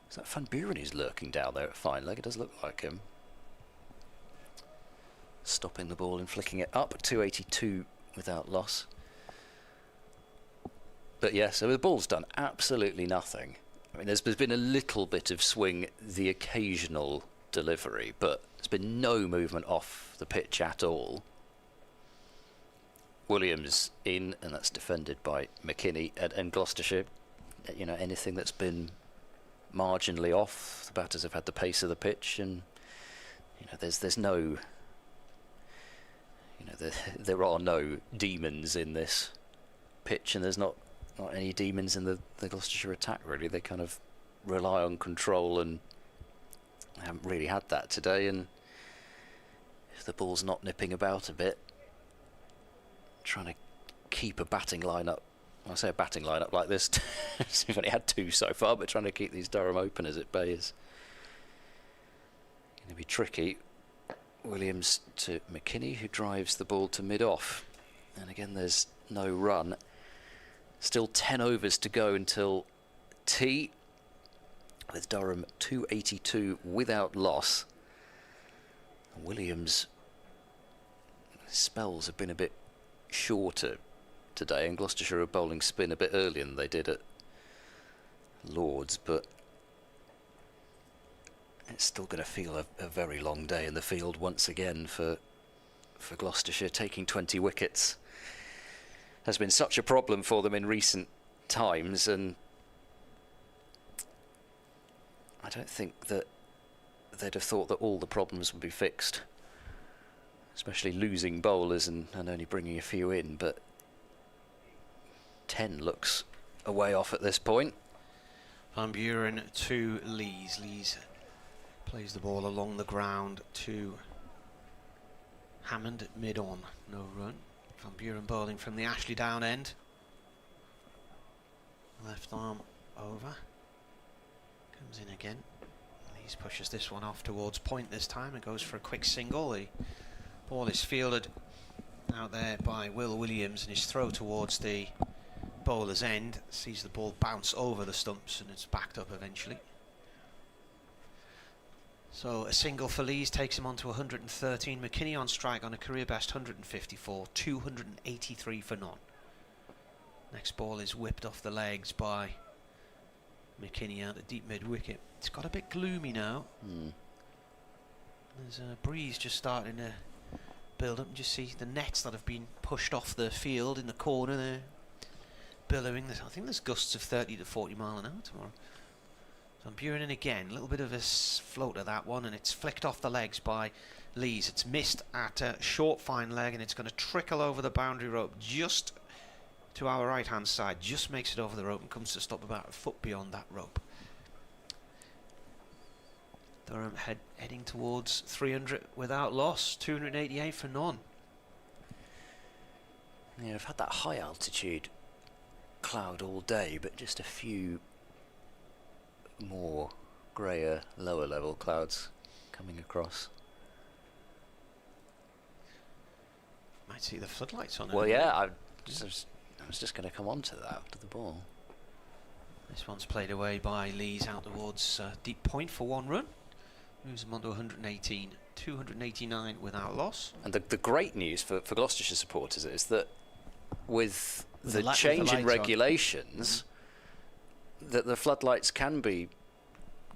Is that Van Buren who's lurking down there at fine leg? It does look like him. Stopping the ball and flicking it up. 282 without loss. But yeah, so the ball's done absolutely nothing. I mean, there's been a little bit of swing, the occasional delivery, but there's been no movement off the pitch at all. Williams in, and that's defended by McKini, and Gloucestershire, you know, anything that's been marginally off, the batters have had the pace of the pitch, and you know, there's no, you know, there are no demons in this pitch, and there's not any demons in the Gloucestershire attack, really. They kind of rely on control, and they haven't really had that today. And if the ball's not nipping about a bit, trying to keep a batting lineup, I say a batting lineup like this, we've only had 2 so far, but trying to keep these Durham openers at bay is going to be tricky. Williams to McKini, who drives the ball to mid-off, and again there's no run. Still 10 overs to go until tea, with Durham 282 without loss. Williams' spells have been a bit shorter today, and Gloucestershire are bowling spin a bit earlier than they did at Lord's, but it's still going to feel a very long day in the field once again for Gloucestershire. Taking 20 wickets has been such a problem for them in recent times, and I don't think that they'd have thought that all the problems would be fixed, especially losing bowlers and only bringing a few in, but 10 looks a way off at this point. Van Buren to Lees. Lees plays the ball along the ground to Hammond at mid-on. No run. Van Buren bowling from the Ashley Down end. Left arm over. Comes in again. Lees pushes this one off towards point this time and goes for a quick single. The ball is fielded out there by Will Williams, and his throw towards the bowler's end sees the ball bounce over the stumps, and it's backed up eventually. So a single for Lees takes him on to 113. McKini on strike on a career best 154, 283 for none. Next ball is whipped off the legs by McKini out the deep mid wicket. It's got a bit gloomy now. There's a breeze just starting to build up. Just see the nets that have been pushed off the field in the corner there, billowing. I think there's gusts of 30 to 40 mile an hour tomorrow. Van Buren in again, a little bit of a floater that one, and it's flicked off the legs by Lees. It's missed at a short fine leg, and it's going to trickle over the boundary rope just to our right hand side. Just makes it over the rope and comes to stop about a foot beyond that rope. Durham heading towards 300 without loss, 288 for none. Yeah, I've had that high altitude cloud all day, but just a few more greyer lower level clouds coming across. Might see the floodlights on it. Well, yeah, I was just going to come on to that after the ball. This one's played away by Lees out towards deep point for 1 run. Moves him on to 118, 289 without loss. And the great news for Gloucestershire supporters is that with the change in regulations, that the floodlights can be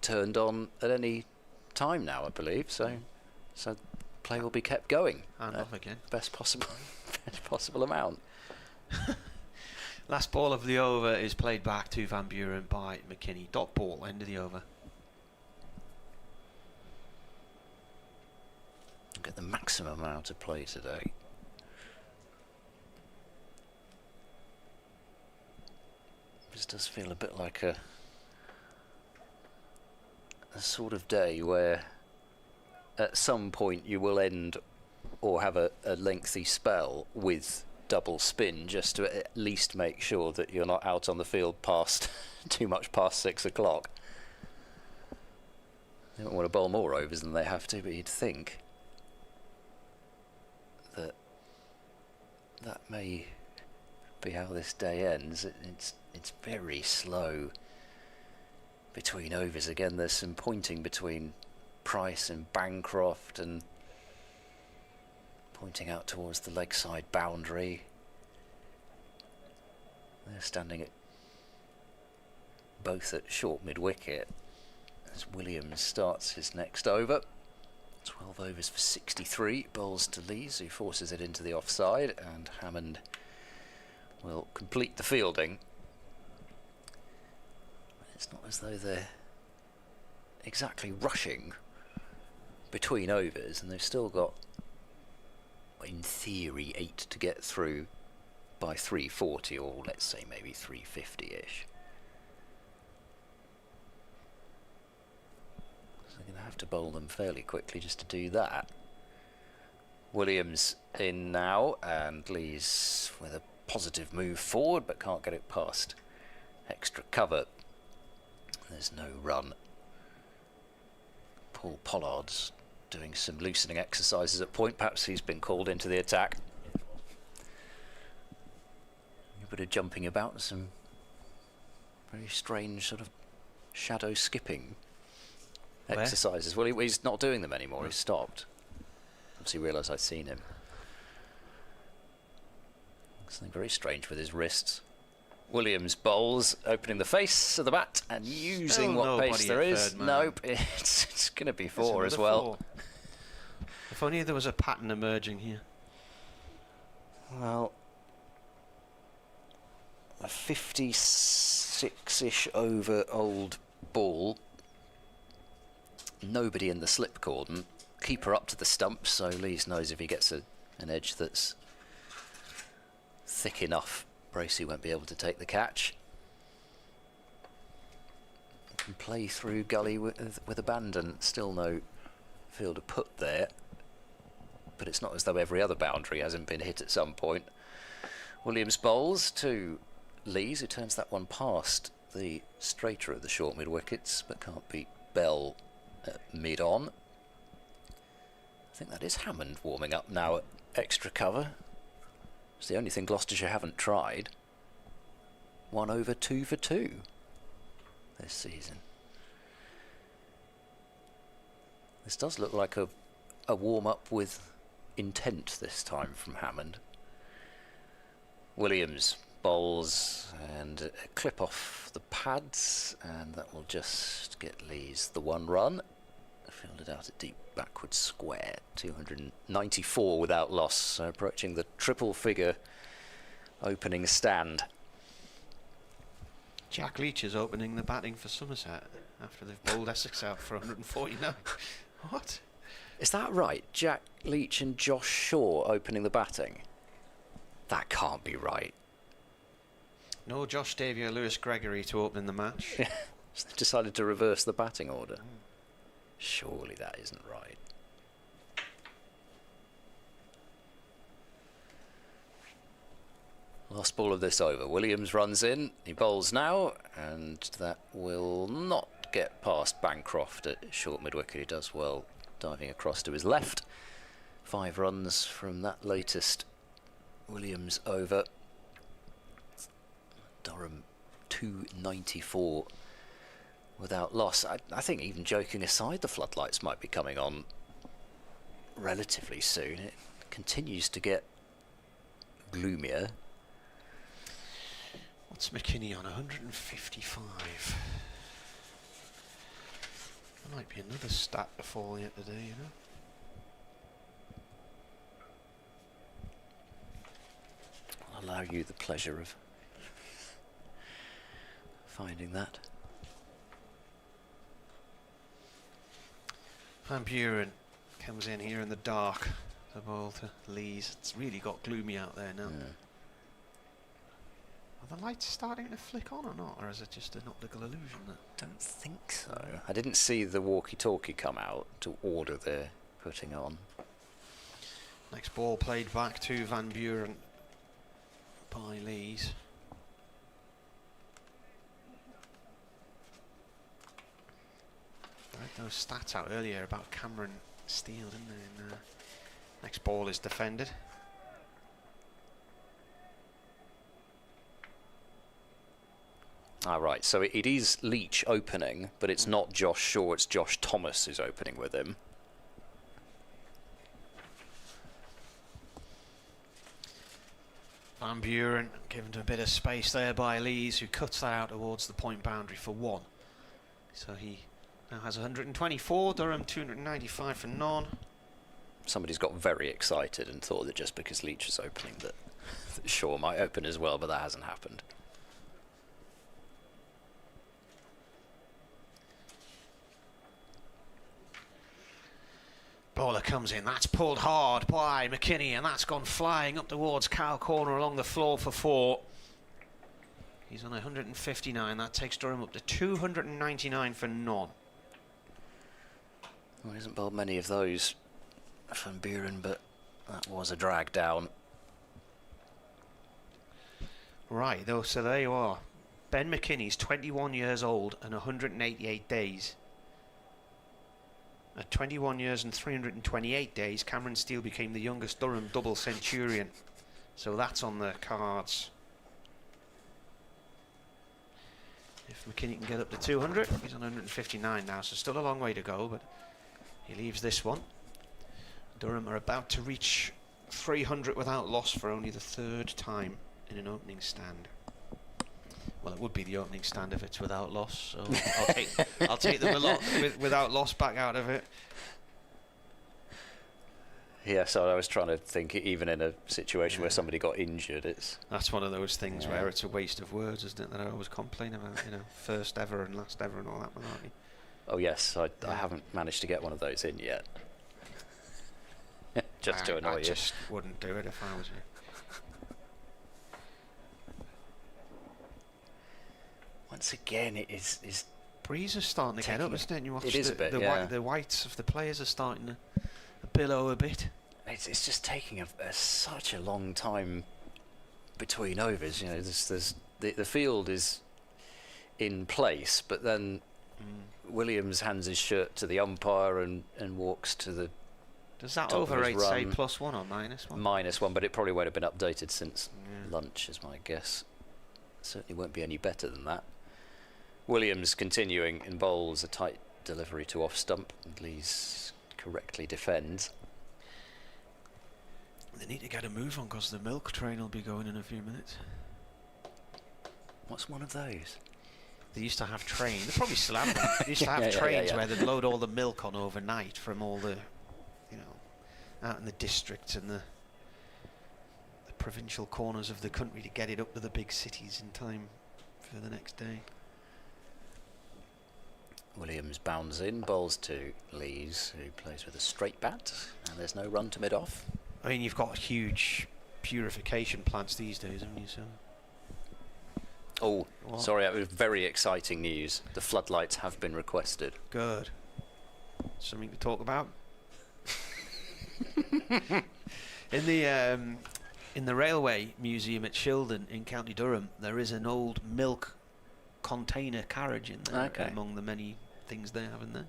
turned on at any time now, I believe. So play will be kept going. And off again. Best possible amount. Last ball of the over is played back to Van Buren by McKini. Dot ball, end of the over. Get the maximum amount of play today. does feel a bit like a sort of day where at some point you will end or have a lengthy spell with double spin, just to at least make sure that you're not out on the field past too much past 6 o'clock. They don't want to bowl more overs than they have to, but you'd think that that may be how this day ends. It's very slow between overs. Again, there's some pointing between Price and Bancroft, and pointing out towards the leg side boundary. They're standing at both at short mid-wicket as Williams starts his next over. 12 overs for 63, bowls to Lees, who forces it into the offside, and Hammond will complete the fielding. It's not as though they're exactly rushing between overs, and they've still got, in theory, 8 to get through by 340, or let's say maybe 350-ish. So they're going to have to bowl them fairly quickly just to do that. Williams in now, and Lees with a positive move forward, but can't get it past extra cover. There's no run. Paul Pollard's doing some loosening exercises at point. Perhaps he's been called into the attack. A bit of jumping about, some very strange sort of shadow skipping exercises. Well, he's not doing them anymore. He's stopped. Once he realised I'd seen him. Something very strange with his wrists. Williams bowls, opening the face of the bat and using what pace there is. Nope, it's going to be 4 as well. 4. If only there was a pattern emerging here. Well, a 56-ish over old ball. Nobody in the slip cordon. Keeper up to the stumps, so Lees knows if he gets an edge that's thick enough, Bracey won't be able to take the catch. Can play through gully with abandon. Still no fielder put there, but it's not as though every other boundary hasn't been hit at some point. Williams bowls to Lees, who turns that one past the straighter of the short mid wickets, but can't beat Bell at mid on. I think that is Hammond warming up now at extra cover. It's the only thing Gloucestershire haven't tried. 1 over 2 for 2 this season. This does look like a warm-up with intent this time from Hammond. Williams bowls and a clip off the pads, and that will just get Lees the 1 run. Fielded out at deep backward square. 294 without loss, so approaching the triple figure opening stand. Jack Leach is opening the batting for Somerset after they've bowled Essex out for 149. What? Is that right? Jack Leach and Josh Shaw opening the batting? That can't be right. No Josh Davey or Lewis Gregory to open the match. So they've decided to reverse the batting order. Surely that isn't right. Last ball of this over. Williams runs in. He bowls now, and that will not get past Bancroft at short mid-wicket. He does well diving across to his left. 5 runs from that latest Williams over. Durham 294 without loss. I think, even joking aside, the floodlights might be coming on relatively soon. It continues to get gloomier. What's McKini on? 155. There might be another stat to fall yet today, you know. I'll allow you the pleasure of finding that. Van Buren comes in here in the dark. The ball to Lees. It's really got gloomy out there now. Yeah. Are the lights starting to flick on or not, or is it just an optical illusion? Don't think so. I didn't see the walkie-talkie come out to order they're putting on. Next ball played back to Van Buren by Lees. I read those stats out earlier about Cameron Steele, didn't they? And, next ball is defended. Ah, right, so it is Leach opening, but it's not Josh Shaw, it's Josh Thomas who's opening with him. Van Buren given a bit of space there by Lees, who cuts that out towards the point boundary for 1. So he now has 124, Durham 295 for none. Somebody's got very excited and thought that just because Leach is opening that Shaw might open as well, but that hasn't happened. Bowler comes in, that's pulled hard by McKini, and that's gone flying up towards cow corner along the floor for 4. He's on 159, that takes Durham up to 299 for none. Well, he hasn't bowled many of those, Van Buren, but that was a drag down. Right, though, so there you are. Ben McKinney's 21 years old and 188 days. At 21 years and 328 days, Cameron Steele became the youngest Durham double centurion. So that's on the cards. If McKinney can get up to 200, he's on 159 now, so still a long way to go, but he leaves this one. Durham are about to reach 300 without loss for only the 3rd time in an opening stand. Well, it would be the opening stand if it's without loss, so I'll take them a lot without loss back out of it. Yeah, so I was trying to think, even in a situation where somebody got injured, that's one of those things where it's a waste of words, isn't it? That I always complain about, you know, first ever and last ever and all that malarkey. Oh yes, I haven't managed to get one of those in yet. Just to annoy you. I just wouldn't do it if I was you. Once again, it is breeze is starting to get up, isn't it? You watch it is a bit, yeah. The whites of the players are starting to billow a bit. It's just taking such a long time between overs. You know, the field is in place, but then Williams hands his shirt to the umpire and walks to the. Does that top overrate say +1 or -1? -1, but it probably won't have been updated since lunch, is my guess. Certainly won't be any better than that. Williams continuing in bowls, a tight delivery to off stump, and Lees correctly defends. They need to get a move on because the milk train will be going in a few minutes. What's one of those? They used to have trains. They probably still have them. They used to have trains where they'd load all the milk on overnight from all the, you know, out in the districts and the provincial corners of the country to get it up to the big cities in time for the next day. Williams bounds in, bowls to Lees, who plays with a straight bat, and there's no run to mid-off. I mean, you've got huge purification plants these days, haven't you? So. Oh, sorry, that was very exciting news. The floodlights have been requested. Good. Something to talk about. In the Railway Museum at Shildon in County Durham, there is an old milk container carriage in there, among the many things they have in there.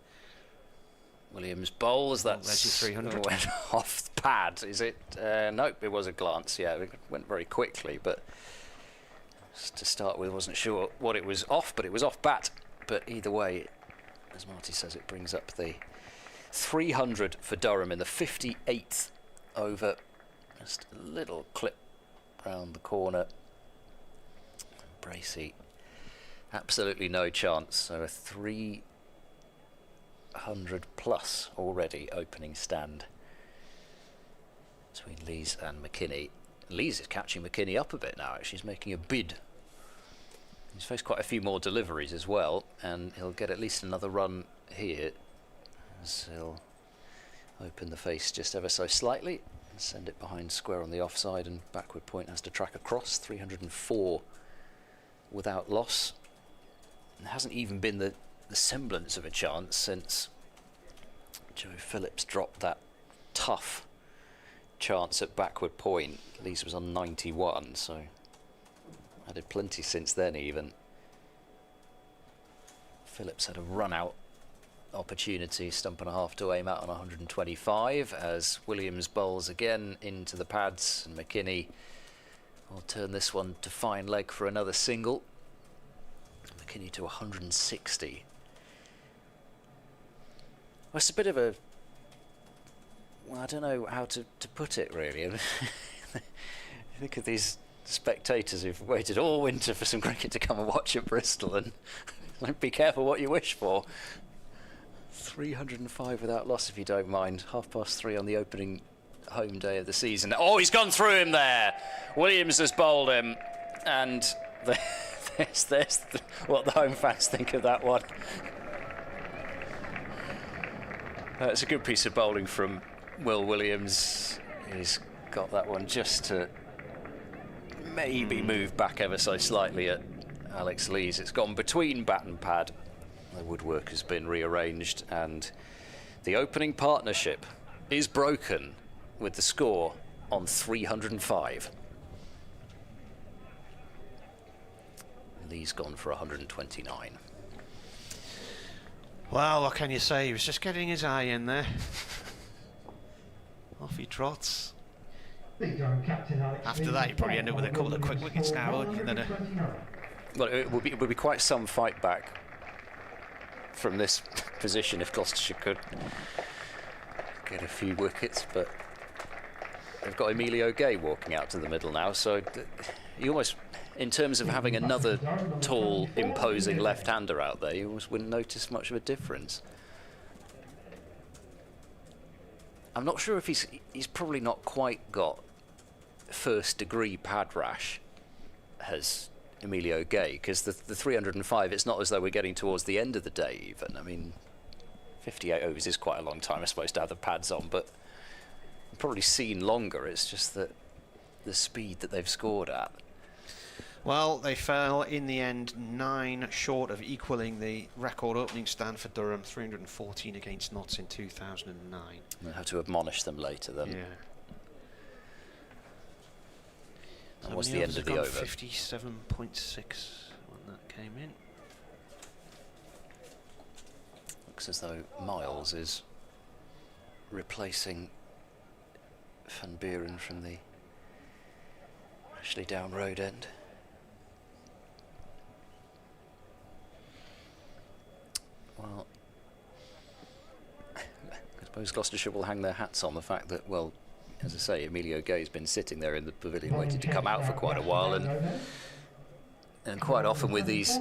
Williams bowls, that's 300. went off the pad, is it? Nope, it was a glance, yeah, it went very quickly, but to start with, wasn't sure what it was off, but it was off bat. But either way, as Marty says, it brings up the 300 for Durham in the 58th over. Just a little clip round the corner. Bracey, absolutely no chance. So a 300 plus already opening stand between Lees and McKini. Lees is catching McKini up a bit now. Actually, he's making a bid. He's faced quite a few more deliveries as well, and he'll get at least another run here, as he'll open the face just ever so slightly. Send it behind square on the offside, and backward point has to track across. 304 without loss. There hasn't even been the semblance of a chance since Joe Phillips dropped that tough chance at backward point. Lees was on 91, so added plenty since then even. Phillips had a run out opportunity, stump and a half to aim at on 125 as Williams bowls again into the pads, and McKini will turn this one to fine leg for another single. McKini to 160. Well, it's a bit of a, well, I don't know how to put it really. Think of these spectators who've waited all winter for some cricket to come and watch at Bristol, and be careful what you wish for. 305 without loss, if you don't mind. 3:30 on the opening home day of the season. Oh, he's gone through him there. Williams has bowled him, and there's what the home fans think of that one. It's a good piece of bowling from Will Williams. He's got that one just to maybe move back ever so slightly at Alex Lees. It's gone between bat and pad. The woodwork has been rearranged, and the opening partnership is broken with the score on 305. Lee's gone for 129. Well, what can you say? He was just getting his eye in there. Off he trots. After that, you probably end up with a couple of quick wickets now, won't you? Well, it would be quite some fight back from this position if Gloucestershire could get a few wickets, but they've got Emilio Gay walking out to the middle now, so you almost, in terms of having another tall, imposing left-hander out there, you almost wouldn't notice much of a difference. I'm not sure if he's probably not quite got first-degree pad rash, has Emilio Gay, because the 305, it's not as though we're getting towards the end of the day even. I mean, 58 overs is quite a long time, I suppose, to have the pads on, but I've probably seen longer. It's just that the speed that they've scored at. Well, they fell in the end 9 short of equalling the record opening stand for Durham, 314 against Notts in 2009. We'll have to admonish them later then. Yeah. That was the end of the over. 57.6 when that came in. Looks as though Miles is replacing Van Buren from the Ashley Down Road end. Well, I suppose Gloucestershire will hang their hats on the fact that, well, as I say, Emilio Gay's been sitting there in the pavilion waiting to come out for quite a while, and quite often with these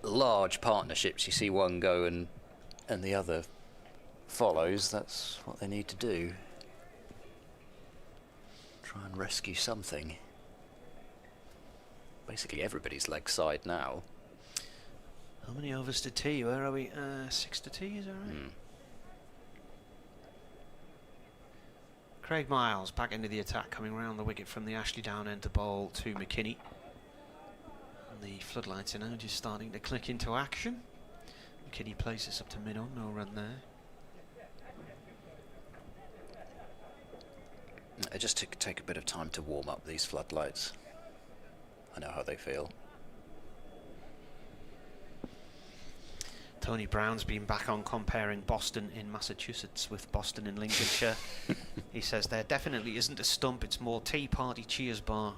large partnerships, you see one go and the other follows. That's what they need to do. Try and rescue something. Basically everybody's leg side now. How many overs to tea? Where are we? 6 to tea, is that right? Craig Miles back into the attack, coming round the wicket from the Ashley Down end to bowl to McKini. And the floodlights are now just starting to click into action. McKini plays this up to mid-on, no run there. It just take a bit of time to warm up these floodlights. I know how they feel. Tony Brown's been back on comparing Boston in Massachusetts with Boston in Lincolnshire. He says there definitely isn't a stump, it's more Tea Party cheers bar.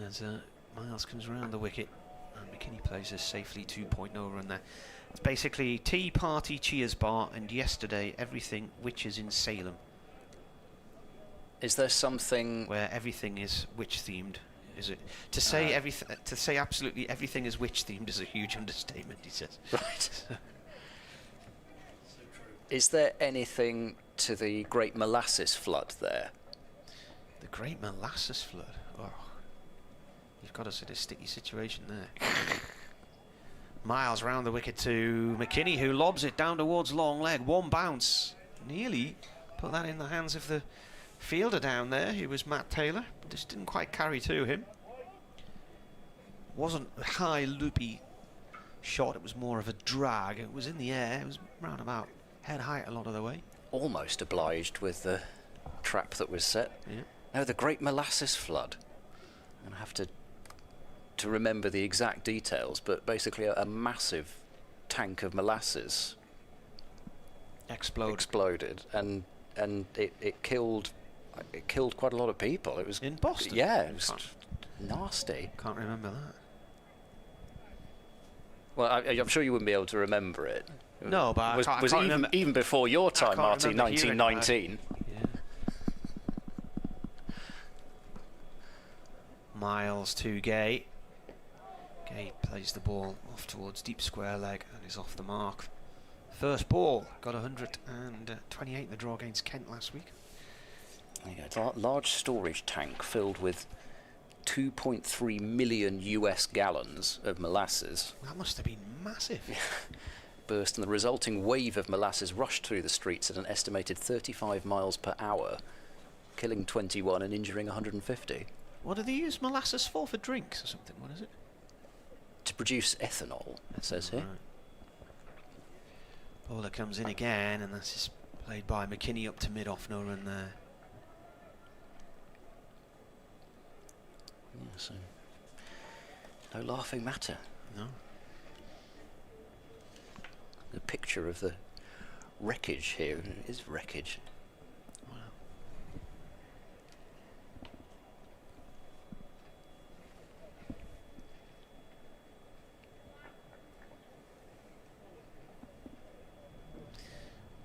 As Miles comes round the wicket and McKini plays this safely, 2.0 run there. It's basically Tea Party cheers bar and yesterday everything which is in Salem. Is there something where everything is witch themed? Is it to say everything? To say absolutely everything is witch themed is a huge understatement. He says. Right. Is there anything to the Great Molasses Flood there? The Great Molasses Flood. Oh, you've got us in a sticky situation there. Miles round the wicket to McKini, who lobs it down towards long leg. One bounce, nearly put that in the hands of the fielder down there, who was Matt Taylor. Just didn't quite carry to him. wasn't a high loopy shot, it was more of a drag. It was in the air, it was round about head height a lot of the way. Almost obliged with the trap that was set. Yeah. Now the Great Molasses Flood. And I have to remember the exact details, but basically a massive tank of molasses exploded, and it killed quite a lot of people. It was in Boston. Yeah, it was nasty. Can't remember that. Well, I'm sure you wouldn't be able to remember it. No, but was I can't remember. Even before your time, Marty, remember hearing 1919. Yeah. Miles to Gay. Gay plays the ball off towards deep square leg and is off the mark. First ball, got 128 in the draw against Kent last week. There you go. Large storage tank filled with 2.3 million US gallons of molasses. That must have been massive. Burst, and the resulting wave of molasses rushed through the streets at an estimated 35 miles per hour, killing 21 and injuring 150. What do they use molasses for drinks or something? What is it? To produce ethanol, it says here. Right. Bowler comes in again, and this is played by McKini up to mid-off, no run there. Yeah, so no laughing matter. No. The picture of the wreckage here is wreckage. Wow.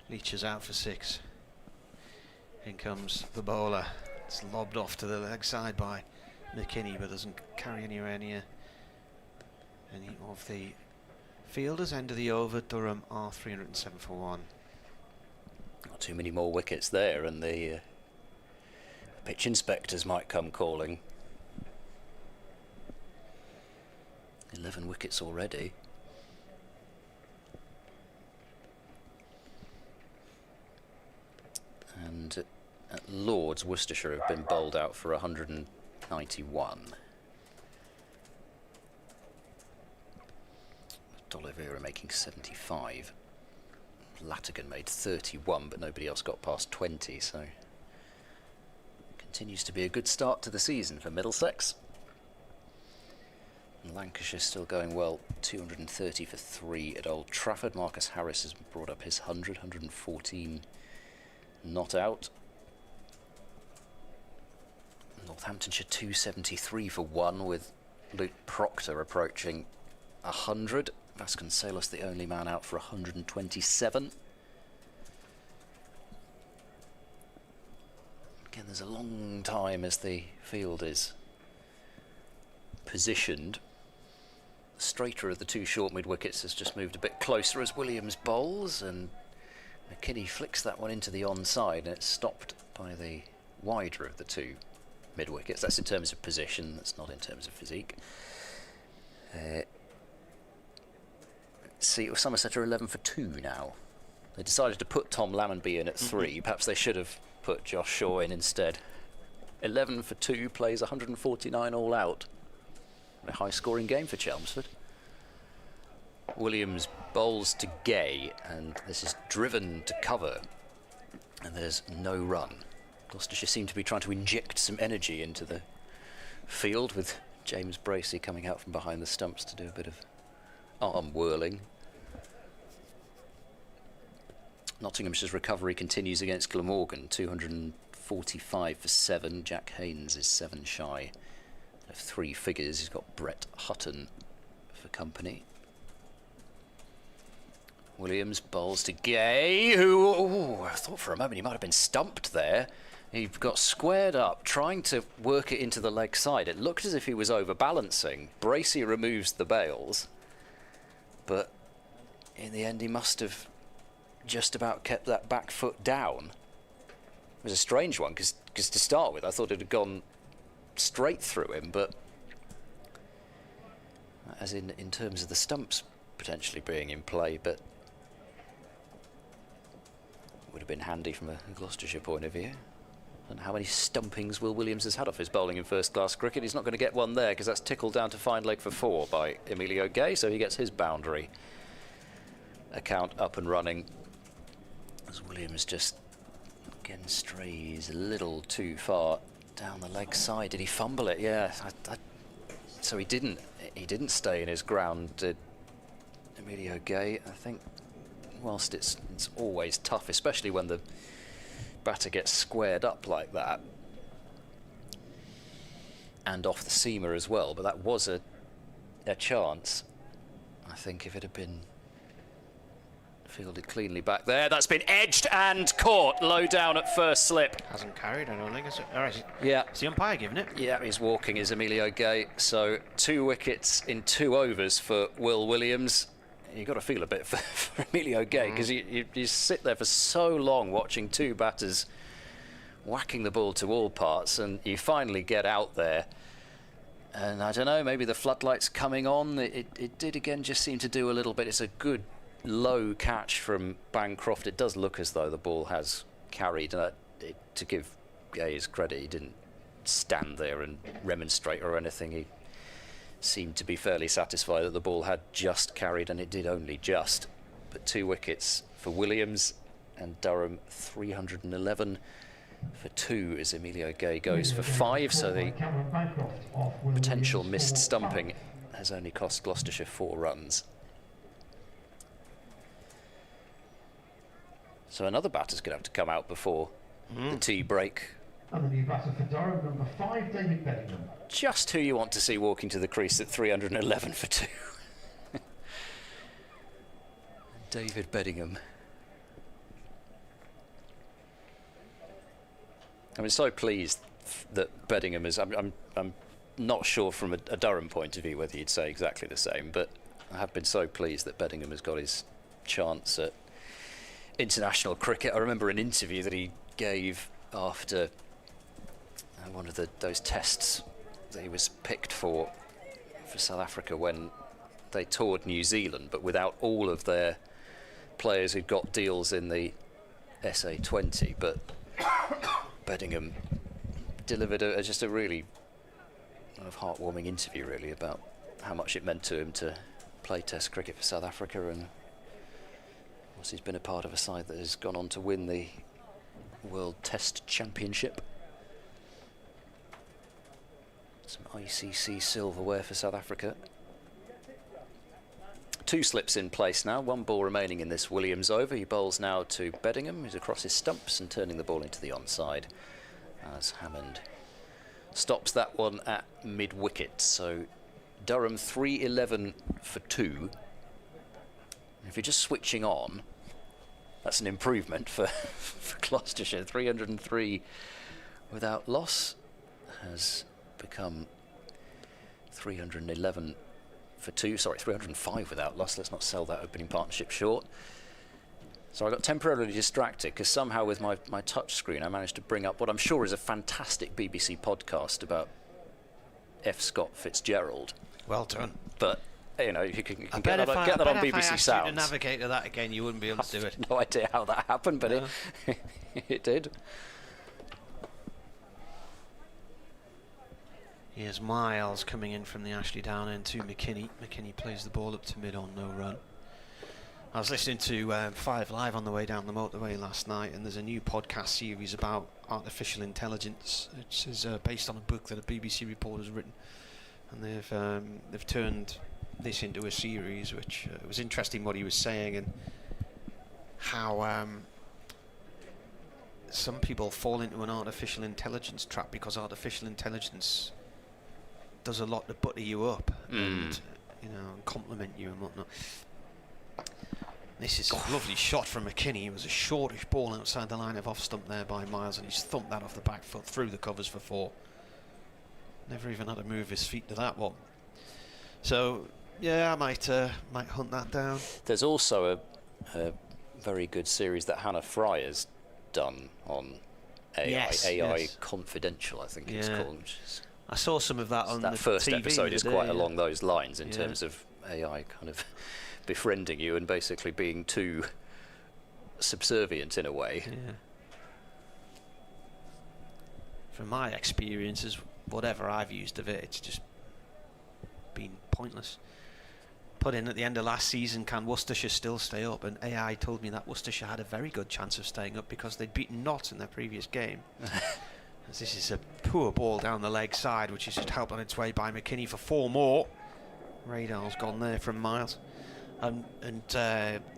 Leach is out for 6. In comes the bowler. It's lobbed off to the leg side by McKini, but doesn't carry anywhere near any of the fielders. End of the over. Durham are 307 for 1. Not too many more wickets there, and the pitch inspectors might come calling. 11 wickets already. And at Lords, Worcestershire have been bowled out for 191. D'Oliveira making 75. Latigan made 31, but nobody else got past 20, so continues to be a good start to the season for Middlesex. And Lancashire still going well, 230 for 3 at Old Trafford. Marcus Harris has brought up his 114 not out. Northamptonshire 273 for 1, with Luke Proctor approaching 100. Vasconcelos the only man out for 127. Again, there's a long time as the field is positioned. The straighter of the two short mid wickets has just moved a bit closer as Williams bowls, and McKinney flicks that one into the onside, and it's stopped by the wider of the two mid wickets. That's in terms of position, that's not in terms of physique. See, Somerset are 11 for 2 now. They decided to put Tom Lammonby in at 3. Perhaps they should have put Josh Shaw in instead. 11 for 2, plays 149 all out. A high scoring game for Chelmsford. Williams bowls to Gay, and this is driven to cover, and there's no run. Gloucestershire seem to be trying to inject some energy into the field, with James Bracey coming out from behind the stumps to do a bit of arm whirling. Nottinghamshire's recovery continues against Glamorgan, 245 for 7. Jack Haynes is 7 shy of 3 figures. He's got Brett Hutton for company. Williams bowls to Gay, who, I thought for a moment he might have been stumped there. He got squared up, trying to work it into the leg side. It looked as if he was overbalancing. Bracey removes the bails, but in the end he must have just about kept that back foot down. It was a strange one, because to start with I thought it had gone straight through him, but as in terms of the stumps potentially being in play, but would have been handy from a Gloucestershire point of view. And how many stumpings Will Williams has had off his bowling in first-class cricket? He's not going to get one there because that's tickled down to fine leg for 4 by Emilio Gay, so he gets his boundary account up and running. As Williams just again strays a little too far down the leg side. Did he fumble it? Yeah. So he didn't stay in his ground, did Emilio Gay. I think whilst it's always tough, especially when the batter gets squared up like that and off the seamer as well, but that was a chance. I think if it had been fielded cleanly back there, that's been edged and caught low down at first slip. Hasn't carried, I don't think. Is it? All right. Yeah. Is the umpire giving it? Yeah, he's walking, is Emilio Gay. So 2 wickets in 2 overs for Will Williams. You've got to feel a bit for Emilio Gay, because you sit there for so long watching 2 batters whacking the ball to all parts, and you finally get out there. And I don't know, maybe the floodlights coming on. It did again just seem to do a little bit. It's a good low catch from Bancroft. It does look as though the ball has carried. To give Gay his credit, he didn't stand there and remonstrate or anything. He seemed to be fairly satisfied that the ball had just carried, and it did only just. But 2 wickets for Williams, and Durham 311 for 2 as Emilio Gay goes for 5. So the potential missed stumping has only cost Gloucestershire 4 runs. So another batter's going to have to come out before the tea break. And the new batter for Durham, number 5, David Bedingham. Just who you want to see walking to the crease at 311 for 2. David Bedingham. I'm so pleased that Bedingham is. I'm not sure from a Durham point of view whether you'd say exactly the same, but I have been so pleased that Bedingham has got his chance at international cricket. I remember an interview that he gave after one of those tests that he was picked for South Africa when they toured New Zealand, but without all of their players who'd got deals in the SA20. But Bedingham delivered just a really kind of heartwarming interview, really, about how much it meant to him to play Test cricket for South Africa, and of course he's been a part of a side that has gone on to win the World Test Championship. Some ICC silverware for South Africa. 2 slips in place now, 1 ball remaining in this Williams over. He bowls now to Bedingham, who's across his stumps and turning the ball into the onside, as Hammond stops that one at mid-wicket. So Durham 311 for 2. If you're just switching on, that's an improvement for Gloucestershire. 303 without loss has become 311 for 2. Sorry, 305 without loss. Let's not sell that opening partnership short. So I got temporarily distracted because somehow with my touch screen I managed to bring up what I'm sure is a fantastic BBC podcast about F. Scott Fitzgerald. Well done. But you know, you can get that on BBC Sounds. Sounds. If I asked you to navigate to that again, you wouldn't be able to do it. No idea how that happened, but it did. Here's Miles coming in from the Ashley Down end to McKini. McKini plays the ball up to mid on no run. I was listening to 5 Live on the way down the motorway last night, and there's a new podcast series about artificial intelligence. It's based on a book that a BBC reporter's written, and they've turned this into a series, which it was interesting what he was saying, and how some people fall into an artificial intelligence trap because artificial intelligence does a lot to butter you up and compliment you and whatnot. This is a lovely shot from McKini. It was a shortish ball outside the line of off stump there by Miles, and he's thumped that off the back foot through the covers for 4. Never even had to move his feet to that one. So yeah, I might hunt that down. There's also a very good series that Hannah Fry has done on AI, AI Confidential, I think it's called. I saw some of that on that the first TV episode is today, quite along those lines in terms of AI kind of befriending you and basically being too subservient in a way. from my experiences, whatever I've used of it, it's just been pointless. Put in at the end of last season, can Worcestershire still stay up? And AI told me that Worcestershire had a very good chance of staying up because they'd beaten Notts in their previous game. As this is a poor ball down the leg side, which is just helped on its way by McKini for 4 more. Radar's gone there from Miles. And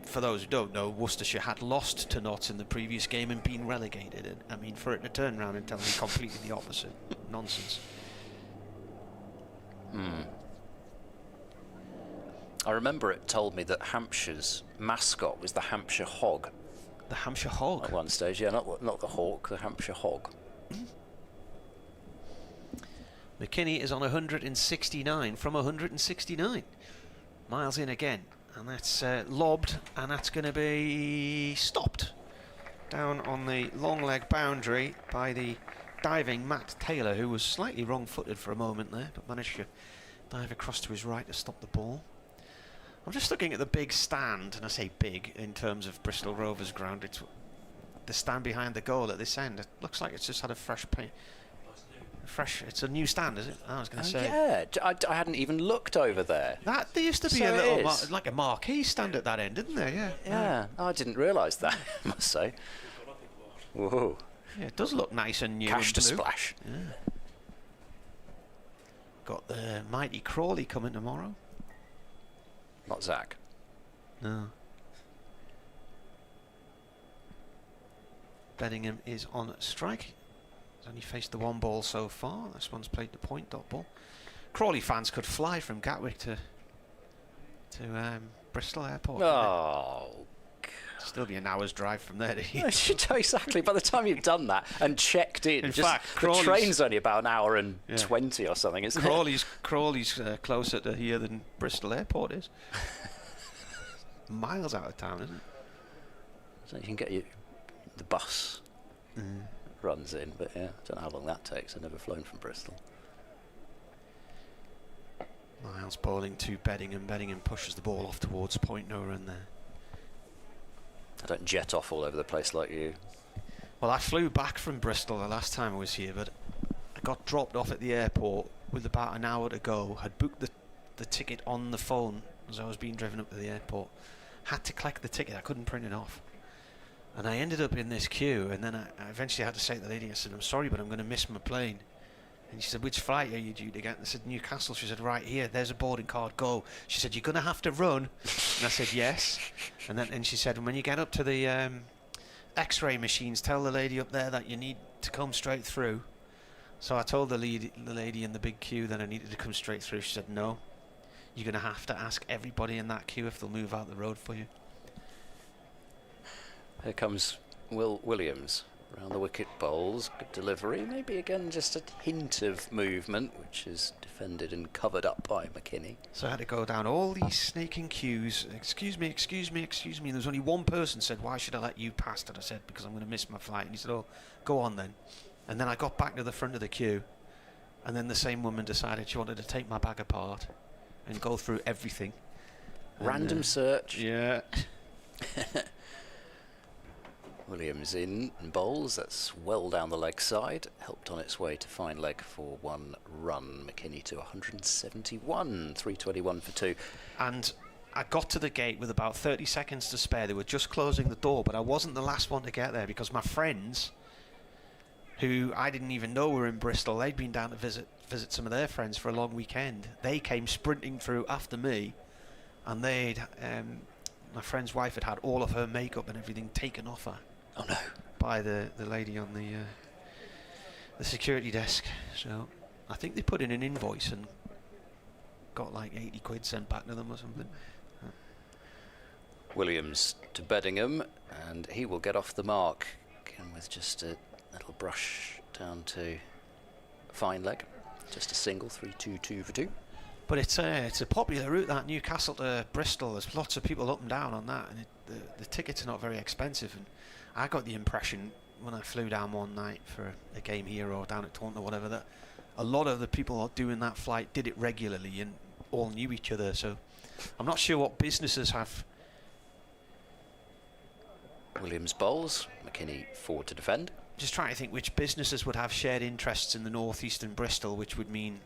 for those who don't know, Worcestershire had lost to Notts in the previous game and been relegated. And I mean, for it to turn around and tell me completely the opposite, nonsense. I remember it told me that Hampshire's mascot was the Hampshire Hog. The Hampshire Hog? At one stage, yeah, not the hawk, the Hampshire Hog. McKini is on 169 from 169. Miles in again, and that's lobbed, and that's going to be stopped down on the long leg boundary by the diving Matt Taylor, who was slightly wrong-footed for a moment there, but managed to dive across to his right to stop the ball. I'm just looking at the big stand, and I say big in terms of Bristol Rovers ground. It's the stand behind the goal at this end. It looks like it's just had a fresh paint. It's a new stand, is it? I was going to say. Yeah, I hadn't even looked over there. There used to be a little, like a marquee stand at that end, didn't there? Yeah. Yeah, I didn't realise that, I must say. Whoa. Yeah, it does look nice and new. Cash and to blue. splash. Yeah. Got the mighty Crawley coming tomorrow. Not Zach. No. Bedingham is on strike. He's only faced the 1 ball so far. This one's played the point dot ball. Crawley fans could fly from Gatwick to Bristol Airport. Oh, Still be an hour's drive from there to here. Exactly. By the time you've done that and checked in fact, the train's only about an hour and 20 or something, isn't Crawley's closer to here than Bristol Airport is. Miles out of town, isn't it? So you can get the bus runs in, but yeah, I don't know how long that takes. I've never flown from Bristol. Miles bowling to Bedingham. Bedingham pushes the ball off towards point, no run there. I don't jet off all over the place like you. Well, I flew back from Bristol the last time I was here, but I got dropped off at the airport with about an hour to go. Had booked the ticket on the phone as I was being driven up to the airport. Had to collect the ticket, I couldn't print it off. And I ended up in this queue, and then I eventually had to say to the lady, I said, I'm sorry, but I'm going to miss my plane. And she said, which flight are you due to get? And I said, Newcastle. She said, right here, there's a boarding card, go. She said, you're going to have to run. And I said, yes. And she said, when you get up to the X-ray machines, tell the lady up there that you need to come straight through. So I told the lady in the big queue that I needed to come straight through. She said, no, you're going to have to ask everybody in that queue if they'll move out the road for you. Here comes Will Williams. Around the wicket bowls, good delivery, maybe again just a hint of movement, which is defended and covered up by McKini. So I had to go down all these snaking queues. Excuse me, excuse me, excuse me. And there was only one person said, why should I let you pass? And I said, because I'm going to miss my flight. And he said, oh, go on then. And then I got back to the front of the queue, and then the same woman decided she wanted to take my bag apart and go through everything. Random search. Yeah. Williams in and bowls, that's well down the leg side, helped on its way to fine leg for 1 run. McKini to 171, 321 for 2. And I got to the gate with about 30 seconds to spare. They were just closing the door, but I wasn't the last one to get there because my friends, who I didn't even know were in Bristol, they'd been down to visit some of their friends for a long weekend. They came sprinting through after me, and they'd my friend's wife had all of her makeup and everything taken off her. Oh no! By the lady on the security desk. So I think they put in an invoice and got like 80 quid sent back to them or something. Williams to Bedingham, and he will get off the mark again with just a little brush down to fine leg. Just a single, 3-2-2 for 2. But it's a popular route, that Newcastle to Bristol. There's lots of people up and down on that, and the tickets are not very expensive. And I got the impression when I flew down one night for a game here or down at Taunton or whatever, that a lot of the people doing that flight did it regularly and all knew each other. So I'm not sure what businesses have Williams bowls, McKini forward to defend. Just trying to think which businesses would have shared interests in the northeastern Bristol, which would mean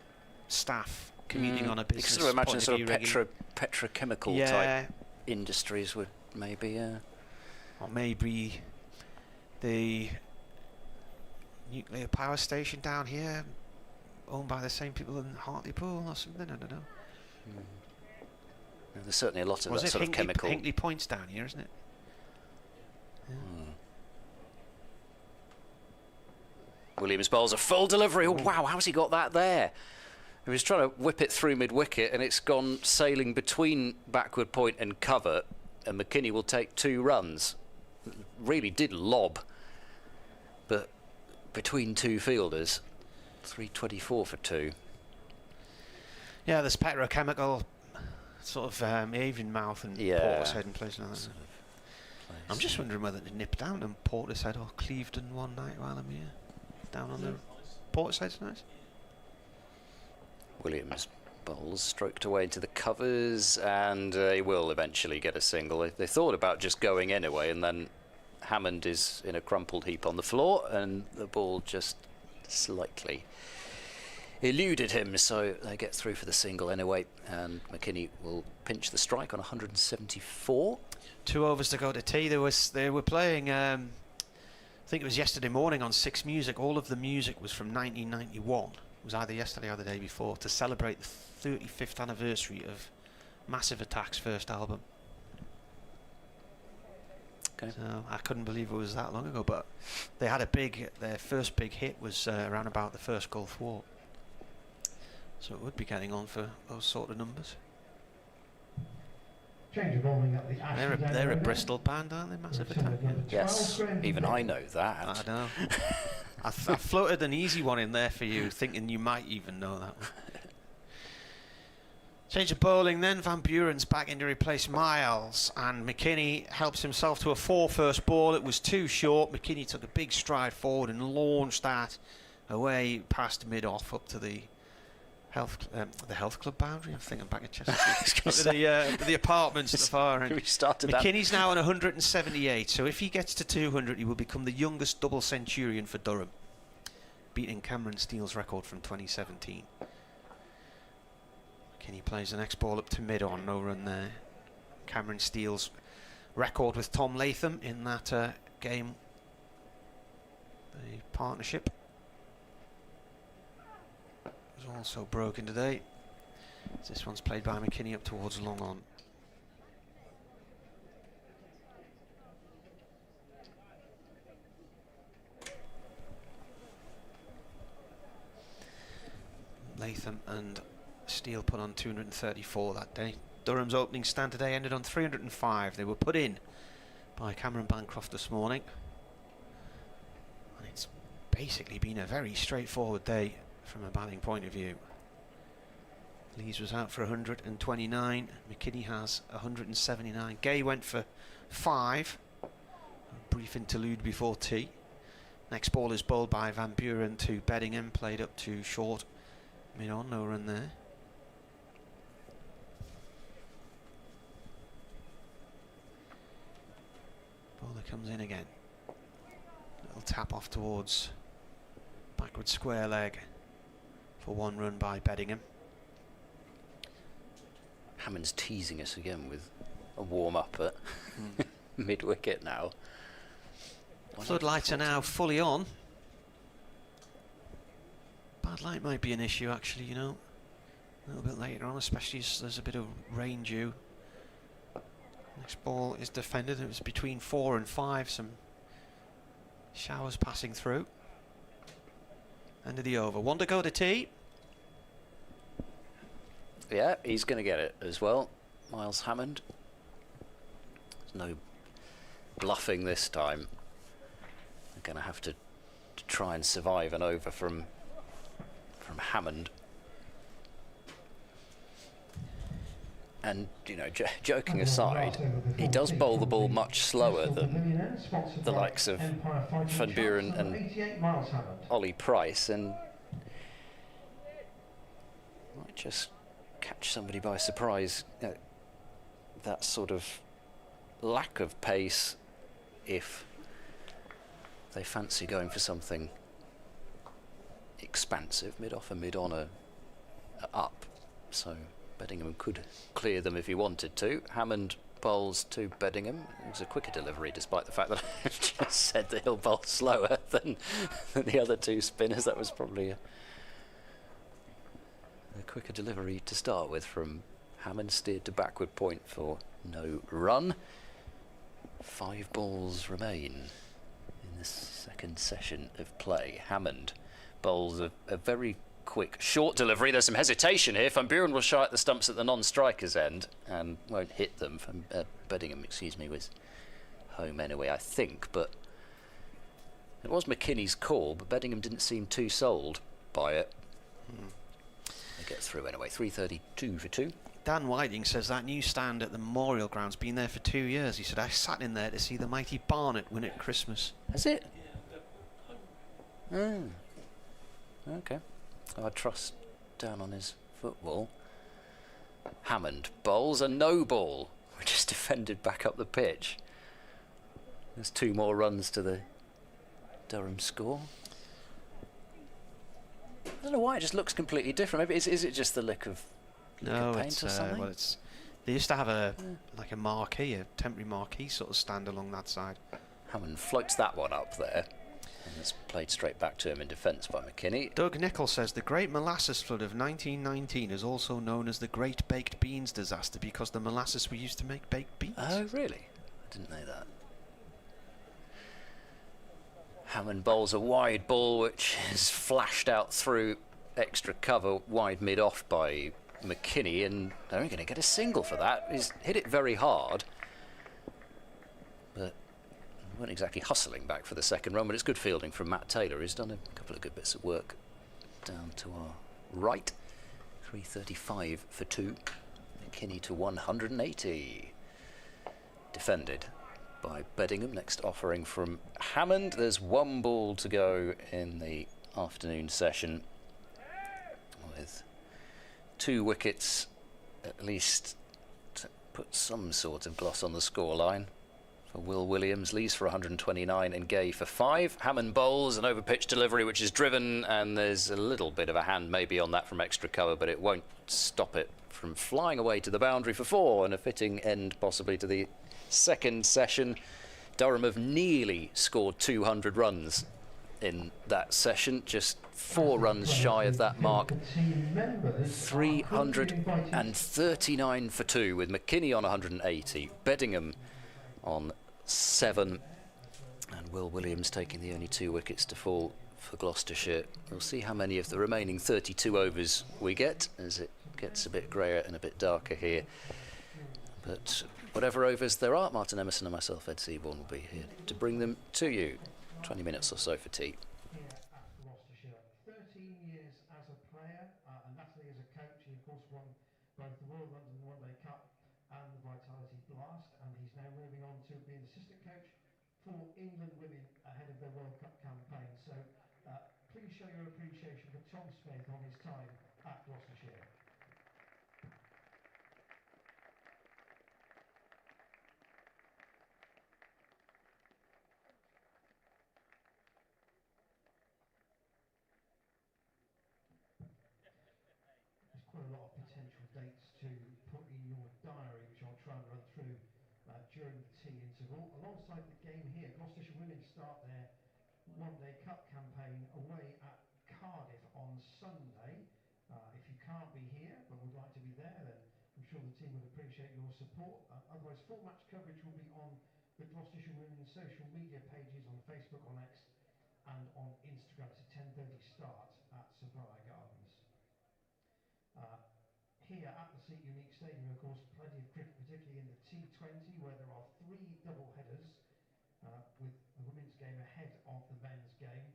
staff commuting on a business. You sort of imagine sort of rigging. petrochemical type industries would maybe. Or maybe the nuclear power station down here, owned by the same people in Hartlepool or something. I don't know. There's certainly a lot of that sort of Hinkley, chemical. Hinkley Point's down here, isn't it? Yeah. Williams bowls a full delivery. Oh, wow, how's he got that there? He was trying to whip it through mid-wicket and it's gone sailing between backward point and cover, and McKini will take 2 runs. Really did lob, but between 2 fielders, 324 for 2. Yeah, there's petrochemical sort of Avonmouth and Portishead and places like that. I'm just wondering whether to nip down to Portishead or Clevedon one night while I'm here. Down on the Portishead's nice. Williams bowls stroked away into the covers, and he will eventually get a single. They thought about just going anyway, and then Hammond is in a crumpled heap on the floor, and the ball just slightly eluded him, so they get through for the single anyway, and McKini will pinch the strike on 174. 2 overs to go to tea. They were playing, I think it was yesterday morning on Six Music. All of the music was from 1991. It was either yesterday or the day before, to celebrate the 35th anniversary of Massive Attack's first album. Okay. So I couldn't believe it was that long ago, but they had their first big hit was around about the first Gulf War. So it would be getting on for those sort of numbers. Change of bowling at the They're a Bristol band, aren't they? Massive Attack. Yes, even I know that. I know. I floated an easy one in there for you, thinking you might even know that one. Change of bowling then. Van Buren's back in to replace Miles, and McKini helps himself to a 4 first ball. It was too short. McKini took a big stride forward and launched that away past mid-off up to the health club boundary. I think I'm back at Chester Street. the apartments at the far end. McKini's now on 178, so if he gets to 200 he will become the youngest double centurion for Durham, beating Cameron Steele's record from 2017. McKini plays the next ball up to mid-on, no run there. Cameron Steele's record with Tom Latham in that game, the partnership, was also broken today. This one's played by McKini up towards long on. Latham and Steele put on 234 that day. Durham's opening stand today ended on 305. They were put in by Cameron Bancroft this morning, and it's basically been a very straightforward day from a batting point of view. Lees was out for 129. McKini has 179. Gay went for 5. A brief interlude before tea. Next ball is bowled by Van Buren to Beddingham, played up to short mid-on, no run there. Bowler comes in again. Little tap off towards backward square leg for 1 run by Beddingham. Hammond's teasing us again with a warm-up at mid-wicket now. Floodlights are now fully on. Bad light might be an issue actually, you know, a little bit later on, especially as there's a bit of rain due. Next ball is defended. It was between 4 and 5, some showers passing through. End of the over. 1 to go to tea. Yeah, he's going to get it as well, Miles Hammond. There's no bluffing this time. They're going to have to try and survive an over from Hammond. And, you know, joking aside, he does bowl the ball much slower than the likes of Van Buren and Ollie Price, and might just catch somebody by surprise. That sort of lack of pace if they fancy going for something expansive. Mid-off and mid-on are up, so Beddingham could clear them if he wanted to. Hammond bowls to Beddingham. It was a quicker delivery, despite the fact that I just said that he'll bowl slower than the other two spinners. That was probably a quicker delivery to start with from Hammond. Steered to backward point for no run. 5 balls remain in this second session of play. Hammond bowls a very quick short delivery. There's some hesitation here. Van Buren will shy at the stumps at the non-striker's end and won't hit them. From Beddingham, excuse me, was home anyway, I think, but it was McKinney's call, but Beddingham didn't seem too sold by it. They get through anyway. 332 for 2. Dan Whiting says that new stand at the Memorial Ground's been there for 2 years. He said, I sat in there to see the mighty Barnet win at Christmas. Has it? Oh. Okay. I trust Dan on his football. Hammond bowls a no ball, which is defended back up the pitch. There's 2 more runs to the Durham score. I don't know why it just looks completely different. Maybe is it just the lick of No, paint it's or something? well, it's they used to have a like a marquee, a temporary marquee sort of stand along that side. Hammond floats that one up there, and it's played straight back to him in defence by McKini. Doug Nicholl says the Great Molasses Flood of 1919 is also known as the Great Baked Beans Disaster because the molasses were used to make baked beans. Oh, really? I didn't know that. Hammond bowls a wide ball which is flashed out through extra cover, wide mid-off by McKini, and they're only going to get a single for that. He's hit it very hard, but weren't exactly hustling back for the second run, but it's good fielding from Matt Taylor. He's done a couple of good bits of work down to our right. 335 for 2. McKini to 180. Defended by Beddingham. Next offering from Hammond. There's 1 ball to go in the afternoon session, with 2 wickets at least to put some sort of gloss on the scoreline. For Will Williams, leaves for 129 and Gay for 5. Hammond bowls an over-pitch delivery which is driven, and there's a little bit of a hand maybe on that from extra cover, but it won't stop it from flying away to the boundary for 4, and a fitting end possibly to the second session. Durham have nearly scored 200 runs in that session, just 4 runs shy of that mark. 339 for 2 with McKini on 180, Beddingham on 7, and Will Williams taking the only 2 wickets to fall for Gloucestershire. We'll see how many of the remaining 32 overs we get as it gets a bit greyer and a bit darker here. But whatever overs there are, Martin Emerson and myself, Ed Seaborn, will be here to bring them to you. 20 minutes or so for tea. Here at Gloucestershire, 13 years as a player, and Natalie as a coach. He of course won both the Royal London One Day Cup and the Vitality Blast, and he's now moving on to be an assistant coach for England women ahead of their World Cup campaign. So please show your appreciation for Tom Smith on his time at Gloucestershire. Quite a lot of potential dates to put in your diary, which I'll try and run through during the tea interval. Alongside the game here, Gloucestershire women start their One Day Cup campaign away at Cardiff on Sunday. If you can't be here but would like to be there, then I'm sure the team would appreciate your support. Otherwise, full match coverage will be on the Gloucestershire women's social media pages on Facebook, on X and on Instagram. It's a 10:30 start at Sophia Gardens. Here at the Seat Unique Stadium, of course, plenty of cricket, particularly in the T20, where there are 3 double headers, with the women's game ahead of the men's game.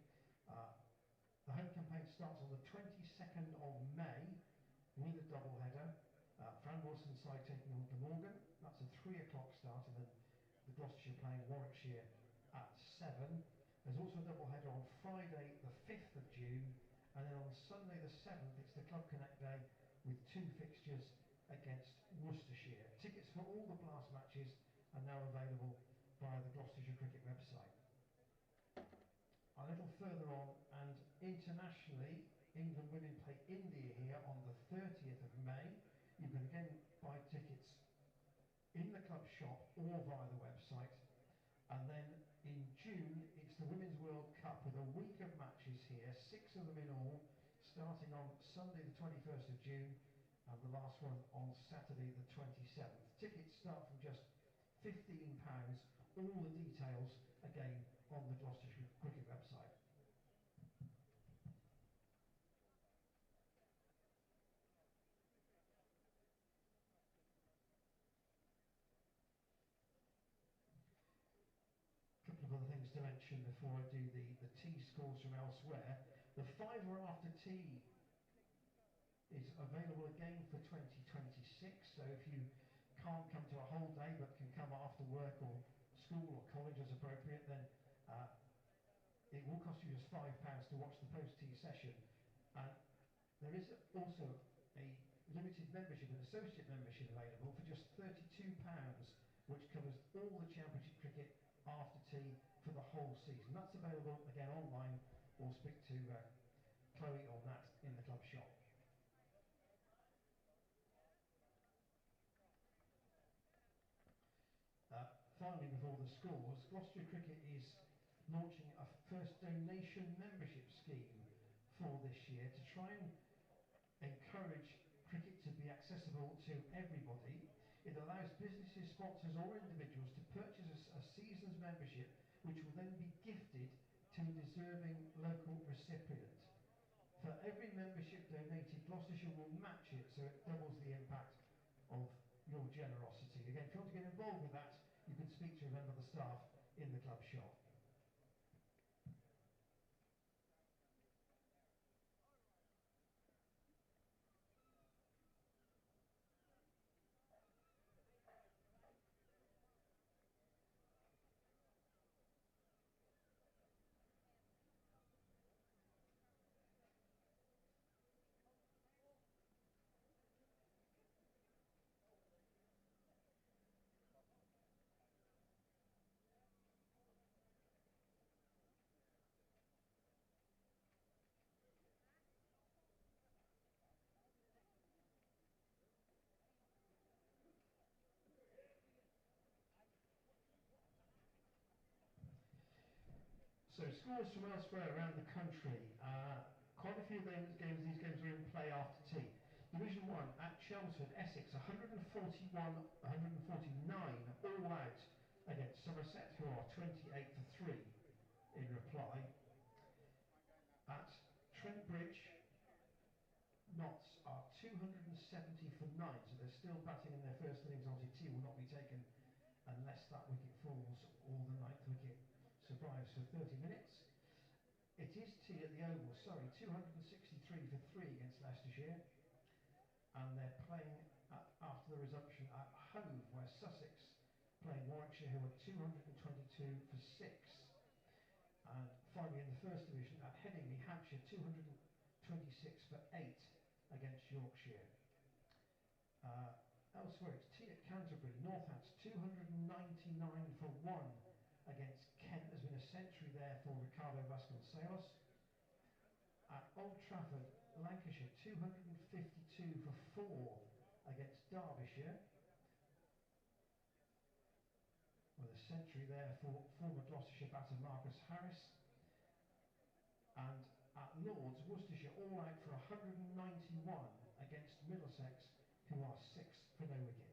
The home campaign starts on the 22nd of May with a double header. Fran Wilson's side taking on Glamorgan. That's a 3 o'clock start, and then the Gloucestershire playing Warwickshire at 7. There's also a double header on Friday the 5th of June, and then on Sunday the 7th it's the Club Connect Day with 2 fixtures against Worcestershire. Tickets for all the Blast matches are now available via the Gloucestershire Cricket website. A little further on, and internationally, England women play India here on the 30th of May. You can again buy tickets in the club shop or via the website. And then in June, it's the Women's World Cup with a week of matches here, 6 of them in all, starting on Sunday the 21st of June and the last one on Saturday the 27th. Tickets start from just £15. All the details again on the Gloucestershire Cricket website. A couple of other things to mention before I do the tea scores from elsewhere. The fiver after tea is available again for 2026, so if you can't come to a whole day but can come after work or school or college as appropriate, then it will cost you just £5 to watch the post-tea session. And there is also a limited membership, an associate membership available for just £32, which covers all the championship cricket after tea for the whole season. That's available again online, or speak to Chloe on that in the club shop. Finally, before the scores, Gloucestershire Cricket is launching a first donation membership scheme for this year to try and encourage cricket to be accessible to everybody. It allows businesses, sponsors or individuals to purchase a season's membership, which will then be gifted to a deserving local recipient. For every membership donated, Gloucestershire will match it, so it doubles the impact of your generosity. Again, if you want to get involved with that, you can speak to a member of the staff in the club shop. So scores from elsewhere around the country. Quite a few of these games are in play after tea. Division 1 at Chelmsford, Essex, 141-149 all out against Somerset, who are 28 for 3 in reply. At Trent Bridge, Notts are 270 for 9, so they're still batting in their first innings. Obviously, tea will not be taken unless that wicket falls or the 9th wicket survives for 30 minutes. It is tea at the Oval, Surrey, 263 for 3 against Leicestershire, and they're playing after the resumption at Hove, where Sussex playing Warwickshire, who are 222 for 6. And finally in the first division at Headingley, Hampshire, 226 for 8 against Yorkshire. Elsewhere it's tea at Canterbury, Northants, 299 for 1 against Kent. There's been a century there for Ricardo Vasconcelos. At Old Trafford, Lancashire, 252 for 4 against Derbyshire, with a century there for former Gloucestershire batter Marcus Harris. And at Lords, Worcestershire all out for 191 against Middlesex, who are 6 for no wicket.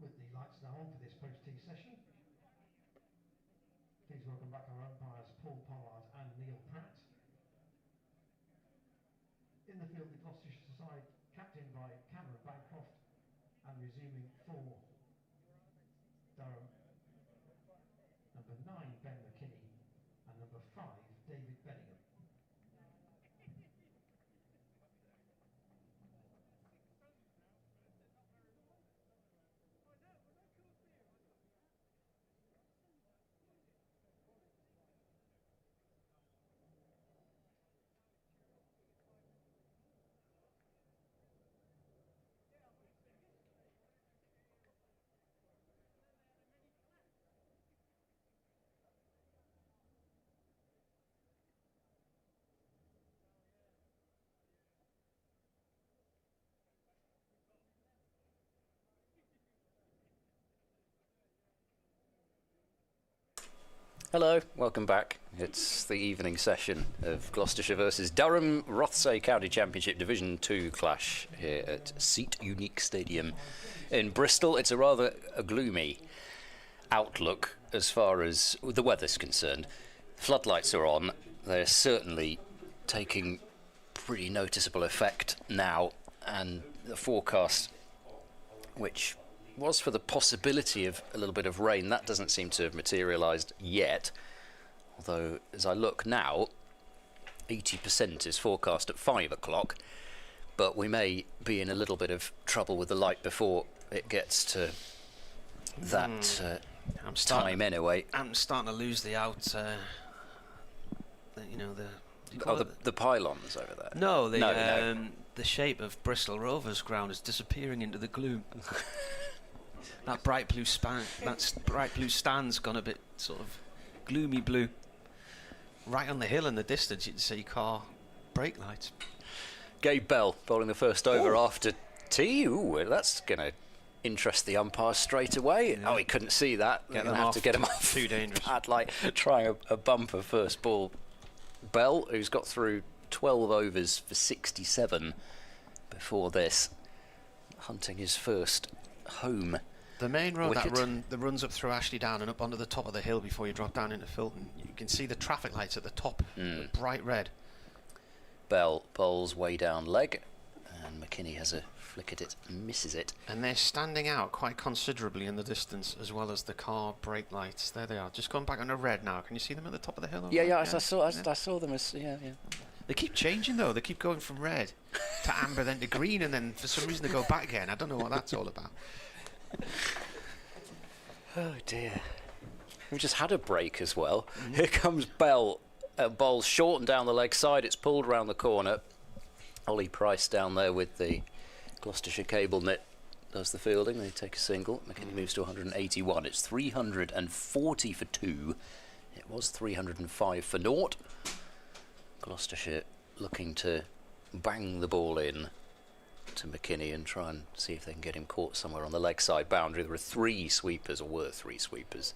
with the lights now on for this post-tee session. Please welcome back our umpires Paul Pollard and Neil Pratt. In the field, the Gloucestershire side, captained by Cameron Bancroft, and resuming for Durham, number 9, Ben McKini, and number 5, David Bedingham. Hello, welcome back. It's the evening session of Gloucestershire versus Durham Rothesay County Championship Division 2 clash here at Seat Unique Stadium in Bristol. It's a rather gloomy outlook as far as the weather's concerned. Floodlights are on. They're certainly taking pretty noticeable effect now, and the forecast, which was for the possibility of a little bit of rain, that doesn't seem to have materialised yet. Although, as I look now, 80% is forecast at 5 o'clock, but we may be in a little bit of trouble with the light before it gets to that time anyway. I'm starting to lose the the pylons over there. No, the shape of Bristol Rovers ground is disappearing into the gloom. That bright blue stand's gone a bit sort of gloomy blue. Right on the hill in the distance, you can see car brake lights. Gabe Bell bowling the first over after tee. Ooh, that's going to interest the umpires straight away. Yeah. Oh, he couldn't see that. They're going to have to get him off. Too dangerous. I'd like trying a bumper first ball. Bell, who's got through 12 overs for 67 before this, hunting his first home. The main road wicket. that runs up through Ashley Down and up onto the top of the hill before you drop down into Filton. You can see the traffic lights at the top, bright red. Bell bowls way down leg, and McKini has a flick at it, misses it. And they're standing out quite considerably in the distance, as well as the car brake lights. There they are, just going back on a red now. Can you see them at the top of the hill? Yeah. I saw them as yeah. They keep changing though. They keep going from red to amber, then to green, and then for some reason they go back again. I don't know what that's all about. Oh dear. We've just had a break as well. Here comes Bell. Bowls short and down the leg side. It's pulled round the corner. Ollie Price down there with the Gloucestershire cable knit does the fielding. They take a single. McKini moves to 181. It's 340 for 2. It was 305 for 0. Gloucestershire looking to bang the ball in to McKini and try and see if they can get him caught somewhere on the leg side boundary. There are 3 sweepers, or were 3 sweepers.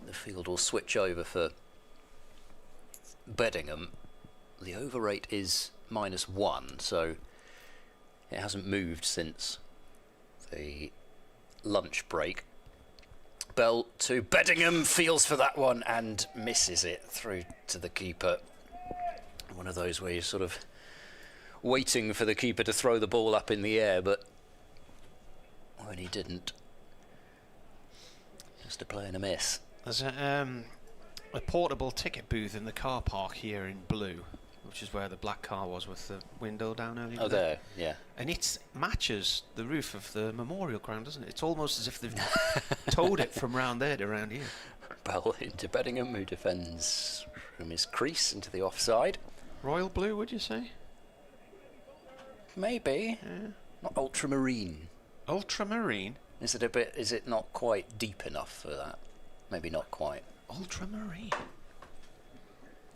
The field will switch over for Bedingham. The over rate is -1, so it hasn't moved since the lunch break. Bell to Bedingham, feels for that one and misses it through to the keeper. One of those where you're sort of waiting for the keeper to throw the ball up in the air, but when he didn't, just a play and a miss. There's a portable ticket booth in the car park here in blue, which is where the black car was with the window down earlier. Oh, there, yeah. And it matches the roof of the memorial ground, doesn't it? It's almost as if they've towed it from round there to round here. Bell into Bedingham, who defends from his crease into the offside. Royal blue, would you say? Maybe. Yeah. Not ultramarine. Ultramarine? Is it not quite deep enough for that? Maybe not quite. Ultramarine.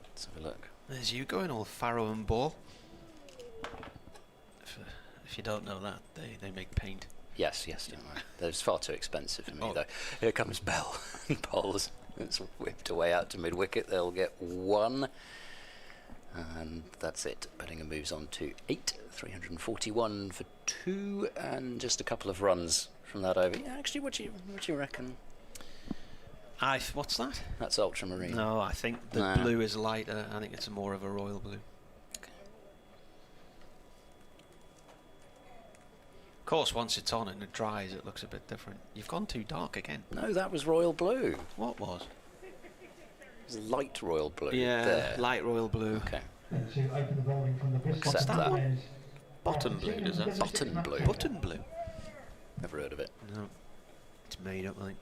Let's have a look. There's you going all Farrow and Ball. If you don't know that, they make paint. Yes, don't worry. That's far too expensive for me, though. Here comes Bell. Bowls. It's whipped away out to mid-wicket. They'll get 1. And that's it. Bedingham moves on to 8. 341 for 2, and just a couple of runs from that over. Yeah, actually, what do you reckon? What's that? That's ultramarine. No, I think the blue is lighter. I think it's more of a royal blue. Okay. Of course, once it's on and it dries, it looks a bit different. You've gone too dark again. No, that was royal blue. What was? It was light royal blue. Yeah, there. light royal blue. Okay. To open the bowling from the Bristol Accept that. players. Bottom blue, does that? Button blue. Button blue? Never heard of it. No. It's made up, I think.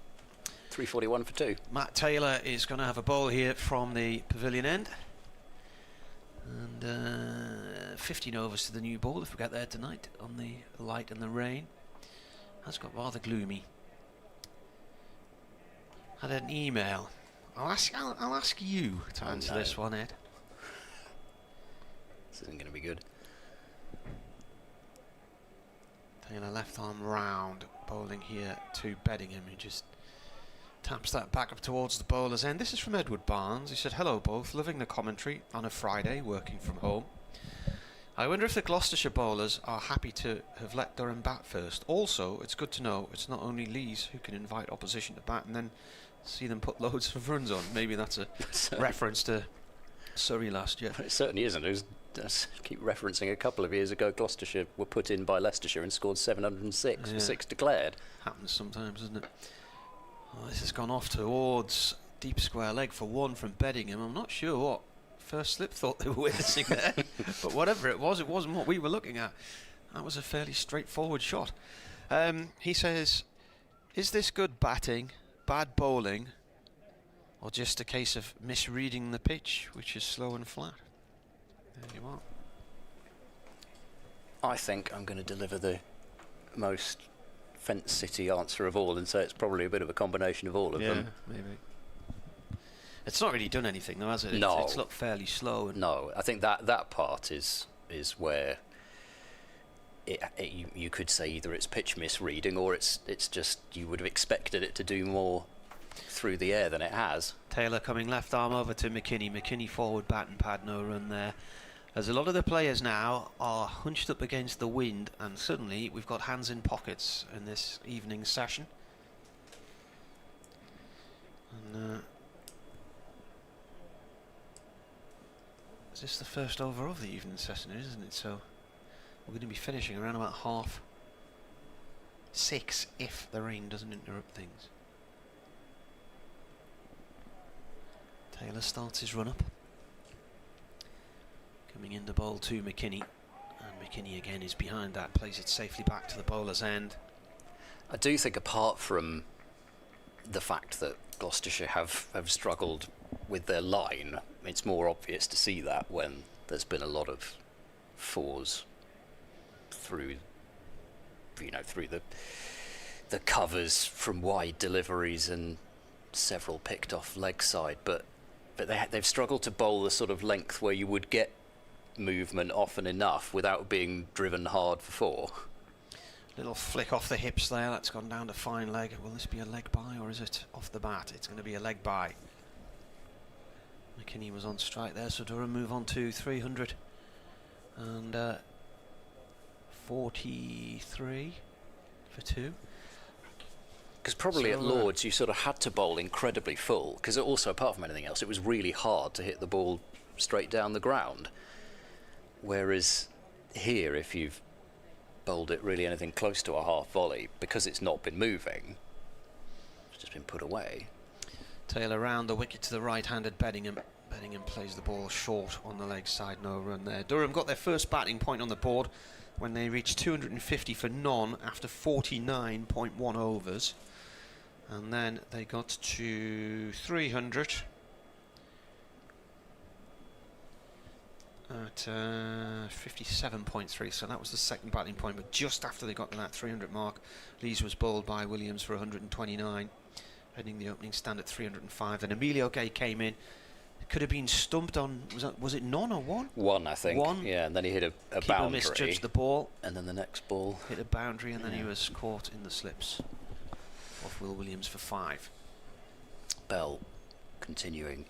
341 for 2. Matt Taylor is going to have a bowl here from the pavilion end. And 15 overs to the new ball if we get there tonight on the light and the rain. Has got rather gloomy. Had an email. I'll ask you to answer this one, Ed. This isn't going to be good. Taylor left arm round, bowling here to Beddingham, who just taps that back up towards the bowler's end. This is from Edward Barnes. He said, "Hello both, loving the commentary on a Friday, working from home. I wonder if the Gloucestershire bowlers are happy to have let Durham bat first. Also, it's good to know it's not only Lees who can invite opposition to bat and then see them put loads of runs on." Maybe that's a reference to Surrey last year. It certainly isn't. It was, keep referencing a couple of years ago, Gloucestershire were put in by Leicestershire and scored 706 with 6 declared. Happens sometimes, doesn't it? Oh, this has gone off towards deep square leg for 1 from Beddingham. I'm not sure what first slip thought they were witnessing there, but whatever it wasn't what we were looking at. That was a fairly straightforward shot. He says, "Is this good batting, bad bowling, or just a case of misreading the pitch, which is slow and flat?" There you are. I think I'm going to deliver the most Fence City answer of all and say it's probably a bit of a combination of all of them. Maybe. It's not really done anything though, has it? No. It's looked fairly slow. And no, I think that part is where you could say either it's pitch misreading or it's just you would have expected it to do more through the air than it has. Taylor coming left arm over to McKini. McKini forward bat and pad, no run there. As a lot of the players now are hunched up against the wind, and suddenly we've got hands in pockets in this evening session. And is this the first over of the evening session, isn't it? So we're going to be finishing around about 6:30 if the rain doesn't interrupt things. Taylor starts his run up. Coming in the bowl to McKini, and McKini again is behind that, plays it safely back to the bowler's end. I do think apart from the fact that Gloucestershire have struggled with their line, it's more obvious to see that when there's been a lot of fours through the covers from wide deliveries and several picked off leg side, but they've struggled to bowl the sort of length where you would get movement often enough without being driven hard for 4. Little flick off the hips there, that's gone down to fine leg. Will this be a leg bye or is it off the bat? It's going to be a leg bye. McKinney was on strike there, so Durham move on to 343 for 2. Because probably at Lords you sort of had to bowl incredibly full, because also apart from anything else it was really hard to hit the ball straight down the ground. Whereas here, if you've bowled it really anything close to a half volley, because it's not been moving, it's just been put away. Taylor round the wicket to the right-handed Beddingham. Beddingham plays the ball short on the leg side, no run there. Durham got their first batting point on the board when they reached 250 for none after 49.1 overs. And then they got to 300 at 57.3, so that was the second batting point, but just after they got to that 300 mark, Lees was bowled by Williams for 129, heading the opening stand at 305. Then Emilio Gay came in. It could have been stumped on, was it none or one? One, I think. One. Yeah, and then he hit a boundary. Keeper misjudged the ball. And then the next ball hit a boundary, and then he was caught in the slips off Will Williams for 5. Bell continuing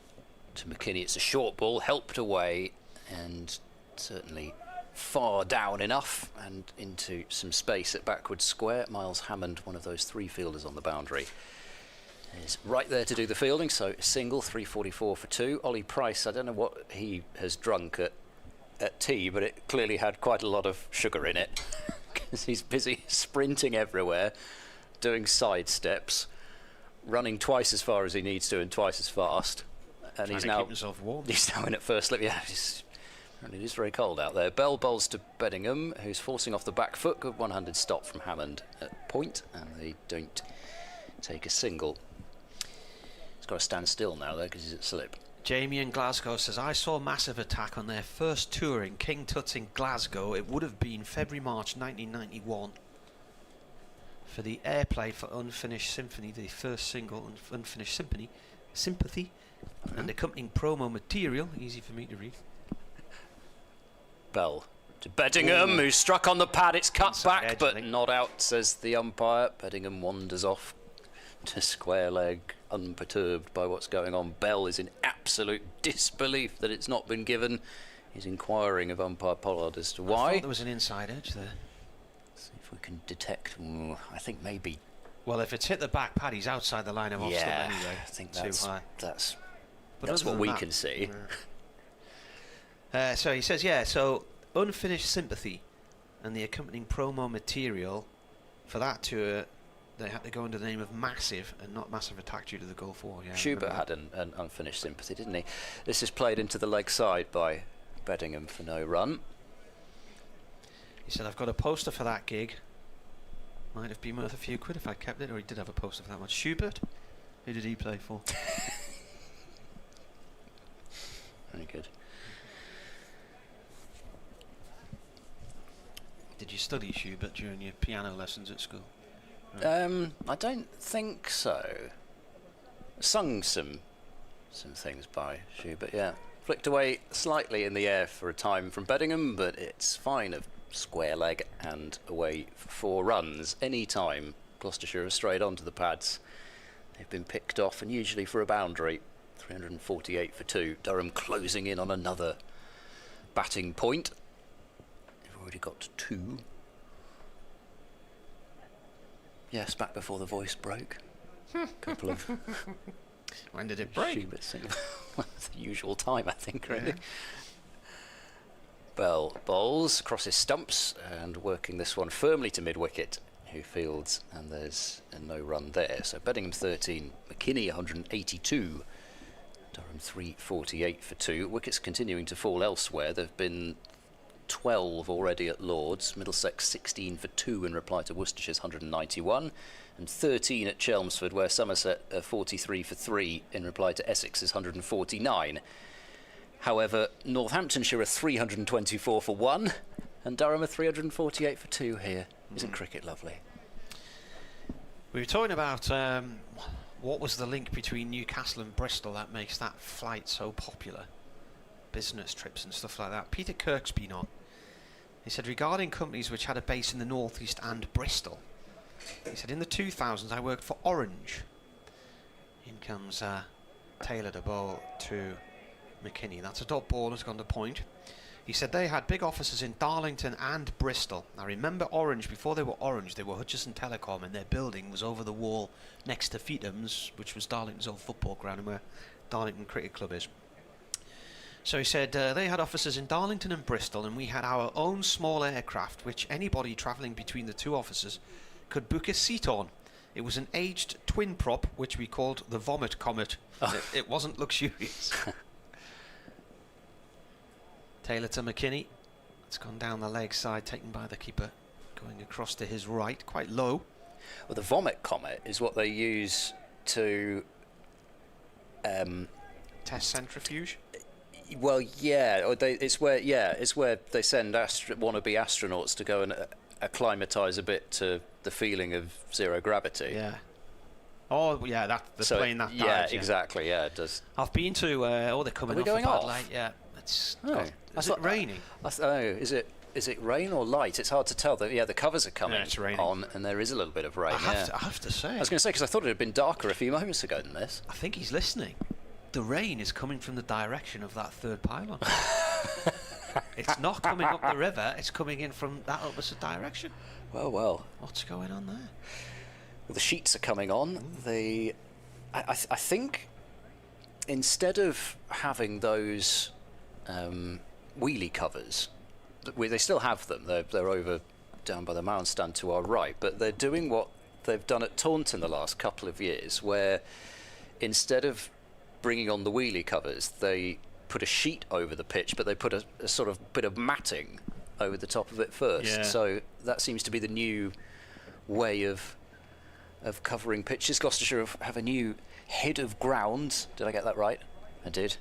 to McKinney. It's a short ball, helped away, and certainly far down enough and into some space at backward square. Miles Hammond, one of those 3 fielders on the boundary, is right there to do the fielding. So single, 344 for 2. Ollie Price, I don't know what he has drunk at tea, but it clearly had quite a lot of sugar in it because he's busy sprinting everywhere, doing side steps, running twice as far as he needs to and twice as fast. And Trying to keep himself warm. He's now in at first slip. Yeah, it is very cold out there. Bell bowls to Beddingham, who's forcing off the back foot. Good one-handed stop from Hammond at point, and they don't take a single. He's got to stand still now, though, because he's at slip. Jamie in Glasgow says, I saw Massive Attack on their first tour in King Tut's in Glasgow. It would have been February-March 1991. For the airplay for Unfinished Symphony, the first single, Unfinished Sympathy, and accompanying promo material, easy for me to read. Bell to Beddingham, who's struck on the pad. It's cut Inside back, edge, but not out, says the umpire. Beddingham wanders off to square leg, unperturbed by what's going on. Bell is in absolute disbelief that it's not been given. He's inquiring of umpire Pollard as to why. I thought there was an inside edge there. See if we can detect. I think maybe. Well, if it's hit the back pad, he's outside the line of off stump anyway. I think too high. That's But what we can see. So he says, yeah, so Unfinished Sympathy and the accompanying promo material for that tour, they had to go under the name of Massive and not Massive Attack due to the Gulf War. Yeah, Schubert had an Unfinished Sympathy, didn't he? This is played into the leg side by Beddingham for no run. He said, I've got a poster for that gig. Might have been worth a few quid if I kept it, or he did have a poster for that one. Schubert? Who did he play for? Very good. Did you study Schubert during your piano lessons at school? I don't think so. Sung some things by Schubert, yeah. Flicked away slightly in the air for a time from Beddingham, but it's fine of square leg and away for 4 runs. Any time Gloucestershire have strayed onto the pads, they've been picked off, and usually for a boundary. 348 for 2. Durham closing in on another batting point. They've already got 2. Yes, back before the voice broke. Couple of. When did it break? Schubert singing. The usual time, I think, really. Yeah. Bell bowls across his stumps and working this one firmly to mid-wicket, who fields, and there's a no run there. So Beddingham 13, McKini 182, Durham 348 for 2. Wickets continuing to fall elsewhere. There have been 12 already at Lords, Middlesex 16 for 2 in reply to Worcestershire's 191, and 13 at Chelmsford, where Somerset are 43 for 3 in reply to Essex's 149. However, Northamptonshire are 324 for 1, and Durham are 348 for 2 here. Isn't cricket lovely? We were talking about what was the link between Newcastle and Bristol that makes that flight so popular. Business trips and stuff like that. Peter Kirk's been on. He said, regarding companies which had a base in the northeast and Bristol, he said, in the 2000s I worked for Orange. In comes Taylor to bowl to McKini. That's a dot ball, has gone to point. He said they had big offices in Darlington and Bristol. Now remember Orange, before they were Orange, they were Hutchison Telecom, and their building was over the wall next to Feetham's, which was Darlington's old football ground and where Darlington Cricket Club is. So he said they had offices in Darlington and Bristol, and we had our own small aircraft which anybody travelling between the 2 offices could book a seat on. It was an aged twin prop which we called the Vomit Comet. It wasn't luxurious. Taylor to McKini. It's gone down the leg side, taken by the keeper, going across to his right, quite low. Well, the Vomit Comet is what they use to test centrifuge. Well, yeah, or it's where they send wannabe astronauts to go and acclimatise a bit to the feeling of zero gravity. Yeah. Oh, yeah, the plane that dives. Yeah, exactly. Yeah, it does. I've been to. They're coming off. Going off? Light. Yeah, it's. Is it raining? Is it rain or light? It's hard to tell. The covers are coming on, and there is a little bit of rain. I have to say. I was going to say, because I thought it had been darker a few moments ago than this. I think he's listening. The rain is coming from the direction of that third pylon. It's not coming up the river, it's coming in from that opposite direction. Well, well. What's going on there? Well, the sheets are coming on. I think instead of having those wheelie covers, they still have them. They're over down by the mound stand to our right, but they're doing what they've done at Taunton the last couple of years, where instead of bringing on the wheelie covers, they put a sheet over the pitch, but they put a sort of bit of matting over the top of it first. Yeah. So that seems to be the new way of covering pitches. Gloucestershire have a new head of grounds. Did I get that right? I did.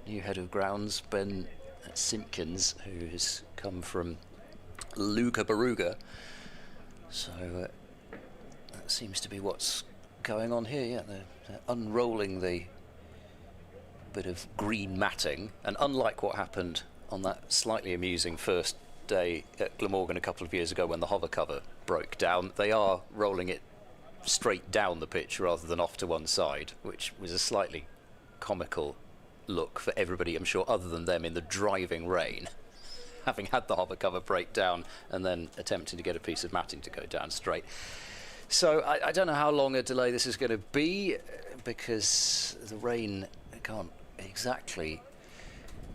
New head of grounds, Ben Simpkins, who has come from Luca Baruga. So that seems to be what's going on here. Yeah, they're unrolling the bit of green matting, and unlike what happened on that slightly amusing first day at Glamorgan a couple of years ago when the hover cover broke down, they are rolling it straight down the pitch rather than off to one side, which was a slightly comical look for everybody, I'm sure, other than them in the driving rain, having had the hover cover break down and then attempting to get a piece of matting to go down straight. So I don't know how long a delay this is going to be, because the rain, I can't exactly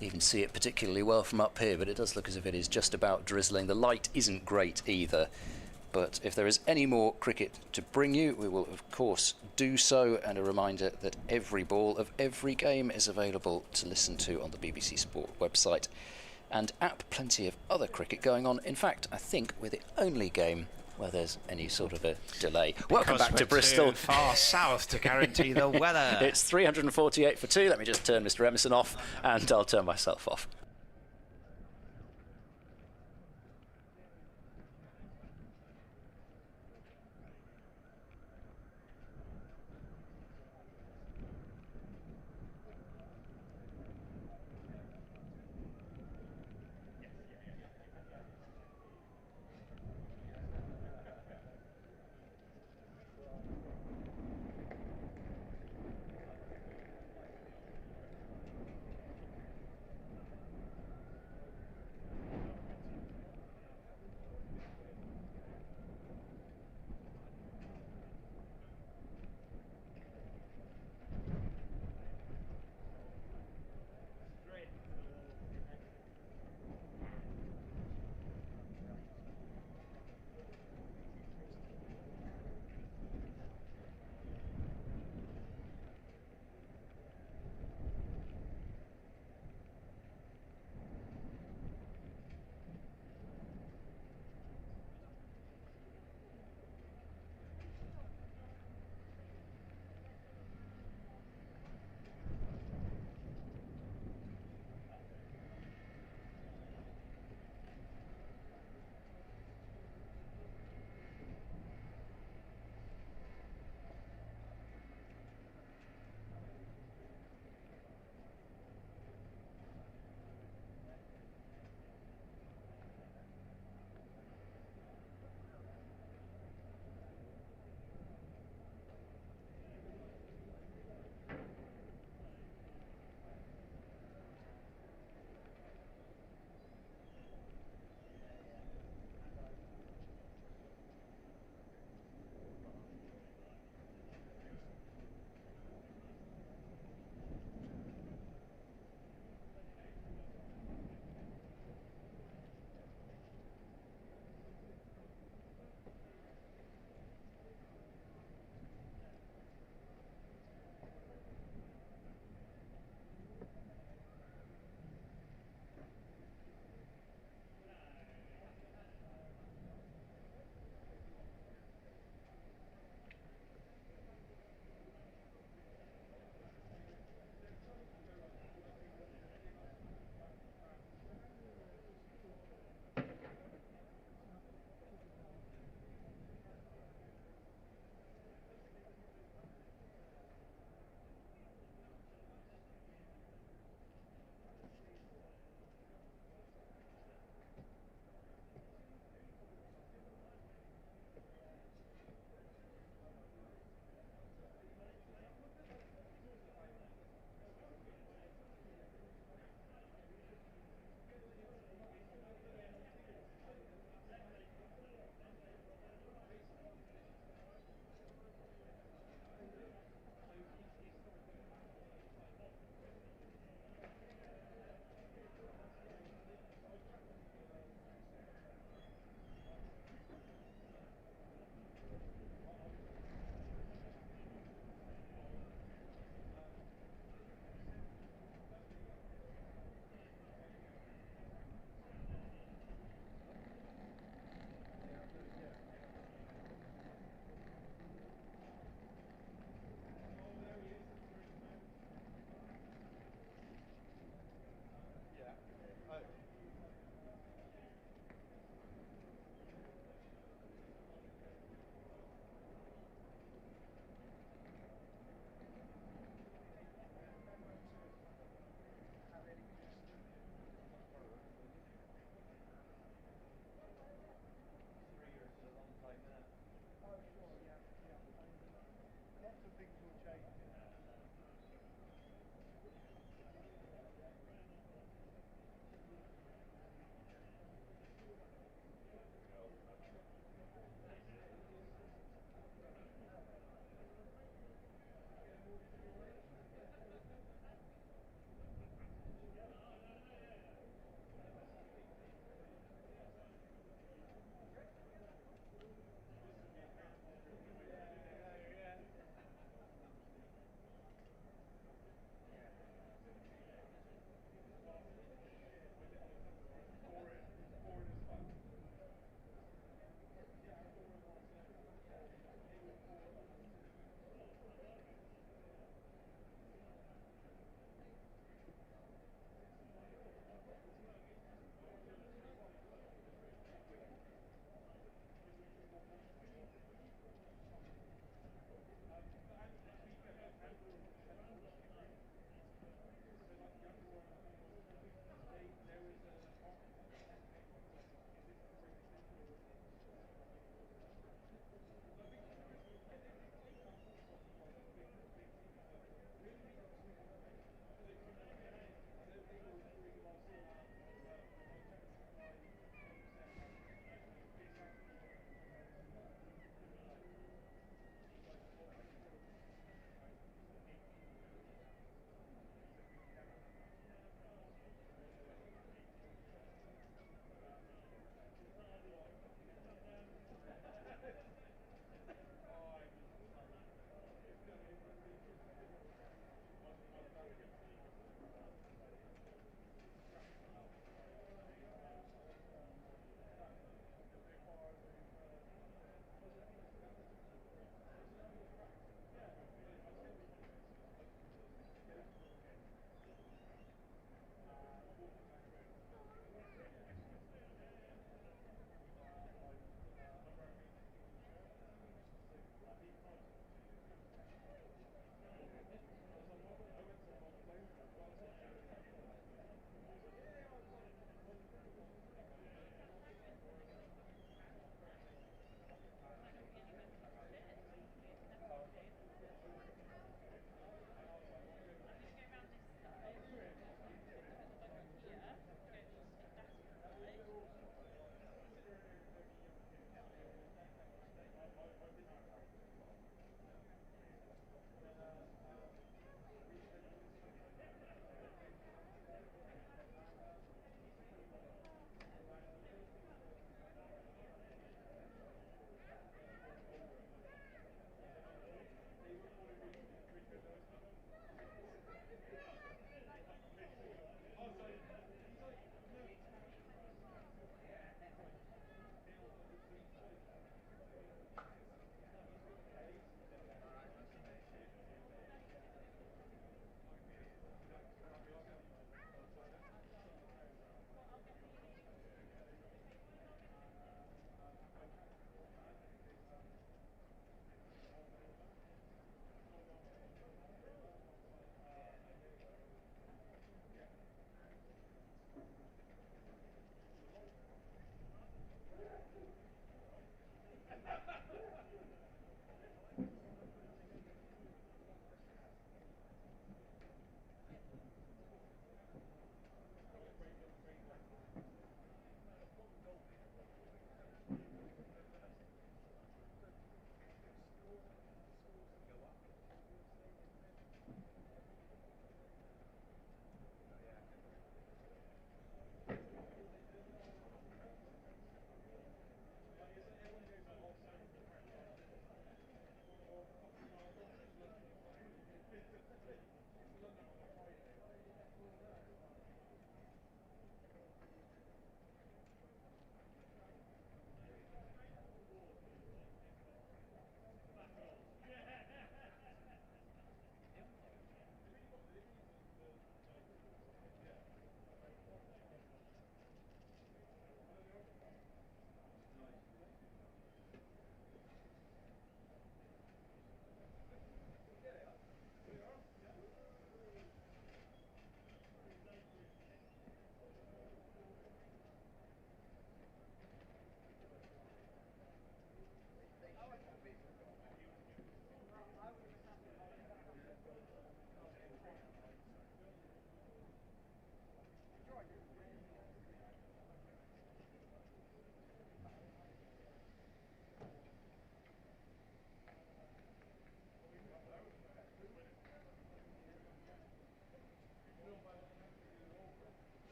even see it particularly well from up here, but it does look as if it is just about drizzling. The light isn't great either, but if there is any more cricket to bring you, we will of course do so. And a reminder that every ball of every game is available to listen to on the BBC Sport website and app. Plenty of other cricket going on. In fact, I think we're the only game where there's any sort of a delay. Welcome back to Bristol. Too far south to guarantee the weather. It's 348 for 2. Let me just turn Mr. Emerson off, and I'll turn myself off.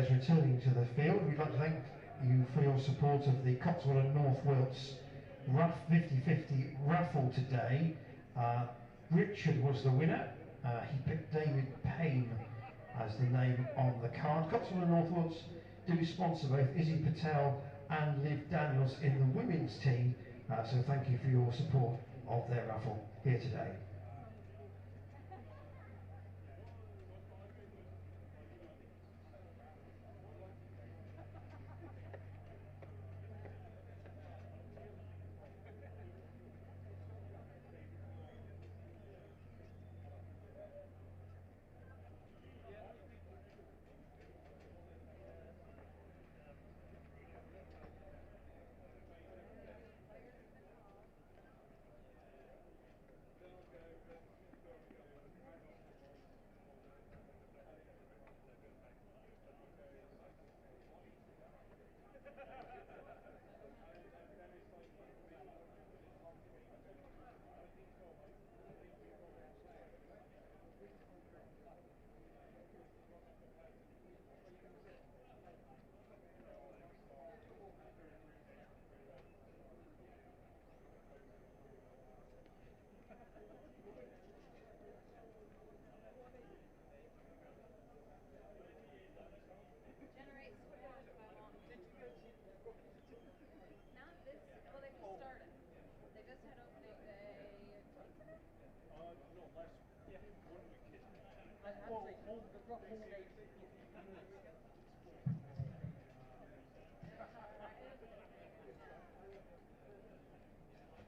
players returning to the field, we'd like to thank you for your support of the Cotswold and North Wilts Rough 50-50 raffle today. Richard was the winner. He picked David Payne as the name on the card. Cotswold and North Wilts do sponsor both Izzy Patel and Liv Daniels in the women's team, so thank you for your support of their raffle here today.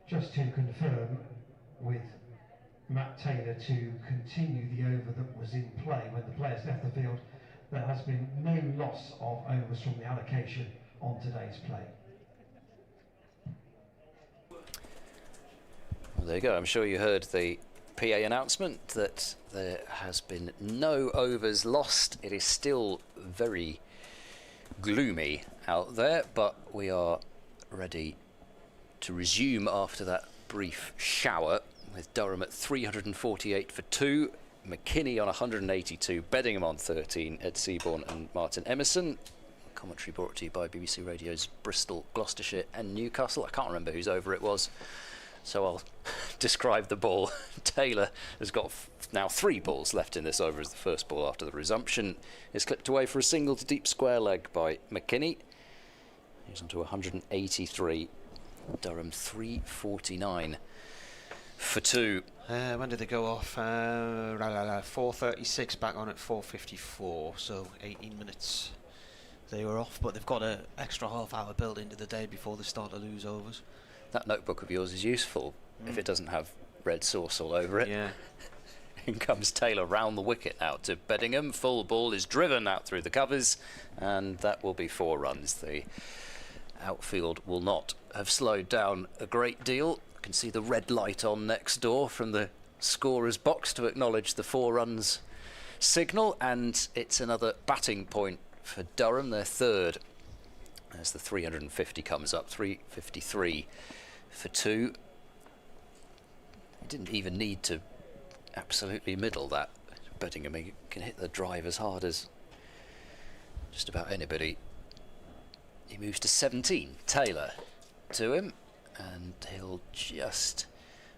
Just to confirm with Matt Taylor to continue the over that was in play when the players left the field, there has been no loss of overs from the allocation on today's play. Well, there you go. I'm sure you heard the PA announcement that there has been no overs lost. It is still very gloomy out there, but we are ready to resume after that brief shower, with Durham at 348 for 2, McKini on 182, Beddingham on 13, Ed Seaborn and Martin Emerson. Commentary brought to you by BBC Radio's Bristol, Gloucestershire and Newcastle. I can't remember whose over it was, so I'll describe the ball. Taylor has got now 3 balls left in this over as the first ball after the resumption is clipped away for a single to deep square leg by McKini. He's on to 183. Durham 349 for 2. When did they go off? 4:36, back on at 4:54, so 18 minutes they were off, but they've got an extra half-hour built into the day before they start to lose overs. That notebook of yours is useful if it doesn't have red sauce all over it. Yeah. In comes Taylor round the wicket now to Beddingham. Full ball is driven out through the covers, and that will be 4 runs. The outfield will not have slowed down a great deal. You can see the red light on next door from the scorer's box to acknowledge the 4 runs signal, and it's another batting point for Durham, their third, as the 350 comes up. 353 for 2. He didn't even need to absolutely middle that. Beddingham, he can hit the drive as hard as just about anybody. He moves to 17. Taylor to him, and he'll just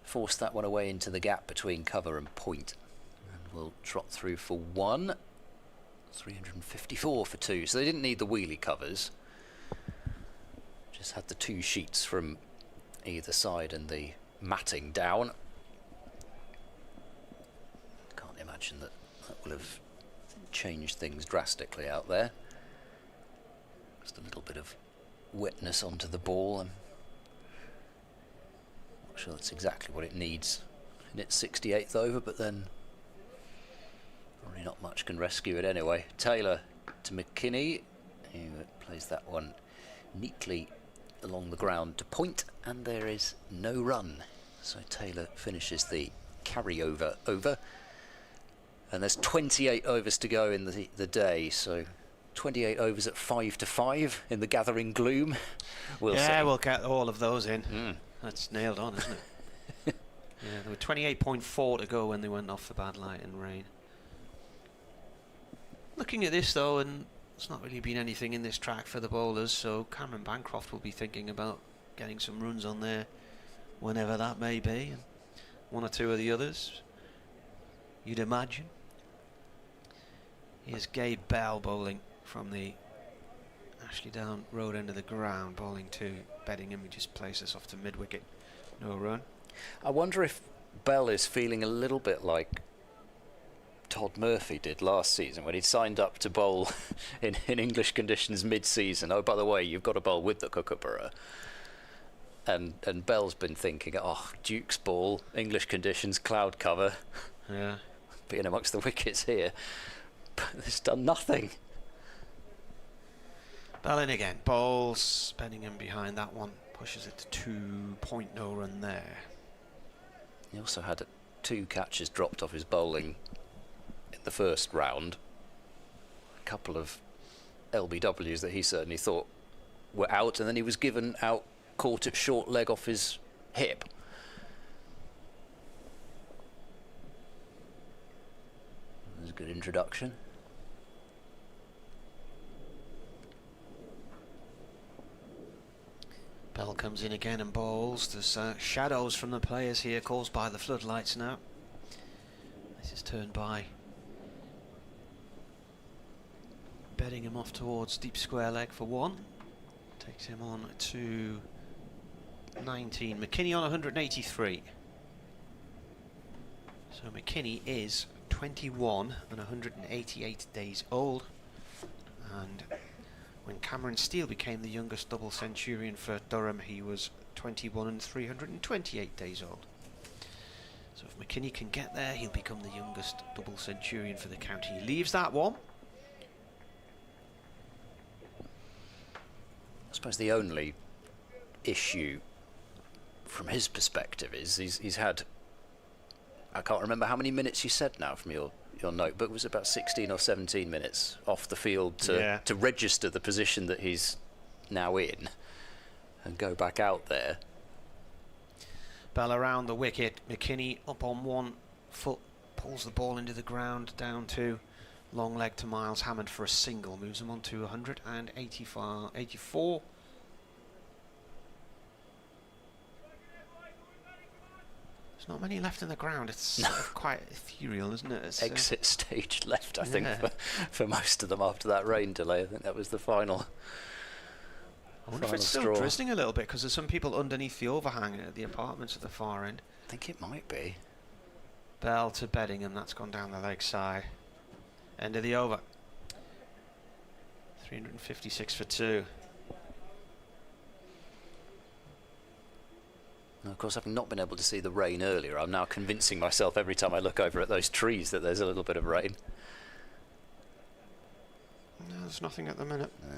force that one away into the gap between cover and point, and we'll trot through for 1. 354 for 2. So they didn't need the wheelie covers, just had the 2 sheets from either side and the matting down. Can't imagine that will have changed things drastically out there. Just a little bit of wetness onto the ball. I'm not sure that's exactly what it needs in its 68th over, but then probably not much can rescue it anyway. Taylor to McKini, who plays that one neatly along the ground to point, and there is no run. So Taylor finishes the carryover over, and there's 28 overs to go in the day, so 28 overs at 5 to 5 in the gathering gloom. We'll see. We'll get all of those in. That's nailed on, isn't it? Yeah, there were 28.4 to go when they went off for bad light and rain. Looking at this though, and There's not really been anything in this track for the bowlers, so Cameron Bancroft will be thinking about getting some runs on there whenever that may be, and one or two of the others, you'd imagine. Here's Gabe Bell bowling from the Ashley Down road end of the ground, bowling to Beddingham. He just plays this off to mid-wicket, no run. I wonder if Bell is feeling a little bit like Todd Murphy did last season when he signed up to bowl in English conditions mid-season. Oh, by the way, you've got to bowl with the Kookaburra. And Bell's been thinking, oh, Duke's ball, English conditions, cloud cover. Yeah. Being amongst the wickets here. But it's done nothing. Bell in again. Bowls. Beddingham behind that one. Pushes it to 2 point, no run there. He also had 2 catches dropped off his bowling in the first round. A couple of LBWs that he certainly thought were out, and then he was given out, caught at short leg off his hip. That was a good introduction. Bell comes in again and bowls. There's shadows from the players here caused by the floodlights now. This is turned by Beddingham off towards deep square leg for 1. Takes him on to 19. McKini on 183. So McKini is 21 and 188 days old. And when Cameron Steele became the youngest double centurion for Durham, he was 21 and 328 days old. So if McKini can get there, he'll become the youngest double centurion for the county. He leaves that one. I suppose the only issue from his perspective is he's had, I can't remember how many minutes you said now from your notebook. It was about 16 or 17 minutes off the field to register the position that he's now in and go back out there. Bell around the wicket. McKini up on 1 foot, pulls the ball into the ground, down to long leg to Miles Hammond for a single, moves him on to 184. There's not many left in the ground. It's sort of quite ethereal, isn't it? It's, exit stage left, I think, for most of them after that rain delay. I think that was the final. I wonder if it's still drizzling a little bit, because there's some people underneath the overhang at the apartments at the far end. I think it might be. Bell to Beddingham, that's gone down the leg side. End of the over. 356 for 2. Now, of course, having not been able to see the rain earlier, I'm now convincing myself every time I look over at those trees that there's a little bit of rain. No, there's nothing at the minute. No.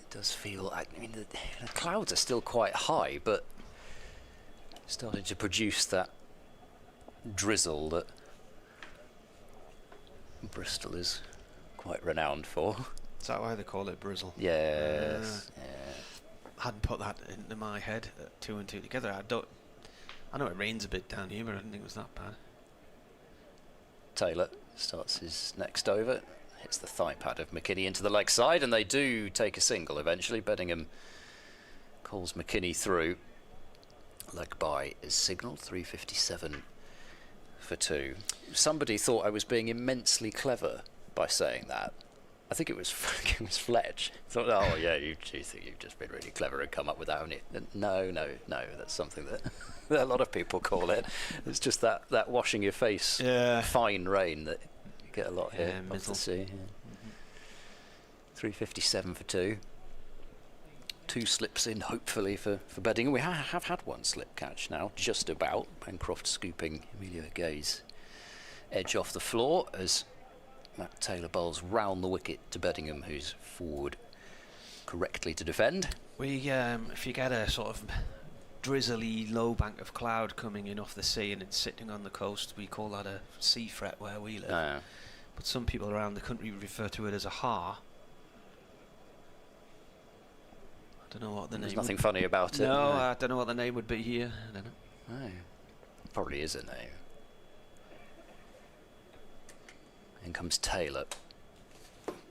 It does feel, I mean, the clouds are still quite high, but starting to produce that drizzle that Bristol is quite renowned for. Is that why they call it Brizzle? Yes. Yeah. I hadn't put that into my head, 2 and 2 together. I know it rains a bit down here, but I didn't think it was that bad. Taylor starts his next over, hits the thigh pad of McKini into the leg side, and they do take a single eventually. Beddingham calls McKini through. Leg by is signalled, 357 for 2. Somebody thought I was being immensely clever by saying that. I think it was Fletch. Thought, oh yeah, you think you've just been really clever and come up with that, haven't you? No, that's something that, that a lot of people call it. It's just that washing your face, fine rain that you get a lot here off the sea. Yeah. 357 for 2. 2 slips in, hopefully, for Beddingham. We have had 1 slip catch now, just about. Bancroft scooping Emilio Gay's edge off the floor as Matt Taylor bowls round the wicket to Beddingham, who's forward correctly to defend. If you get a sort of drizzly low bank of cloud coming in off the sea and it's sitting on the coast, we call that a sea fret where we live. But some people around the country refer to it as a har. I don't know what the name. There's nothing funny about it. No, I don't know what the name would be here. I don't know. No, probably is a name. In comes Taylor.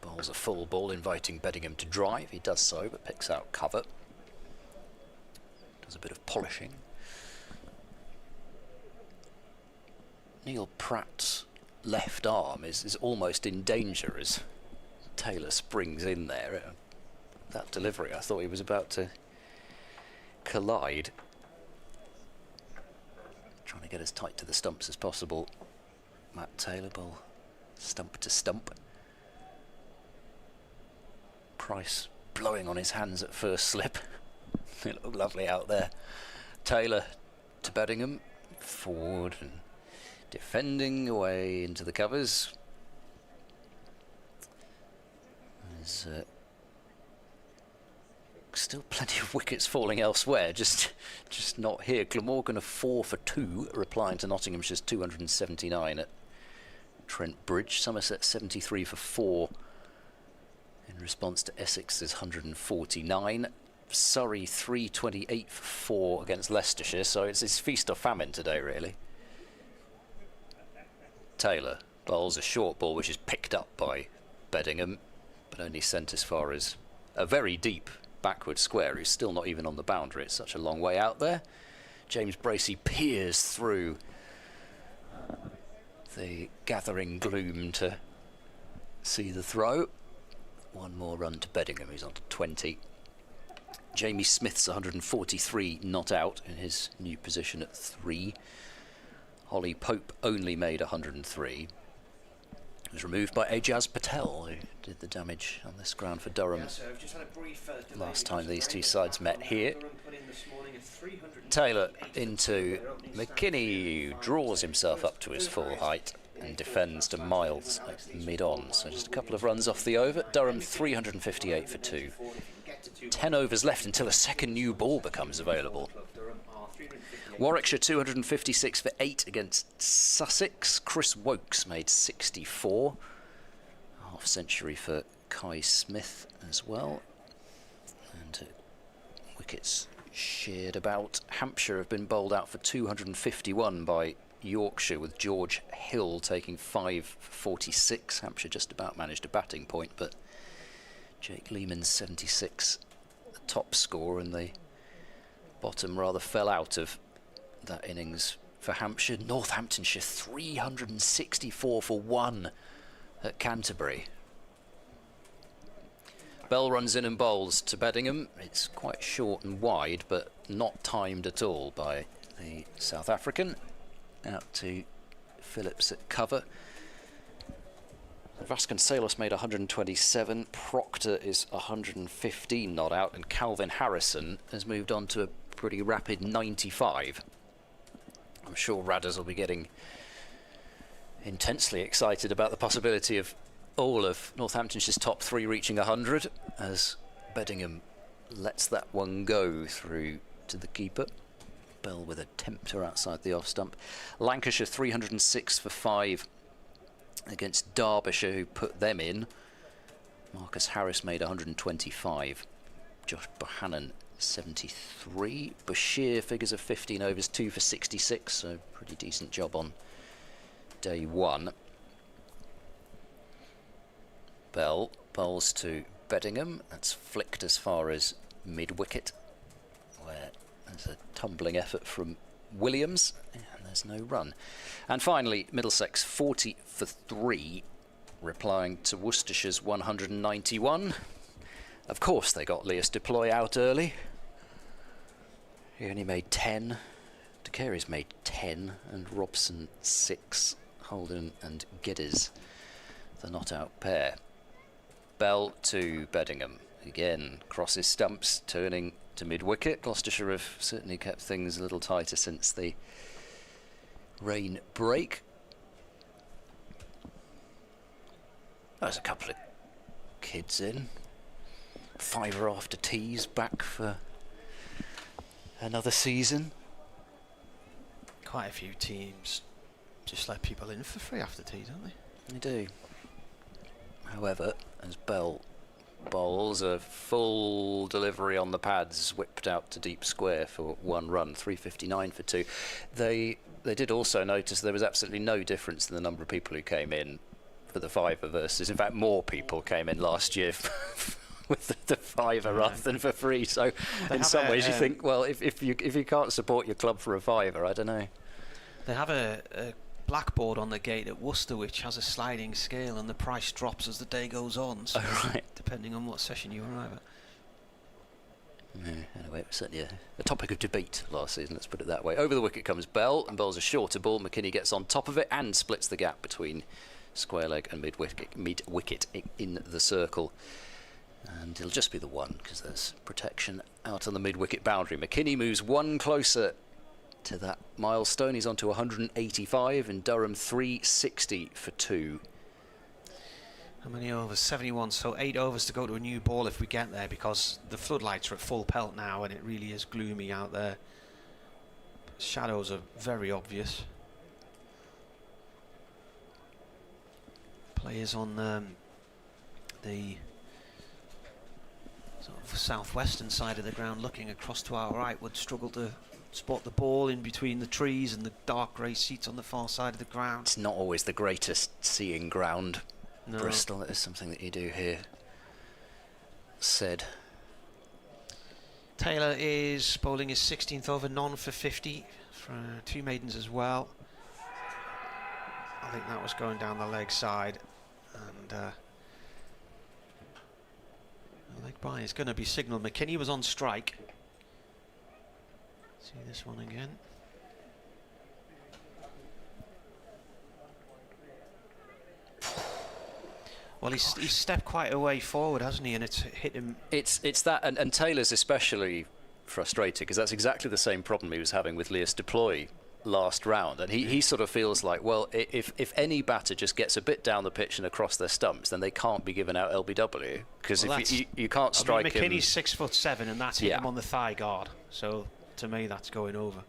Bowls a full ball, inviting Beddingham to drive. He does so, but picks out cover. Does a bit of polishing. Neil Pratt's left arm is almost in danger as Taylor springs in there. That delivery, I thought he was about to collide. Trying to get as tight to the stumps as possible. Matt Taylor, ball stump to stump. Price blowing on his hands at first slip. It looked lovely out there. Taylor to Beddingham, forward and defending away into the covers. There's still plenty of wickets falling elsewhere, just not here. Glamorgan a 4 for 2, replying to Nottinghamshire's 279 at Trent Bridge. Somerset 73 for 4 in response to Essex's 149. Surrey 328 for 4 against Leicestershire, so it's feast or famine today, really. Taylor bowls a short ball which is picked up by Beddingham, but only sent as far as a very deep backward square. He's still not even on the boundary. It's such a long way out there. James Bracey peers through the gathering gloom to see the throw. One more run to Beddingham, who's on to 20. Jamie Smith's 143 not out in his new position at 3. Holly Pope only made 103. It was removed by Ajaz Patel, who did the damage on this ground for Durham. Yeah, so I've just had a brief last time these two sides met here. Taylor into McKini, who draws himself up to his full height and defends to Miles at mid-on. So just a couple of runs off the over. Durham 358 for 2. 10 overs left until a second new ball becomes available. Warwickshire 256 for 8 against Sussex. Chris Wokes made 64. Half century for Kai Smith as well. And wickets sheared about. Hampshire have been bowled out for 251 by Yorkshire, with George Hill taking 5 for 46. Hampshire just about managed a batting point, but Jake Lehman's 76 the top score, and the bottom rather fell out of that innings for Hampshire. Northamptonshire 364 for 1 at Canterbury. Bell runs in and bowls to Beddingham. It's quite short and wide, but not timed at all by the South African. Out to Phillips at cover. Vasconcelos made 127. Proctor is 115 not out, and Calvin Harrison has moved on to a pretty rapid 95. I'm sure Radders will be getting intensely excited about the possibility of all of Northamptonshire's top 3 reaching 100 as Beddingham lets that one go through to the keeper. Bell with a tempter outside the off stump. Lancashire 306 for 5 against Derbyshire, who put them in. Marcus Harris made 125. Josh Bohannon 73. Bashir figures of 15 overs, 2 for 66, so pretty decent job on day 1. Bell bowls to Beddingham. That's flicked as far as mid-wicket, where there's a tumbling effort from Williams, and there's no run. And finally, Middlesex 40 for 3, replying to Worcestershire's 191. Of course they got Leas Deploy out early. He only made 10. De Carey's made 10, and Robson 6. Holden and Geddes, the not-out pair. Bell to Beddingham. Again, crosses stumps, turning to mid-wicket. Gloucestershire have certainly kept things a little tighter since the rain break. There's a couple of kids in. Fiver after teas back for another season. Quite a few teams just let people in for free after tea, don't they? They do. However, as Bell bowls a full delivery on the pads, whipped out to deep square for 1 run, 359 for 2. They did also notice there was absolutely no difference in the number of people who came in with the fiver versus. In fact, more people came in last year with the fiver rather than for free. So in some ways you think, well, if you can't support your club for a fiver, I don't know. They have a blackboard on the gate at Worcester which has a sliding scale, and the price drops as the day goes on. So depending on what session you arrive at. Yeah, anyway, it was certainly a topic of debate last season, let's put it that way. Over the wicket comes Bell, and Bell's a shorter ball. McKini gets on top of it and splits the gap between square leg and mid-wicket in the circle. And it'll just be the one, because there's protection out on the mid-wicket boundary. McKini moves one closer to that milestone. He's on to 185, and Durham 360 for 2. How many overs? 71, so 8 overs to go to a new ball if we get there, because the floodlights are at full pelt now and it really is gloomy out there. Shadows are very obvious. Players on the sort of southwestern side of the ground looking across to our right would struggle to spot the ball in between the trees and the dark grey seats on the far side of the ground. It's not always the greatest seeing ground. No. Bristol, that is something that you do hear said. Taylor is bowling his 16th over, none for 50 for 2 maidens as well. I think that was going down the leg side, and the leg by is going to be signalled. McKini was on strike. See this one again. Well, he's stepped quite a way forward, hasn't he? And it's hit him. It's that, and Taylor's especially frustrated because that's exactly the same problem he was having with Lewis Deploy last round. And he sort of feels like, well, if any batter just gets a bit down the pitch and across their stumps, then they can't be given out LBW, because if you can't strike him. McKinney's 6'7", and that's hit him on the thigh guard. So to me, that's going over.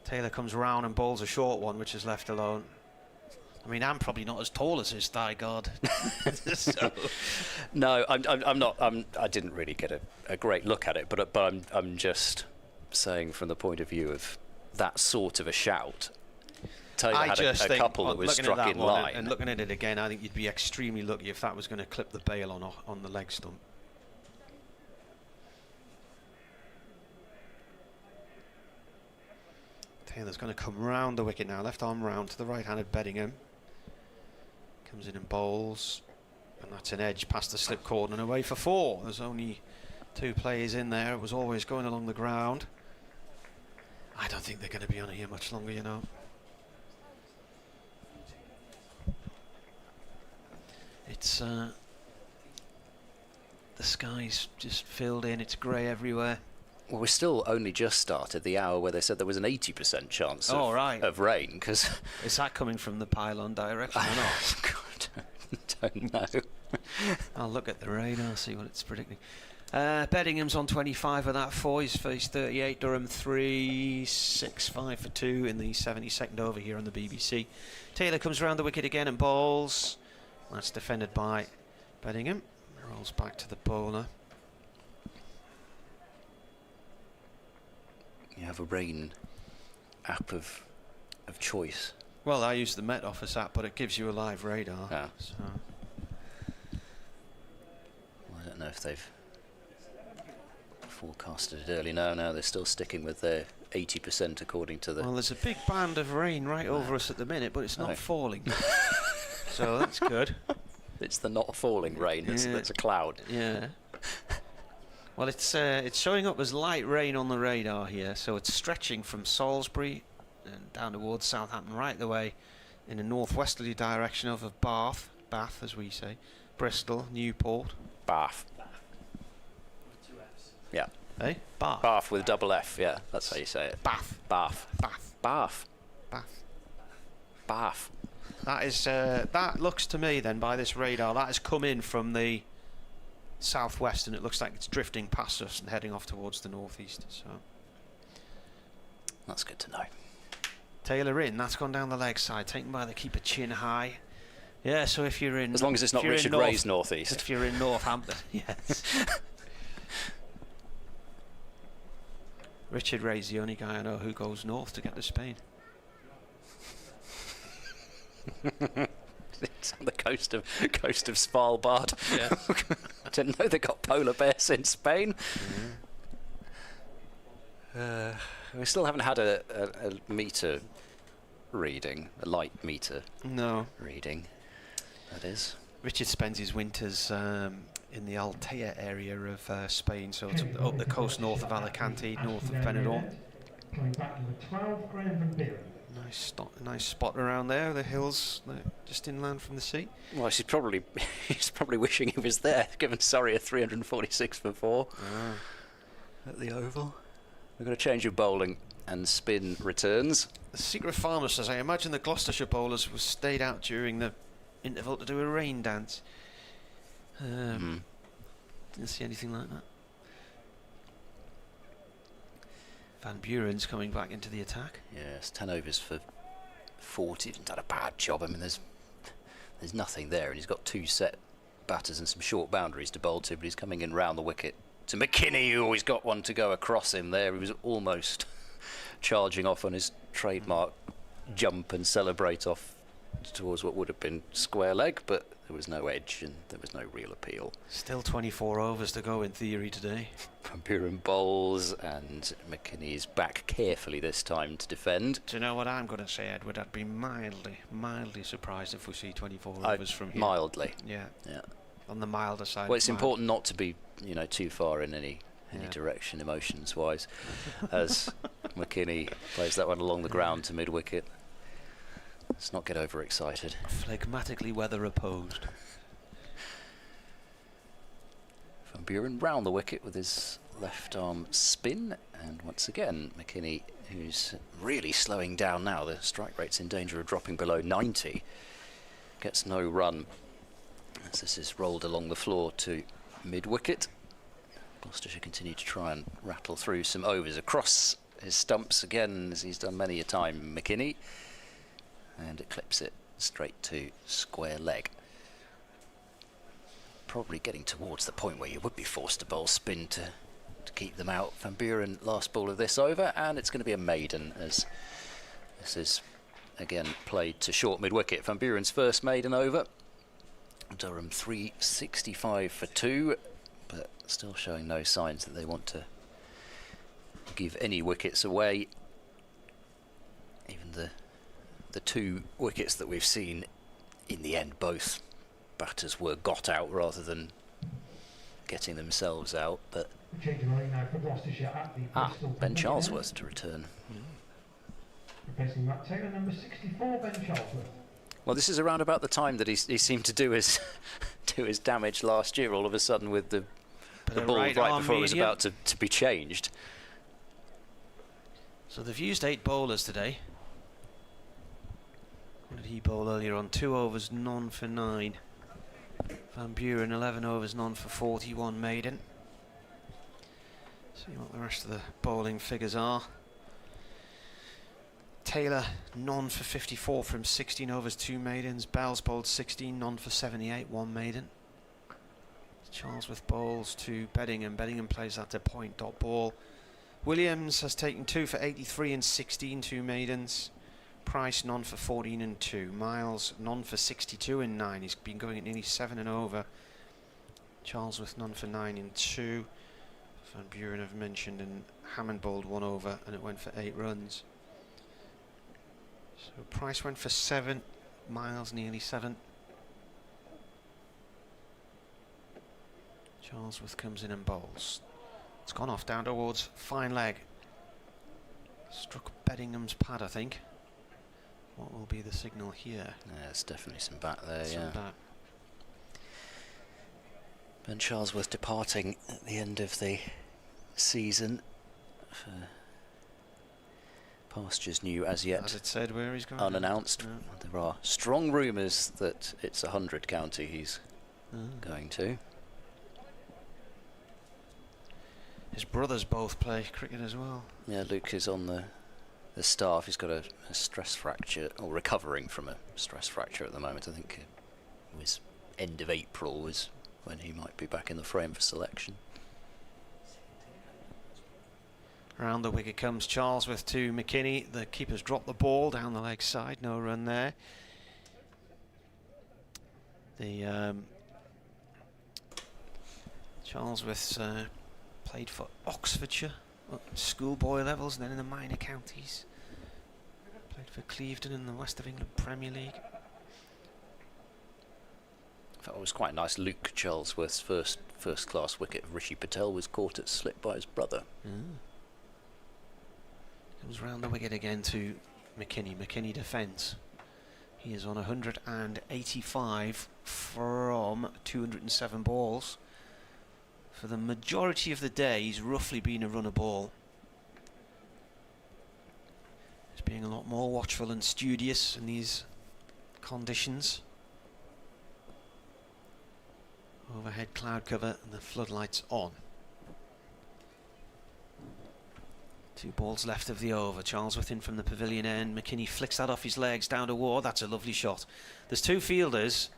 Taylor comes round and bowls a short one, which is left alone. I mean, I'm probably not as tall as his thigh guard. So. No, I'm not. I didn't really get a great look at it, but I'm just saying from the point of view of that sort of a shout. Taylor had a couple that was struck in line. And looking at it again, I think you'd be extremely lucky if that was going to clip the bail on the leg stump. Taylor's going to come round the wicket now, left arm round to the right-handed Beddingham. Comes in and bowls, and that's an edge past the slip cord and away for 4. There's only 2 players in there. It was always going along the ground. I don't think they're going to be on here much longer, you know. It's the sky's just filled in. It's grey everywhere. Well, we're still only just started the hour where they said there was an 80% chance of rain. Cause is that coming from the pylon direction or not? Don't know. I'll look at the radar, see what it's predicting. Beddingham's on 25 with that 4. He's faced 38. Durham 365 for 2 in the 72nd over here on the BBC. Taylor comes around the wicket again and bowls. That's defended by Beddingham. Rolls back to the bowler. You have a rain app of choice. Well, I use the Met Office app, but it gives you a live radar. Ah. So. Well, I don't know if they've forecasted it early. No, they're still sticking with their 80% according to the... Well, there's a big band of rain right over us at the minute, but it's not falling. So that's good. It's the not falling rain that's a cloud. Yeah. Well, it's showing up as light rain on the radar here, so it's stretching from Salisbury and down towards Southampton, right the way in a northwesterly direction over Bath, as we say, Bristol, Newport. Bath. With 2 Fs. Yeah. Hey? Bath. Bath with double F, yeah, that's how you say it. Bath. Bath. Bath. Bath. Bath. Bath. That is, that looks to me then, by this radar, that has come in from the southwest, and it looks like it's drifting past us and heading off towards the northeast. So that's good to know. Taylor in, that's gone down the leg side, taken by the keeper chin high. Yeah, so if you're in, as long as it's not Richard Ray's northeast. If you're in Northampton, yes. Richard Ray's the only guy I know who goes north to get to Spain. It's on the coast of Svalbard. Yeah. I didn't know they got polar bears in Spain. We still haven't had a meter reading, a light meter No. reading, that is. Richard spends his winters in the Altea area of Spain, so it's up the coast north of Alicante, north of Benidorm. Coming back number 12, Graham Van Buren. Nice spot around there, the hills just inland from the sea. Well, he's probably wishing he was there, given Surrey a 346 for 4 at the Oval. We're going to change your bowling and spin returns. The Secret Farmer says, I imagine the Gloucestershire bowlers were stayed out during the interval to do a rain dance. Didn't see anything like that. Van Buren's coming back into the attack. Yes, 10 overs for 40. He's done a bad job. I mean, there's nothing there, and he's got 2 set batters and some short boundaries to bowl to, but he's coming in round the wicket to McKini, who always got one to go across him there. He was almost charging off on his trademark jump and celebrate off towards what would have been square leg, but there was no edge and there was no real appeal. Still 24 overs to go in theory today. Van Buren bowls, and McKinney is back carefully this time to defend. Do you know what I'm going to say, Edward? I'd be mildly surprised if we see 24 overs from here. Mildly. Yeah. Yeah. On the milder side. Well, it's important not to be, too far in any direction, emotions-wise, as McKinney plays that one along the ground to mid-wicket. Let's not get overexcited. Phlegmatically weather opposed. Van Buren round the wicket with his left arm spin, and once again McKinney, who's really slowing down now. The strike rate's in danger of dropping below 90. Gets no run as this is rolled along the floor to mid-wicket. Gloucestershire continue to try and rattle through some overs across his stumps again, as he's done many a time, McKinney, and it clips it straight to square leg. Probably getting towards the point where you would be forced to bowl spin to keep them out. Van Buren last ball of this over, and it's going to be a maiden, as this is again played to short mid-wicket. Van Buren's first maiden over. Durham 365 for 2, but still showing no signs that they want to give any wickets away. Even the 2 wickets that we've seen, in the end both batters were got out rather than getting themselves out. But Ben Charlesworth to return. Replacing Matt Taylor, number 64, Ben Charlesworth. Well, this is around about the time that he seemed to do his damage last year. All of a sudden, with the ball right before it was about to be changed. So they've used 8 bowlers today. What did he bowl earlier on? 2 overs, none for 9. Van Buren 11 overs, none for 41 maiden. See what the rest of the bowling figures are. Taylor, none for 54 from 16 overs, 2 maidens. Bells bowled 16, none for 78, 1 maiden. Charlesworth bowls to Beddingham. Beddingham plays that to point dot ball. Williams has taken 2 for 83 and 16, 2 maidens. Price, none for 14 and 2. Miles, none for 62 and 9. He's been going at nearly 7 and over. Charlesworth, none for 9 and 2. Van Buren I've mentioned, and Hammond bowled 1 over and it went for 8 runs. So Price went for 7, Miles nearly 7. Charlesworth comes in and bowls. It's gone off down towards fine leg. Struck Beddingham's pad, I think. What will be the signal here? Yeah, there's definitely some bat there, Some bat. Ben Charlesworth departing at the end of the season for pastures new as yet. As it said, where he's going. Unannounced. No. There are strong rumours that it's 100 county he's going to. His brothers both play cricket as well. Yeah, Luke is on the staff. He's got a stress fracture, or recovering from a stress fracture at the moment. I think it was end of April was when he might be back in the frame for selection. Round the wicket comes Charlesworth to McKinney. The keeper's dropped the ball down the leg side. No run there. The Charlesworth's played for Oxfordshire, schoolboy levels, and then in the minor counties. Played for Clevedon in the West of England Premier League. I thought it was quite nice. Luke Charlesworth's first class wicket of Rishi Patel was caught at slip by his brother. Comes round the wicket again to McKini. McKini defends. He is on 185 from 207 balls. For the majority of the day, he's roughly been a runner ball. He's being a lot more watchful and studious in these conditions. Overhead cloud cover and the floodlights on. 2 balls left of the over. Charlesworth in from the pavilion end. McKini flicks that off his legs down to Ward. That's a lovely shot. There's 2 fielders,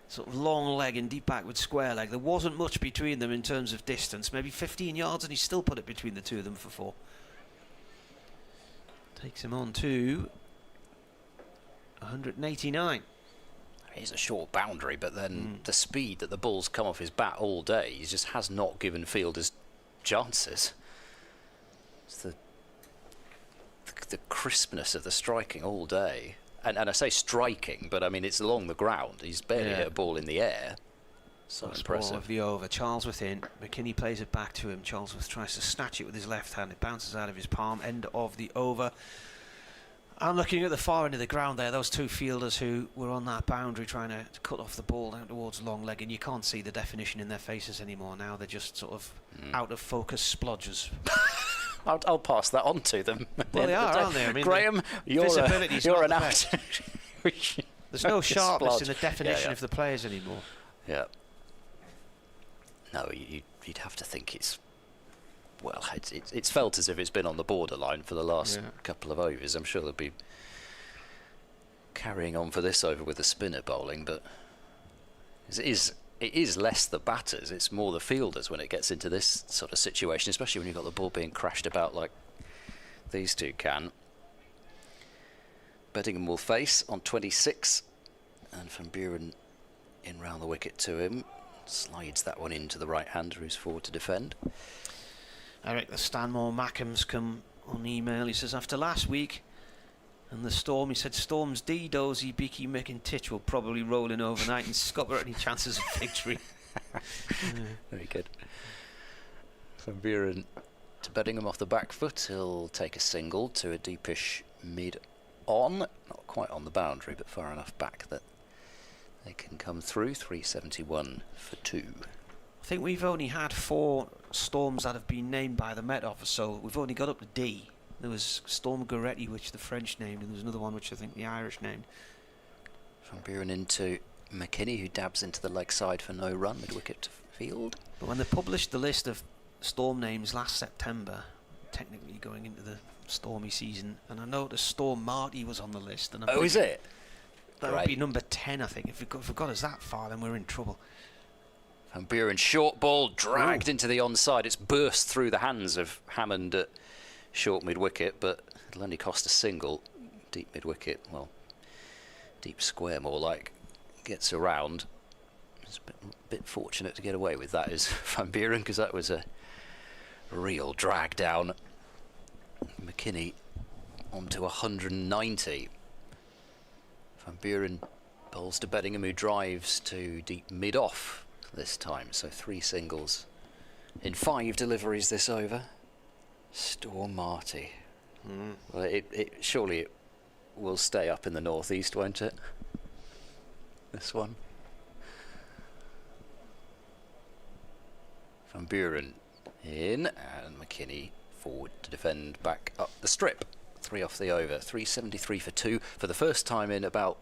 sort of long leg and deep backward square leg. There wasn't much between them in terms of distance. Maybe 15 yards, and he still put it between the 2 of them for 4. Takes him on to 189. It's a short boundary, but then the speed that the ball's come off his bat all day, he just has not given fielders chances. It's the crispness of the striking all day. And I say striking, but I mean it's along the ground. He's barely hit a ball in the air. So impressive. Of the over. Charlesworth in. McKini plays it back to him. Charlesworth tries to snatch it with his left hand. It bounces out of his palm. End of the over. I'm looking at the far end of the ground there. Those 2 fielders who were on that boundary trying to cut off the ball down towards long leg, and you can't see the definition in their faces anymore now. They're just sort of out of focus splodgers. I'll pass that on to them. Well, they are, aren't they? I mean, Graham, you're an out. There's no sharpness in the definition of the players anymore. Yeah. No, you'd have to think it's... Well, it's felt as if it's been on the borderline for the last couple of overs. I'm sure they'll be carrying on for this over with the spinner bowling, but it is less the batters, it's more the fielders when it gets into this sort of situation, especially when you've got the ball being crashed about like these 2 can. Beddingham will face on 26, and Van Buren in round the wicket to him. Slides that one into the right-hander who's forward to defend. Eric the Stanmore Mackham's come on email. He says, after last week and the storm, he said, Storm's D, Dozy, Beaky, Mick and Titch will probably roll in overnight and scupper any chances of victory. Very good. Van Buren to Beddingham off the back foot. He'll take a single to a deepish mid-on. Not quite on the boundary, but far enough back that they can come through. 371 for 2. I think we've only had 4 storms that have been named by the Met Office, so we've only got up to D. There was Storm Goretti, which the French named, and there was another one which I think the Irish named. Van Buren into McKini, who dabs into the leg side for no run, mid-wicket to field. But when they published the list of storm names last September, technically going into the stormy season, and I noticed Storm Marty was on the list. And is it? That would be number 10, I think. If we got us that far, then we're in trouble. Van Buren, short ball dragged into the onside. It's burst through the hands of Hammond at short mid-wicket, but it'll only cost a single. Deep mid-wicket, well, deep square more like, gets around. It's a bit fortunate to get away with that is Van Buren, because that was a real drag down. McKini onto 190. Van Buren bowls to Beddingham, who drives to deep mid-off this time, so 3 singles in 5 deliveries this over. Storm Marty. Well, surely it will stay up in the northeast, won't it? This one. Van Buren in, and McKini forward to defend back up the strip. 3 off the over. 373 for 2 for the first time in about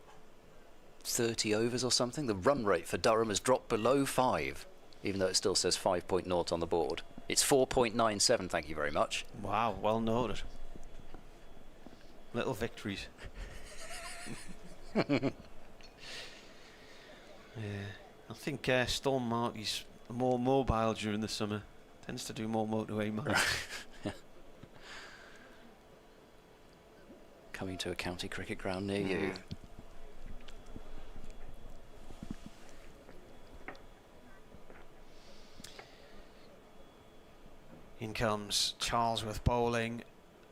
30 overs or something. The run rate for Durham has dropped below 5, even though it still says 5.0 on the board. It's 4.97, thank you very much. Wow, well noted. Little victories. Yeah, I think Storm Marty's more mobile during the summer. Tends to do more motorway miles. Coming to a county cricket ground near you. In comes Charlesworth bowling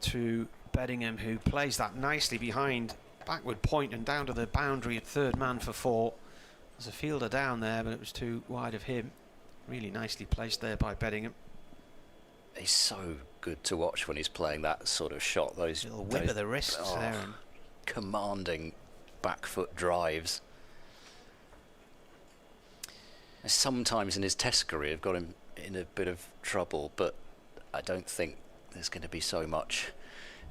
to Beddingham, who plays that nicely behind backward point and down to the boundary at third man for 4. There's a fielder down there, but it was too wide of him. Really nicely placed there by Beddingham. He's so good to watch when he's playing that sort of shot. Those little whip of the wrists there. And commanding back foot drives. Sometimes in his Test career have got him in a bit of trouble, but I don't think there's going to be so much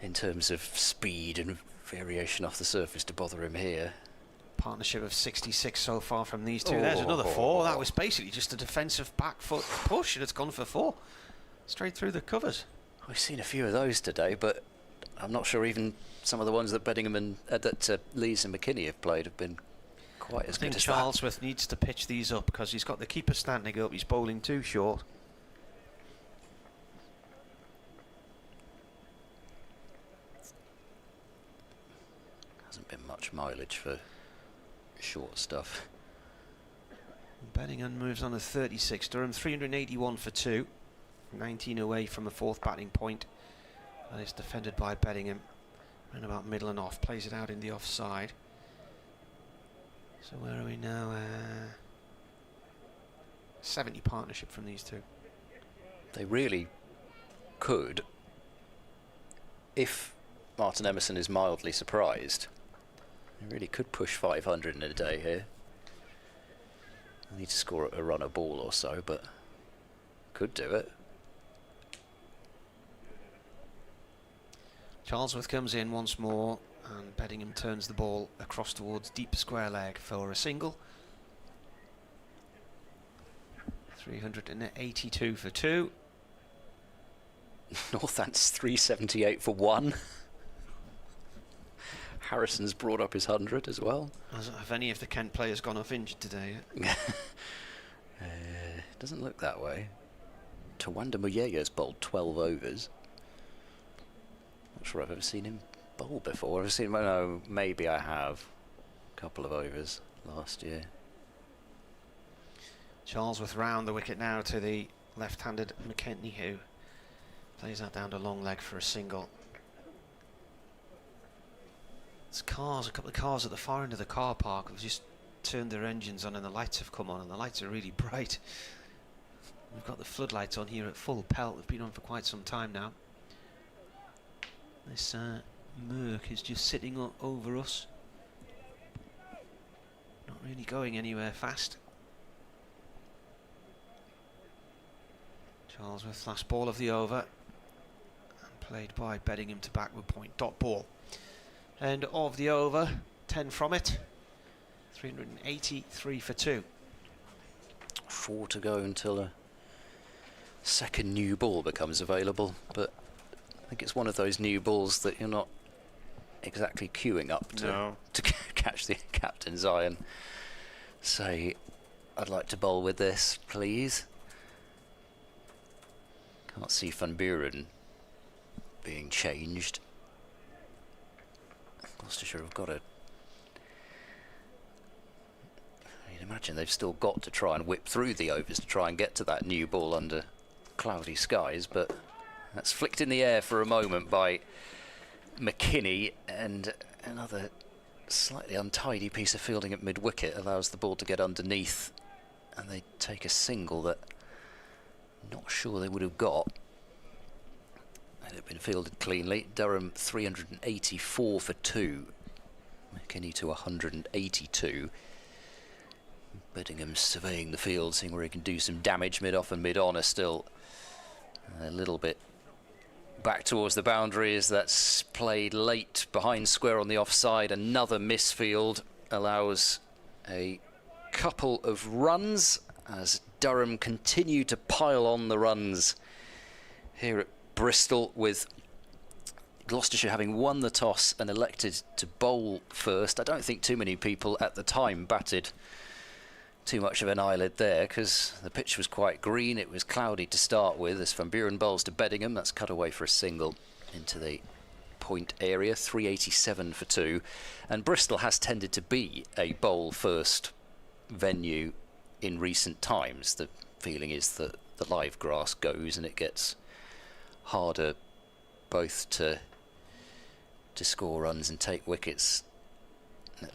in terms of speed and variation off the surface to bother him here. Partnership of 66 so far from these two. There's another 4. That was basically just a defensive back foot push, and it's gone for 4. Straight through the covers. We've seen a few of those today, but I'm not sure even some of the ones that Beddingham and Lees and McKini have played have been quite as good as that. Charlesworth needs to pitch these up because he's got the keeper standing up. He's bowling too short. Hasn't been much mileage for short stuff. Beddingham moves on to 36. Durham 381 for 2. 19 away from the 4th batting point. And it's defended by Beddingham. Around about middle and off. Plays it out in the offside. So where are we now? 70 partnership from these two. They really could, if Martin Emerson is mildly surprised, they really could push 500 in a day here. I need to score a run a ball or so, but could do it. Charlesworth comes in once more, and Beddingham turns the ball across towards deep square leg for a single. 382 for 2. Northant's 378 for 1. Harrison's brought up his 100 as well. Have any of the Kent players gone off injured today? Doesn't look that way. Tawanda Muyega's bowled 12 overs. Not sure I've ever seen him bowl before. I've seen him, no, maybe I have. A couple of overs last year. Charlesworth round the wicket now to the left-handed McKini, who plays that down to long leg for a single. There's cars, a couple of cars at the far end of the car park have just turned their engines on and the lights have come on, and the lights are really bright. We've got the floodlights on here at full pelt. They've been on for quite some time now. This Merc is just sitting over us. Not really going anywhere fast. Charlesworth, last ball of the over. And played by Beddingham to backward point. Dot ball. End of the over. 10 from it. 383 for 2. 4 to go until a second new ball becomes available, but I think it's one of those new balls that you're not exactly queuing up to catch the captain's eye and say, I'd like to bowl with this, please. Can't see Van Buren being changed. Gloucestershire have got a... You'd imagine they've still got to try and whip through the overs to try and get to that new ball under cloudy skies, but that's flicked in the air for a moment by McKini, and another slightly untidy piece of fielding at mid-wicket allows the ball to get underneath, and they take a single that I'm not sure they would have got. It had been fielded cleanly. Durham 384 for 2. McKini to 182. Beddingham surveying the field, seeing where he can do some damage. Mid-off and mid-on are still a little bit back towards the boundary as that's played late behind square on the offside. Another misfield allows a couple of runs as Durham continue to pile on the runs here at Bristol, with Gloucestershire having won the toss and elected to bowl first. I don't think too many people at the time batted too much of an eyelid there because the pitch was quite green. It was cloudy to start with as Van Buren bowls to Beddingham. That's cut away for a single into the point area. 387 for 2, and Bristol has tended to be a bowl first venue in recent times. The feeling is that the live grass goes and it gets harder both to score runs and take wickets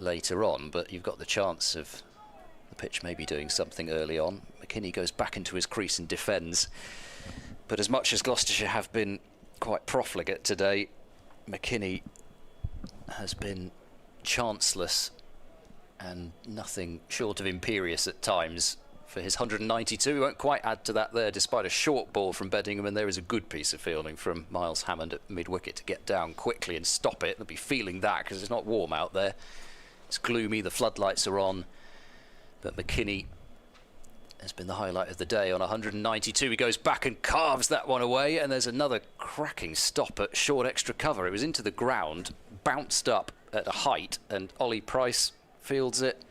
later on, but you've got the chance of the pitch maybe doing something early on. McKini goes back into his crease and defends, but as much as Gloucestershire have been quite profligate today, McKini has been chanceless and nothing short of imperious at times for his 192. He won't quite add to that there, despite a short ball from Beddingham, and there is a good piece of fielding from Miles Hammond at mid-wicket to get down quickly and stop it. They'll be feeling that because it's not warm out there. It's gloomy, the floodlights are on, but McKini has been the highlight of the day on 192. He goes back and carves that one away, and there's another cracking stop at short extra cover. It was into the ground, bounced up at a height, and Ollie Price fields it,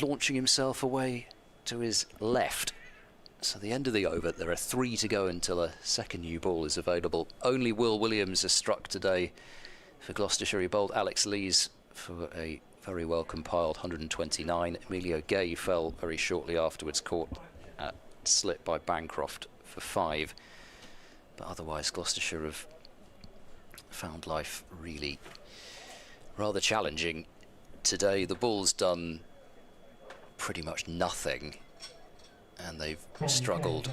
launching himself away to his left. So the end of the over, there are 3 to go until a second new ball is available. Only Will Williams has struck today for Gloucestershire. He bowled Alex Lees for a very well compiled 129. Emilio Gay fell very shortly afterwards, caught at slip by Bancroft for 5. But otherwise Gloucestershire have found life really rather challenging today. The ball's done pretty much nothing, and they've struggled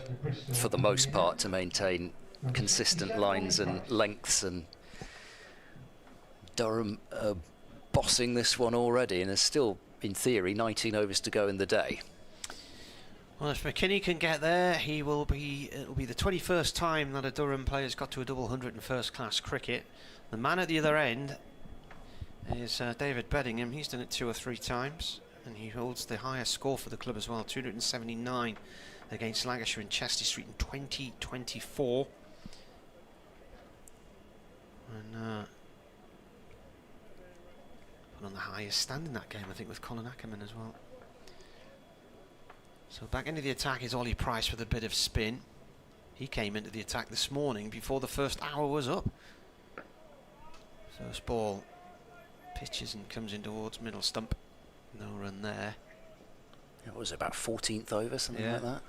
for the most part to maintain consistent lines and lengths, and Durham bossing this one already, and there's still in theory 19 overs to go in the day. Well, if McKini can get there, it'll be the 21st time that a Durham player's got to a double 100 in first class cricket. The man at the other end is David Beddingham. He's done it 2 or 3 times, and he holds the highest score for the club as well, 279 against Lancashire in Chester Street in 2024. And on the highest stand in that game, I think, with Colin Ackerman as well. So back into the attack is Ollie Price with a bit of spin. He came into the attack this morning before the first hour was up. So this ball pitches and comes in towards middle stump. No run there. It was about 14th over, something like that.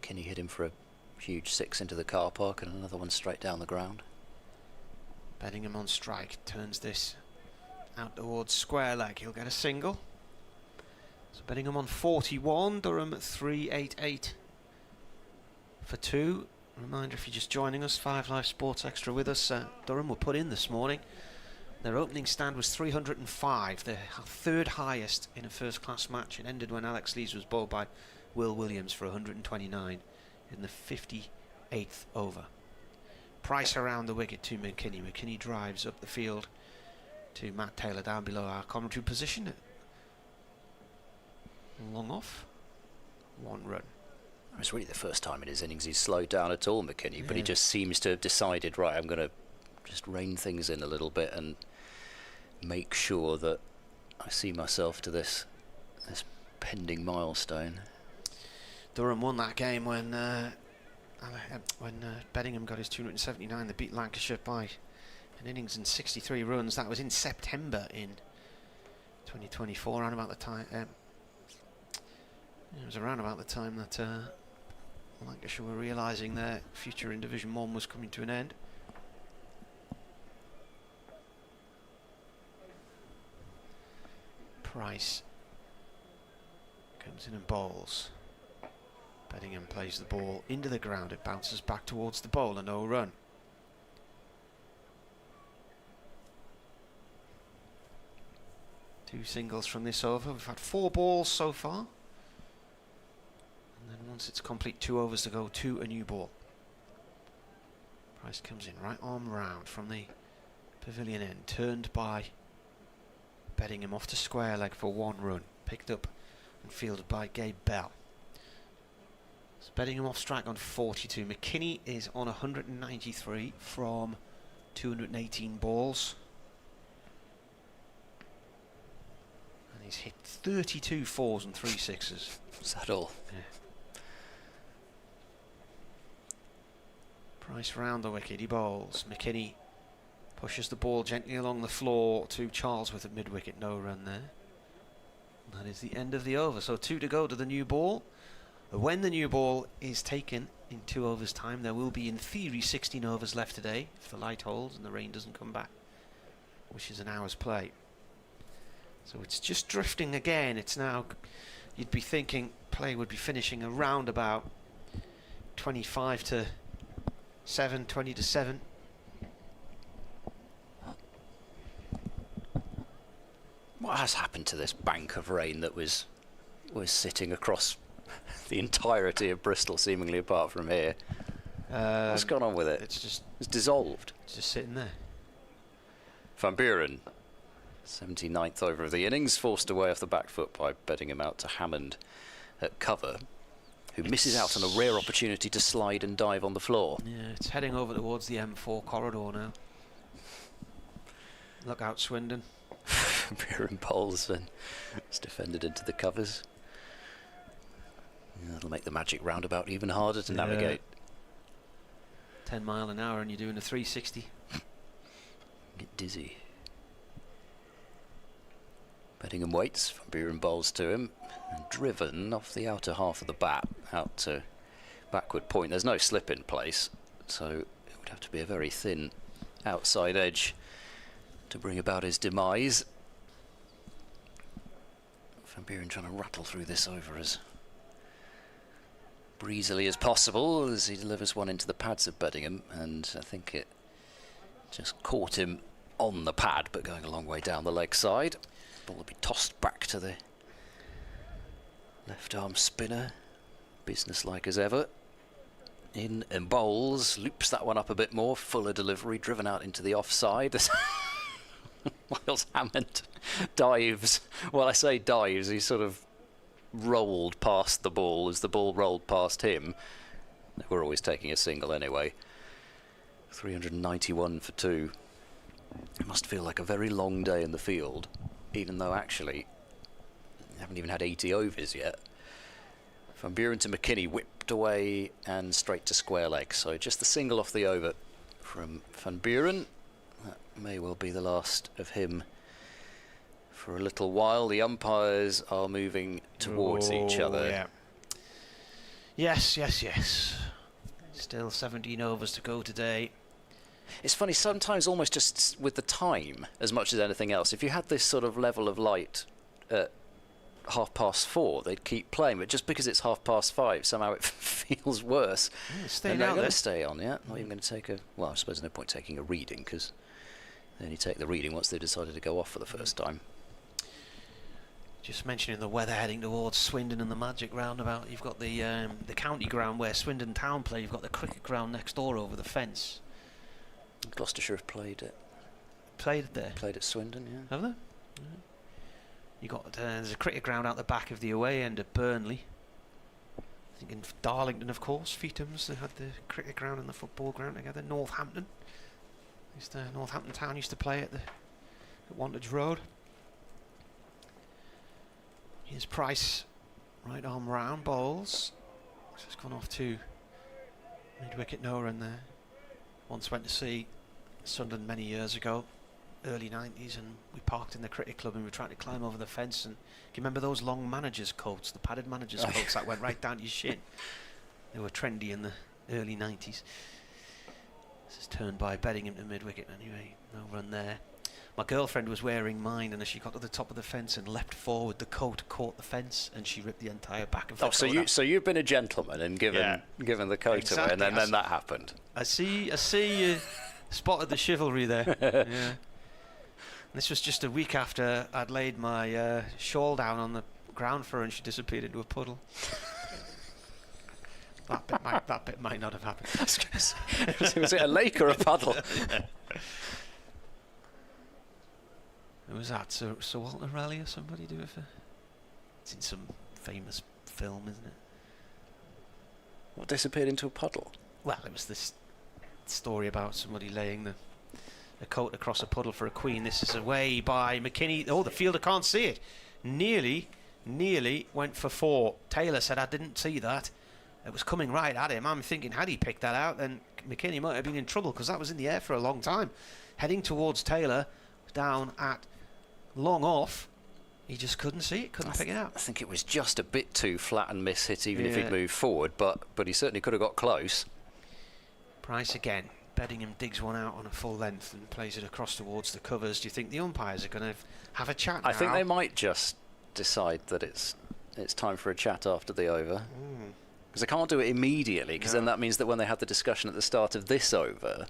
McKini hit him for a huge 6 into the car park and another one straight down the ground. Beddingham on strike, turns this out towards square leg. He'll get a single. So Beddingham on 41, Durham at 388 for 2. Reminder, if you're just joining us, 5 Live Sports Extra with us. Durham were put in this morning. Their opening stand was 305, their 3rd highest in a first class match. It ended when Alex Lees was bowled by Will Williams for 129 in the 58th over. Price around the wicket to McKini. McKini drives up the field to Matt Taylor down below our commentary position. Long off. 1 run. It's really the first time in his innings he's slowed down at all, McKini, but he just seems to have decided, right, I'm going to just rein things in a little bit and make sure that I see myself to this pending milestone. Durham won that game when Beddingham got his 279. They beat Lancashire by an innings and 63 runs. That was in September in 2024, around about the time. It was around about the time that Lancashire were realising their future in Division 1 was coming to an end. Price comes in and bowls. Beddingham plays the ball into the ground. It bounces back towards the bowler. No run. Two singles from this over. We've had 4 balls so far. And then once it's complete, 2 overs to go to a new ball. Price comes in, right arm round from the pavilion end. Turned by Beddingham off to square leg for 1 run. Picked up and fielded by Gabe Bell. So Beddingham off strike on 42. McKini is on 193 from 218 balls. And he's hit 32 4s and 3 6s. Is that all? Yeah. Price round the wicket, he bowls. McKini pushes the ball gently along the floor to Charlesworth at mid-wicket. No run there. That is the end of the over. So 2 to go to the new ball. When the new ball is taken in 2 overs time, there will be in theory 16 overs left today if the light holds and the rain doesn't come back, which is an hour's play. So it's just drifting again. It's now, you'd be thinking play would be finishing around about 25 to 7, 20 to 7. What has happened to this bank of rain that was sitting across the entirety of Bristol, seemingly apart from here? What's gone on with it? It's dissolved. It's just sitting there. Van Buren, 79th over of the innings, forced away off the back foot by bedding him out to Hammond at cover, who misses out on a rare opportunity to slide and dive on the floor. Yeah, it's heading over towards the M4 corridor now. Look out, Swindon. Buren bowls and it's defended into the covers. Yeah, that'll make the magic roundabout even harder to navigate. 10 mile an hour and you're doing a 360. Get dizzy. Beddingham waits. Van Buren bowls to him. And driven off the outer half of the bat out to backward point. There's no slip in place, so it would have to be a very thin outside edge to bring about his demise. Van Buren trying to rattle through this over as breezily as possible as he delivers one into the pads of Beddingham, and I think it just caught him on the pad but going a long way down the leg side. Ball will be tossed back to the left arm spinner, businesslike as ever. In and bowls, loops that one up a bit more, fuller delivery, driven out into the offside. Miles Hammond dives. Well, I say dives, he sort of rolled past the ball as the ball rolled past him. We're always taking a single anyway. 391 for 2. It must feel like a very long day in the field, even though actually we haven't even had 80 overs yet. Van Buren to McKini, whipped away and straight to square leg. So just the single off the over from Van Buren. That may well be the last of him for a little while. The umpires are moving towards each other. Yeah. Yes. Still 17 overs to go today. It's funny, sometimes almost just with the time as much as anything else. If you had this sort of level of light at 4:30, they'd keep playing, but just because it's 5:30, somehow it feels worse. Staying they're out going there. to stay on, yeah? Not even going to take a... Well, I suppose there's no point taking a reading, because they only take the reading once they've decided to go off for the first time. Just mentioning the weather heading towards Swindon and the Magic roundabout. You've got the county ground where Swindon Town play. You've got the cricket ground next door over the fence. Gloucestershire have played it. Played it there? Played at Swindon, yeah. Have they? Yeah. You got there's a cricket ground out the back of the away end at Burnley. I think in Darlington, of course, Feethams. They had the cricket ground and the football ground together. Northampton. Northampton Town used to play at Wantage Road. Here's Price, right arm round, bowls. It's gone off to mid-wicket no run there. Once went to see Sunderland many years ago, early 90s, and we parked in the cricket club and we were trying to climb over the fence. And do you remember those long managers' coats, the padded managers' coats that went right down to your shin? They were trendy in the early 90s. This is turned by Beddingham to mid-wicket anyway. No run there. My girlfriend was wearing mine, and as she got to the top of the fence and leapt forward, the coat caught the fence, and she ripped the entire back of the coat out. So you've been a gentleman and given the coat away, and then that happened. I see you spotted the chivalry there. Yeah. This was just a week after I'd laid my shawl down on the ground for her, and she disappeared into a puddle. That bit might not have happened. Was it a lake or a puddle? Who was that? Sir Walter Raleigh or somebody do it for? It's in some famous film, isn't it? What disappeared into a puddle? Well, it was this story about somebody laying a coat across a puddle for a queen. This is away by McKini. Oh, the fielder can't see it. Nearly went for 4. Taylor said, I didn't see that. It was coming right at him. I'm thinking, had he picked that out, then McKini might have been in trouble, because that was in the air for a long time. Heading towards Taylor, down at long off, He just couldn't see it, couldn't pick it up. I think it was just a bit too flat and miss hit, even if Yeah. he'd moved forward, but he certainly could have got close. Price again. Beddingham digs one out on a full length and plays it across towards the covers. Do you think the umpires are going to have a chat now? I think they might just decide that it's time for a chat after the over. Because they can't do it immediately, because then that means that when they had the discussion at the start of this over,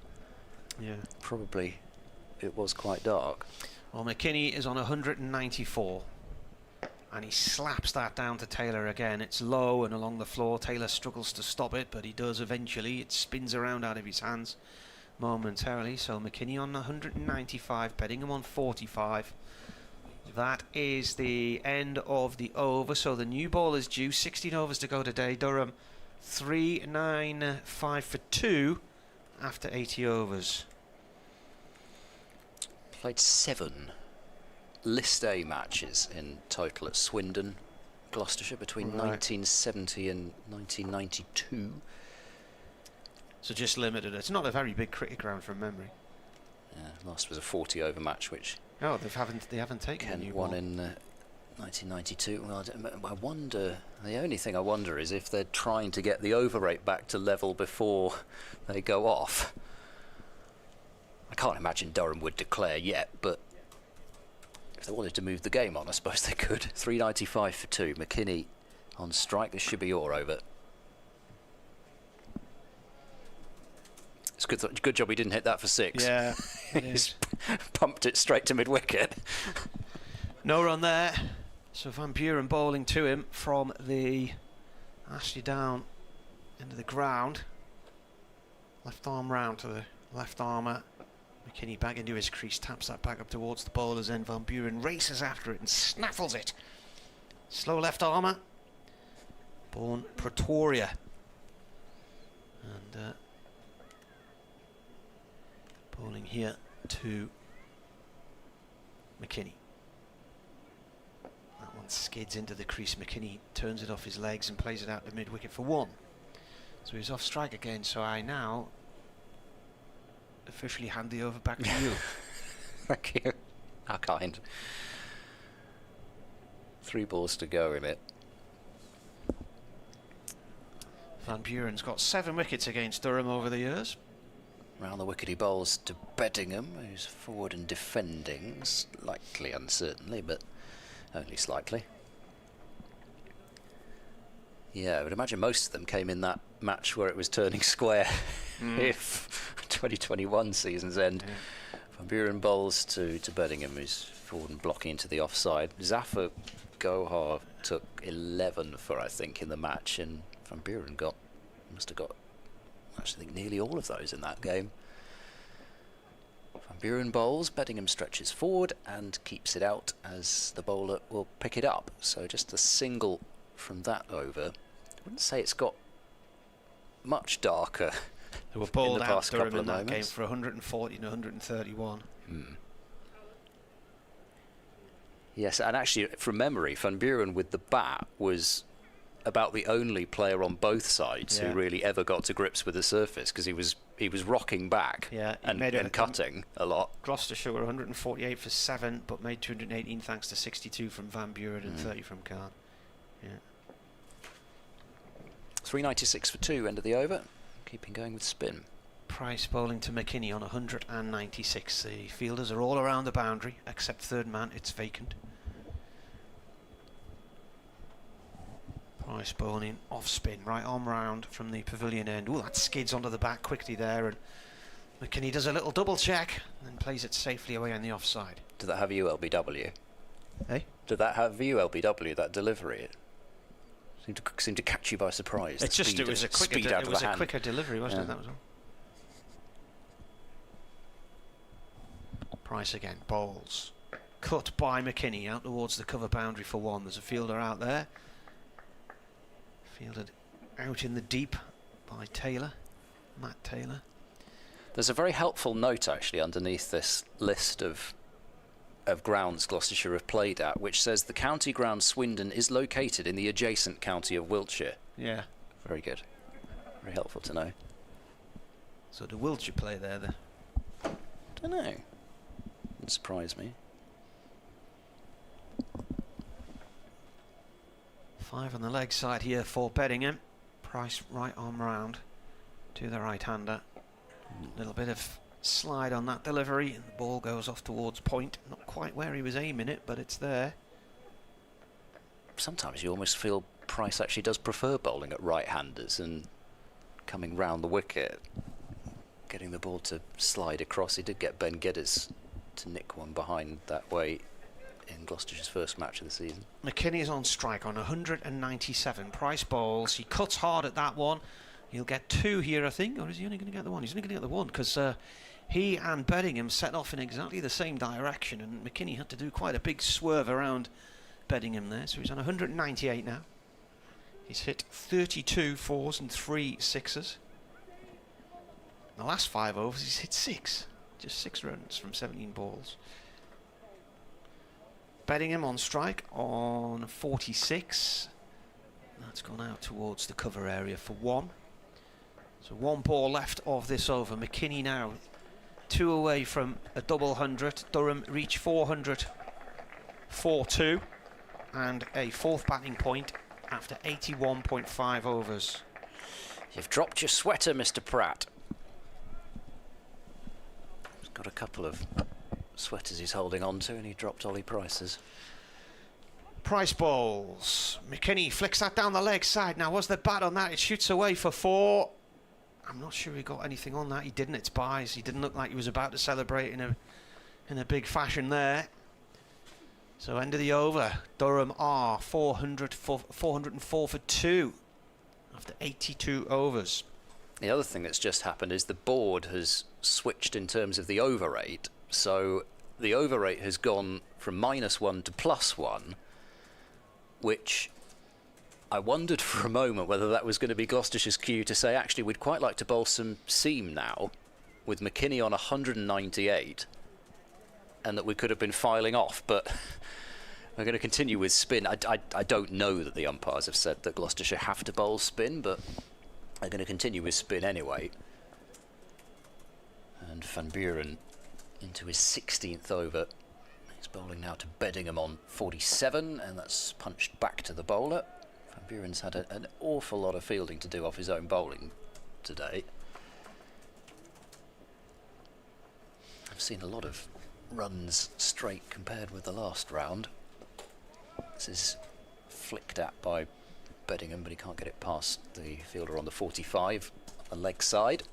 probably it was quite dark. Well, McKini is on 194, and he slaps that down to Taylor again. It's low and along the floor. Taylor struggles to stop it, but he does eventually. It spins around out of his hands momentarily. So McKini on 195, Beddingham on 45. That is the end of the over. So the new ball is due. 16 overs to go today. Durham 395 for 2 after 80 overs. Played 7 List A matches in total at Swindon, Gloucestershire, between 1970 and 1992. So just limited. It's not a very big cricket ground from memory. Yeah, last was a 40 over match, which they haven't taken a new one ball. in 1992. Well, I wonder. The only thing I wonder is if they're trying to get the over rate back to level before they go off. I can't imagine Durham would declare yet, but if they wanted to move the game on, I suppose they could. 395 for 2. McKini on strike. This should be your over. It's good job he didn't hit that for 6. Yeah, it He's is. pumped it straight to mid-wicket. No run there. So Van Buren bowling to him from the Ashley down into the ground. Left arm round to the left armour. McKini back into his crease, taps that back up towards the bowler's end. Van Buren races after it and snaffles it. Slow left armour. Born Pretoria. And bowling here to McKini. That one skids into the crease. McKini turns it off his legs and plays it out to mid-wicket for 1. So he's off strike again. So I now officially hand the over back to you. Thank you. How kind. 3 balls to go in it. Van Buren's got 7 wickets against Durham over the years. Round the wicket he bowls to Beddingham, who's forward and defending, slightly uncertainly, but only slightly. Yeah, I would imagine most of them came in that match where it was turning square if 2021 season's end. Van Buren bowls to Beddingham, who's forward and blocking into the offside. Zafar Gohar took 11 for, I think, in the match, and Van Buren must have got, actually, I think nearly all of those in that game. Van Buren bowls, Beddingham stretches forward and keeps it out as the bowler will pick it up. So just a single from that over. I wouldn't say it's got much darker. They were bowled in the out past Durham couple in of that game moments. for 140 and 131. Yes, and actually, from memory, Van Buren with the bat was about the only player on both sides who really ever got to grips with the surface, because he was rocking back and cutting a lot. Gloucestershire were 148 for 7, but made 218 thanks to 62 from Van Buren and 30 from Khan. 396 for 2, end of the over. Keeping going with spin. Price bowling to McKini on 196. The fielders are all around the boundary, except third man, it's vacant. Price bowling off spin, right arm round from the pavilion end. Oh, that skids onto the back quickly there, and McKini does a little double check and plays it safely away on the offside. Did that have ULBW? Hey? Did that have ULBW, that delivery? It seemed to catch you by surprise. It's just, it was a quicker delivery, wasn't it? That was all. Price again, bowls. Cut by McKini out towards the cover boundary for 1. There's a fielder out there. Fielded out in the deep by Taylor, Matt Taylor. There's a very helpful note actually underneath this list of grounds Gloucestershire have played at, which says the county ground Swindon is located in the adjacent county of Wiltshire. Yeah. Very good. Very helpful to know. So do Wiltshire play there then? Don't know. Wouldn't surprise me. 5 on the leg side here for Beddingham. Price right arm round to the right-hander. A little bit of slide on that delivery, and the ball goes off towards point. Not quite where he was aiming it, but it's there. Sometimes you almost feel Price actually does prefer bowling at right-handers and coming round the wicket, getting the ball to slide across. He did get Ben Geddes to nick one behind that way in Gloucestershire's first match of the season. McKini is on strike on 197. Price bowls. He cuts hard at that one. He'll get 2 here, I think, or is he only going to get the 1? He's only going to get the 1 because he and Beddingham set off in exactly the same direction, and McKini had to do quite a big swerve around Beddingham there. So he's on 198 now. He's hit 32 4s and 3 6s. In the last 5 overs, he's hit 6. Just 6 runs from 17 balls. Beddingham on strike on 46. That's gone out towards the cover area for 1. So 1 ball left of this over. McKini now 2 away from a double 100. Durham reach 400 4-2 and a 4th batting point after 81.5 overs. You've dropped your sweater, Mr. Pratt. He's got a couple of sweaters he's holding on to, and he dropped Ollie Price's. Price bowls. McKini flicks that down the leg side. Now, was there bat on that? It shoots away for 4. I'm not sure he got anything on that. He didn't. It's buys. He didn't look like he was about to celebrate in a big fashion there. So end of the over. Durham are 404 for 2 after 82 overs. The other thing that's just happened is the board has switched in terms of the over rate. So the over rate has gone from -1 to +1, which I wondered for a moment whether that was going to be Gloucestershire's cue to say, actually, we'd quite like to bowl some seam now, with McKini on 198, and that we could have been filing off, but we're going to continue with spin. I don't know that the umpires have said that Gloucestershire have to bowl spin, but they're going to continue with spin anyway. And Van Buren into his 16th over. He's bowling now to Beddingham on 47, and that's punched back to the bowler. Van Buren's had an awful lot of fielding to do off his own bowling today. I've seen a lot of runs straight compared with the last round. This is flicked at by Beddingham, but he can't get it past the fielder on the 45 on the leg side.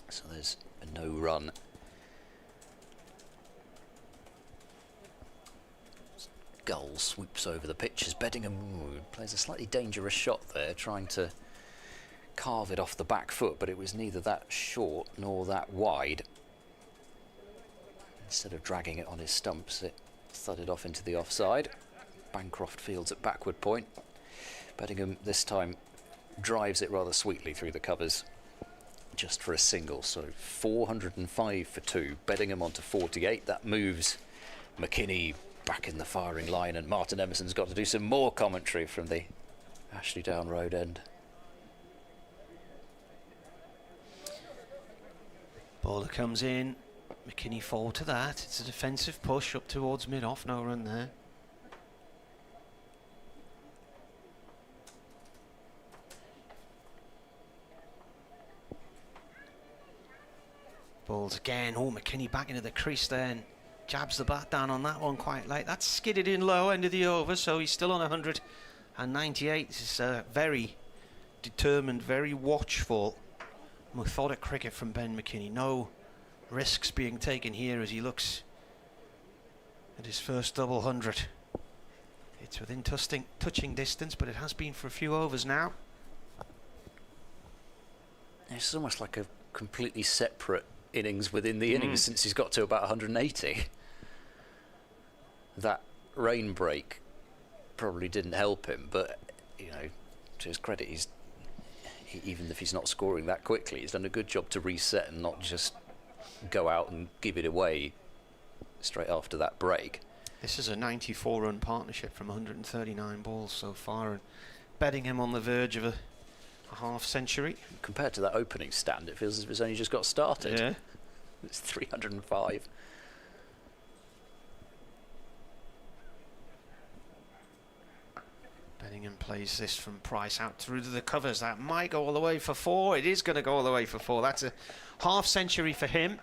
So there's a no run. Gull swoops over the pitch as Beddingham plays a slightly dangerous shot there, trying to carve it off the back foot, but it was neither that short nor that wide. Instead of dragging it on his stumps, it thudded off into the offside. Bancroft fields at backward point. Beddingham this time drives it rather sweetly through the covers, just for a single. So 405 for 2. Beddingham onto 48. That moves McKini back in the firing line, and Martin Emerson's got to do some more commentary from the Ashley Down Road end. Bowler comes in. McKini forward to that. It's a defensive push up towards mid-off. No run there. Balls again. Oh, McKini back into the crease there and jabs the bat down on that one quite late. That's skidded in low, end of the over, so he's still on 198. This is very determined, very watchful, methodic cricket from Ben McKini. No risks being taken here as he looks at his first double 100. It's within touching distance, but it has been for a few overs now. It's almost like a completely separate innings within the innings since he's got to about 180. That rain break probably didn't help him, but you know, to his credit, even if he's not scoring that quickly, he's done a good job to reset and not just go out and give it away straight after that break. This is a 94-run partnership from 139 balls so far, and Beddingham on the verge of a half century. Compared to that opening stand, it feels as if it's only just got started. Yeah. It's 305. Bellingham plays this from Price out through to the covers. That might go all the way for 4. It is going to go all the way for 4. That's a half century for him.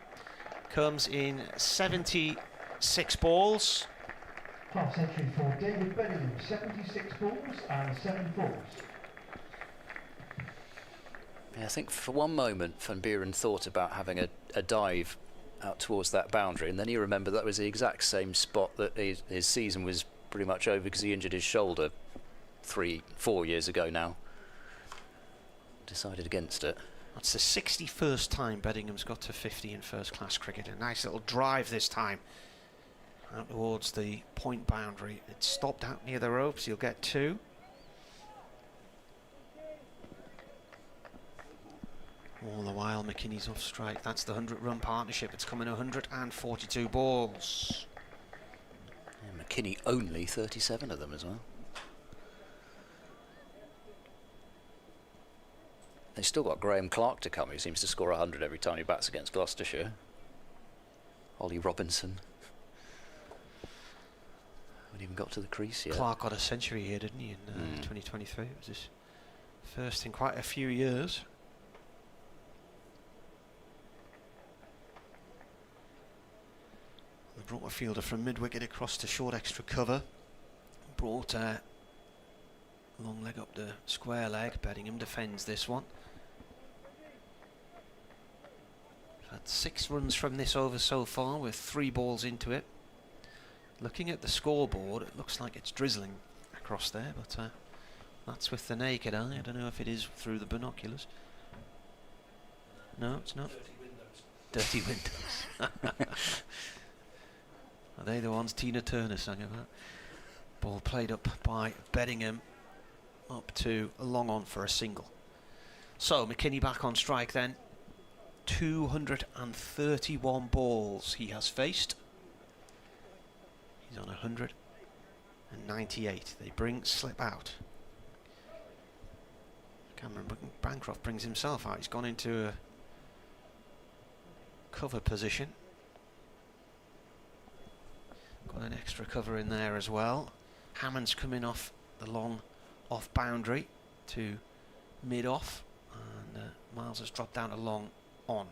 Comes in 76 balls. Half century for David Bellingham, 76 balls and 7 fours. Yeah, I think for one moment Van Buren thought about having a dive out towards that boundary, and then he remembered that was the exact same spot that his season was pretty much over because he injured his shoulder 3-4 years ago now. Decided against it. That's the 61st time Beddingham's got to 50 in first class cricket. A nice little drive this time out towards the point boundary. It's stopped out near the ropes. He'll get 2. All the while McKinney's off strike. That's the 100-run partnership. It's coming 142 balls. Yeah, McKini only 37 of them as well. They've still got Graham Clark to come, who seems to score 100 every time he bats against Gloucestershire. Ollie Robinson. Haven't even got to the crease yet. Clark got a century here, didn't he, in 2023? It was his first in quite a few years. They brought a fielder from mid-wicket across to short extra cover. Brought a long leg up the square leg. Beddingham defends this one. Had 6 runs from this over so far with 3 balls into it. Looking at the scoreboard, it looks like it's drizzling across there, but that's with the naked eye. I don't know if it is through the binoculars. No, it's not. Dirty windows. Are they the ones Tina Turner sang about? Ball played up by Beddingham, up to a long on for a single. So McKini back on strike then. 231 balls he has faced. He's on 198. They bring slip out. Cameron Bancroft brings himself out. He's gone into a cover position. Got an extra cover in there as well. Hammond's coming off the long off boundary to mid off, and Miles has dropped down a long on.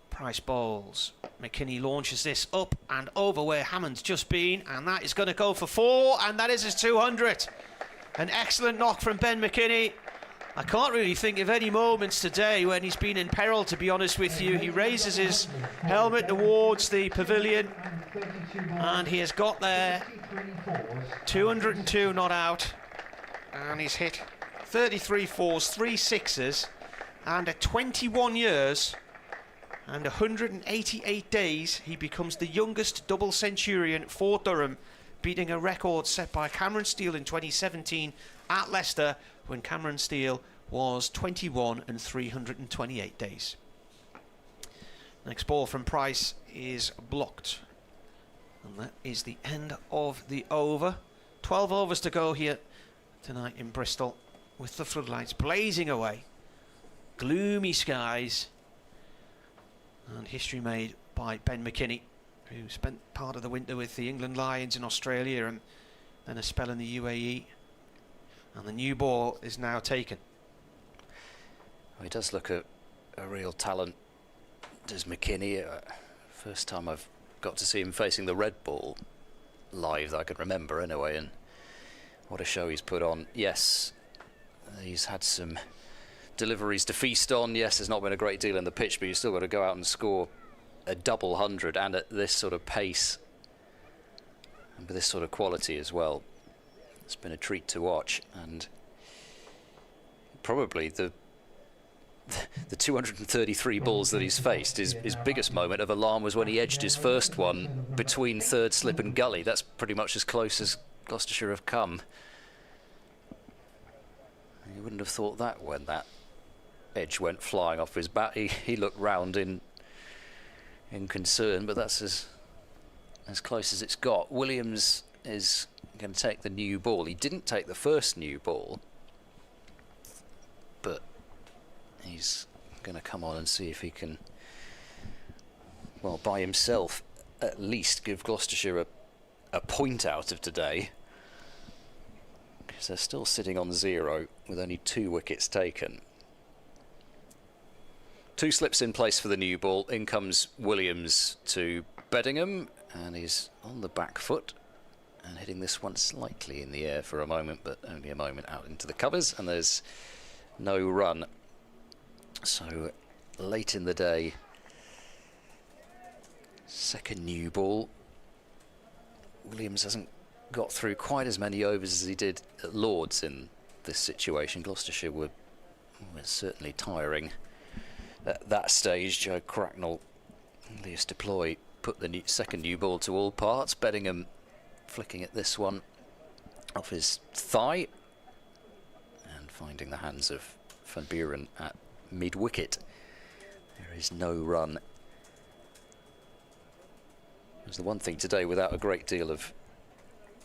Price bowls. McKini launches this up and over where Hammond's just been, and that is going to go for 4, and that is his 200. An excellent knock from Ben McKini. I can't really think of any moments today when he's been in peril, to be honest with you. He raises his helmet towards the pavilion, and he has got there. 202 not out, and he's hit 33 fours, 3 sixes, and at 21 years and 188 days, he becomes the youngest double centurion for Durham, beating a record set by Cameron Steele in 2017 at Leicester, when Cameron Steele was 21 and 328 days. Next ball from Price is blocked, and that is the end of the over. 12 overs to go here tonight in Bristol, with the floodlights blazing away. Gloomy skies, and history made by Ben McKini, who spent part of the winter with the England Lions in Australia and then a spell in the UAE. And the new ball is now taken. Well, he does look a real talent, does McKini. First time I've got to see him facing the red ball live that I can remember anyway, and what a show he's put on. Yes, he's had some deliveries to feast on. Yes, there's not been a great deal in the pitch, but you've still got to go out and score a double 100, and at this sort of pace and with this sort of quality as well. It's been a treat to watch, and probably the 233 balls that he's faced, his biggest moment of alarm was when he edged his first one between third slip and gully. That's pretty much as close as Gloucestershire have come. You wouldn't have thought that when that edge went flying off his bat. He looked round in concern, but that's as close as it's got. Williams is going to take the new ball. He didn't take the first new ball, but he's going to come on and see if he can, well, by himself at least give Gloucestershire a point out of today. So they're still sitting on 0 with only 2 wickets taken. 2 slips in place for the new ball. In comes Williams to Beddingham, and he's on the back foot and hitting this one slightly in the air for a moment, but only a moment out into the covers, and there's no run. So late in the day, second new ball. Williams hasn't got through quite as many overs as he did at Lord's in this situation. Gloucestershire were certainly tiring at that stage. Joe Cracknell, Elias Deploy put the second new ball to all parts. Beddingham flicking at this one off his thigh and finding the hands of Van Buren at mid-wicket. There is no run. There's the one thing today without a great deal of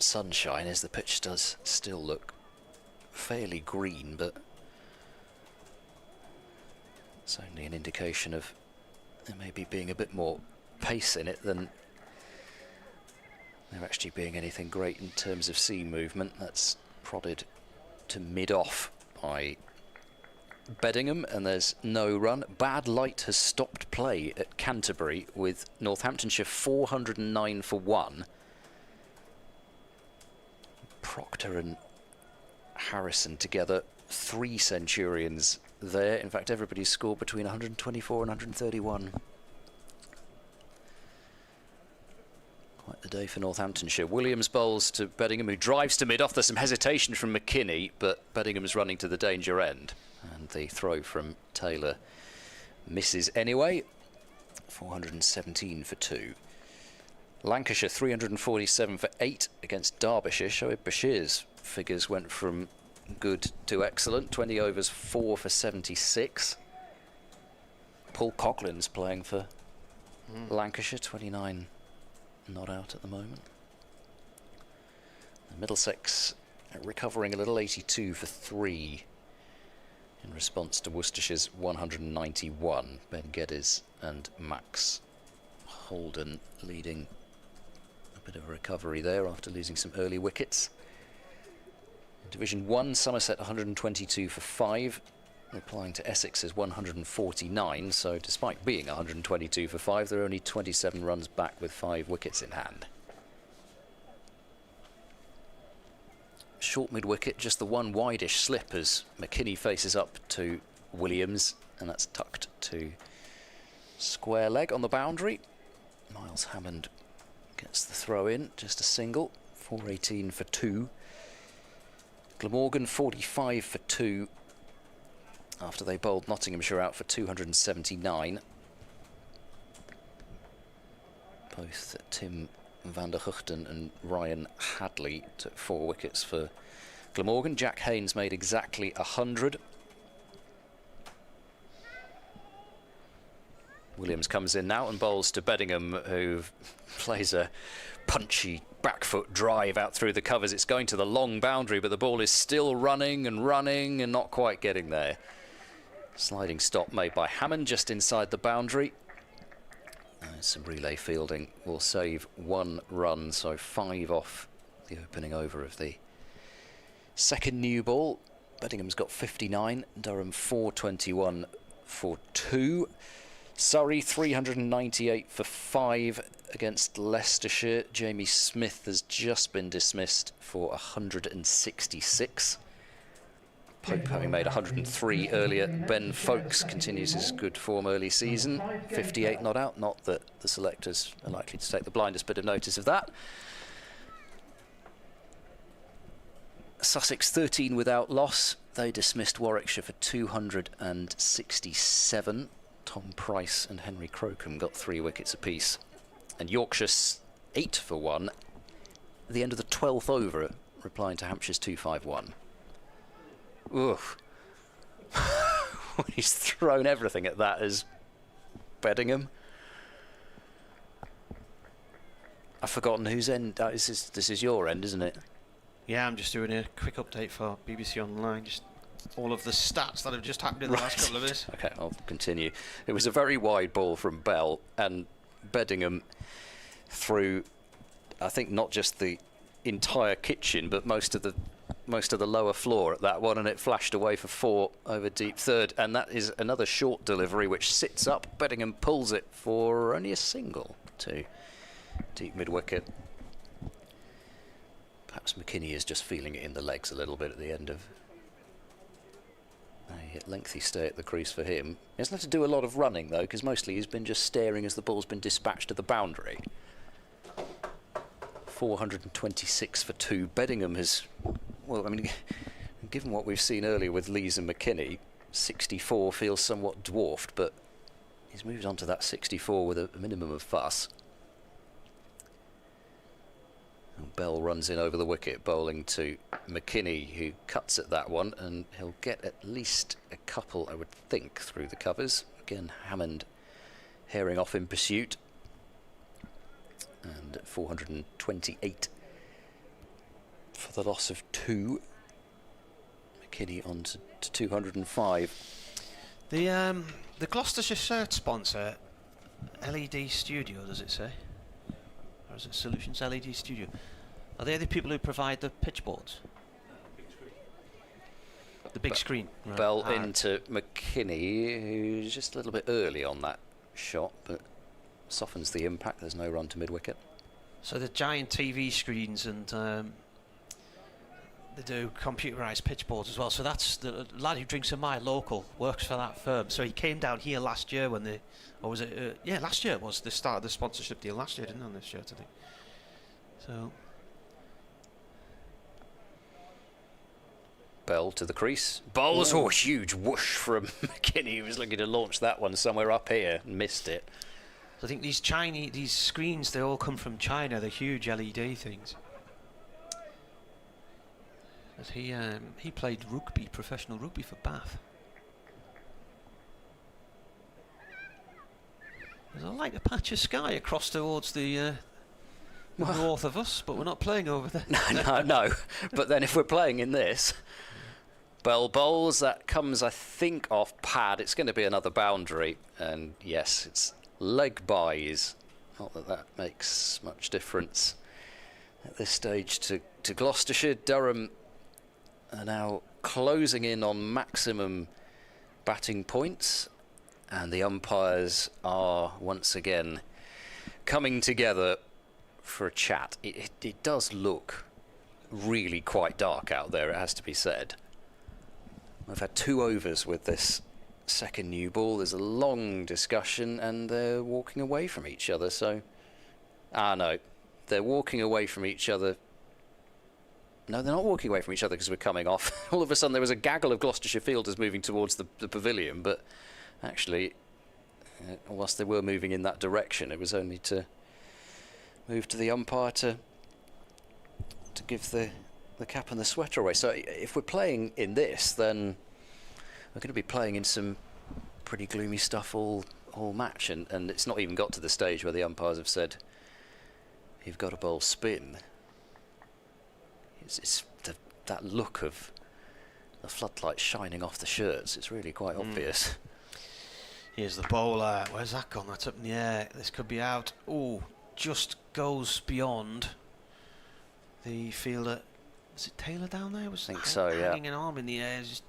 sunshine is the pitch does still look fairly green, but it's only an indication of there maybe being a bit more pace in it than there actually being anything great in terms of seam movement. That's prodded to mid-off by Beddingham, and there's no run. Bad light has stopped play at Canterbury with Northamptonshire 409 for 1. Proctor and Harrison together, 3 centurions there. In fact, everybody scored between 124 and 131. Quite the day for Northamptonshire. Williams bowls to Beddingham, who drives to mid-off. There's some hesitation from McKini, but Beddingham's running to the danger end. And the throw from Taylor misses anyway. 417 for 2. Lancashire 347 for 8 against Derbyshire. Shoaib Bashir's figures went from good to excellent. 20 overs, 4 for 76. Paul Coughlin's playing for Lancashire, 29 not out at the moment. And Middlesex recovering a little, 82 for 3 in response to Worcestershire's 191. Ben Geddes and Max Holden leading a bit of a recovery there after losing some early wickets. In Division 1, Somerset 122 for 5, replying to Essex's 149, so despite being 122 for 5, they're only 27 runs back with 5 wickets in hand. Short mid-wicket, just the one wide-ish slip as McKini faces up to Williams, and that's tucked to square leg on the boundary. Miles Hammond gets the throw in, just a single, 418 for 2. Glamorgan 45 for 2 after they bowled Nottinghamshire out for 279. Both Tim van der Huchten and Ryan Hadley took 4 wickets for Glamorgan. Jack Haynes made exactly 100. Williams comes in now and bowls to Beddingham, who plays a punchy back foot drive out through the covers. It's going to the long boundary, but the ball is still running and not quite getting there. Sliding stop made by Hammond just inside the boundary. Some relay fielding will save 1 run, so 5 off the opening over of the second new ball. Beddingham's got 59, Durham 421 for 2. Surrey 398 for 5 against Leicestershire. Jamie Smith has just been dismissed for 166. Pope having made 103 earlier. Ben Folkes continues his good form early season, 58 not out. Not that the selectors are likely to take the blindest bit of notice of that. Sussex 13 without loss. They dismissed Warwickshire for 267. Tom Price and Henry Crocombe got 3 wickets apiece. And Yorkshire 8 for 1. At the end of the 12th over, replying to Hampshire's 251. Oof. He's thrown everything at that as Beddingham. I've forgotten whose end. This is your end, isn't it? Yeah, I'm just doing a quick update for BBC Online. Just all of the stats that have just happened in the last couple of minutes. Okay, I'll continue. It was a very wide ball from Bell, and Beddingham threw, I think, not just the entire kitchen, but most of the most of the lower floor at that one, and it flashed away for 4 over deep third. And that is another short delivery which sits up. Beddingham pulls it for only a single to deep mid-wicket. Perhaps McKini is just feeling it in the legs a little bit at the end of a lengthy stay at the crease for him. He hasn't had to do a lot of running though, because mostly he's been just staring as the ball's been dispatched to the boundary. 426 for 2. Beddingham has, well, I mean, given what we've seen earlier with Lees and McKini, 64 feels somewhat dwarfed, but he's moved on to that 64 with a minimum of fuss. And Bell runs in over the wicket, bowling to McKini, who cuts at that one, and he'll get at least a couple, I would think, through the covers. Again, Hammond herring off in pursuit. And 428 for the loss of 2. McKini on to 205. The Gloucestershire shirt sponsor, LED Studio, does it say? Or is it Solutions LED Studio? Are they the people who provide the pitch boards? The big screen. Right. Bell into McKini, who's just a little bit early on that shot, but softens the impact. There's no run to mid-wicket. So the giant TV screens, and they do computerised pitch boards as well. So that's the lad who drinks in my local, works for that firm. So he came down here last year when or was it? Yeah, last year was the start of the sponsorship deal. Last year, didn't it, on this shirt, I think. So Bell to the crease. Bowls, oh, huge whoosh from McKini. He was looking to launch that one somewhere up here and missed it. I think these screens, they all come from China, the huge LED things. But he played rugby, professional rugby for Bath. There's like a patch of sky across towards the north of us, but we're not playing over there. No. But then if we're playing in this, Bell bowls, that comes, I think, off pad. It's going to be another boundary, and yes, it's leg buys. Not that that makes much difference at this stage to Gloucestershire. Durham are now closing in on maximum batting points, and the umpires are once again coming together for a chat. It does look really quite dark out there, it has to be said. I've had 2 overs with this second new ball. There's a long discussion, and they're walking away from each other. So, no, they're walking away from each other. No, they're not walking away from each other because we're coming off. All of a sudden, there was a gaggle of Gloucestershire fielders moving towards the pavilion, but actually, whilst they were moving in that direction, it was only to move to the umpire to give the cap and the sweater away. So if we're playing in this, then we're going to be playing in some pretty gloomy stuff all match, and it's not even got to the stage where the umpires have said you've got to bowl spin. It's that look of the floodlights shining off the shirts. It's really quite obvious. Here's the bowler. Where's that gone? That's up in the air. This could be out. Oh, just goes beyond the fielder. Was it Taylor down there? I think so, yeah. Hanging an arm in the air. Just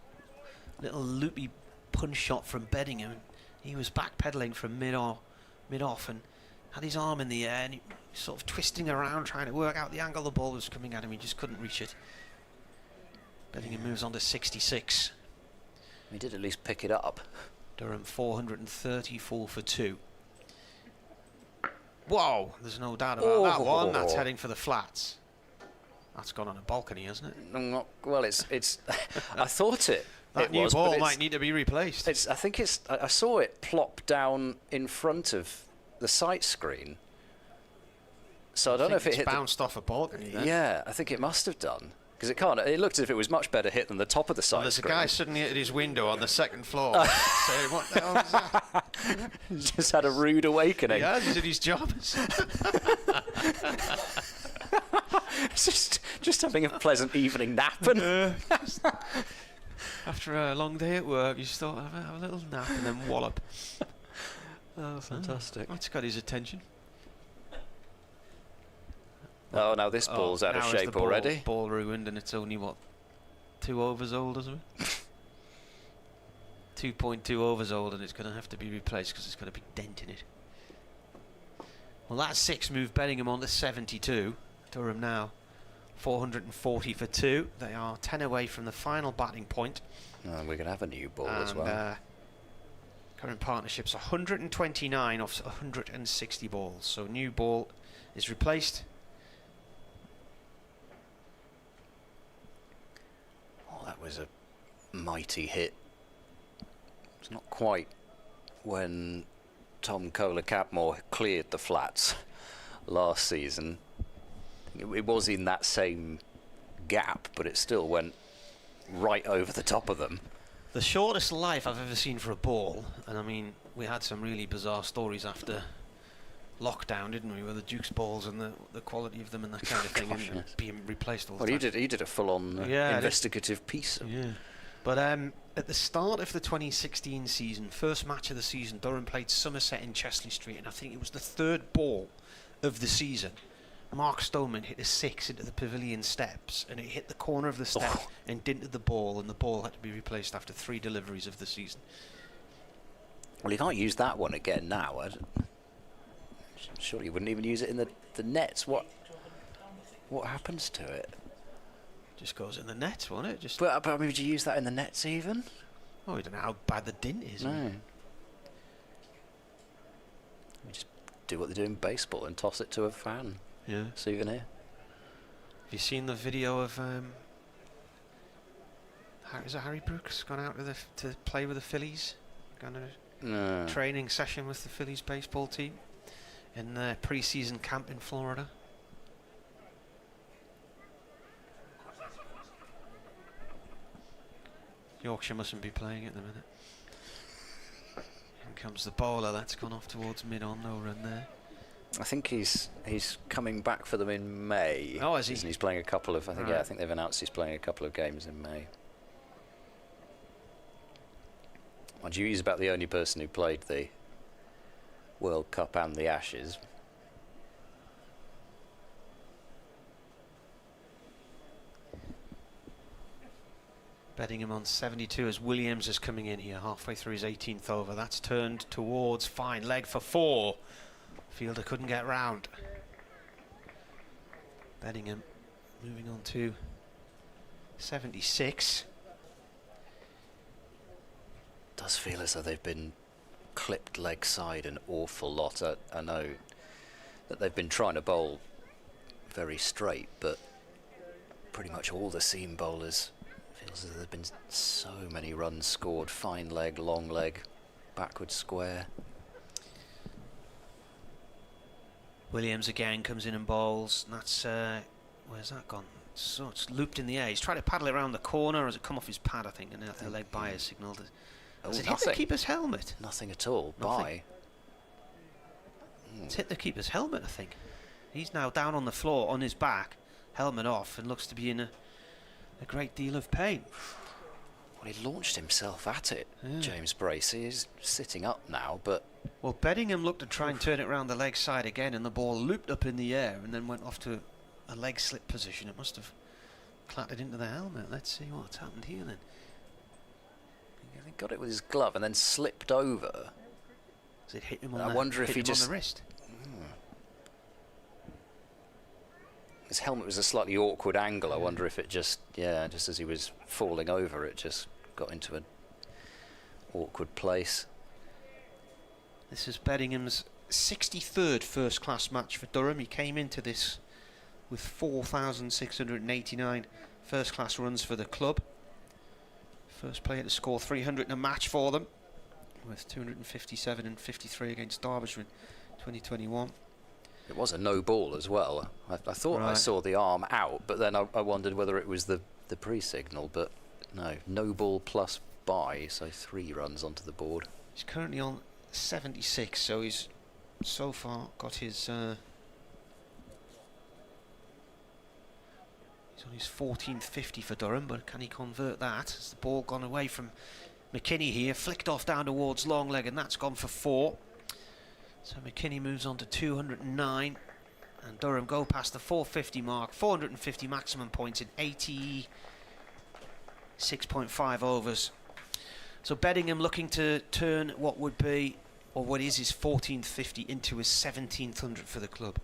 a little loopy punch shot from Beddingham. He was backpedaling from mid-off and had his arm in the air, and he was sort of twisting around trying to work out the angle the ball was coming at him. He just couldn't reach it. Beddingham moves on to 66. He did at least pick it up. Durham 434 for 2. Whoa, there's no doubt about that one. That's heading for the flats. That's gone on a balcony, hasn't it? Well, it's. I thought it. That new ball might need to be replaced. I think it's. I saw it plop down in front of the sight screen. So I don't know if it hit. Bounced off a balcony. Then. Yeah, I think it must have done, because it can't. It looked as if it was much better hit than the top of the sight there's screen. There's a guy suddenly at his window on the second floor saying, "What the hell is that?" Just had a rude awakening. Yeah, he did his job. just having a pleasant evening nap. And after a long day at work, you just thought, have a little nap and then wallop. Oh, fantastic. That's got his attention. Oh, now this ball's out of shape already. Ball ruined, and it's only, 2 overs old, isn't it? 2.2 overs old, and it's going to have to be replaced because it's got a big dent in it. Well, that 6 moved Bedingham on to 72. Durham now 440 for 2. They are 10 away from the final batting point. We're going to have a new ball as well. Current partnership's 129 off 160 balls. So new ball is replaced. Oh, that was a mighty hit. It's not quite when Tom Kohler-Capmore cleared the flats last season. It was in that same gap, but it still went right over the top of them. The shortest life I've ever seen for a ball, and I mean, we had some really bizarre stories after lockdown, didn't we, with the Duke's balls and the quality of them and that kind of thing, and being replaced all the time. Well, he did a full-on investigative piece. But at the start of the 2016 season, first match of the season, Durham played Somerset in Chesley Street, and I think it was the 3rd ball of the season. Mark Stoneman hit a 6 into the pavilion steps, and it hit the corner of the step and dented the ball, and the ball had to be replaced after 3 deliveries of the season. Well, you can't use that one again now. Surely you wouldn't even use it in the nets. What happens to it? Just goes in the nets, won't it? But I mean, would you use that in the nets even? Oh, I don't know how bad the dint is. No. We just do what they do in baseball and toss it to a fan. Yeah. Souvenir. Have you seen the video of is it Harry Brooks gone out to play with the Phillies? Gone on a training session with the Phillies baseball team in their pre-season camp in Florida. Yorkshire mustn't be playing at the minute. In comes the bowler. That's gone off towards mid-on. No run there. I think he's coming back for them in May. Oh, is he? He's playing a couple of. I think they've announced he's playing a couple of games in May. Mind you, he's about the only person who played the World Cup and the Ashes. Bedingham on 72 as Williams is coming in here halfway through his 18th over. That's turned towards fine leg for 4. Fielder couldn't get round. Bedingham moving on to 76. Does feel as though they've been clipped leg side an awful lot. I know that they've been trying to bowl very straight, but pretty much all the seam bowlers feels as though there've been so many runs scored. Fine leg, long leg, backward square. Williams again comes in and bowls. And that's where's that gone? So it's looped in the air. He's trying to paddle it around the corner. Or has it come off his pad? I think, and the leg by has signalled it. Has it hit the keeper's helmet? Nothing at all. Nothing. By. It's hit the keeper's helmet, I think. He's now down on the floor on his back, helmet off, and looks to be in a great deal of pain. Well, he launched himself at it, James Bracey. Is sitting up now, but... Well, Bedingham looked to try and turn it around the leg side again, and the ball looped up in the air and then went off to a leg slip position. It must have clattered into the helmet. Let's see what's happened here then. He got it with his glove and then slipped over. Has it hit him on I wonder if he just... on the wrist? His helmet was a slightly awkward angle. I wonder if it just as he was falling over, it just got into an awkward place. This is Beddingham's 63rd first-class match for Durham. He came into this with 4,689 first-class runs for the club. First player to score 300 in a match for them, with 257 and 53 against Derbyshire in 2021. It was a no ball as well. I thought I saw the arm out, but then I wondered whether it was the pre-signal, but no ball plus by, so 3 runs onto the board. He's currently on 76, so he's so far got his he's on his 14th 50 for Durham, but can he convert that? Has the ball gone away from McKini here, flicked off down towards long leg, and that's gone for 4. So McKini moves on to 209, and Durham go past the 450 mark, 450 maximum points in 80 6.5 overs. So Beddingham looking to turn what would be, or what is his 1450 into his 1700 for the club.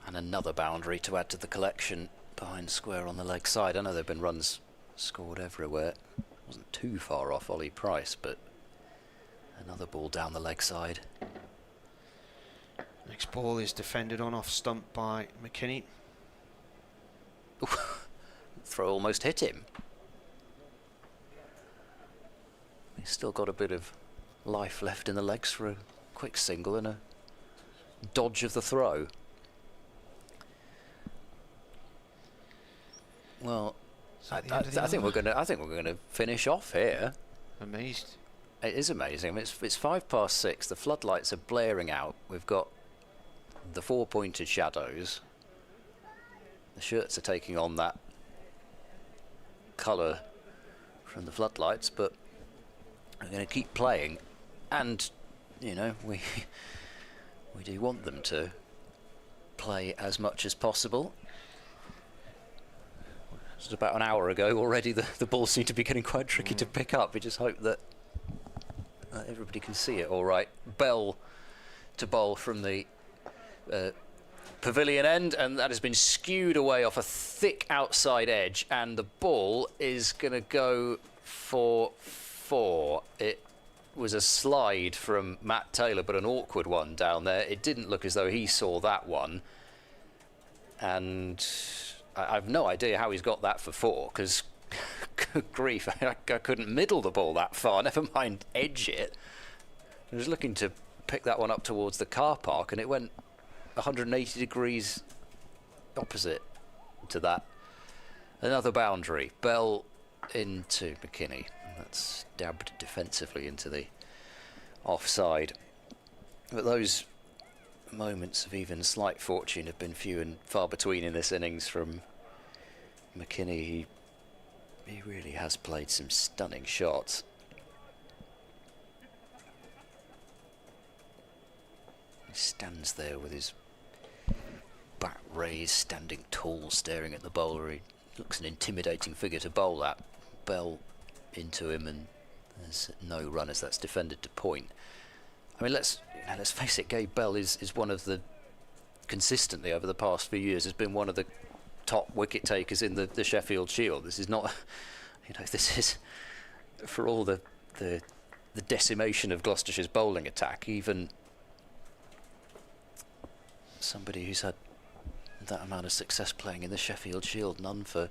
And another boundary to add to the collection behind square on the leg side. I know there have been runs scored everywhere. Wasn't too far off Ollie Price, but another ball down the leg side. Next ball is defended on off stump by McKini. Throw almost hit him. He's still got a bit of life left in the legs for a quick single and a dodge of the throw. Well, I think we're gonna finish off here. Amazed. It is amazing. I mean, it's 6:05. The floodlights are blaring out. We've got the 4-pointed shadows. The shirts are taking on that colour from the floodlights, but we're going to keep playing, and you know we do want them to play as much as possible. Just about an hour ago already, the ball seemed to be getting quite tricky to pick up. We just hope that everybody can see it all right. Bell to bowl from the pavilion end, and that has been skewed away off a thick outside edge, and the ball is going to go for 4. It was a slide from Matt Taylor, but an awkward one down there. It didn't look as though he saw that one, and I've no idea how he's got that for 4, because good grief, I couldn't middle the ball that far, never mind edge it. I was looking to pick that one up towards the car park, and it went 180 degrees opposite to that. Another boundary. Bell into McKini. That's dabbed defensively into the offside. But those moments of even slight fortune have been few and far between in this innings from McKini. He really has played some stunning shots. He stands there with his bat raised, standing tall, staring at the bowler. He looks an intimidating figure to bowl at. Bell into him, and there's no run as that's defended to point. I mean, let's face it, Gabe Bell is one of the, consistently over the past few years, has been one of the top wicket takers in the Sheffield Shield. This is not, this is, for all the decimation of Gloucestershire's bowling attack, even somebody who's had that amount of success playing in the Sheffield Shield, none for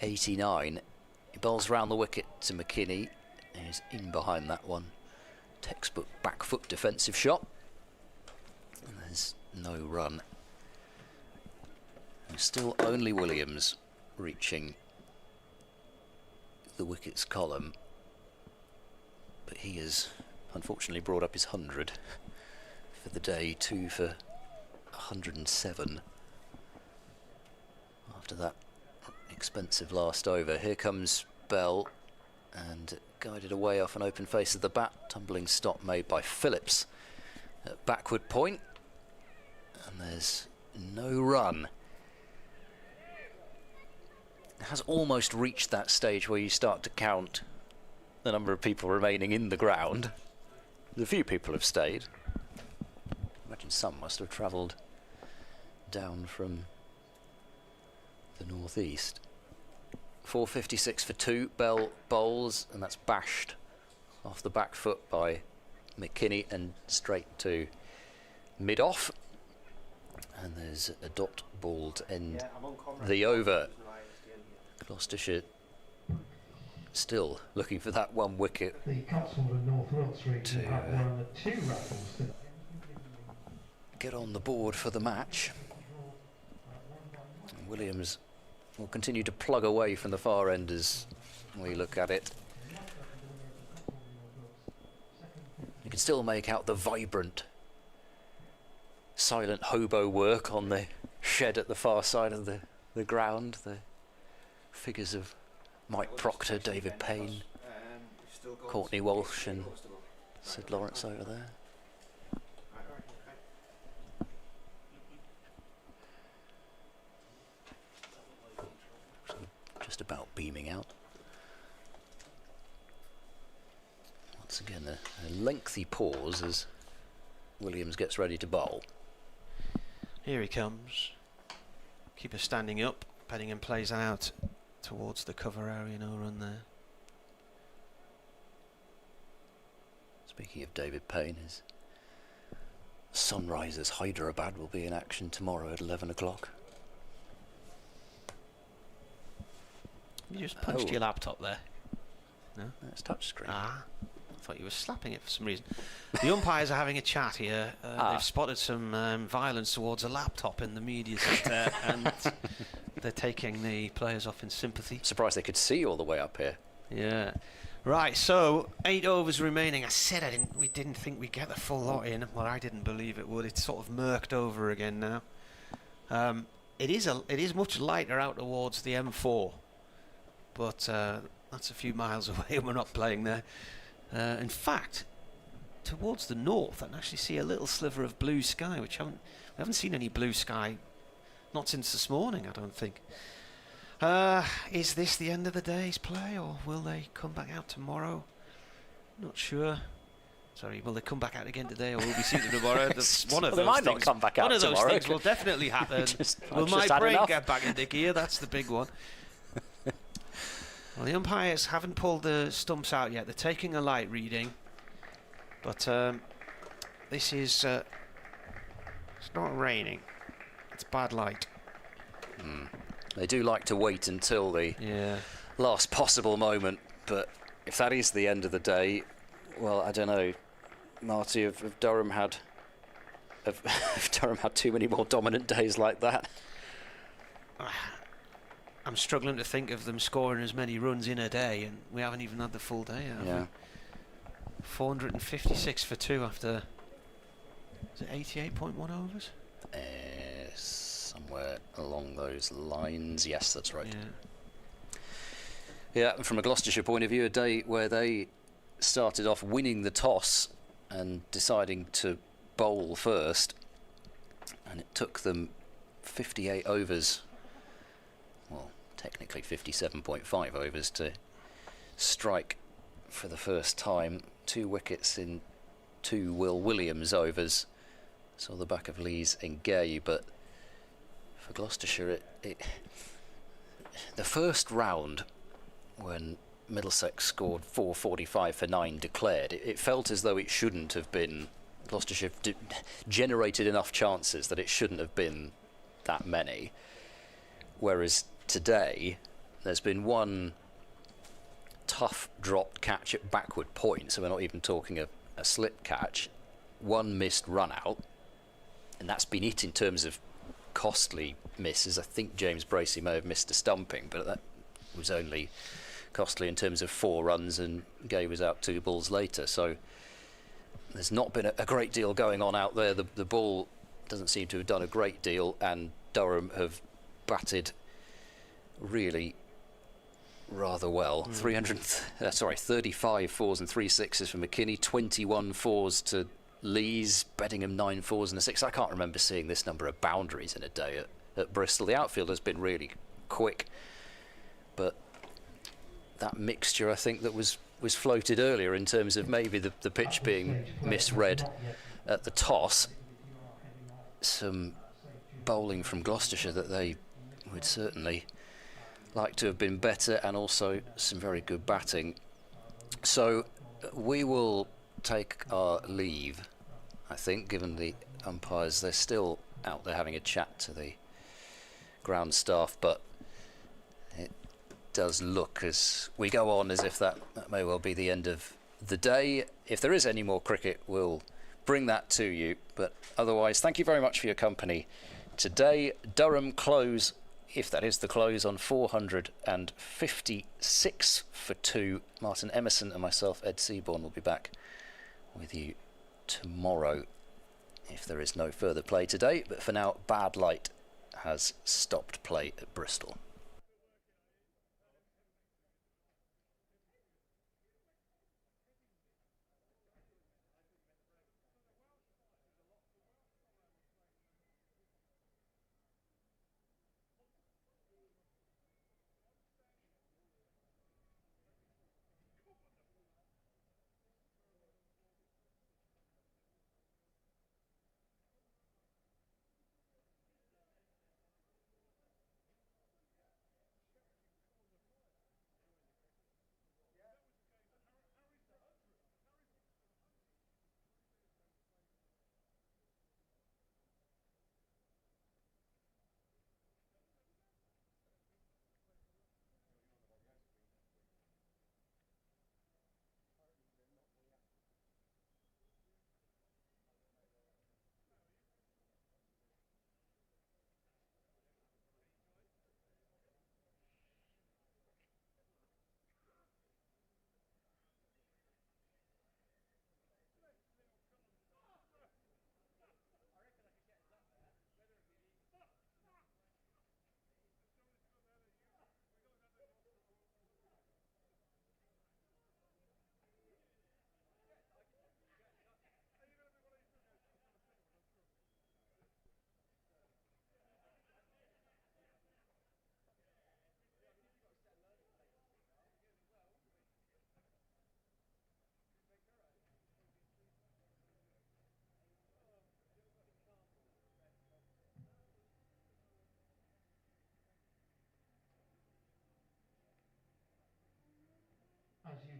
89. He bowls round the wicket to McKini, and he's in behind that one. Textbook back foot defensive shot, and there's no run. And still only Williams reaching the wickets column, but he has unfortunately brought up his 100 for the day, 2 for 107 after that expensive last over. Here comes Bell, and guided away off an open face of the bat. Tumbling stop made by Phillips at backward point, and there's no run. It has almost reached that stage where you start to count the number of people remaining in the ground. A few people have stayed. I imagine some must have travelled down from the northeast. 4:56 for 2. Bell bowls, and that's bashed off the back foot by McKini and straight to mid-off. And there's a dot ball to end the over. Gloucestershire still looking for that one wicket The Cotswold and North Wilts region have won 2 raffles to get on the board for the match. And Williams will continue to plug away from the far end as we look at it. You can still make out the vibrant, silent hobo work on the shed at the far side of the ground. The figures of Mike Proctor, David Payne, Courtney Walsh and Sid Lawrence over there. Just about beaming a lengthy pause as Williams gets ready to bowl. Here he comes. Keeper standing up. Beddingham plays out towards the cover area. No run there. Speaking of David Payne, his Sunrisers Hyderabad will be in action tomorrow at 11 o'clock. You just punched your laptop there. No? That's touchscreen. Ah, I thought you were slapping it for some reason. The umpires are having a chat here. They've spotted some violence towards a laptop in the media centre, and they're taking the players off in sympathy. Surprised they could see all the way up here. Yeah. Right, so 8 overs remaining. I said we didn't think we'd get the full lot in. Well, I didn't believe it would. It's sort of murked over again now. It is much lighter out towards the M4, but that's a few miles away and we're not playing there. In fact, towards the north, I can actually see a little sliver of blue sky, which we haven't seen any blue sky, not since this morning, I don't think. Is this the end of the day's play, or will they come back out tomorrow? Not sure. Sorry, will they come back out again today, or will we see them tomorrow? One of those they might things, not come back out one of those tomorrow. things will definitely happen. Will my brain get back into gear? That's the big one. Well, the umpires haven't pulled the stumps out yet. They're taking a light reading, but this is it's not raining. It's bad light. They do like to wait until the last possible moment, but if that is the end of the day, well, I don't know, Marty, have Durham had too many more dominant days like that? I'm struggling to think of them scoring as many runs in a day, and we haven't even had the full day, have we? 456 for 2 after, is it 88.1 overs? Somewhere along those lines, yes, that's right. Yeah, and from a Gloucestershire point of view, a day where they started off winning the toss and deciding to bowl first, and it took them 58 overs, well, technically 57.5 overs to strike for the first time. 2 wickets in 2 Will Williams overs. Saw the back of Lee's Ngay, but for Gloucestershire, the first round, when Middlesex scored 445 for 9 declared, it felt as though it shouldn't have been. Gloucestershire generated enough chances that it shouldn't have been that many. Whereas today, there's been one tough dropped catch at backward point, so we're not even talking a slip catch, one missed run out, and that's been it in terms of costly misses. I think James Bracey may have missed a stumping, but that was only costly in terms of 4 runs, and Gay was out 2 balls later. So there's not been a great deal going on out there. The ball doesn't seem to have done a great deal, and Durham have batted really rather well. 35 fours and 3 sixes for McKini, 21 fours to Lee's, Beddingham 9 fours and a 6. I can't remember seeing this number of boundaries in a day at Bristol. The outfield has been really quick, but that mixture, I think, that was floated earlier in terms of maybe the pitch being misread at the toss, some bowling from Gloucestershire that they would certainly like to have been better, and also some very good batting. So we will take our leave, I think, given the umpires, they're still out there having a chat to the ground staff, but it does look as we go on as if that may well be the end of the day. If there is any more cricket, we'll bring that to you, but otherwise, thank you very much for your company today. Durham close, if that is the close, on 456 for 2. Martin Emerson and myself, Ed Seaborn, will be back with you tomorrow if there is no further play today. But for now, bad light has stopped play at Bristol.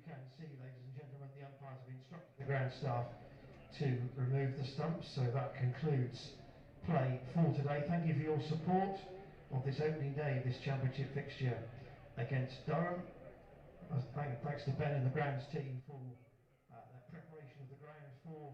can see, ladies and gentlemen, the umpires have instructed the ground staff to remove the stumps, so that concludes play for today. Thank you for your support of this opening day of this championship fixture against Durham. Thanks to Ben and the grounds team for their preparation of the ground for